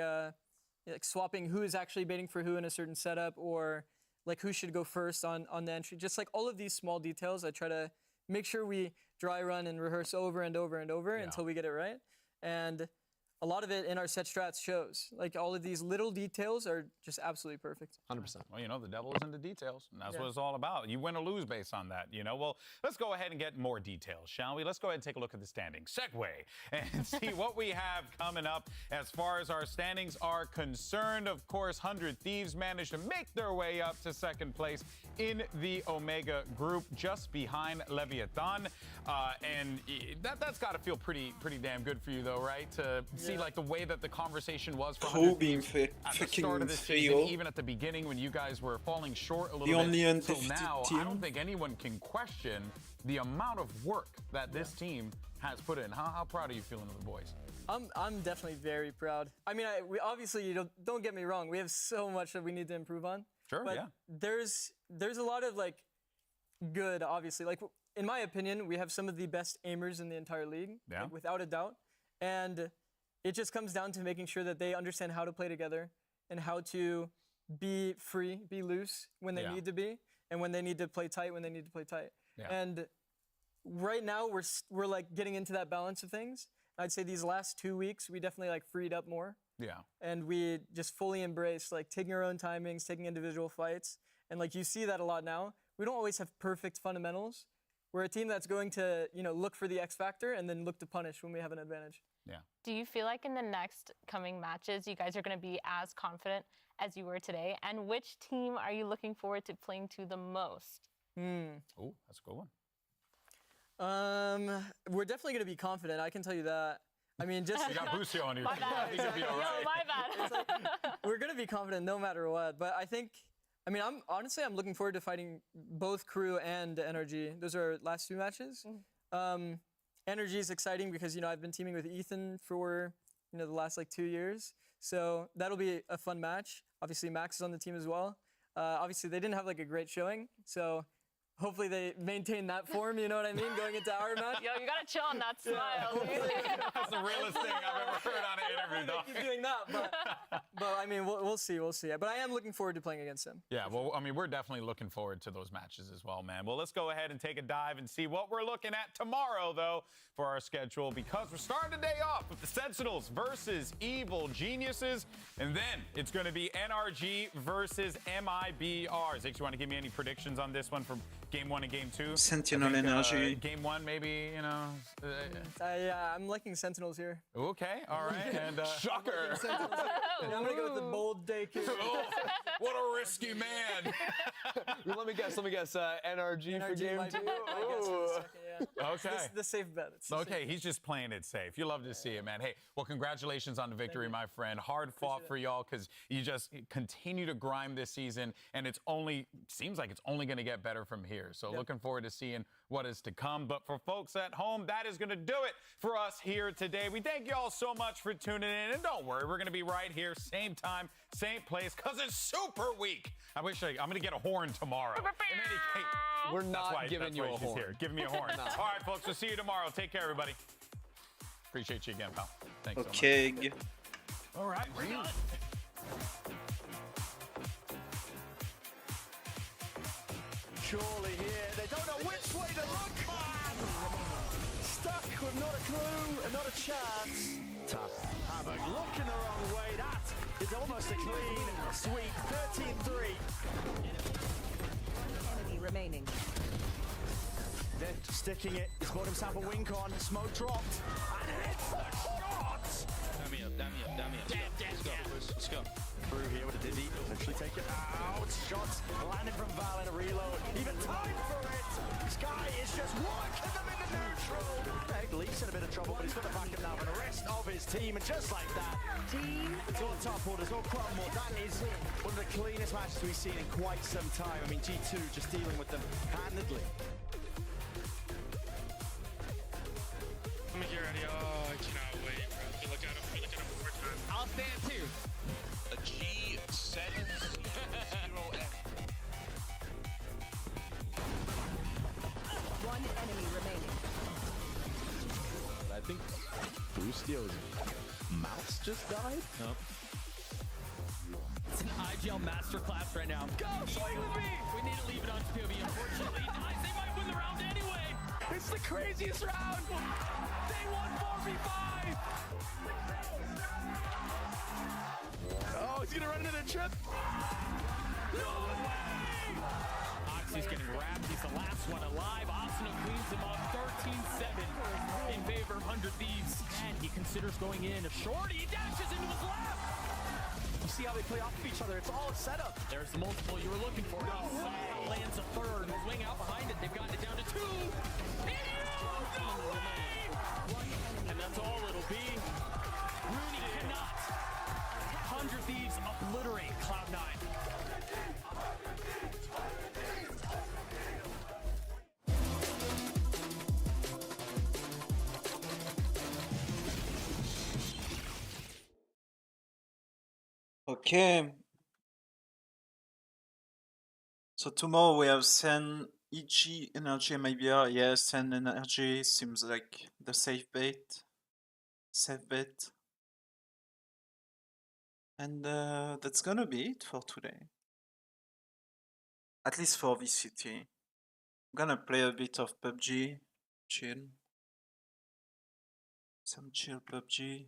swapping who is actually baiting for who in a certain setup, or like who should go first on the entry. Just like all of these small details, I try to make sure we dry run and rehearse over and over and over until we get it right. And a lot of it in our set strats shows. Like all of these little details are just absolutely perfect.
100%. Well, the devil is in the details, and that's what it's all about. You win or lose based on that, Well, let's go ahead and get more details, shall we? Let's go ahead and take a look at the standings. Segue and see what we have coming up as far as our standings are concerned. Of course, 100 Thieves managed to make their way up to second place in the Omega group, just behind Leviathan. And that's got to feel pretty damn good for you, though, right? To see like the way that the conversation was for 100 Thieves at the start of this season, even at the beginning when you guys were falling short a little bit. Until now, I don't think anyone can question the amount of work that this team has put in. How proud are you feeling of the boys?
I'm definitely very proud. I mean, we obviously, don't get me wrong, we have so much that we need to improve on.
Sure,
but there's a lot of like good, obviously. Like in my opinion, we have some of the best aimers in the entire league, like, without a doubt. And it just comes down to making sure that they understand how to play together and how to be free, be loose when they need to be, and when they need to play tight when they need to play tight. And right now we're like getting into that balance of things. I'd say these last 2 weeks we definitely like freed up more. And we just fully embraced like taking our own timings, taking individual fights, and like you see that a lot now. We don't always have perfect fundamentals. We're a team that's going to look for the X factor and then look to punish when we have an advantage.
Do you feel like in the next coming matches, you guys are going to be as confident as you were today? And which team are you looking forward to playing to the most?
Oh, that's a good one.
We're definitely going to be confident. I can tell you that. I mean, just
you got Busio on your
My
team.
bad.
I think you'll be all right.
Yo, my bad.
We're going to be confident no matter what. But I'm looking forward to fighting both Crew and NRG. Those are our last 2 matches. Energy is exciting because, I've been teaming with Ethan for, the last like 2 years. So that'll be a fun match. Obviously, Max is on the team as well. Obviously, they didn't have like a great showing. So hopefully they maintain that form, you know what I mean, going into our match.
Yo, you got to chill on that smile.
That's the realest thing I've ever heard on an interview, dog.
Keep doing that, but I mean, we'll see. But I am looking forward to playing against him.
Yeah, well, I mean, we're definitely looking forward to those matches as well, man. Well, let's go ahead and take a dive and see what we're looking at tomorrow, though, for our schedule, because we're starting the day off with the Sentinels versus Evil Geniuses, and then it's going to be NRG versus MIBR. Zix, you want to give me any predictions on this one from Game 1 and Game 2?
Sentinel Energy.
Game 1, maybe,
Yeah, I'm liking Sentinels here.
Okay, all right. And
shocker. I'm going to go with the bold day kid.
What a risky man.
Let me guess. NRG for Game 2.
Okay.
The safe bet.
Okay, he's just playing it safe. You love to see it, man. Hey, well, congratulations on the victory, my friend. Hard fought for y'all because you just continue to grind this season, and seems like it's only going to get better from here. So looking forward to seeing what is to come. But for folks at home, that is going to do it for us here today. We thank you all so much for tuning in. And don't worry, we're going to be right here, same time, same place, because it's Super Week. I'm going to get a horn tomorrow. In any case,
we're not giving you a horn.
Here. Give me a horn. All right, folks, we'll see you tomorrow. Take care, everybody. Appreciate you again, pal. Thanks so much.
Okay.
All right, we're done.
Surely here, they don't know which way to look. Stuck with not a clue and not a chance. Tough. Havoc looking the wrong way. That is almost a clean sweep. 13-3.
Enemy remaining.
They're sticking it. He's bought himself a wink on. Smoke dropped. And it's a shot.
Damn me up. Let's go.
Through here with a dizzy. Eventually take it out. Shots landing from Val in a reload. Even time for it. Sky is just working them into neutral. Lee's in a bit of trouble, but he's got to back him now for the rest of his team. And just like that, it's all top orders, all crumble. That is one of the cleanest matches we've seen in quite some time. I mean, G2 just dealing with them handedly.
Let me get ready. Oh, I cannot wait, bro. You look at him one more time.
I'll stand too.
A G7 0F.
steals. Mouse just died?
Nope. It's an IGL masterclass right now. Go, swing with me! We need to leave it on POV, unfortunately. Nice, they might win the round anyway! It's the craziest round! They won 4v5!
Oh, he's gonna run into the trip.
No way! Oxy's getting wrapped. He's the last one alive. Asuna cleans him up 13-7 in favor of 100 Thieves. And he considers going in. A shorty, he dashes into his lap.
You see how they play off of each other. It's all a setup.
There's the multiple you were looking for. He lands a third. Swing out behind it. They've gotten it down to 2. No way! And that's all it'll be. Rooney cannot. 100 Thieves obliterate Cloud9.
Okay. So tomorrow we have Sen, EG, Energy, and IBR. Yes, Sen Energy seems like the safe bet. Safe bet. And that's gonna be it for today. At least for VCT. I'm gonna play a bit of PUBG. Chill. Some chill PUBG.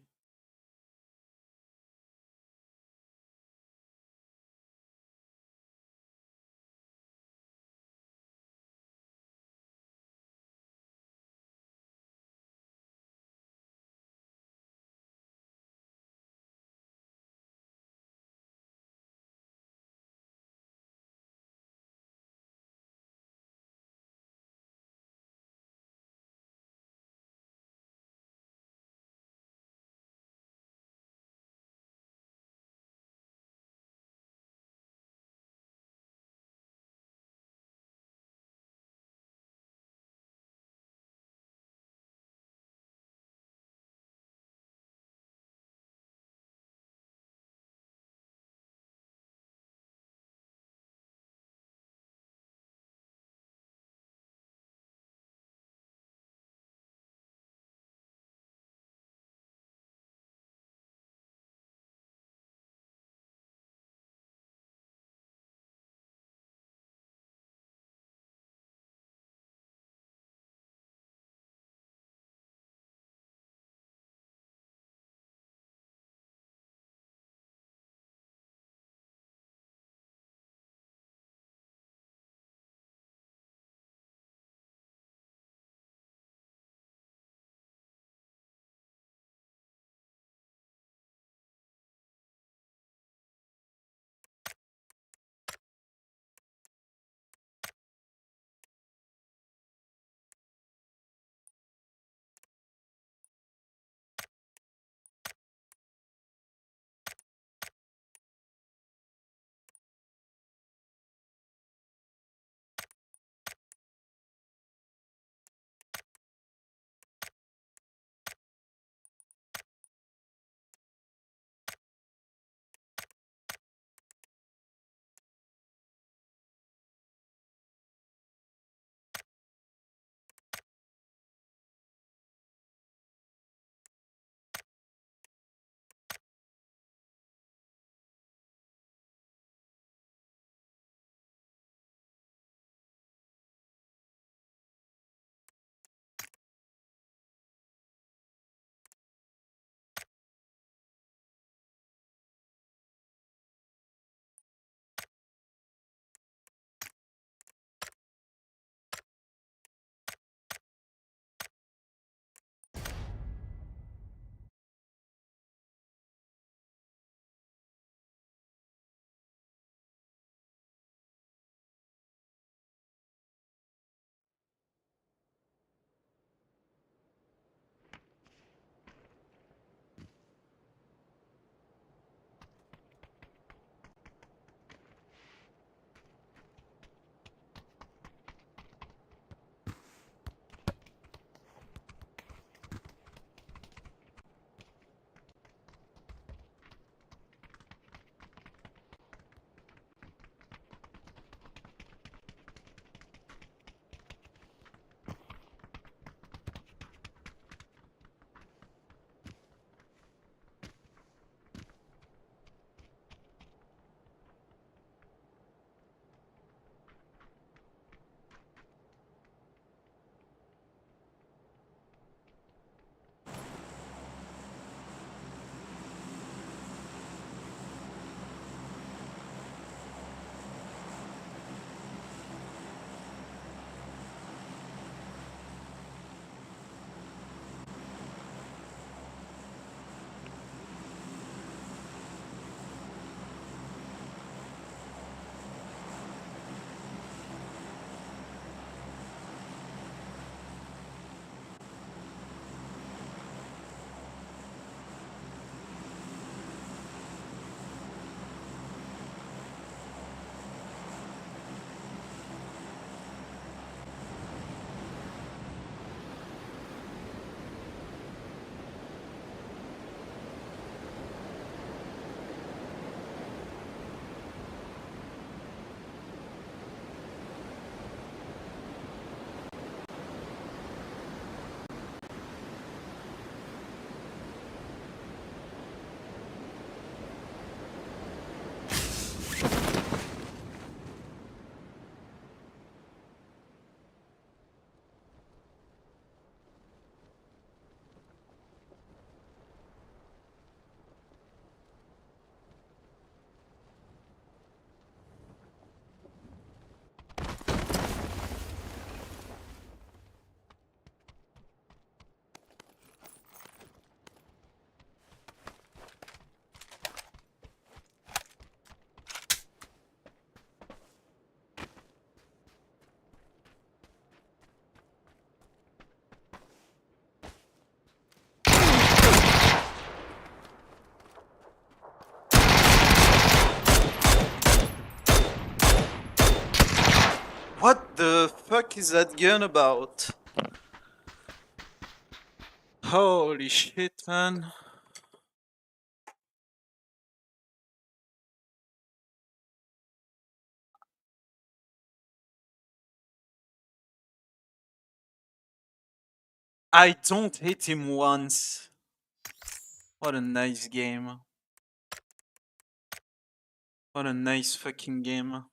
fuck is that gun about? Holy shit, man. I don't hit him once. What a nice game. What a nice fucking game.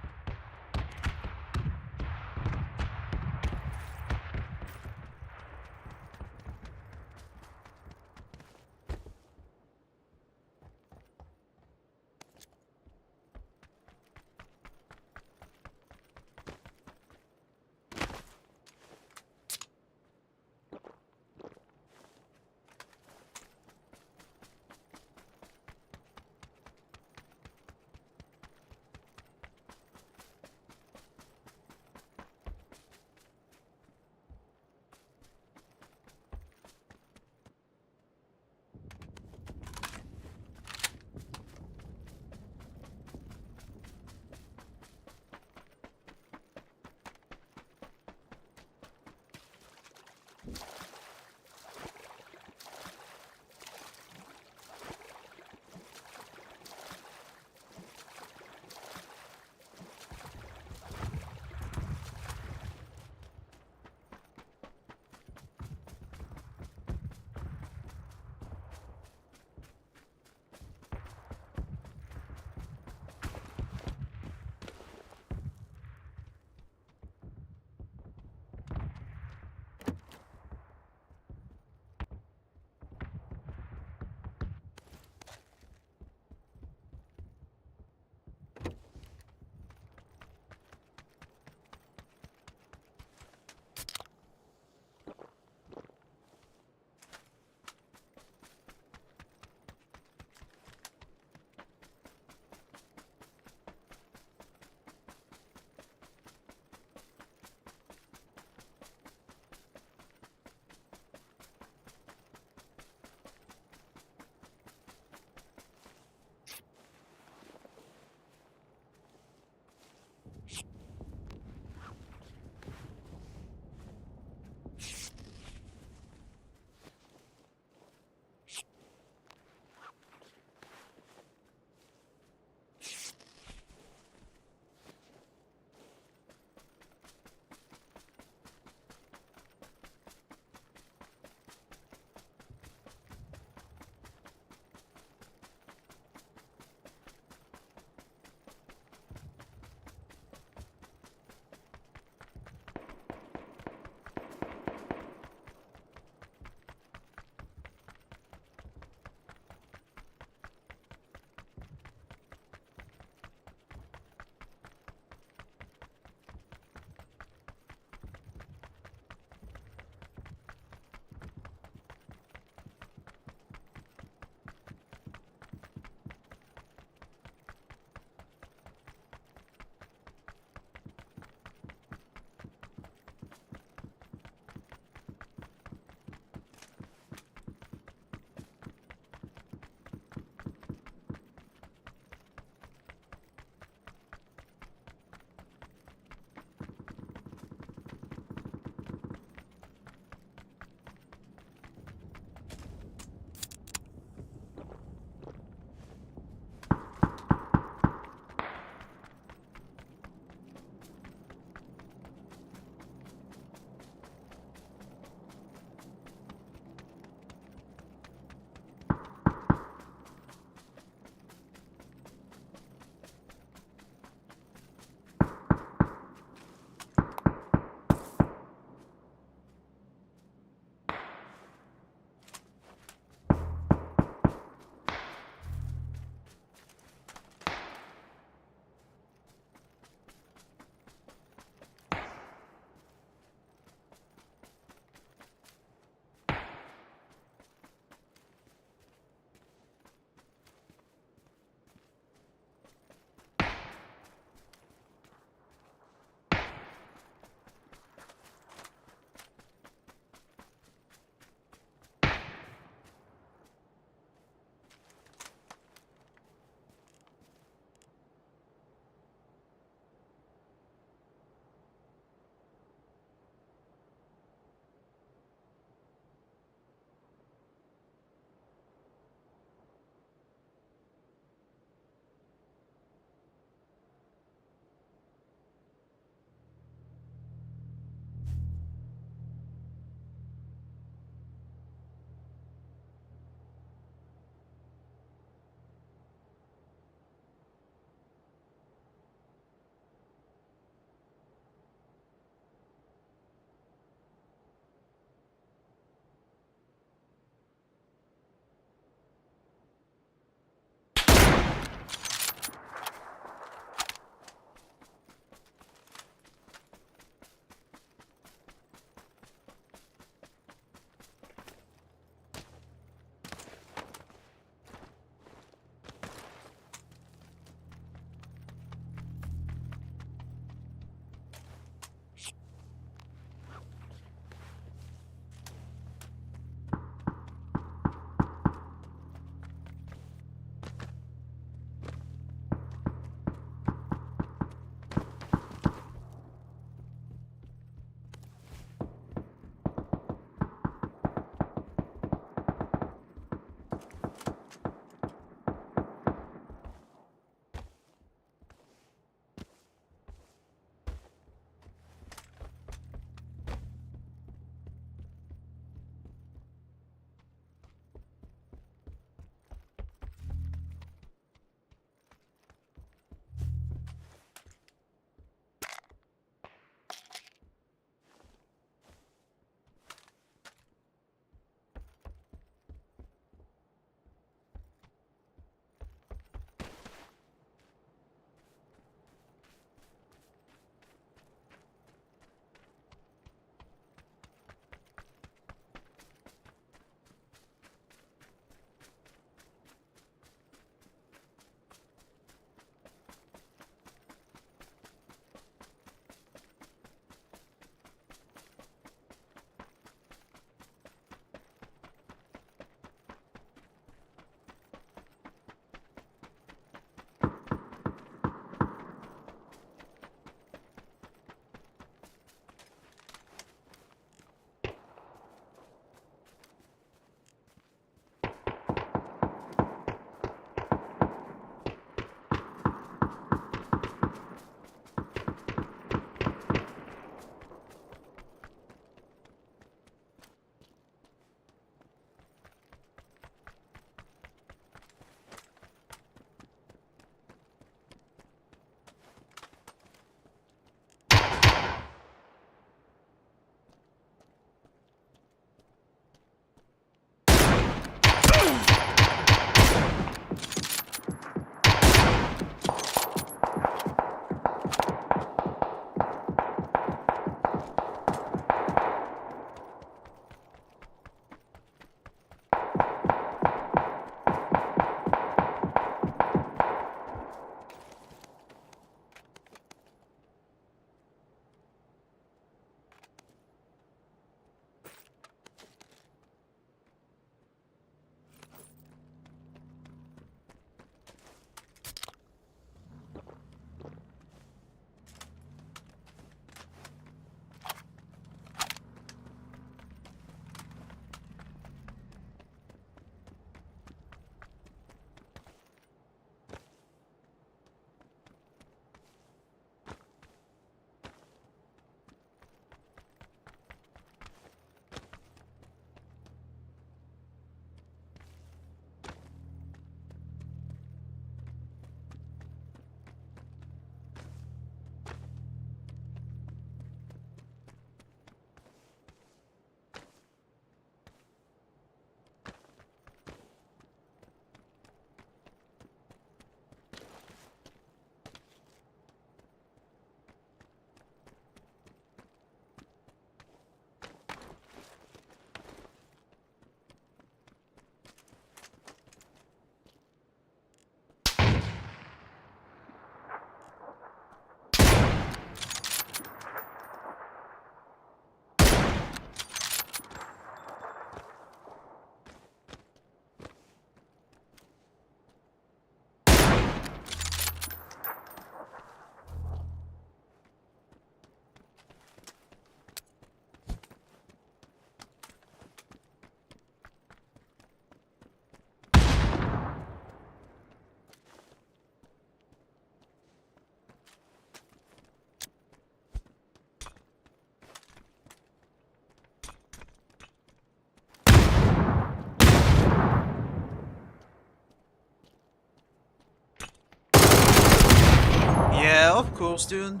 scores, dude.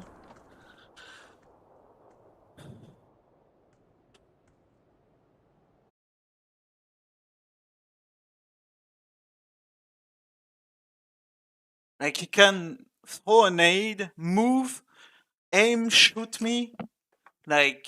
Like, he can throw a nade, move, aim, shoot me. Like...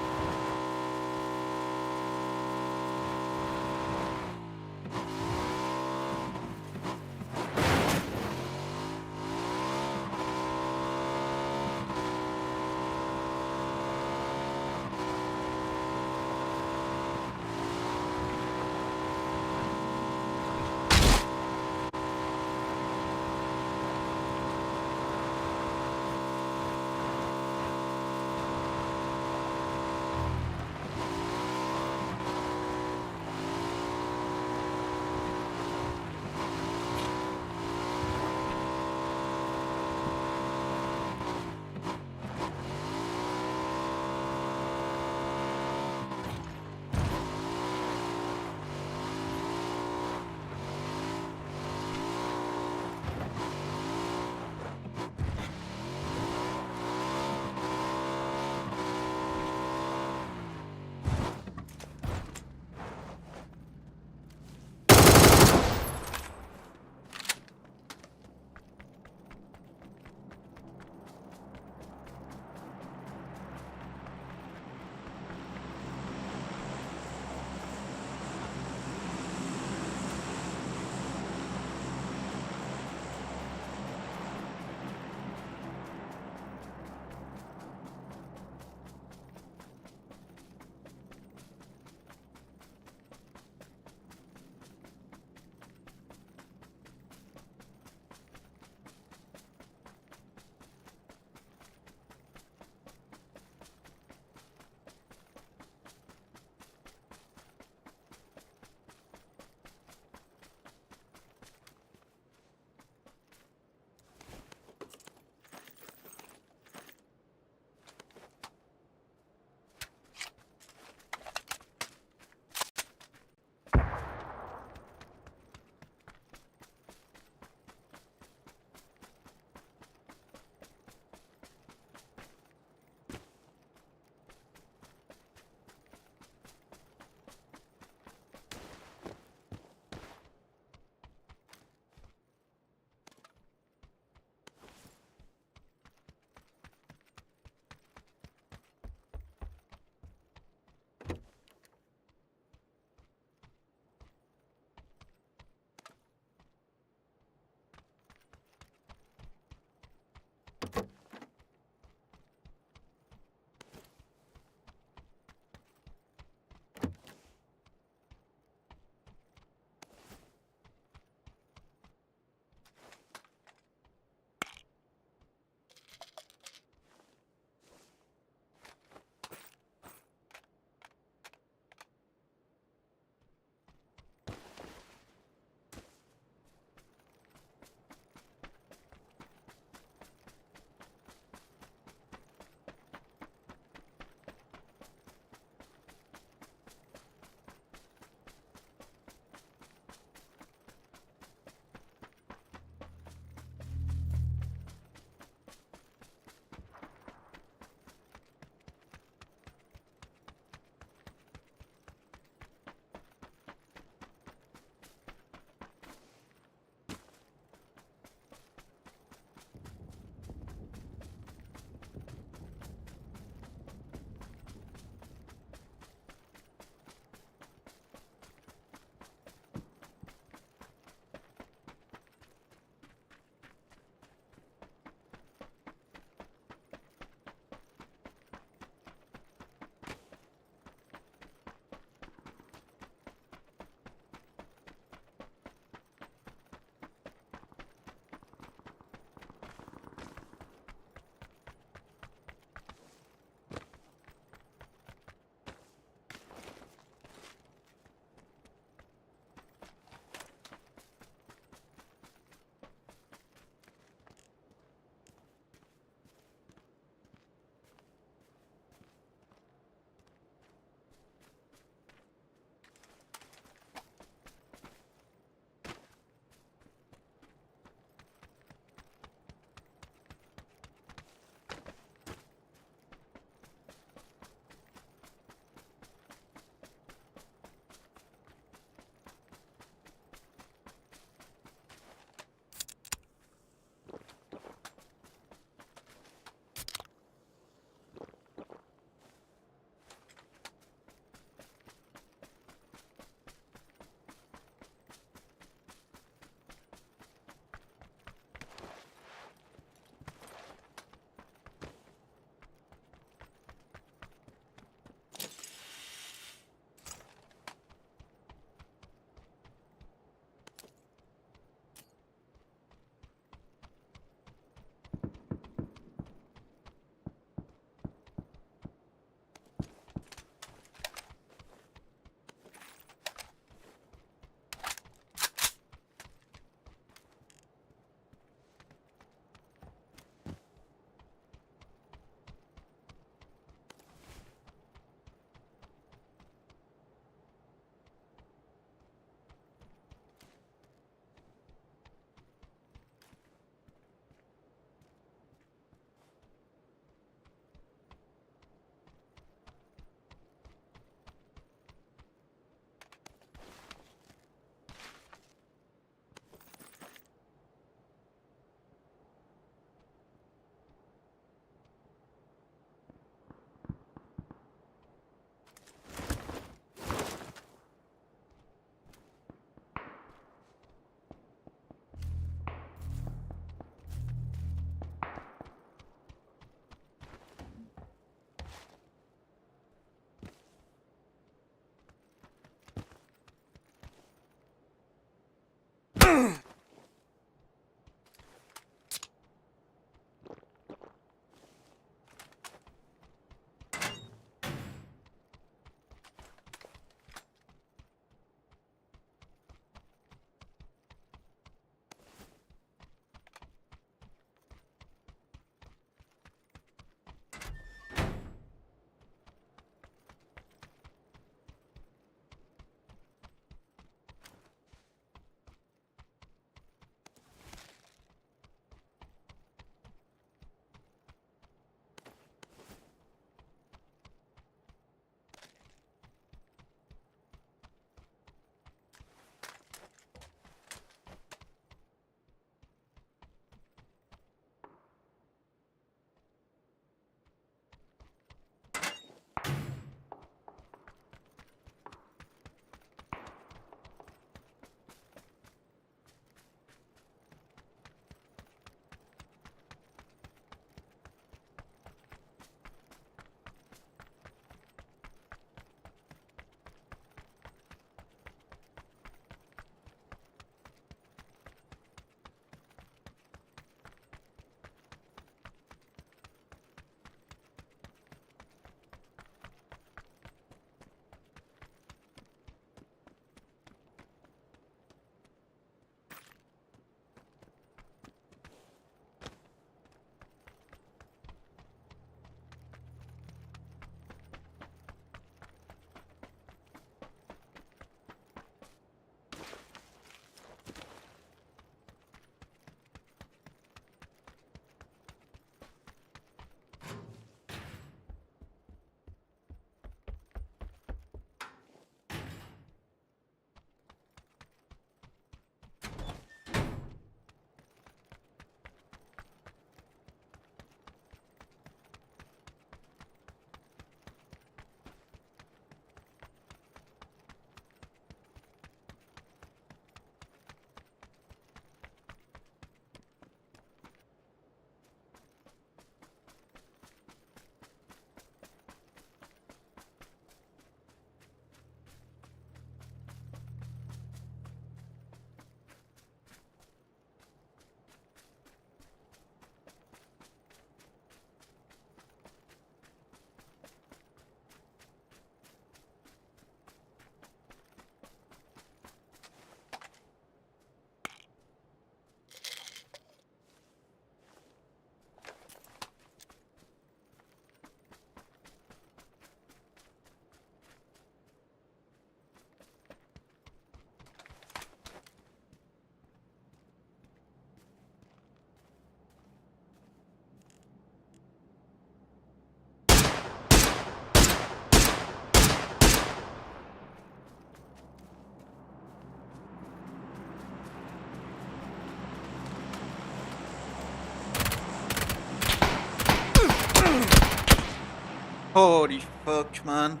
Holy fuck, man.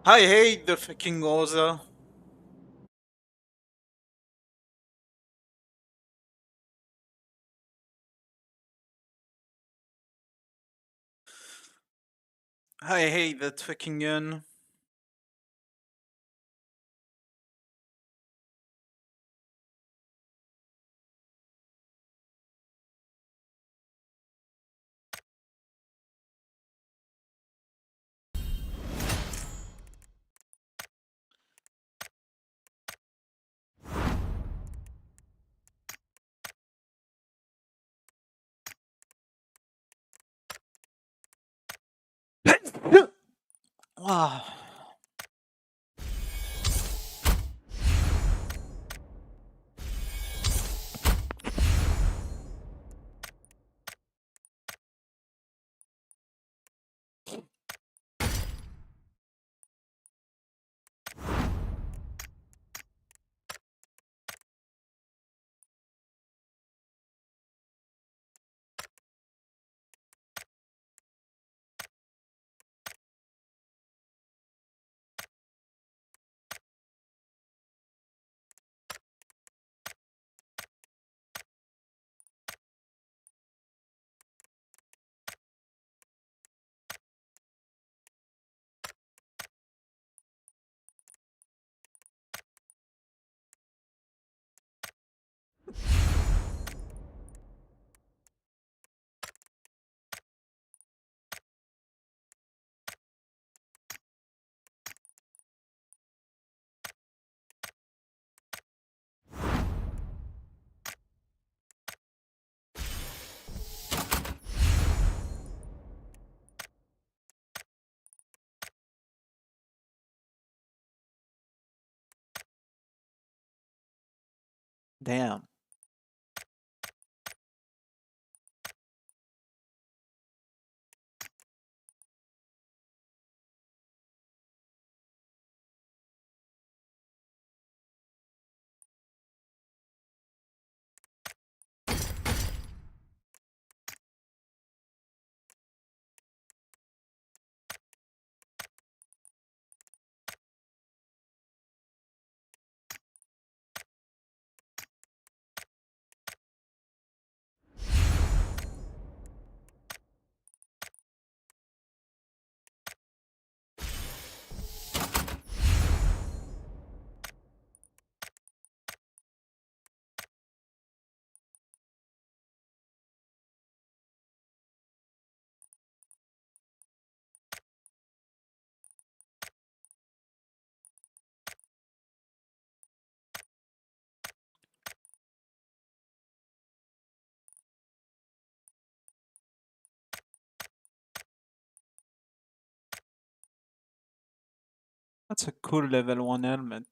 I hate the fucking Rosa. I hate that fucking gun. Wow. Damn. That's a cool level 1 helmet.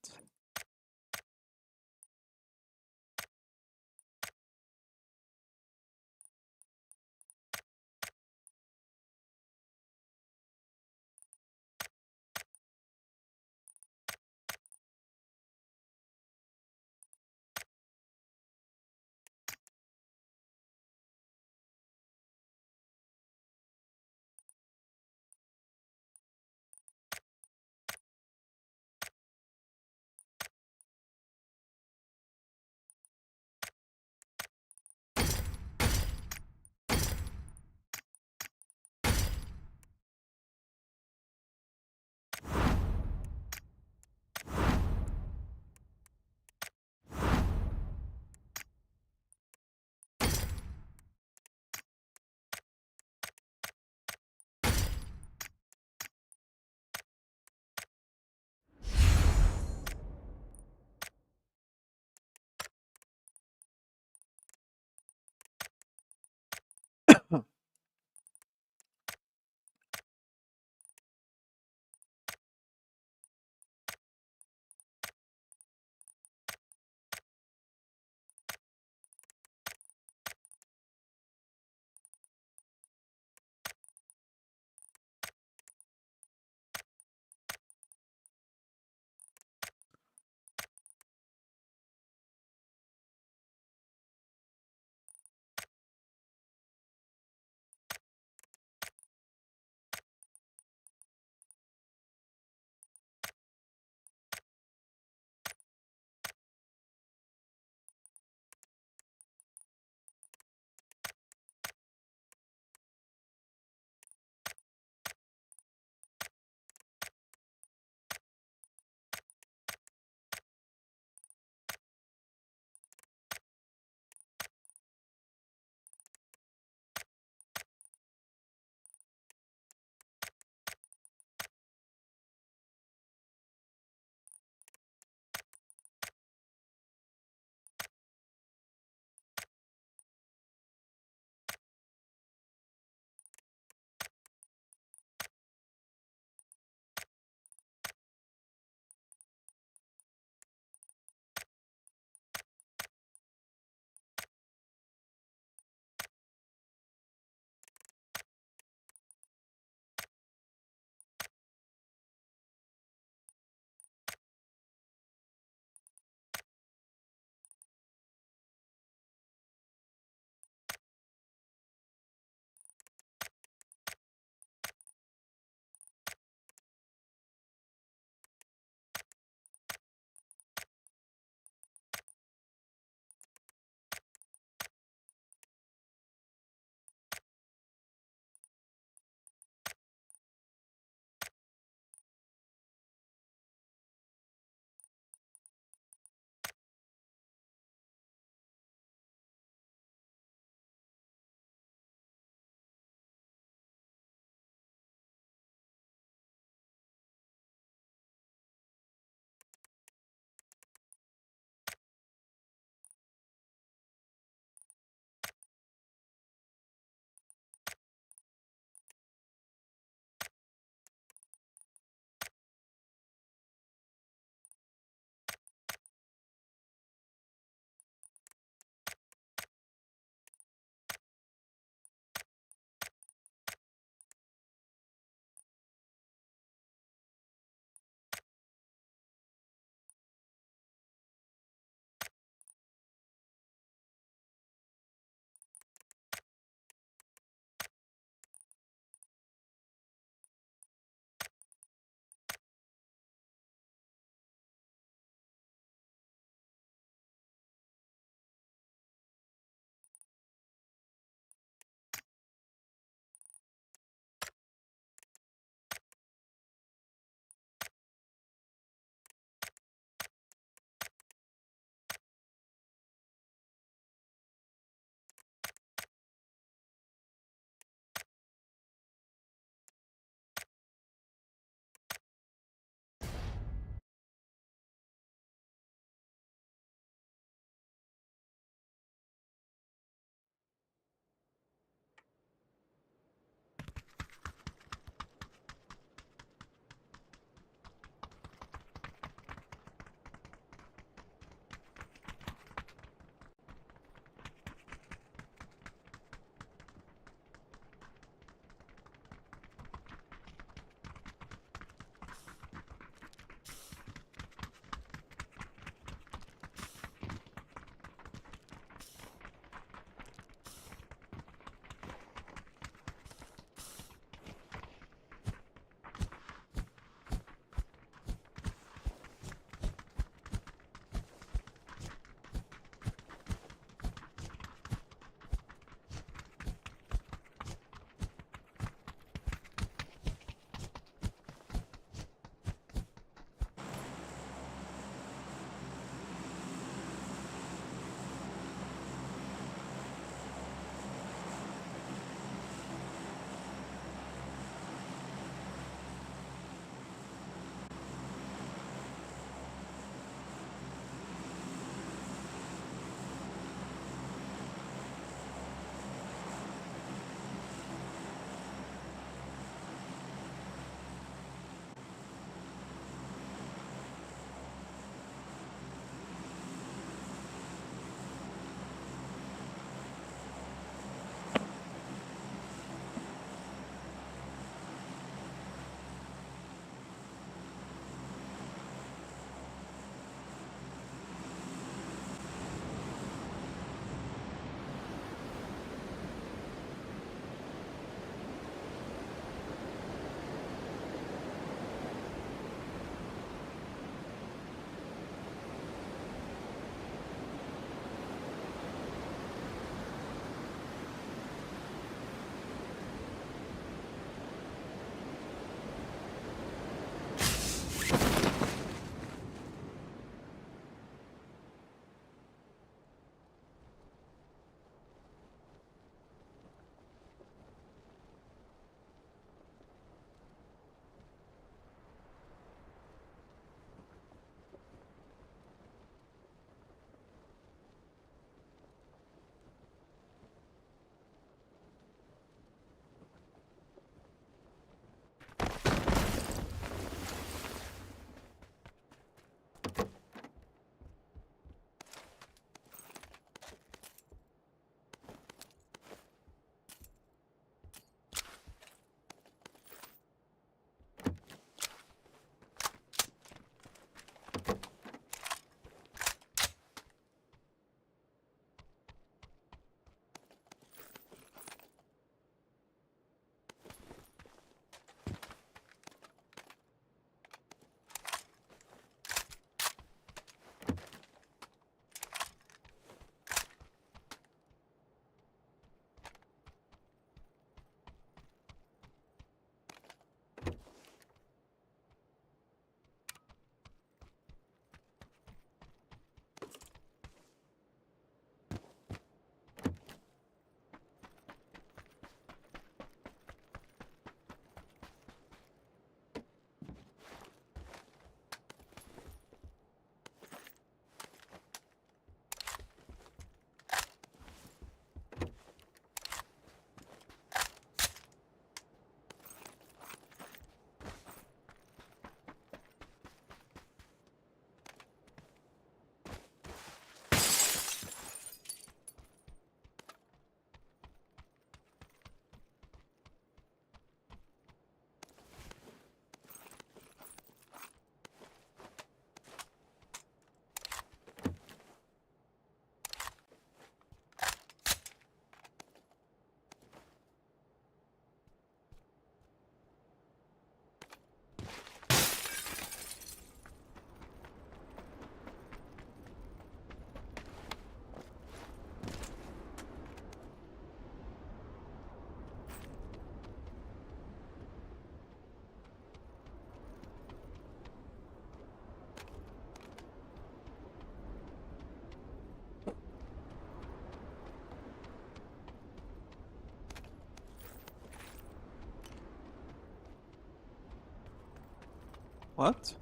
What?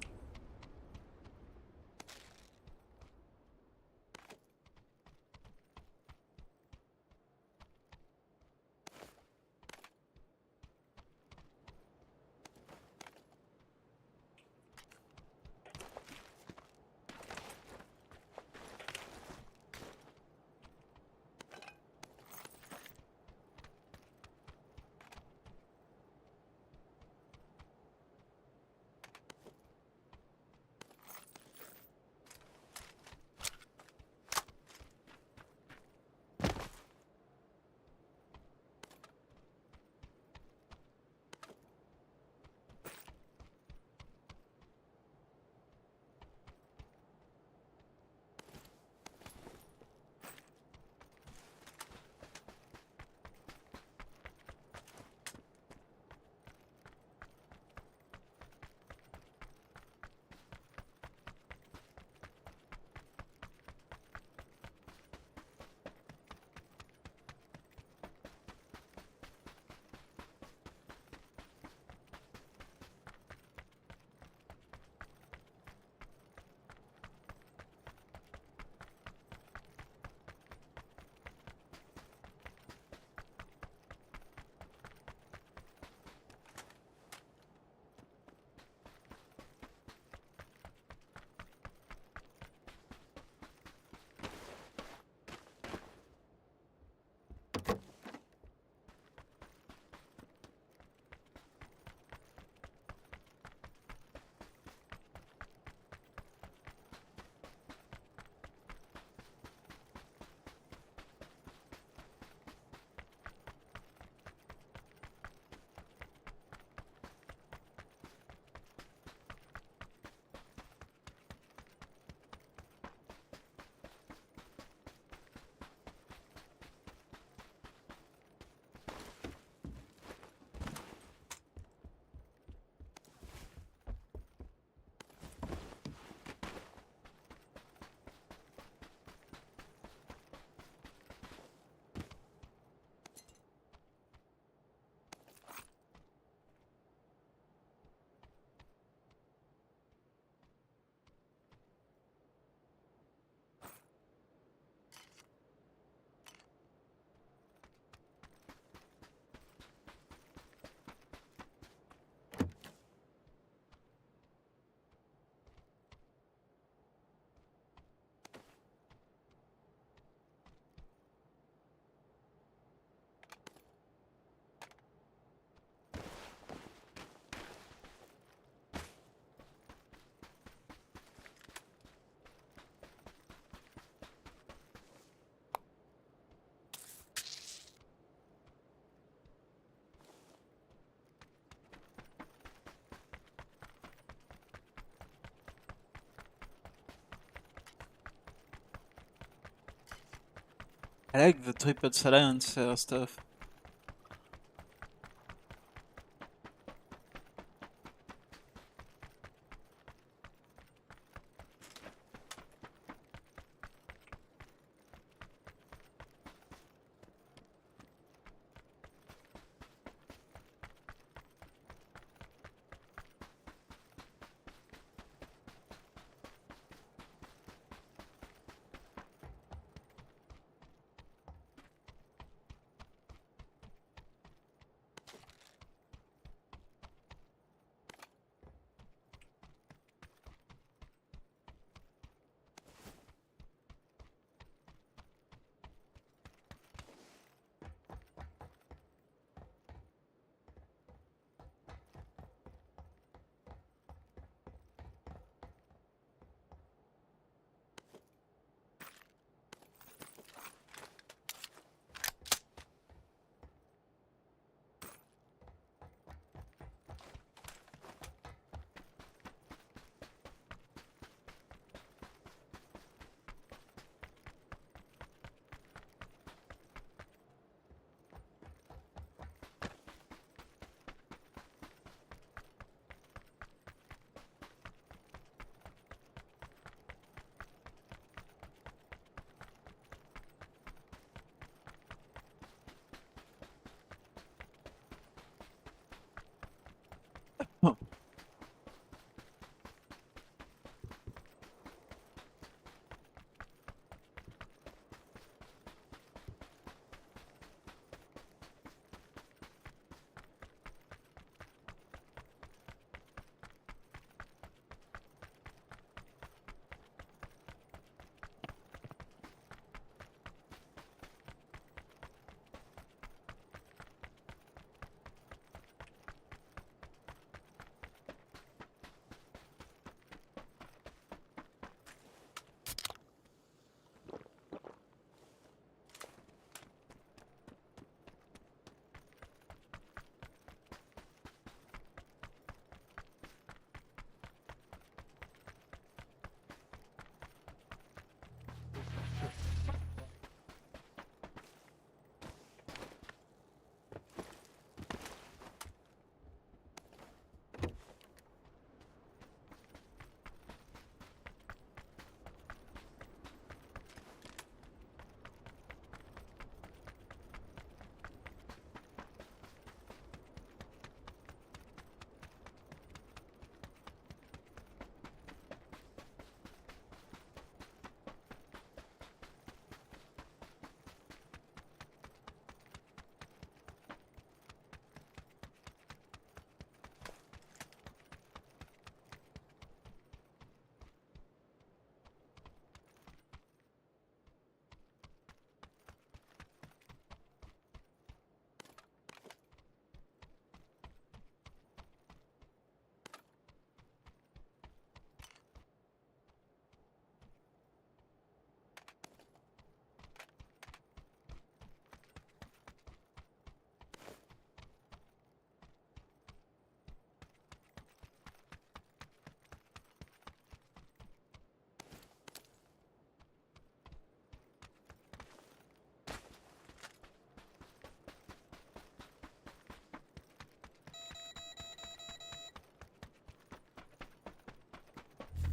I like the triple silencer stuff.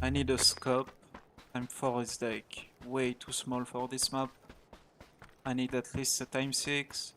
I need a scope. Time 4 is like way too small for this map. I need at least a time 6.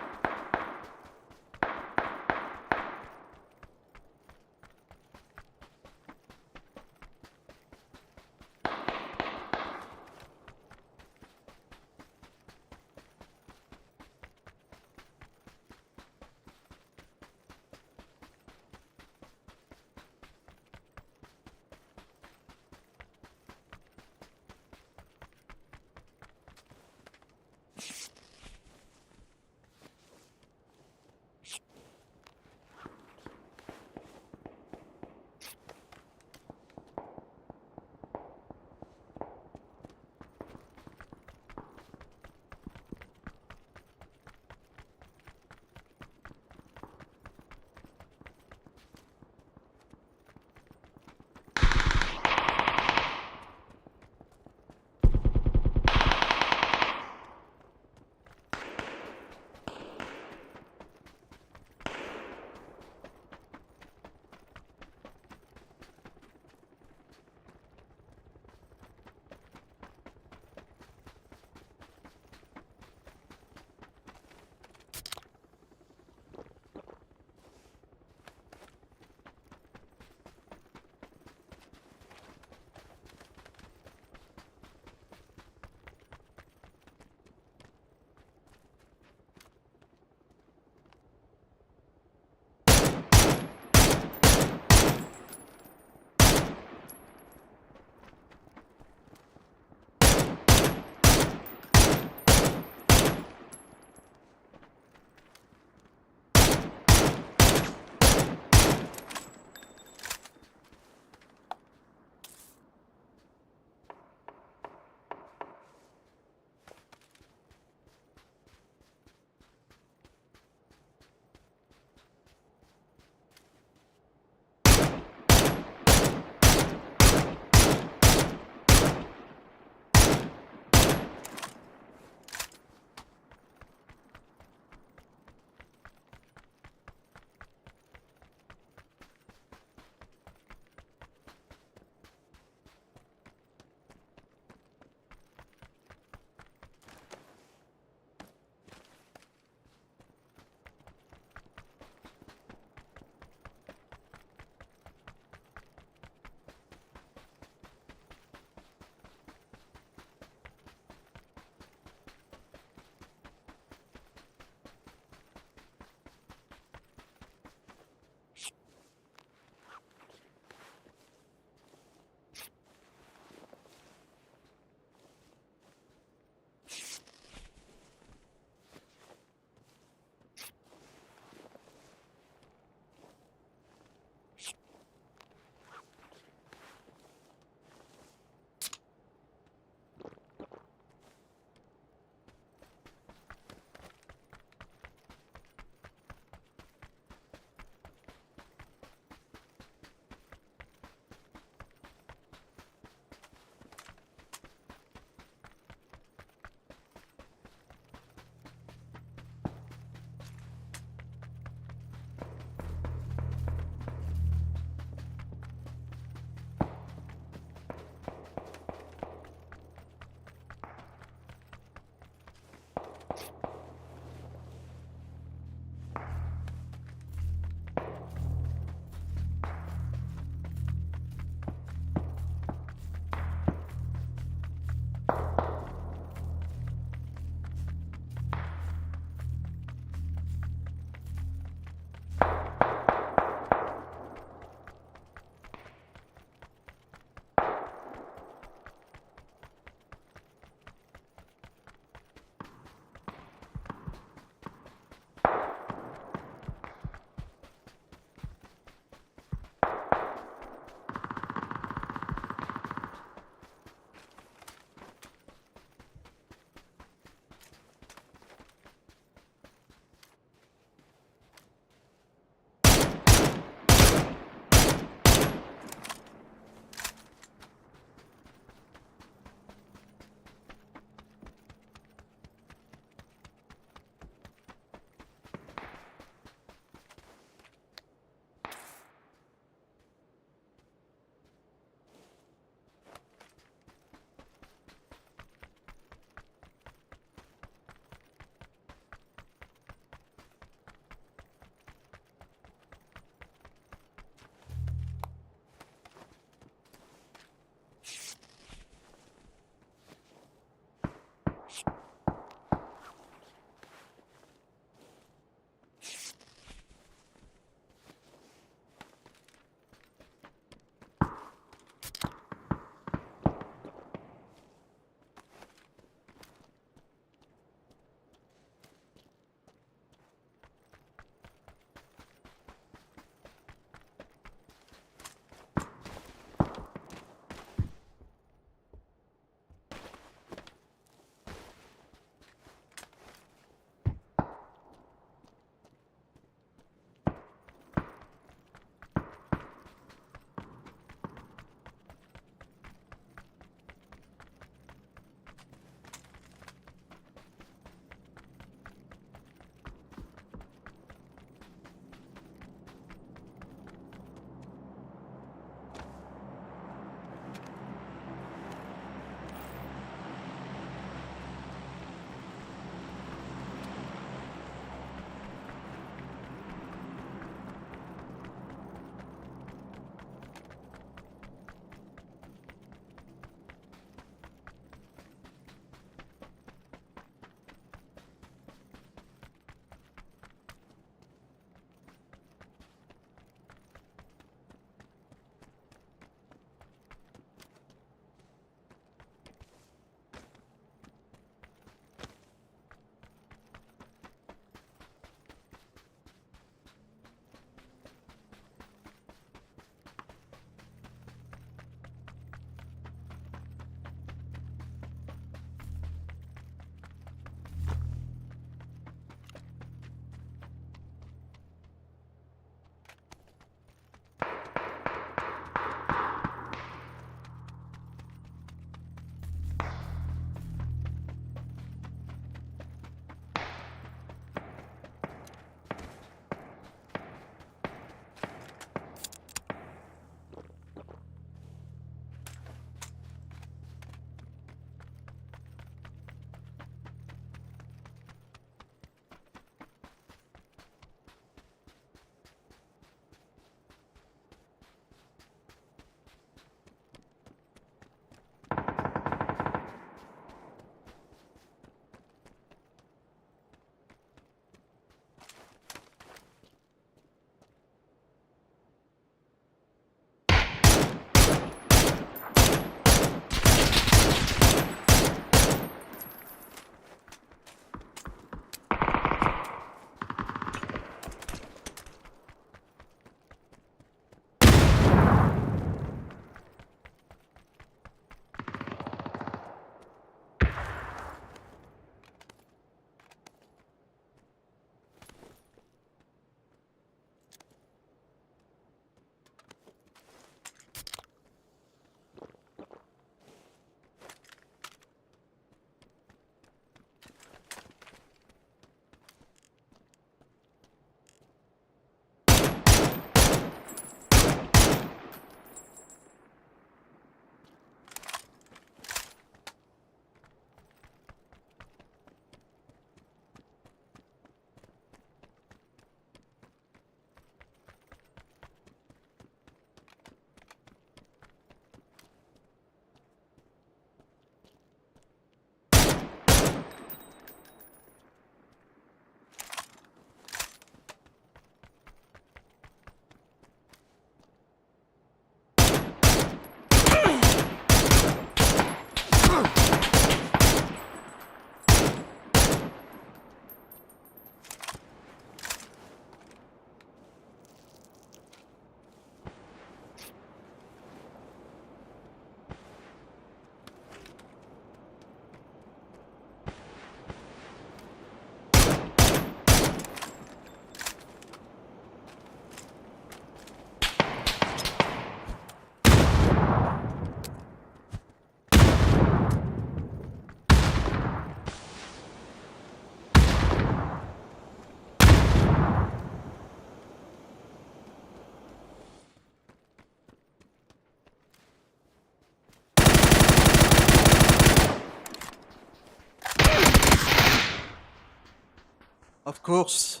Of course.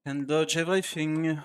Can dodge everything.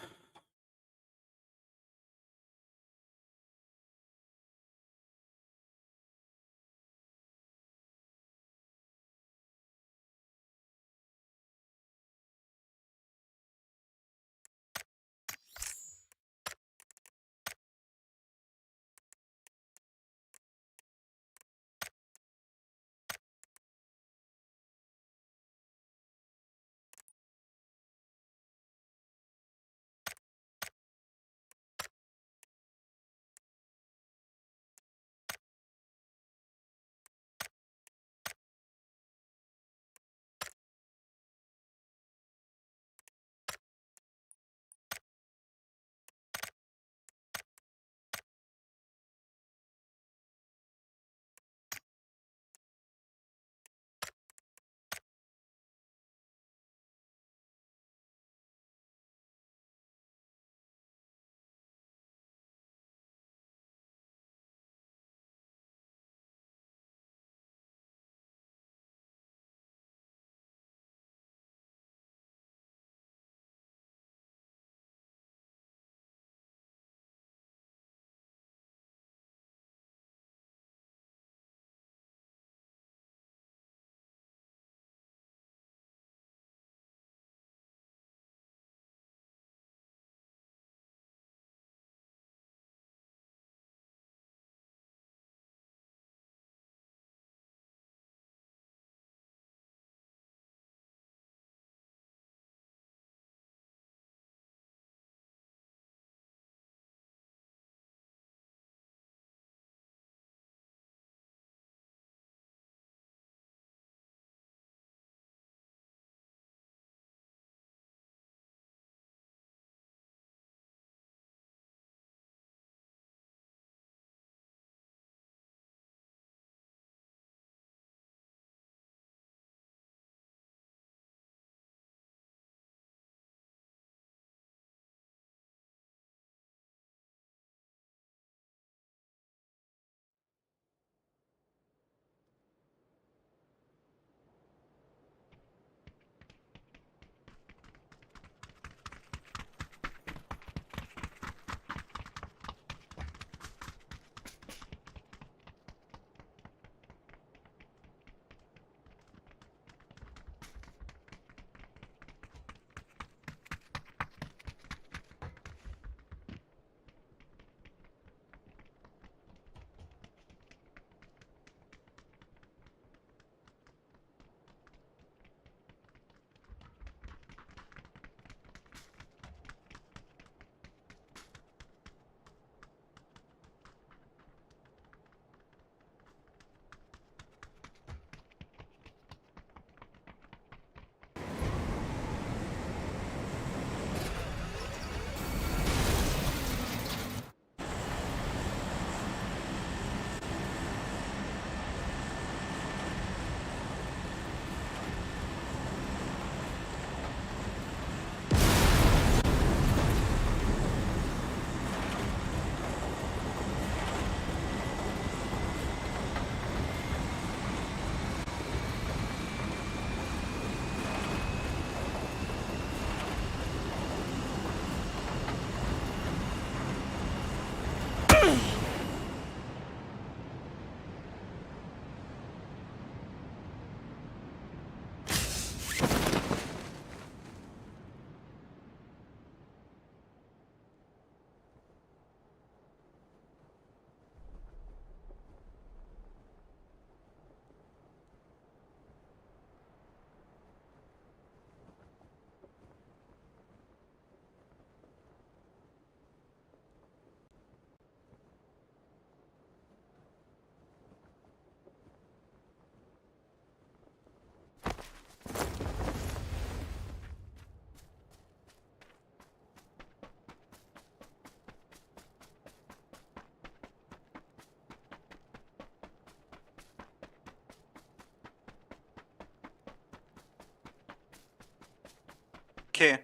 Okay.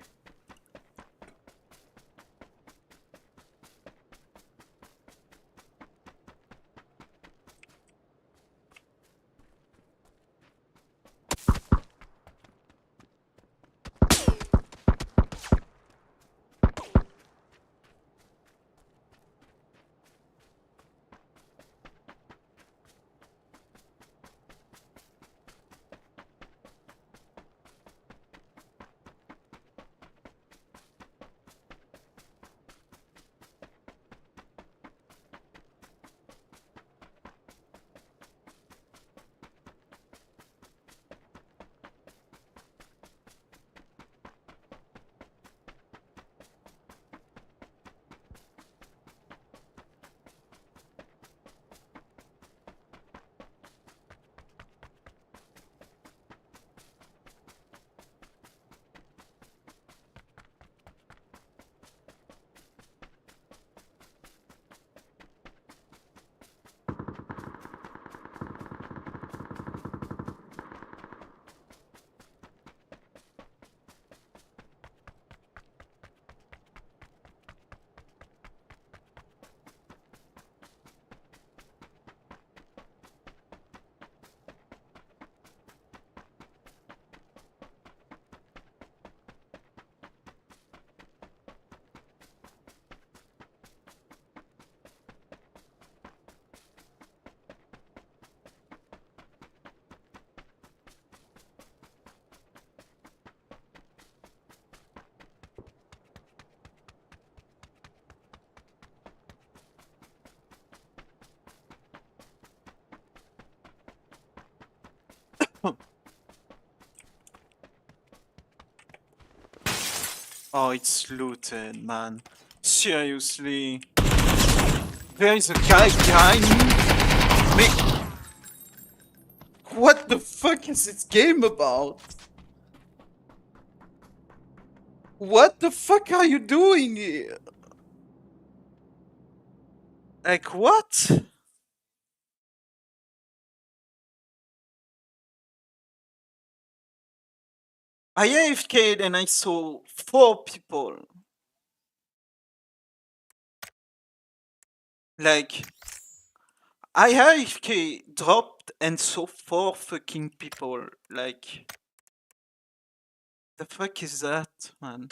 Oh, it's looted, man. Seriously. There is a guy behind me. What the fuck is this game about? What the fuck are you doing here? Like, what? I AFK'd and I saw 4 people. Like, I AFK dropped and saw 4 fucking people. Like, the fuck is that, man?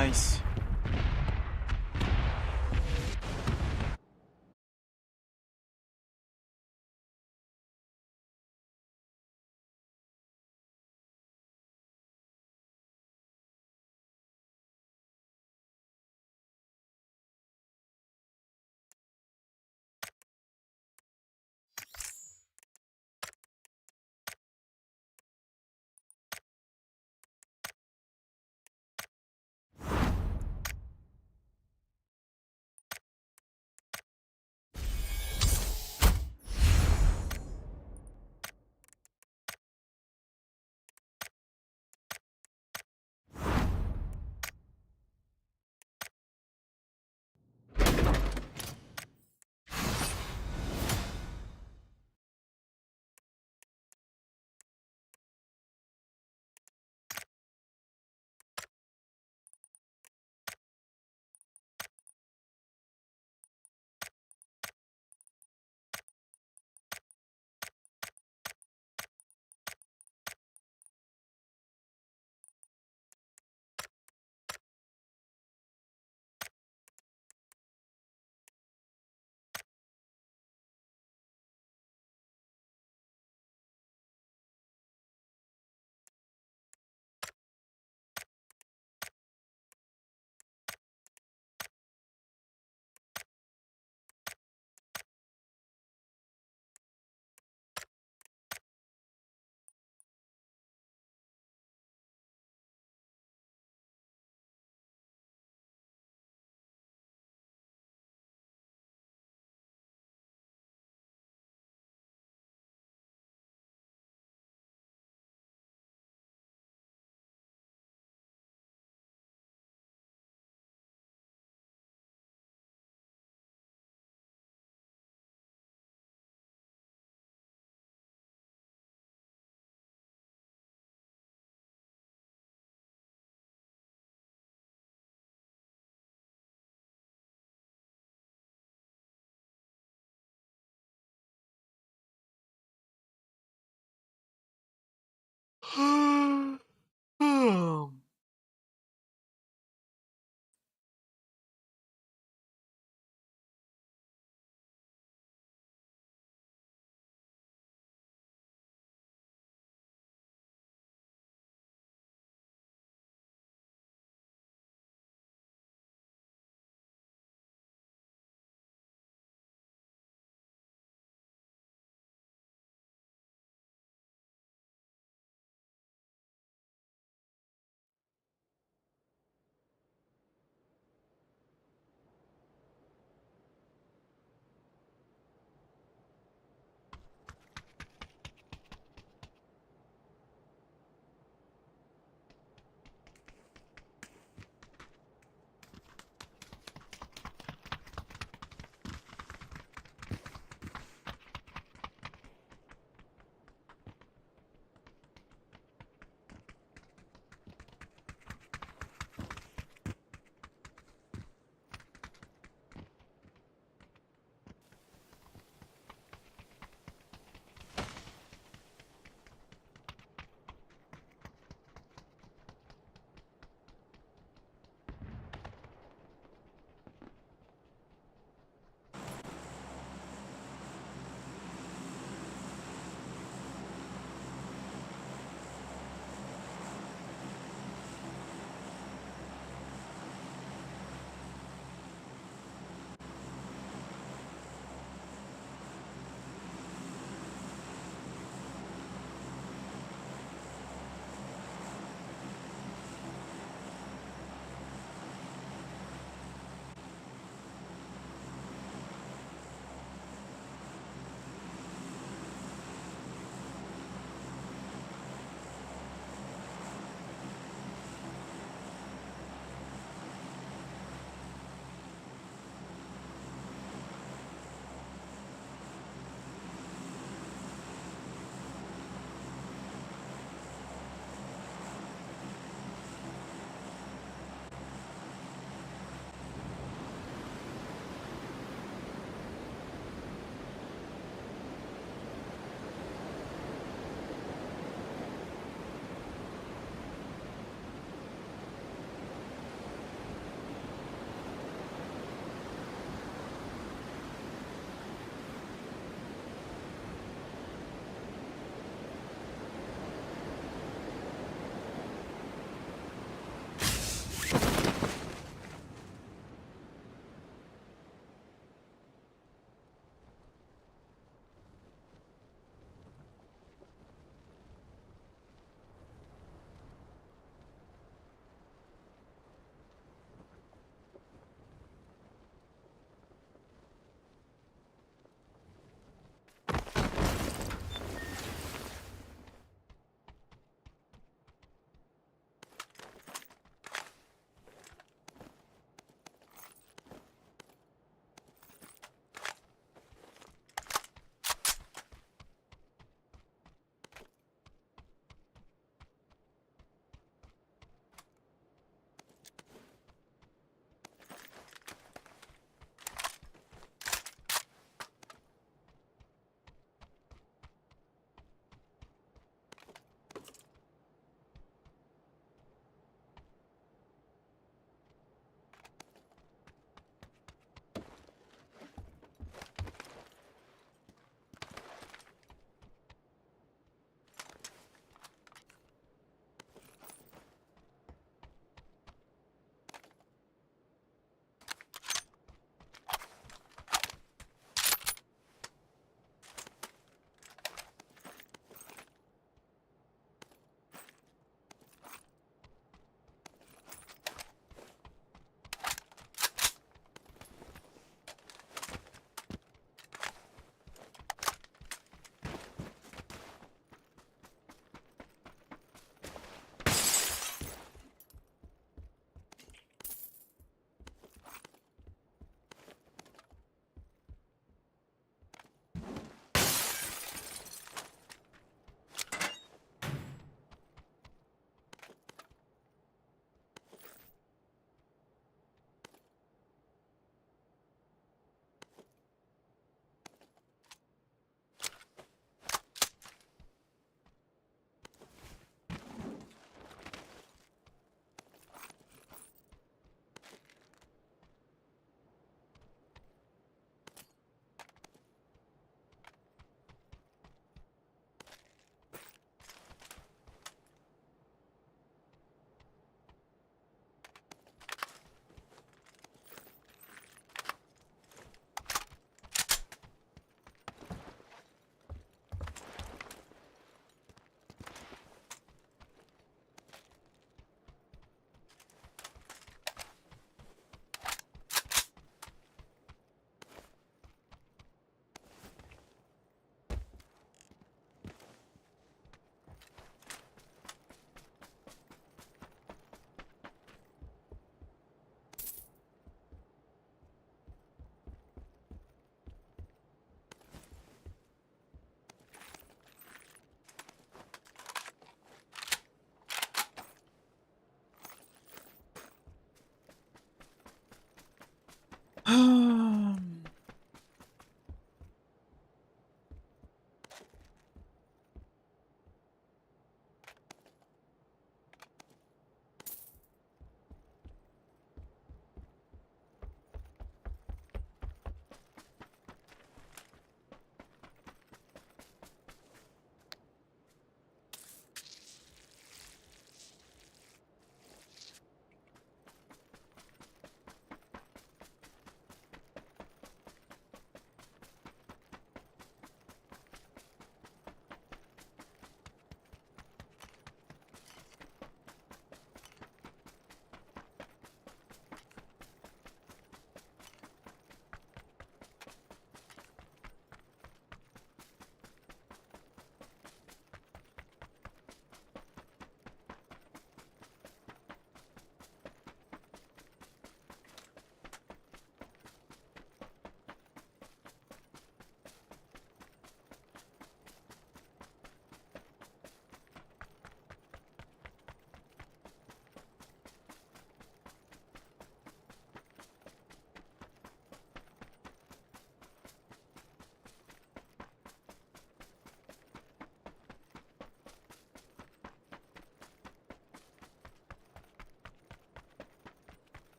Nice.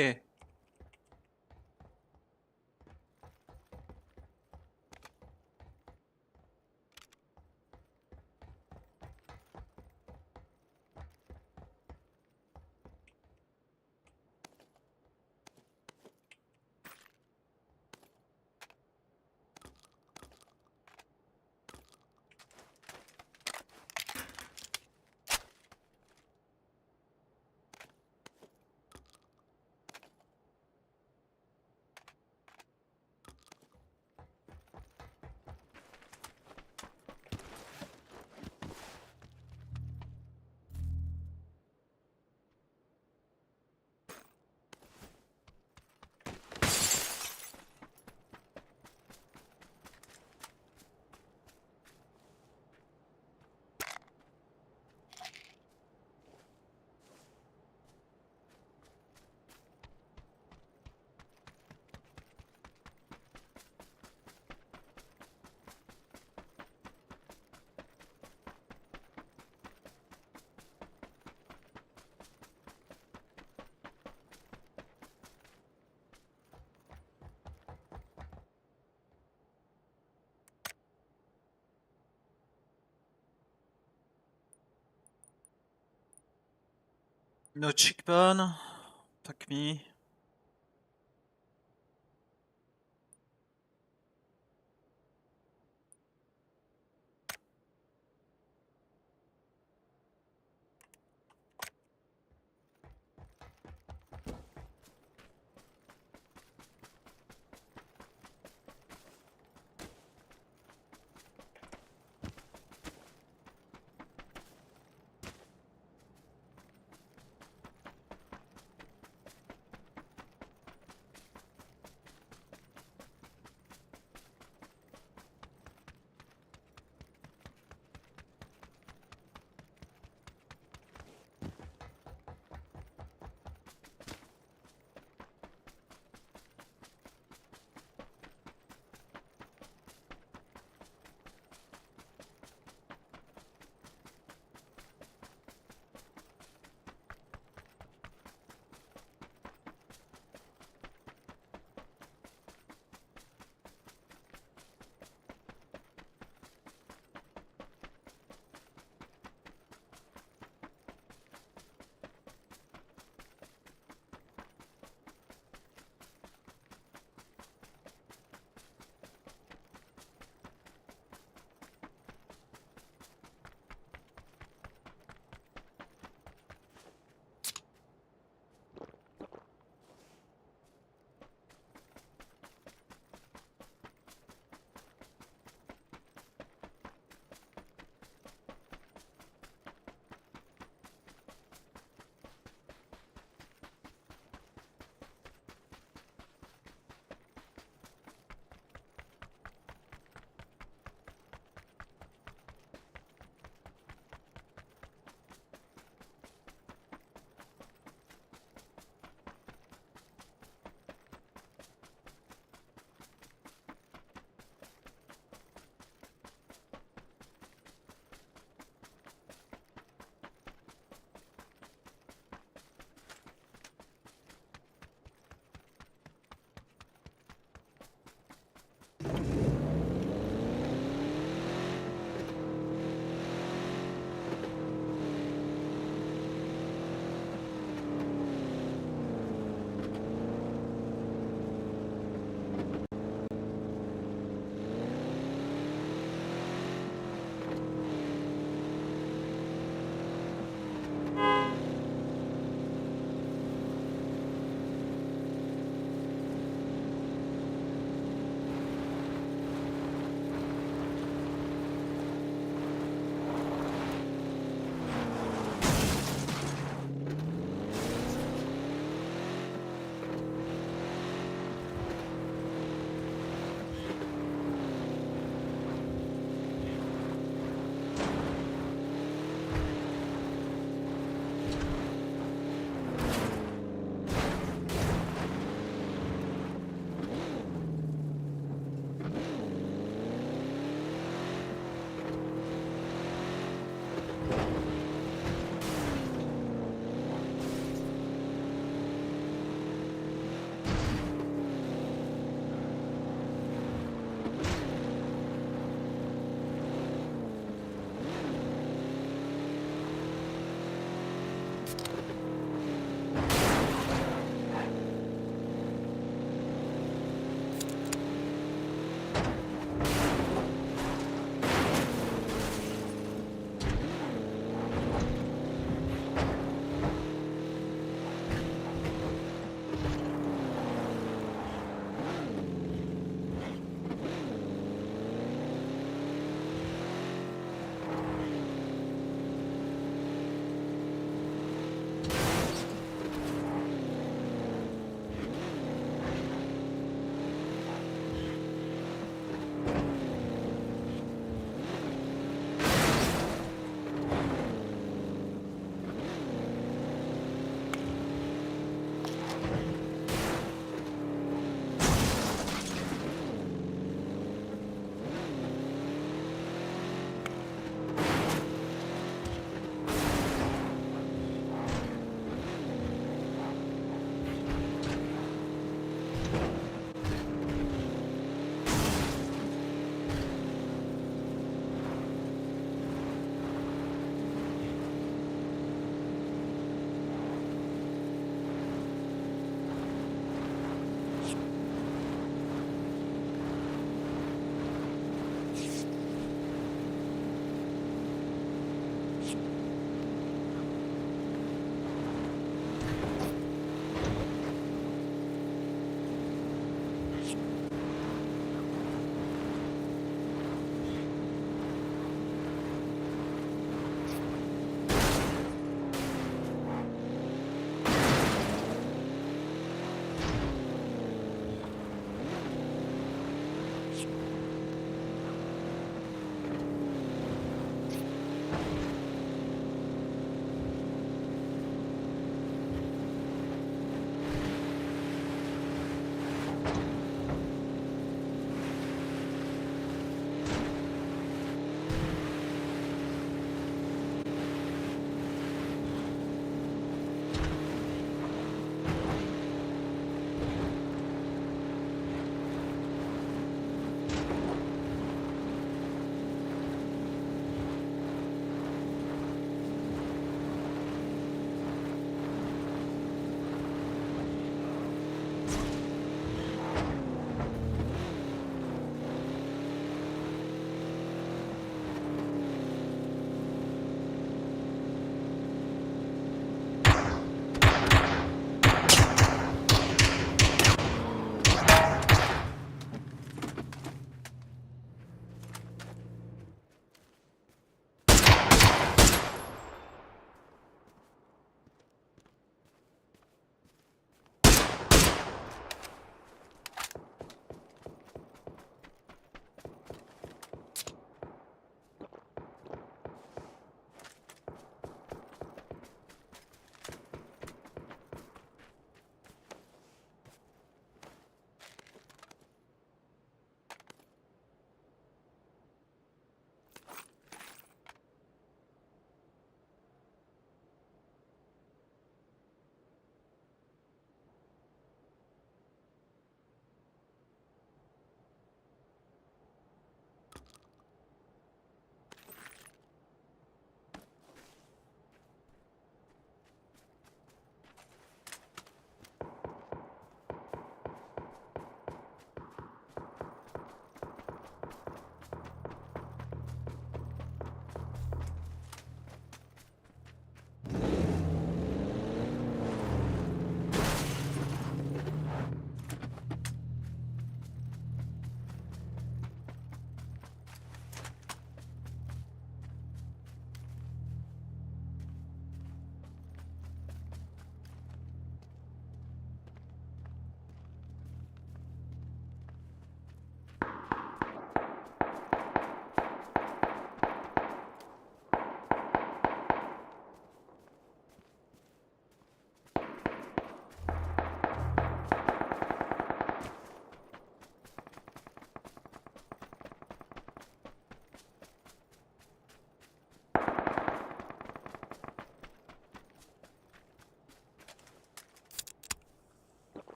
Okay. No cheekbone. Fuck me.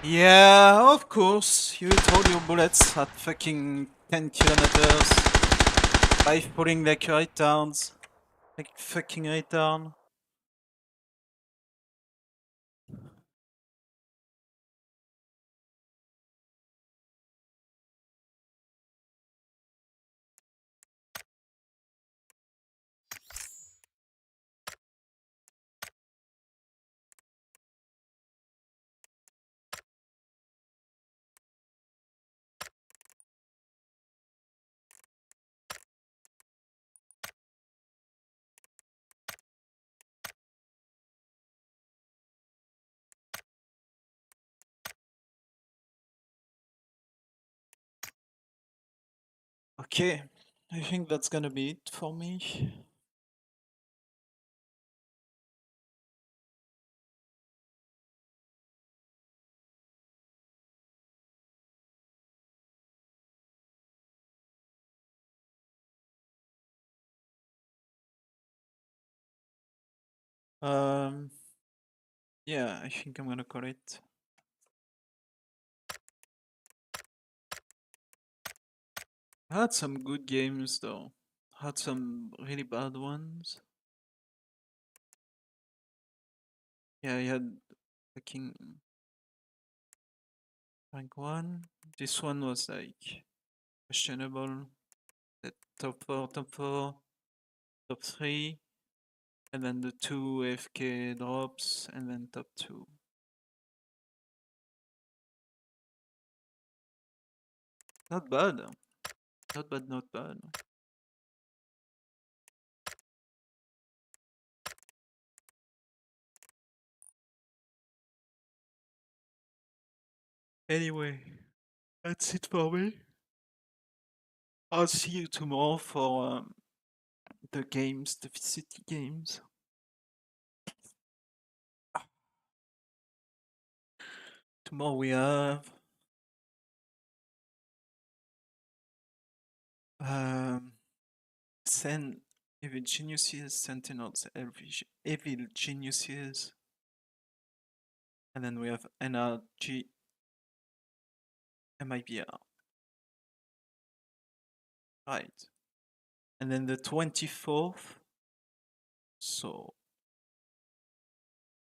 Yeah, of course. You throw your bullets at fucking 10 kilometers by putting like right downs. Like fucking right down. Okay, I think that's gonna be it for me. Yeah, I think I'm gonna call it. I had some good games though. Had some really bad ones. Yeah, I had fucking rank 1. This one was like questionable. The top 4, top 3, and then the 2 AFK drops, and then top 2. Not bad. Not bad, not bad. Anyway, that's it for me. I'll see you tomorrow for the games, the VCT games. Tomorrow we have Evil Geniuses, Sentinels, Evil Geniuses, and then we have NRG, MIBR. Right. And then the 24th, so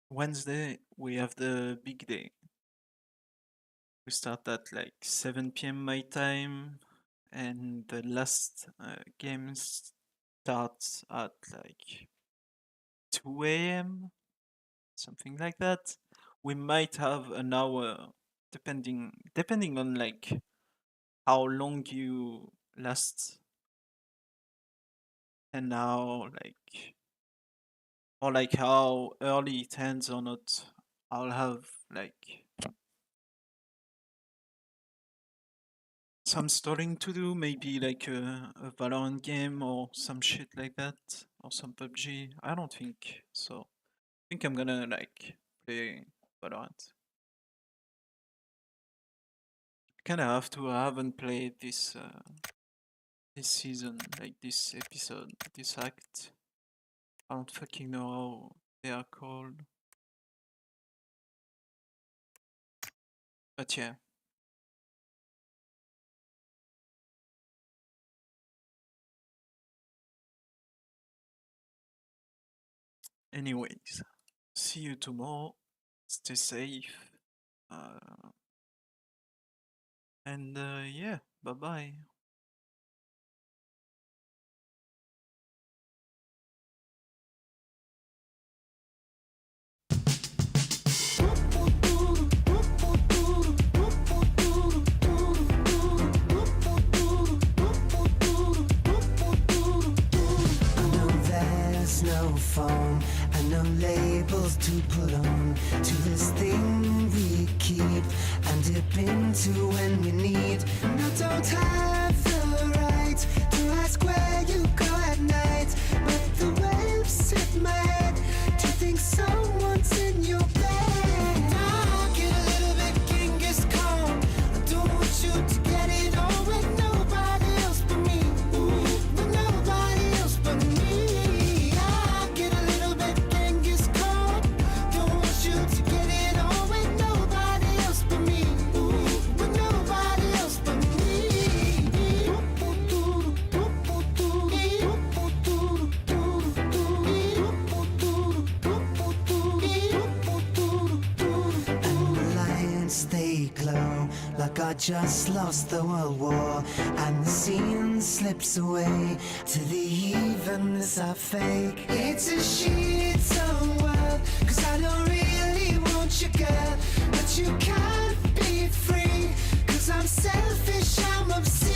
Wednesday, we have the big day. We start at like 7 PM my time, and the last game starts at like 2 AM, something like that. We might have an hour, depending on like how long you last, and now like, or like how early it ends or not. I'll have like some stalling to do, maybe like a Valorant game or some shit like that, or some PUBG. I don't think so. I think I'm gonna like play Valorant. Kinda have to. I haven't played this this season, like this episode, this act. I don't fucking know how they are called. But yeah. Anyways, see you tomorrow. Stay safe. And yeah, bye bye.
There's no phone and no labels to put on to this thing we keep and dip into when we need. And I don't have the right to ask where you go at night, but the waves hit my head. Do you think someone's in your bed? I get a little bit Genghis Khan. I don't want you to get it on with nobody else but me. With nobody else but me. To get it on with nobody else but me. just lost the world war, and the scene slips away to the evenness I fake. It's a shit-on world, 'cause I don't really want you, girl, but you can't be free, 'cause I'm selfish, I'm obsessed.